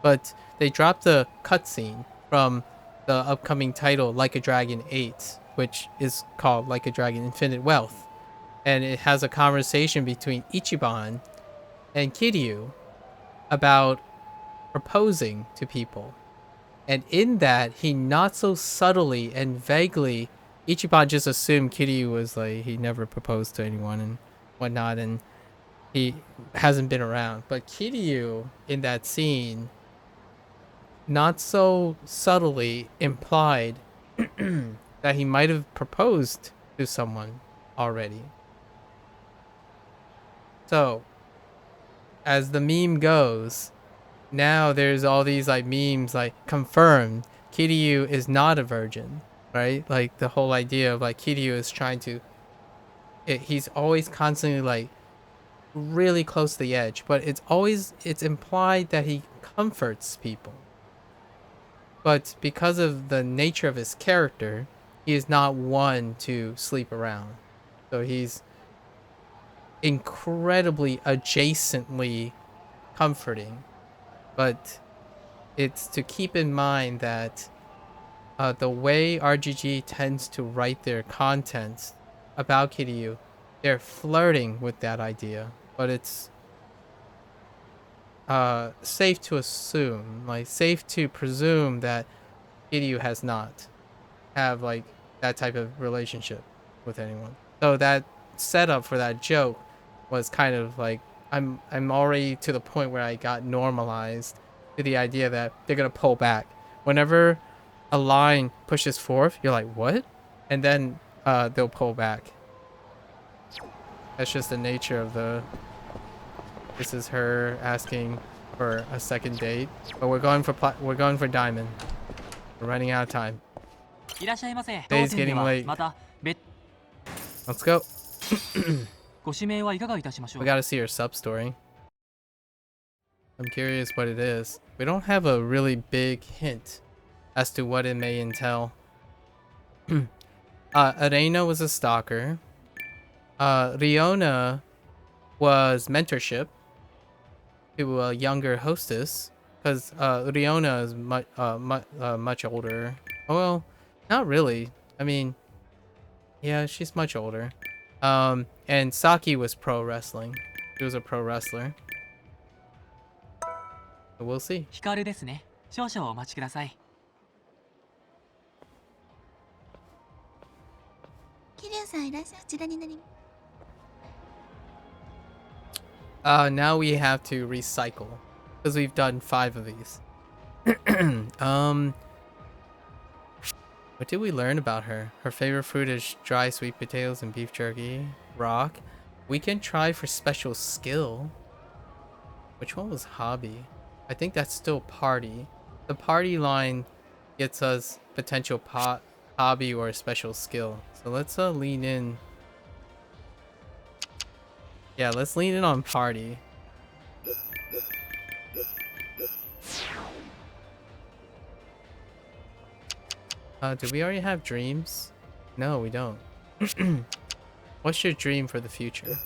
But they dropped a cutscene from the upcoming title Like a Dragon 8, which is called Like a Dragon Infinite Wealth. And it has a conversation between Ichiban and Kiryu about proposing to people. And in that, he not so subtly and vaguely, Ichiban just assumed Kiryu was like, he never proposed to anyone and whatnot, and he hasn't been around. But Kiryu, in that scene, not so subtly implied that he might have proposed to someone already. So, as the meme goes, now there's all these like memes like confirmed Kiryu is not a virgin, right? Like the whole idea of like Kiryu is trying to he's always constantly like really close to the edge, but it's implied that he comforts people. But because of the nature of his character, he is not one to sleep around. So he's incredibly adjacently comforting. But it's to keep in mind that the way RGG tends to write their content about Kiryu, they're flirting with that idea. But it's safe to assume, like safe to presume that Kiryu has not have like that type of relationship with anyone. So that setup for that joke was kind of like I'm already to the point where I got normalized to the idea that they're gonna pull back. Whenever a line pushes forth, you're like, what? And then they'll pull back. That's just the nature of the this is her asking for a second date. But we're going for diamond. We're running out of time. いらっしゃいませ。 Day's 当店で getting は late. また別 Let's go. ご指名はいかがいたしましょ We う。 gotta see her sub story. I'm curious what it is. We don't have a really big hint as to what it may entail. Arena was a stalker. Riona was mentorship to a younger hostess. Because Riona is much older. Well, not really. I mean, yeah, she's much older. And Saki was pro wrestling. She was a pro wrestler. So we'll see. ヒカルですね。少々お待ちください。桐生さんいらっしゃい。こちらになります。 Now we have to recycle. Because we've done 5 of these. What did we learn about her? Her favorite fruit is dry sweet potatoes and beef jerky. Rock. We can try for special skill. Which one was hobby? I think that's still party. The party line gets us potential hobby or special skill. So let's lean in. Yeah, let's lean in on party. Do we already have dreams? No, we don't. What's your dream for the future?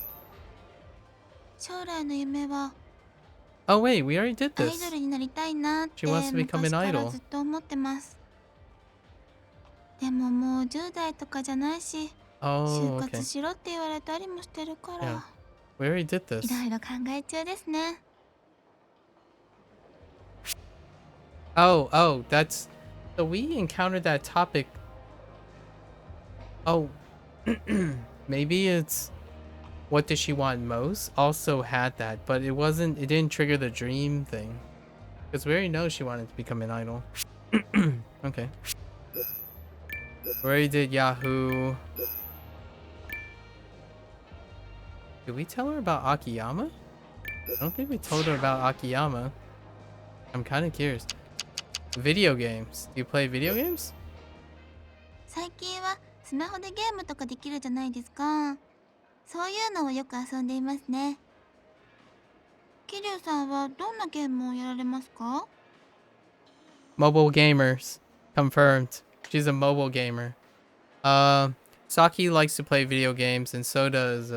将来の夢は Oh wait, we already did アイ this. ドルになりたいなって She wants to become an 昔から idol. ずっと思ってます。でももう10代とかじゃないし、就 Oh, okay. 活しろって言われたりもしてるか Yeah. ら、 We already did い this. ろいろ考え中ですね。 Oh, that's... So we encountered that topic. Oh, maybe it's... What does she want most? Also had that, but it didn't trigger the dream thing. Because we already know she wanted to become an idol. Okay. We already did Yahoo. Did we tell her about Akiyama? I don't think we told her about Akiyama. I'm kind of curious. Video games. Do you play video games? 最近はスマホでゲームとかできるじゃないですか。そういうのをよく遊んでいますね。桐生さんはどんなゲームをやられますか？ Mobile gamers. Confirmed. She's a mobile gamer. Saki likes to play video games, and so does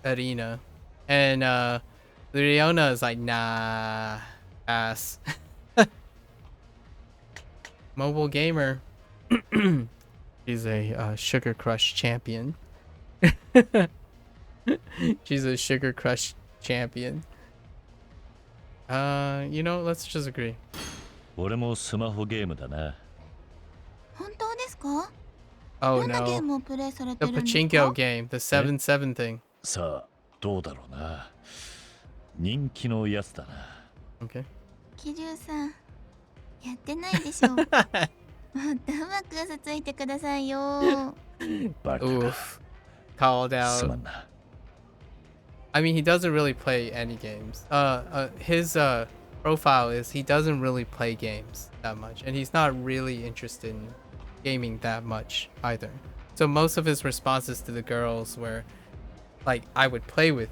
Arena. And Riona is like, nah, ass. Mobile gamer. She's a Sugar Crush champion. She's a Sugar Crush champion. You know, let's just agree. 俺もスマホゲームだな。本当ですか？ Oh どんなゲー no. ムをプレイされ The てるんです pachinko か？ game, the 7-7 thing. さあ、どうだろうな。人気のやつだな。Okay. 桐生さん、やってないでしょ。もっとうまく嘘ついてくださいよ。バカか。 Oof. called す out. まんな。 I mean, he doesn't really play any games. His profile is he doesn't really play games that much, and he's not really interested in gaming that much either. So most of his responses to the girls were like, I would play with,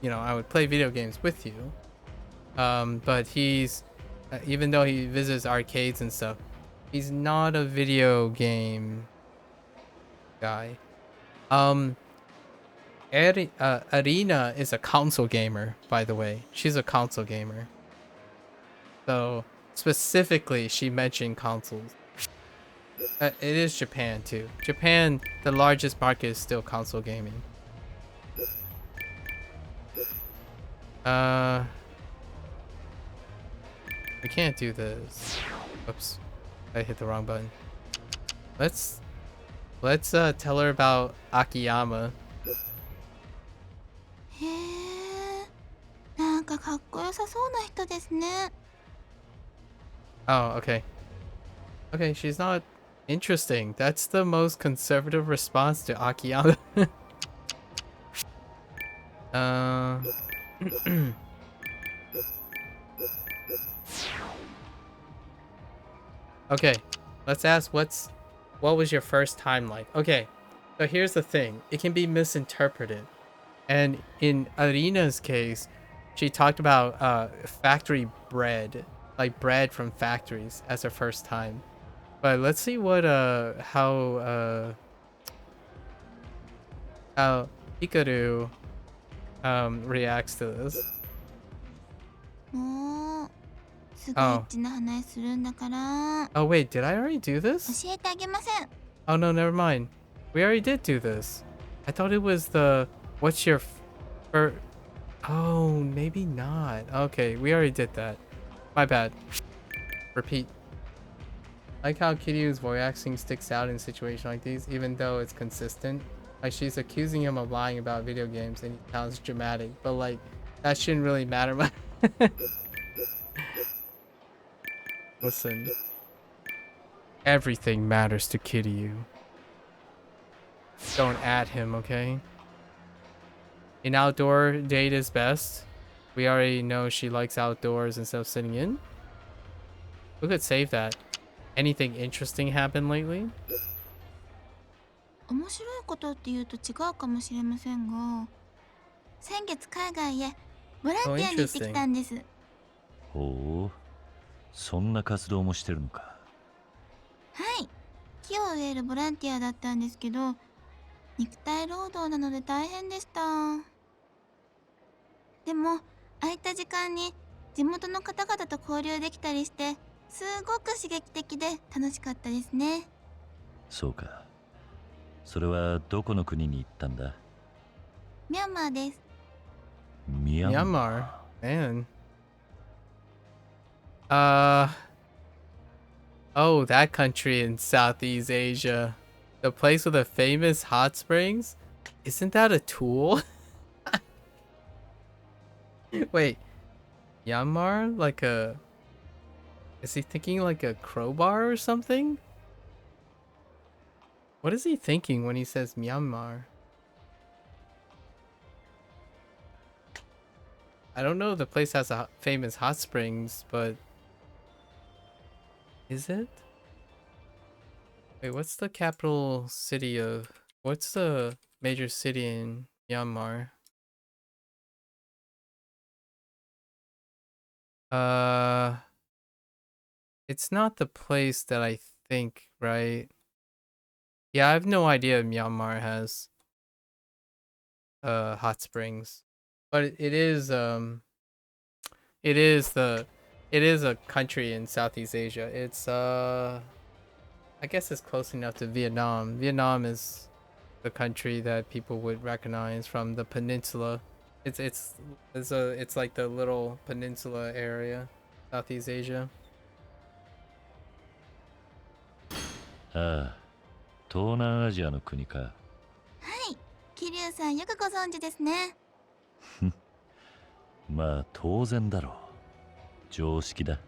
I would play video games with you. But he's, even though he visits arcades and stuff, he's not a video game guy. Arena is a console gamer, by the way. She's a console gamer. So specifically, she mentioned consoles. It is Japan too. Japan, the largest market is still console gaming. We can't do this. Oops, I hit the wrong button. Let's tell her about Akiyama. へえ、なんかかっこよさそうな人ですね。 Oh, okay. Okay, she's not interesting. That's the most conservative response to Akiyama. Okay, let's ask what was your first time like? Okay, so here's the thing. It can be misinterpreted. And in Arena's case, she talked about factory bread, like bread from factories as her first time. But let's see what how Hikaru reacts to this. もうすごいエッチな話するんだから Oh wait, did I already do this? 教えてあげません。 Oh no, never mind. We already did do this. I thought it was the what's your first. Oh, maybe not. Okay, we already did that. My bad. Repeat. Like how Kiryu's voice acting sticks out in situations like these, even though it's consistent. Like she's accusing him of lying about video games and he sounds dramatic, but like that shouldn't really matter much. Listen. Everything matters to Kiryu. Don't add him, okay? An outdoor date is best. We already know she likes outdoors instead of sitting in. We could save that. Anything interesting happened lately? 面白いことって言うと違うかもしれませんが、先月海外へボランティアに行ってきたんです。ほう、そんな活動もしてるのか。はい、木を植えるボランティアだったんですけど、肉体労働なので大変でした。でも空いた時間に地元の方々と交流できたりして、すごく刺激的で楽しかったですね。そうか。それはどこの国に行ったんだ？ミャンマーです。ミャンマー。 Myanmar. Man. Oh, that country in Southeast Asia. The place with the famous hot springs? Isn't that a tool? Wait. Myanmar? Like a... Is he thinking like a crowbar or something? What is he thinking when he says Myanmar? I don't know if the place has a famous hot springs, but... Is it? Wait, what's the capital city of... What's the major city in Myanmar? It's not the place that I think, right? Yeah, I have no idea if Myanmar has hot springs. But it is a country in Southeast Asia. It's I guess it's close enough to Vietnam. Vietnam is the country that people would recognize from the peninsula. It's like the little peninsula area, Southeast Asia. ああ、東南アジアの国か。はい、桐生さんよくご存知ですね。まあ当然だろう。常識だ。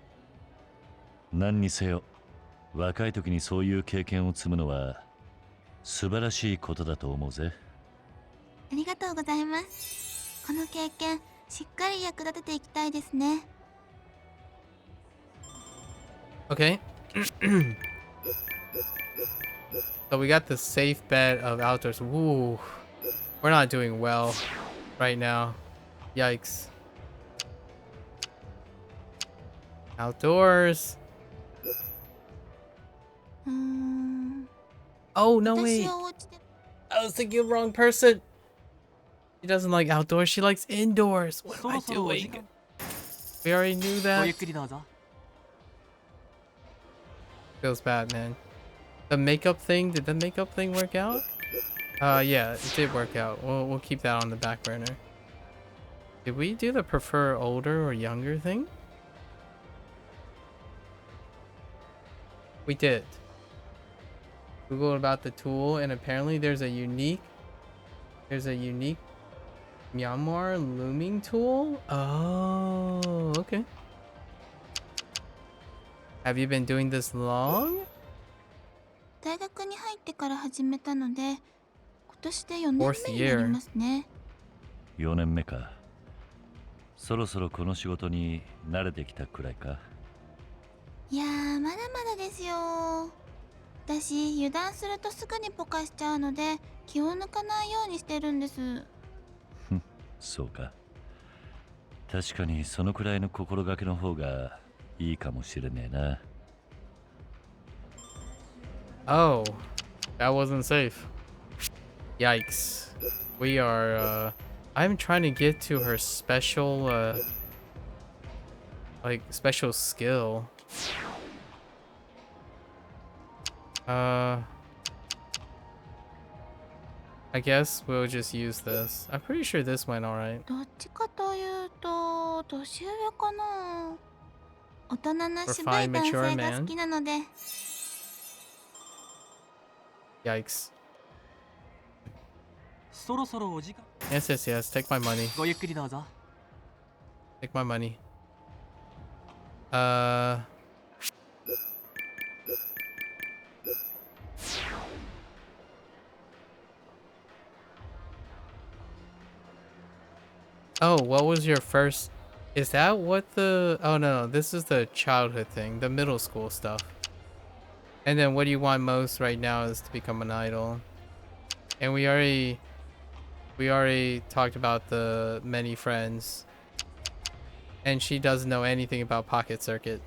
何にせよ、若い時にそういう経験を積むのは素晴らしいことだと思うぜ。ありがとうございます。この経験しっかり役立てていきたいですね。 Okay. So we got the safe bet of outdoors. Woo. We're not doing well right now. Yikes. Outdoors. うーん、 Oh, no, 私 wait. はお家で I was thinking of the wrong person. She doesn't like outdoors. She likes indoors. What そ am I ろそろお時 doing? 間 We already knew ごゆ that. っくりどうぞ。 Feels bad, man. The makeup thing. Did the makeup thing work out? Yeah, it did work out. We'll keep that on the back burner. Did we do the prefer older or younger thing? We did. Google about the tool, and apparently there's a unique Myanmar looming tool. Oh, okay. Have you been doing this long? 大学に入ってから始めたので、今年で4年 Fourth 目になり year. ますね。4年目か。そろそろこの仕事に慣れてきたくらいか。いやー、まだまだですよ。私、油断するとすぐにポカしちゃうので、気を抜かないようにしてるんです。そうか。確かにそのくらいの心がけの方がいいかもしれねえな。Oh, that wasn't safe. Yikes. We are, I'm trying to get to her special, like, special skill. I guess we'll just use this. I'm pretty sure this went alright. どっちかというと、年上かな。大人な渋い Refined, 男 mature 性が man. 好きなので。 Yikes. そろそろお時間 Yes, yes, yes. Take my money. ごゆっくりどうぞ。 Take my money. Oh, what was your first? Is that what the? Oh no, this is the childhood thing, the middle school stuff. And then what do you want most right now is to become an idol. And we already talked about the many friends. And she doesn't know anything about Pocket Circuit.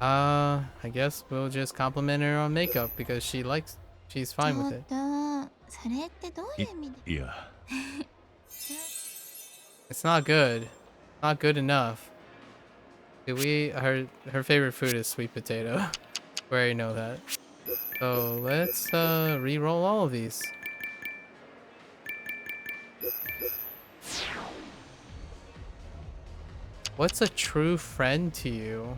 I guess we'll just compliment her on makeup because she's ち fine ょ with っ it. と、それってどういう意味で。いや、 It's not good. Not good enough. Her favorite food is sweet potato. We already know that. So let's re-roll all of these. What's a true friend to you?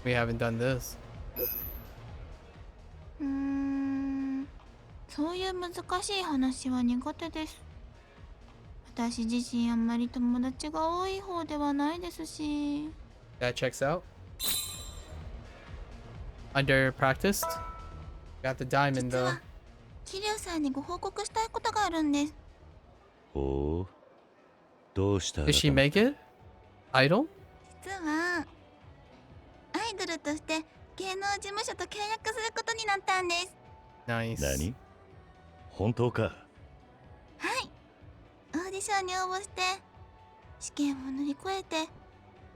We haven't done this. そういう難しい話は苦手です。私自身あんまり友達が多い方ではないですし。 That checks out. Under practiced. Got the diamond 実 though. は、桐生さんにご報告したいことがあるんです。おお。どうした Did she make it? Idol? 実は、アイドルとして芸能事務所と契約することになったんです。 Nice. 何？本当か？はい。オーディションに応募して、試験を乗り越えて、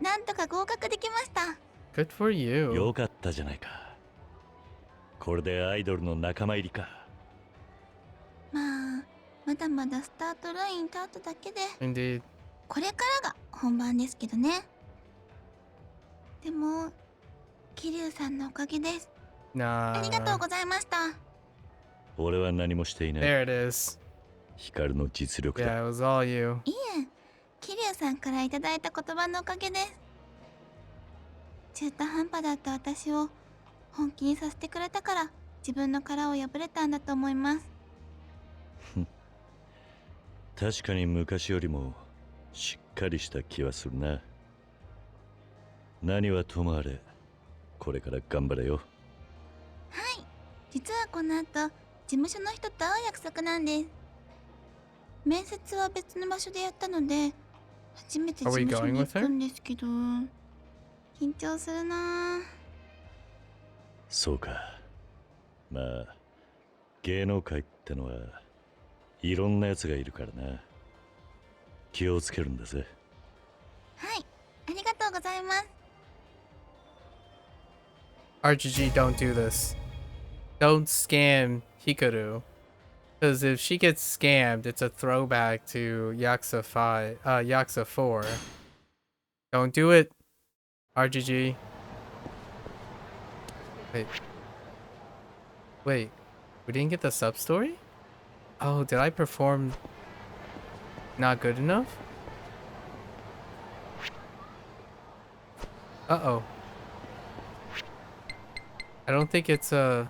なんとか合格できました。 Good for you. よかったじゃないか。これでアイドルの仲間入りか。まあ、まだまだスタートライン立っただけで、 Indeed. これからが本番ですけどね。でも、桐生さんのおかげです。ありがとう Nah. ございました。俺は何もしていない。 There it is. ヒカルの実力 Yeah, だ。 it was all you. いえ、桐生さんからいただいた言葉のおかげです。中途半端だった私を本気にさせてくれたから自分の殻を破れたんだと思います。確かに昔よりもしっかりした気はするな。何はともあれ、これから頑張れよ。はい、実はこの後事務所の人と会う約束なんです。面接は別の場所でやったので初めて事 Are we 務所 going に with 行 her? くんですけど、緊張するなぁ。そうか。まあ芸能界ってのはいろんなやつがいるからな。気をつけるんだぜ。はい、ありがとうございます。 RGG, don't do this. Don't scam Hikaru. Because if she gets scammed, it's a throwback to Yakuza 5, Yakuza 4. Don't do it, RGG. Wait. Wait. We didn't get the sub-story? Oh, did I perform not good enough? Uh-oh. I don't think it's, I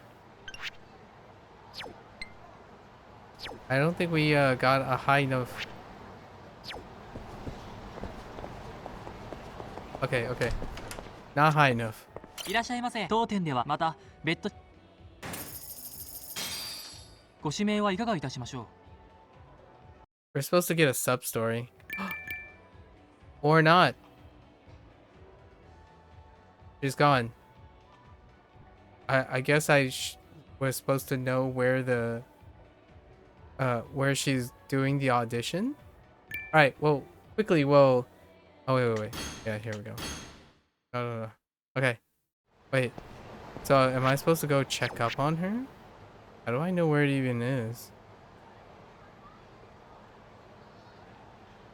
don't think we, got a high enough... Okay, okay. Not high enough. いらっしゃいませ。当店ではまた別途ご指名はいかがいたしましょう。 We're supposed to get a sub-story. Or not. She's gone. I guess was supposed to know where the... where she's doing the audition? Alright, well, quickly, well... Oh, wait. Yeah, here we go. No. Okay. Wait. So, am I supposed to go check up on her? How do I know where it even is?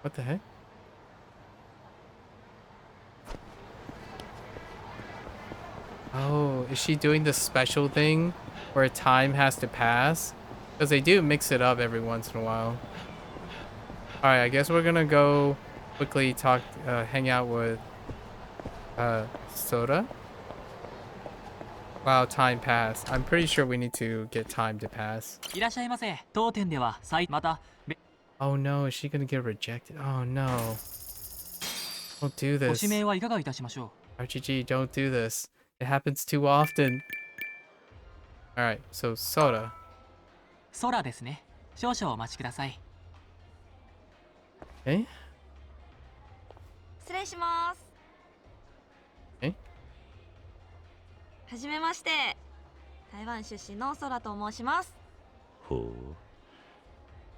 What the heck? Oh, is she doing the special thing where time has to pass? Because they do mix it up every once in a while. Alright, I guess we're gonna go quickly talk, hang out with, Soda. Wow, time passed. I'm pretty sure we need to get time to pass. いらっしゃいませ。当店ではまた Oh no, is she gonna get rejected? Oh no. Don't do ご this. 指名はいかがいたしましょう。 RGG, don't do this. It happens too often. Alright, so Soda. 空ですね。少々お待ちください。 Okay? 失礼します。えはじめまして。台湾出身の空と申します。ほ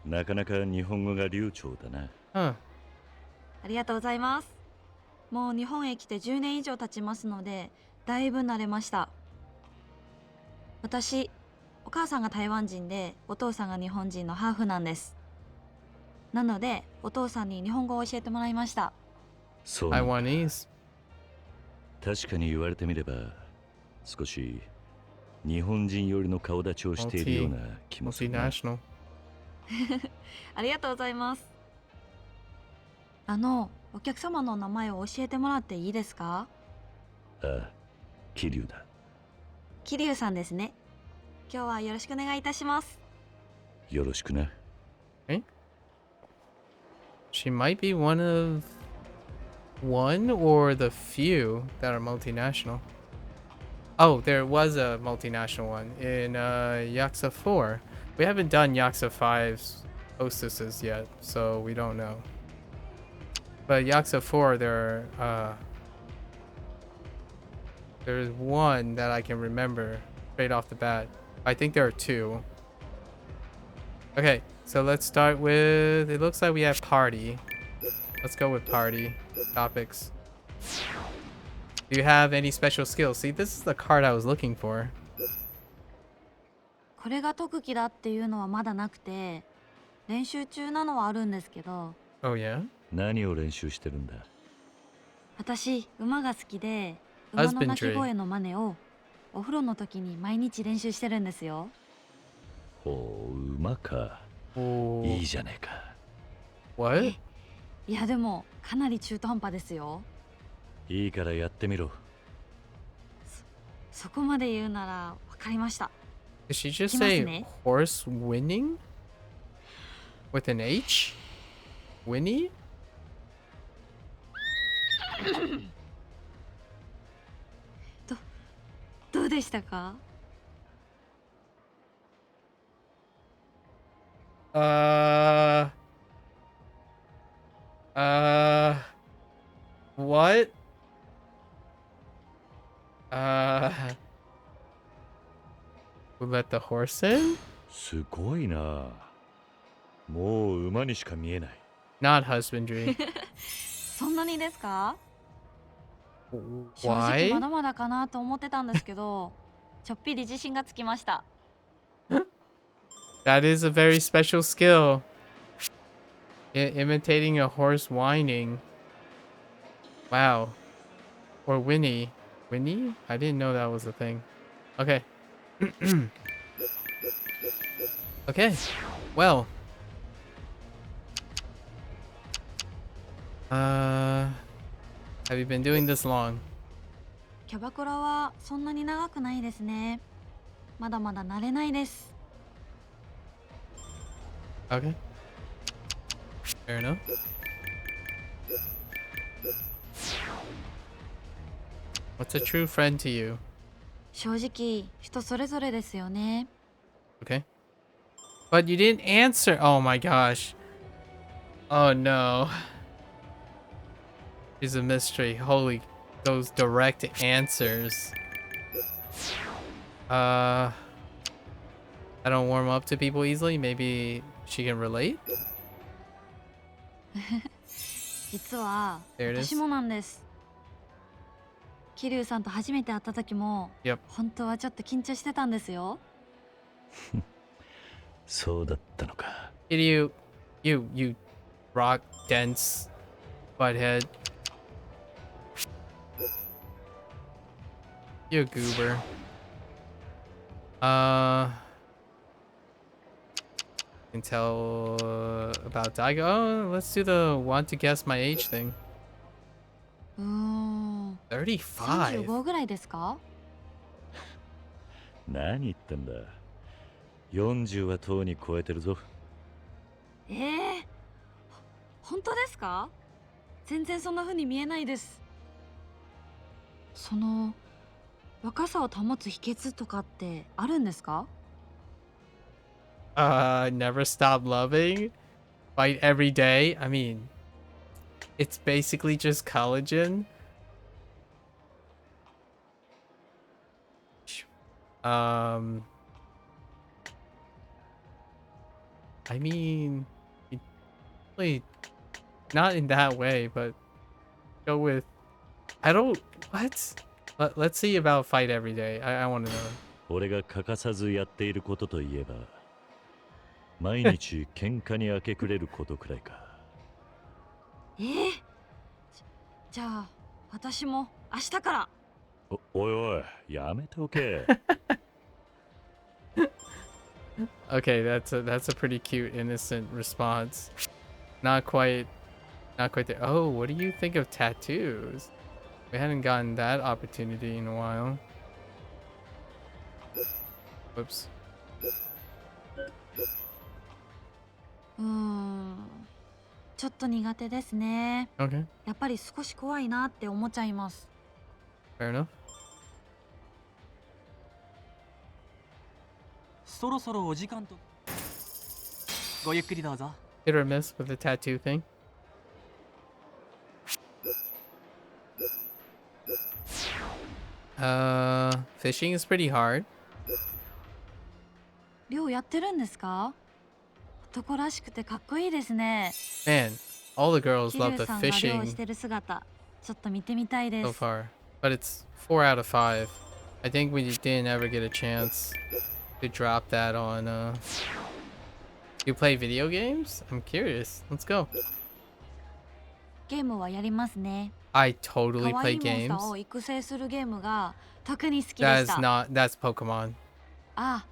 う。なかなか日本語が流暢だな。Huh. ありがとうございます。もう日本へ来て10年以上経ちますので、だいぶ慣れました。私、お母さんが台湾人で、お父さんが日本人のハーフなんです。なので、お父さんに日本語を教えてもらいました。そうなんだ。 Taiwanese. 確かに言われてみれば少し日本人寄りの顔立ちをしているような気もするな。 Multinational. ありがとうございます。お客様の名前を教えてもらっていいですか？ああ、桐生だ。桐生さんですね。今日はよろしくお願いいたします。よろしくな。She might be one or the few that are multinational. Oh, there was a multinational one in Yakuza 4. We haven't done Yakuza 5's hostesses yet, so we don't know. But Yakuza 4, there's one that I can remember straight off the bat. I think there are two. Okay, so let's start with... It looks like we have party. Let's go with party topics. Do you have any special skills? See, this is the card I was looking for. これが特技だっていうのはまだなくて、練習中なのはあるんですけど、 Oh yeah? 何を練習してるんだ。私、馬が好きで、馬の鳴き Husbandry. 声の真似をお風呂の時に毎日練習してるんですよ。ほう、馬か。 Oh, いいじゃねえか。 what? いやでも、かなり中途半端ですよ。いいからやってみろ。そこまで言うならわかりました。 Did she just いきます say ね。 horse winning? With an H? Winnie? どうでしたか？ Uh. Uh. What? We let the horse in? すごいな。もう馬にしか見えない。 Not husbandry. そんなにですか？正直 Why? まだまだかなと思ってたんですけど、ちょっぴり自信がつきました。That is a very special skill. Imitating a horse whining. Wow. Or whinny. Whinny? I didn't know that was a thing. Okay. Okay. Well. Have you been doing this long? キャバクラはそんなに長くないですね。まだまだ慣れないです。Okay. Fair enough. What's a true friend to you? 正直人それぞれですよね。Okay. But you didn't answer. Oh my gosh. Oh no. She's a mystery. Holy, those direct answers. I don't warm up to people easily. Maybe she can relate? 実は There it is. 私もなんです。桐生さんと初めて会った時も Yep. 本当はちょっと緊張してたんですよ。そうだったのか。You rock dense butthead. You goober. Can tell about Daigo. Oh, let's do the want to guess my age thing. うーん、 35. 35ぐらいですか？何言ってんだ。40はとうに超えてるぞ。本当ですか？全然そんな風に見えないです。その若さを保つ秘訣とかってあるんですか？ Never stop loving. Fight every day. I mean, it's basically just collagen. I mean, really not in that way, but go with. I don't. What? Let's see about fight every day. I want to know. 俺が欠かさずやっていることといえば、毎日喧嘩に明け暮れることくらいか。じゃあ私も明日から。おいおい、やめておけ。Okay, that's a pretty cute, innocent response. Not quite there. Oh, what do you think of tattoos? We hadn't gotten that opportunity in a while. Whoops. ちょっと苦手ですね。 Okay, やっぱり少し怖いなって思っちゃいます。 fair enough. そろそろお時間と。ごゆっくりどうぞ。 Hit or miss with the tattoo thing. Fishing is pretty hard. 漁やってるんですか？男らしくてかっこいいですね。 Man, all the girls 桐 love 生 the さんが漁をし fishing てる姿、ちょっと見てみたいで so す。 far, but it's 4 out of 5. I think we didn't ever get a chance to drop that on. You play video games? I'm curious. Let's go. ゲームはやりますね。 I 可 totally 愛 play いモンスター games. を育成するゲームが特に好きで That し is た。that's Pokemon. あ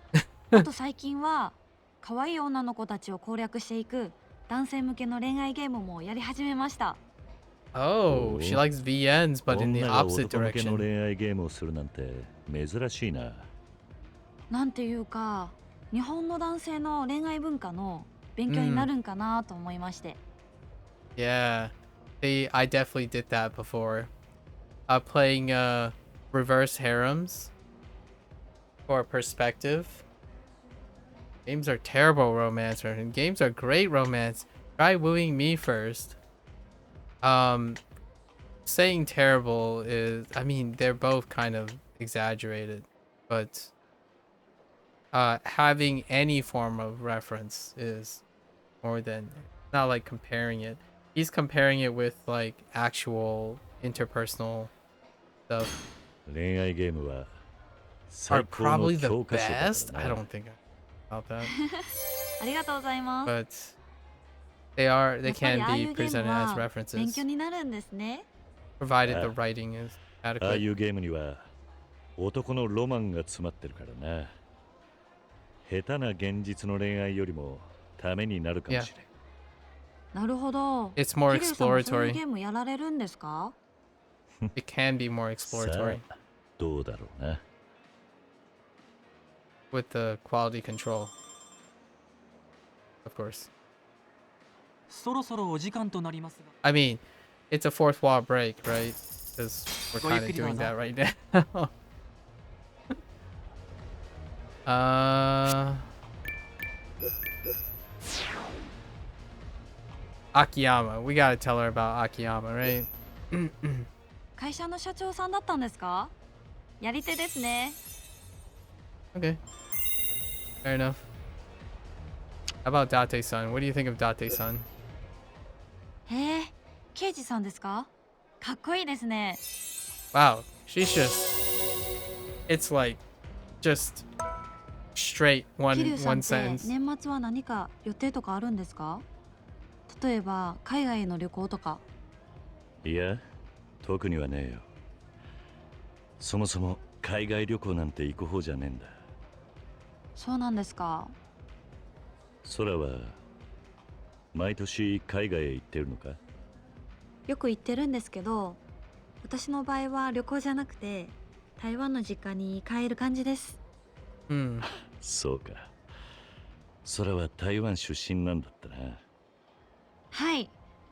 と最近は可愛い女の子たちを攻略していく男性向けの恋愛ゲームもやり始めました。 Oh, she likes VNs, but in the 女が opposite 男向けの direction. 恋愛ゲームをするなんて珍しいな。なんていうか、日本の男性の恋愛文化の勉強になるんかなと思いまして。Yeah, I definitely did that before. Playing reverse harems for perspective. Games are terrible romance, and games are great romance. Try wooing me first. Saying terrible is, I mean, they're both kind of exaggerated, but having any form of reference is more than, not like comparing it. He's comparing it with like actual interpersonal stuff. 恋愛ゲームは Are 最高の probably the 教科書だか best. ら I な。 don't think about that, ありがとうございます。 but they や they っぱり can ああ be いうゲーム presented as は勉 references 強になるんですね。 provided the Ah. writing is ああ adequate. いうゲームには男のロマンが詰まってるからな。下手な現実の恋愛よりもためになるかもしれん。なるほど。 It's more 桐生さんもそういう exploratory. ゲームやられるんですか？ It can be more さ exploratory あ、どうだろうな。 with the quality control, of course. そろそろお時間となりますが I mean, it's a fourth wall break, right? Because we're kind of doing that right now. Akiyama. We gotta tell her about Akiyama, right? 会社の社長さんだったんですか？やり手ですね。 Okay. Fair enough. How about Date-san? What do you think of Date-san? へえ、刑事さんですか？かっこいいですね。 Wow, she's just... It's like... Just... Straight 桐生 one さん one って sentence. 年末は何か予定とかあるんですか？例えば海外への旅行とか。いや、特にはねえよ。そもそも海外旅行なんて行く方じゃねえんだ。そうなんですか。空は毎年海外へ行ってるのか？よく行ってるんですけど、私の場合は旅行じゃなくて台湾の実家に帰る感じです。 Hmm. そうか。空は台湾出身なんだったな。はい、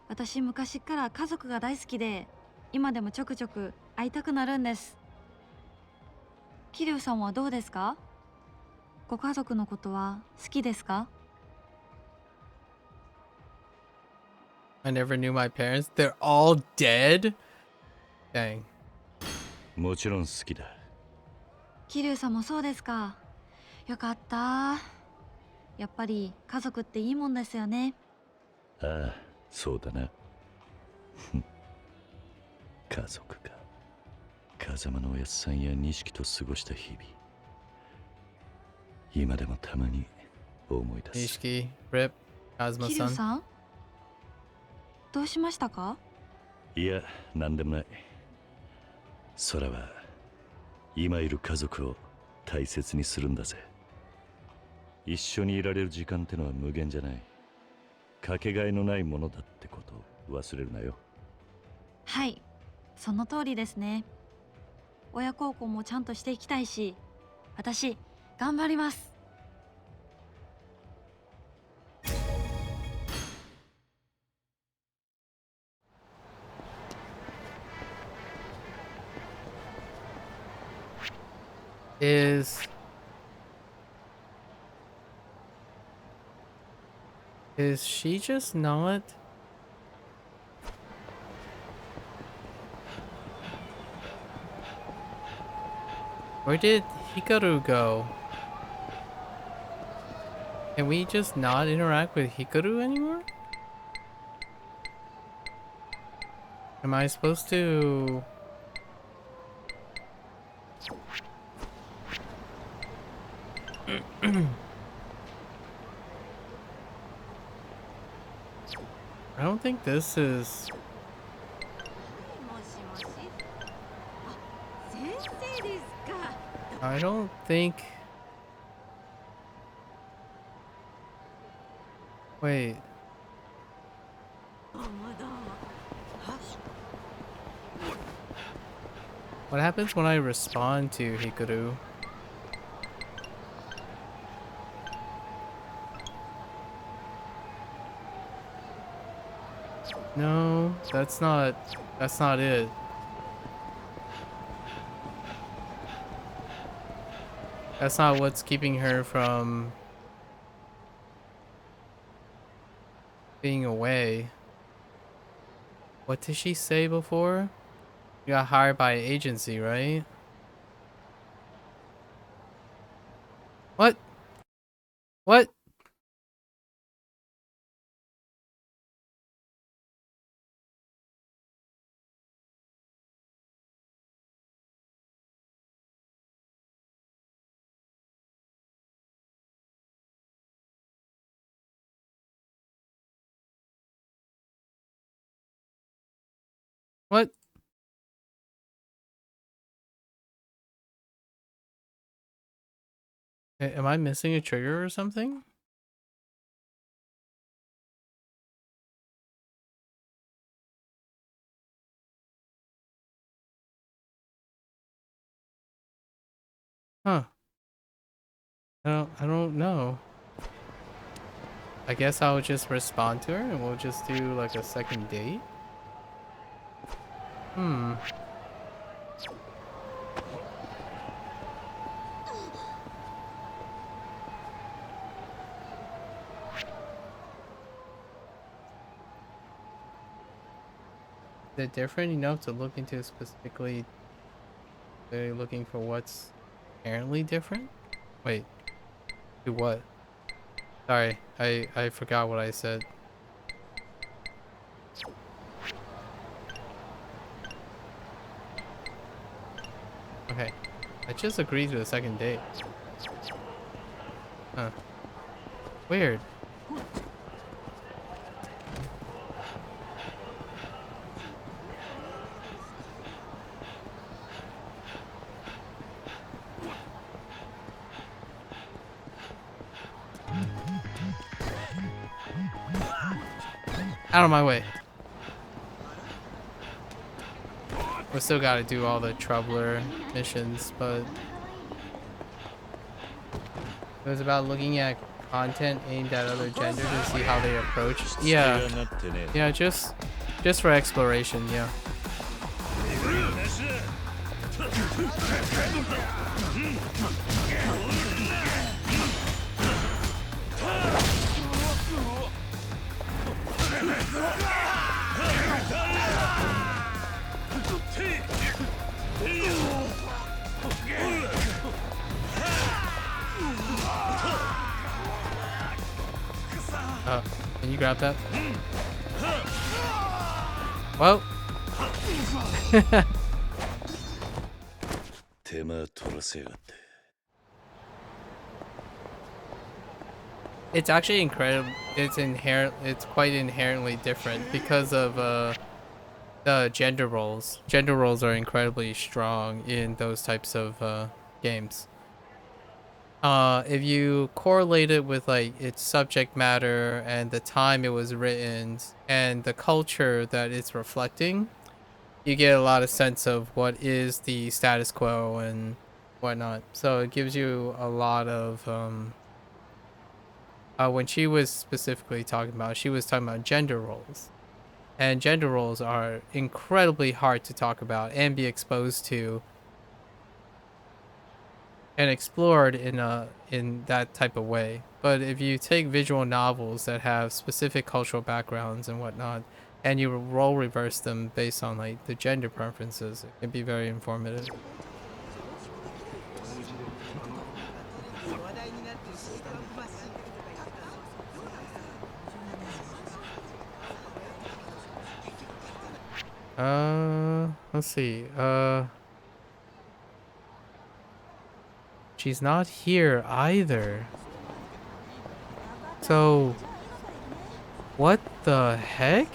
私昔から家族が大好きで、今でもちょくちょく会いたくなるんです。桐生さんはどうですか？ご家族のことは好きですか？ I never knew my parents. They're all dead? Dang. もちろん好きだ。桐生さんもそうですか。よかった。やっぱり家族っていいもんですよね。ああ、そうだな。家族か。風間のおやっさんや錦と過ごした日々。今でもたまに思い出す。 Nishiki, Rip, 桐生 Kazuma-san. さん、どうしましたか？いや、なんでもない。空は今いる家族を大切にするんだぜ。一緒にいられる時間ってのは無限じゃない。かけがえのないものだってことを忘れるなよ。はい、その通りですね。親孝行もちゃんとしていきたいし、私頑張ります。 Is she just not? Where did Hikaru go? Can we just not interact with Hikaru anymore? Am I supposed to... I don't think this is... もしもし。あ、先生ですか。 I don't think... Wait. どうもどうも。 What happens when I respond to Hikaru? No, that's not it. That's not what's keeping her from being away. What did she say before? You got hired by an agency, right? What? What? What? Am I missing a trigger or something? Huh. I don't know. I guess I'll just respond to her and we'll just do like a second date. Hmm. Is it different enough to look into specifically? They're looking for what's apparently different? Wait, do what? Sorry, I forgot what I said. Okay, I just agreed to a second date. Huh. Weird. Out of my way. We still gotta do all the troubler missions, but it was about looking at content aimed at other genders and see how they approach. Yeah, yeah, just for exploration. Yeah. Can you grab that? Well. It's actually incredible. It's quite inherently different because of the gender roles. Gender roles are incredibly strong in those types of games. If you correlate it with like its subject matter and the time it was written and the culture that it's reflecting, you get a lot of sense of what is the status quo and whatnot. So it gives you a lot of when she was specifically talking about, she was talking about gender roles. And gender roles are incredibly hard to talk about and be exposed to and explored in that type of way. But if you take visual novels that have specific cultural backgrounds and whatnot, and you role reverse them based on like the gender preferences, it can be very informative. Let's see. She's not here either. So, what the heck?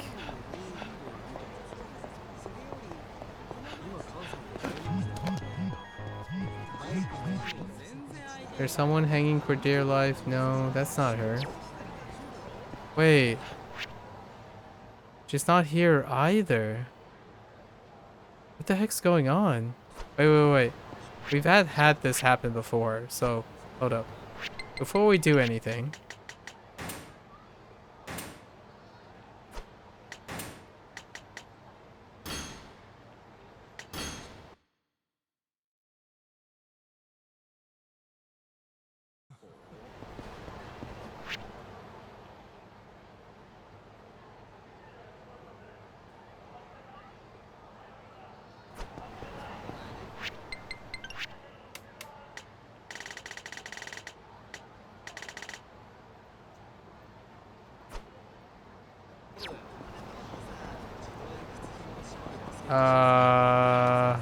There's someone hanging for dear life. No, that's not her. Wait. She's not here either. What the heck's going on? Wait. We've had this happen before, so hold up. Before we do anything, What?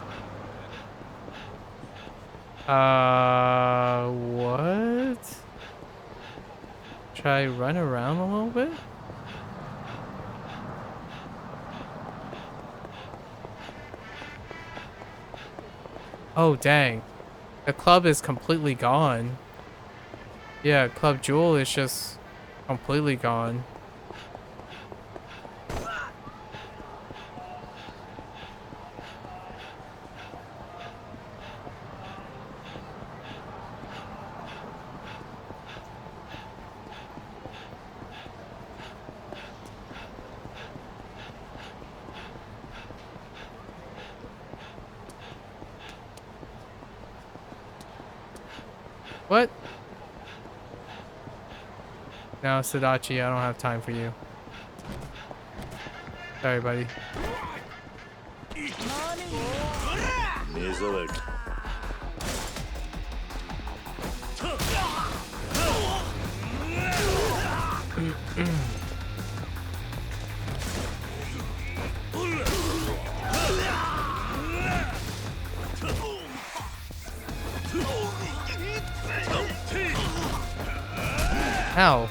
Try run around a little bit? Oh, dang. The club is completely gone. Yeah, Club Jewel is just completely gone. What? No, Sadachi, I don't have time for you. Sorry, buddy. 目障り Ow.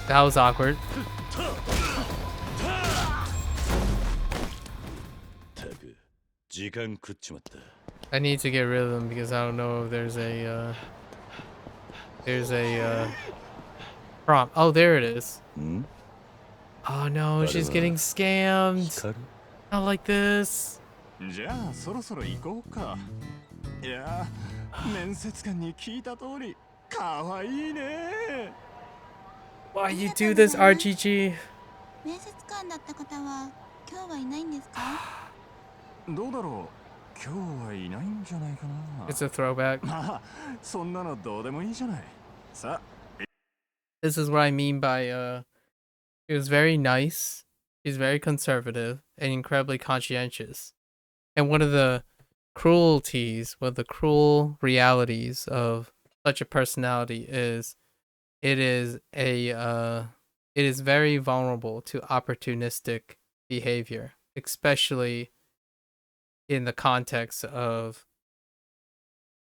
That was awkward. たく時間食っちまった I need to get rid of them because I don't know if there's a prompt. Oh, there it is. ん Oh no, she's getting scammed. 光る Not like this. じゃあそろそろ行こうか。いや面接官に聞いた通りかわいいね。 Why you do this, RGG? 面接官だった方は今日はいないんですか？どうだろう。今日はいないんじゃないかな。 It's a throwback. まあそんなのどうでもいいじゃない。さあ。 This is what I mean by he was very nice, he's very conservative and incredibly conscientious. And one of the cruel realities of such a personality is it is very vulnerable to opportunistic behavior, especially in the context of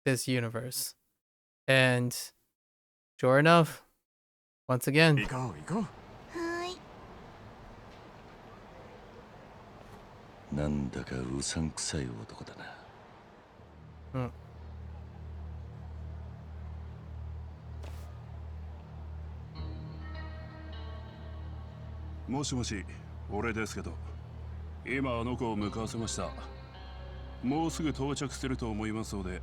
this universe. And sure enough, once again, 行こう行こう。はーい。なんだかうさんくさい男だな もしもし、俺ですけど、今あの子を向かわせました。もうすぐ到着すると思いますので、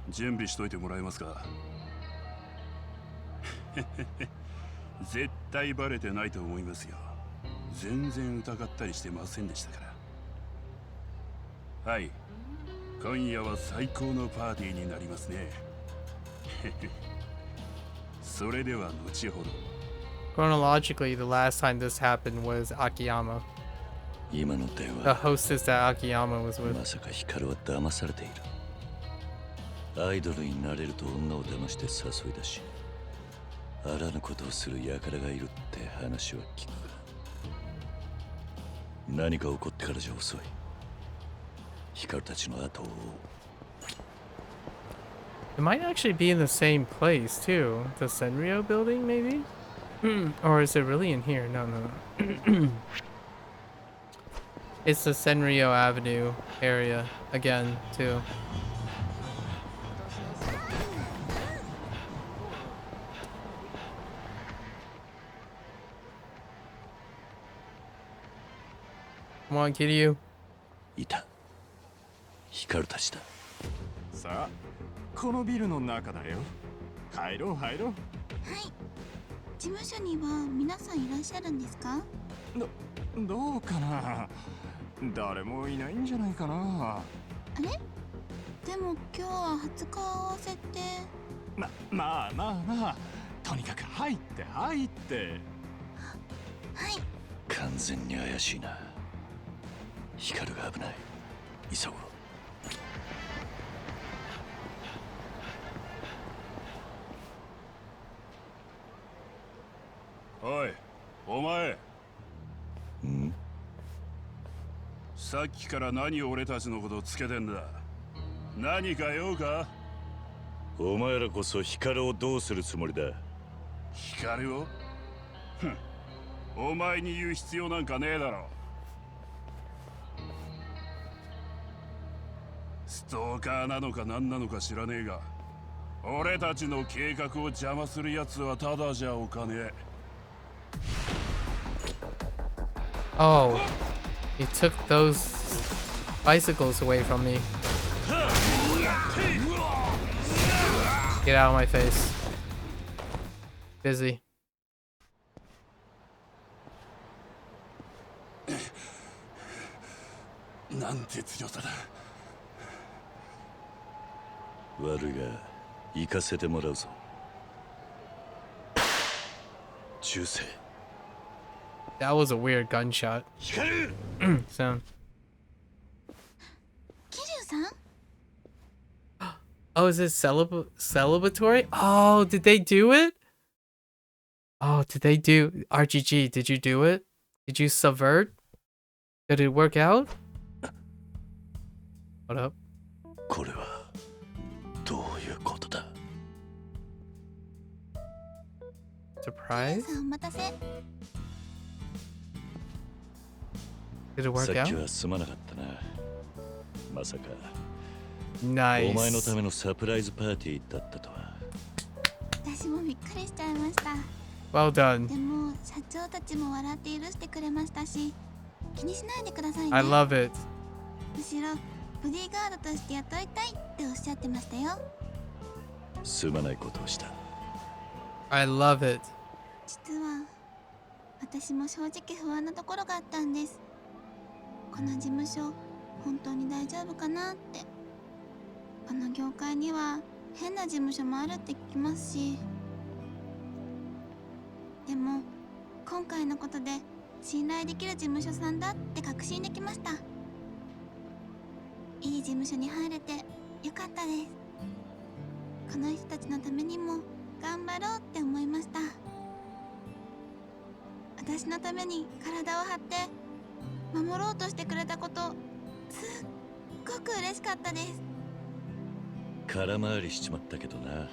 準備しといてもらえますか。絶対バレてないと思いますよ。全然疑ったりしてませんでしたから。はい、今夜は最高のパーティーになりますね。それでは後ほど。 chronologically, the last time this happened was Akiyama. 今の電 The 話 hostess that Akiyama was with. まさか光は騙されているアイドルになれると女を騙して誘い出しあらぬことをする輩がいるって話は聞くが何か起こってからじゃ遅い光たちの後を追う It might actually be in the same place too. The Senryo building, maybe? Or is it really in here? No. It's the Senryo Avenue area again, too. Come on, Kiryu. いた光たちださあこのビルの中だよ。入ろう入ろう。はい。事務所には皆さんいらっしゃるんですか？どうかな。誰もいないんじゃないかな。あれ？でも今日は初顔合わせってまあとにかく入って入って。はい。完全に怪しいな光が危ない急ごう おい、お前。んさっきから何を俺たちのことつけてんだ。何か用か？お前らこそ光をどうするつもりだ？光を？ふん。お前に言う必要なんかねえだろ。ストーカーなのか何なのか知らねえが、俺たちの計画を邪魔する奴はただじゃおかねえ。Oh, he took those bicycles away from me. Get out of my face. Busy. なんて強さだ。悪いが行かせてもらうぞ。銃声。That was a weird gunshot. Sound. 桐生さん Oh, is it celebratory? Oh, did they do it? Oh, did they do RGG? Did you do it? Did you subvert? Did it work out? What up? これはどういうことだ？ Surprise? さんお待たせ。 Did it work さっき out? はすまなかったな。まさか Nice. お前のためのサプライズパーティーだったとは。私もびっくりしちゃいました。 Well done. でも社長たちも笑って許してくれましたし、気にしないでくださいね。 I love it. むしろボディーガードとして雇いたいっておっしゃってましたよ。すまないことをした。 I love it. 実は私も正直不安なところがあったんです。この事務所本当に大丈夫かなって。この業界には変な事務所もあるって聞きますし、でも今回のことで信頼できる事務所さんだって確信できました。いい事務所に入れてよかったです。この人たちのためにも頑張ろうって思いました。私のために体を張って守ろうとしてくれたこと、すっごく嬉しかったです。空回りしちまったけどな。だ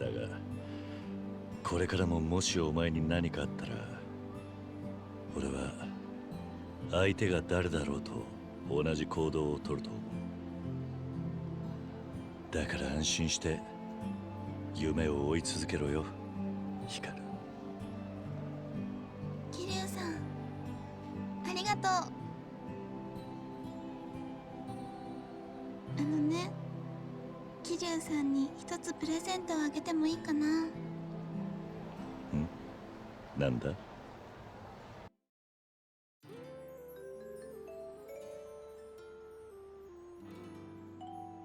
がこれからももしお前に何かあったら、俺は相手が誰だろうと同じ行動をとると思う。だから安心して夢を追い続けろよ、光。桐生さん、ありがとう。桐生さんに一つプレゼントをあげてもいいかな。なんだ？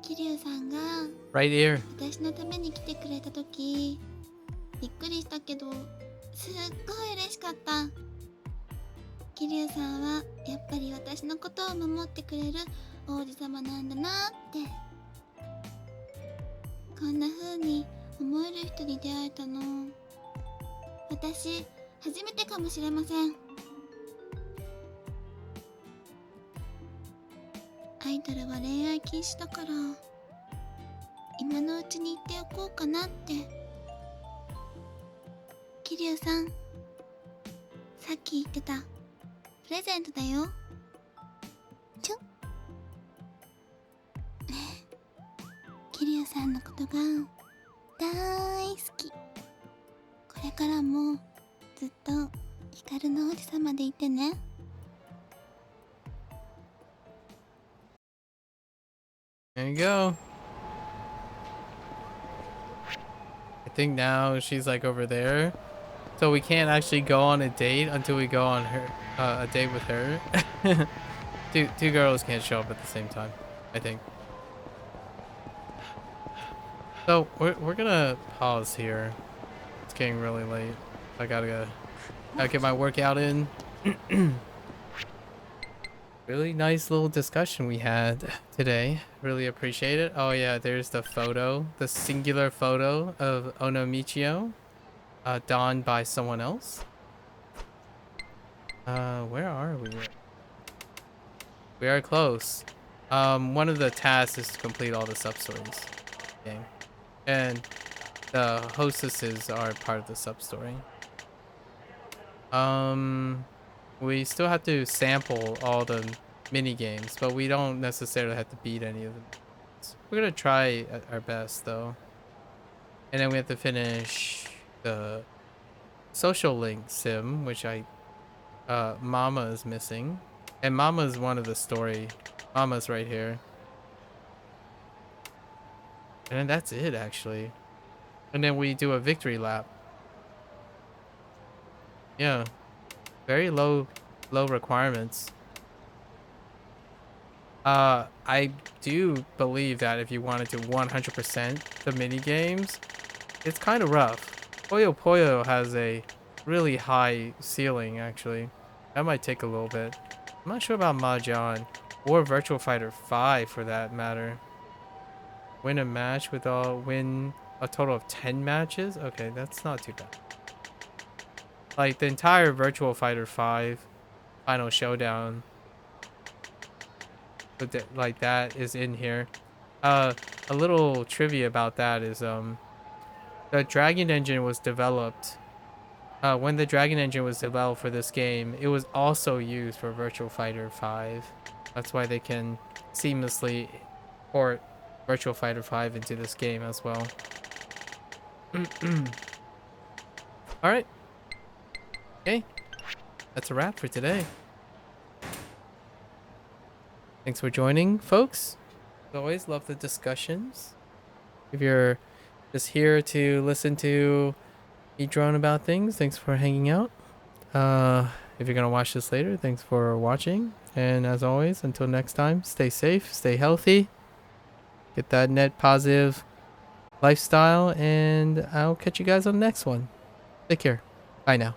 桐生さんが Right here. 私のために来てくれた時、びっくりしたけどすっごい嬉しかった。桐生さんはやっぱり私のことを守ってくれる王子様なんだなって。こんな風に思える人に出会えたの、私初めてかもしれません。アイドルは恋愛禁止だから今のうちに言っておこうかなって。桐生さん、さっき言ってたプレゼントだよ。ちょ桐生さんのことが大好き。これからもずっと光の王子様でいてね。There you go. I think now she's like over there. So we can't actually go on a date until we go on a date with her. Two girls can't show up at the same time, I think. So we're gonna pause here. It's getting really late. I gotta get my workout in. Really nice little discussion we had today. Really appreciate it. Oh yeah, there's the photo, the singular photo of Onomichio, donned by someone else. Where are we? We are close. One of the tasks is to complete all the sub-stories game. And the hostesses are part of the sub-story. We still have to sample all the mini games, but we don't necessarily have to beat any of them. We're gonna try our best though. And then we have to finish the social link sim, which Mama is missing. And Mama is one of the story. Mama's right here. And then that's it actually. And then we do a victory lap. Yeah. Very low requirements. I do believe that if you wanted to 100% the mini games, it's kind of rough. Puyo Puyo has a really high ceiling, actually. That might take a little bit. I'm not sure about Mahjong or Virtual Fighter 5 for that matter. Win a match win a total of 10 matches? Okay, that's not too bad. Like the entire Virtual Fighter 5 Final Showdown, but like that is in here. A little trivia about that is the Dragon Engine was developed. When the Dragon Engine was developed for this game, it was also used for Virtual Fighter 5. That's why they can seamlessly port Virtual Fighter 5 into this game as well. Alright. Okay. That's a wrap for today. Thanks for joining, folks. As always, love the discussions. If you're just here to listen to me drone about things, thanks for hanging out. If you're gonna watch this later, thanks for watching. And as always, until next time, stay safe, stay healthy, get that net positive lifestyle, and I'll catch you guys on the next one. Take care. Bye now.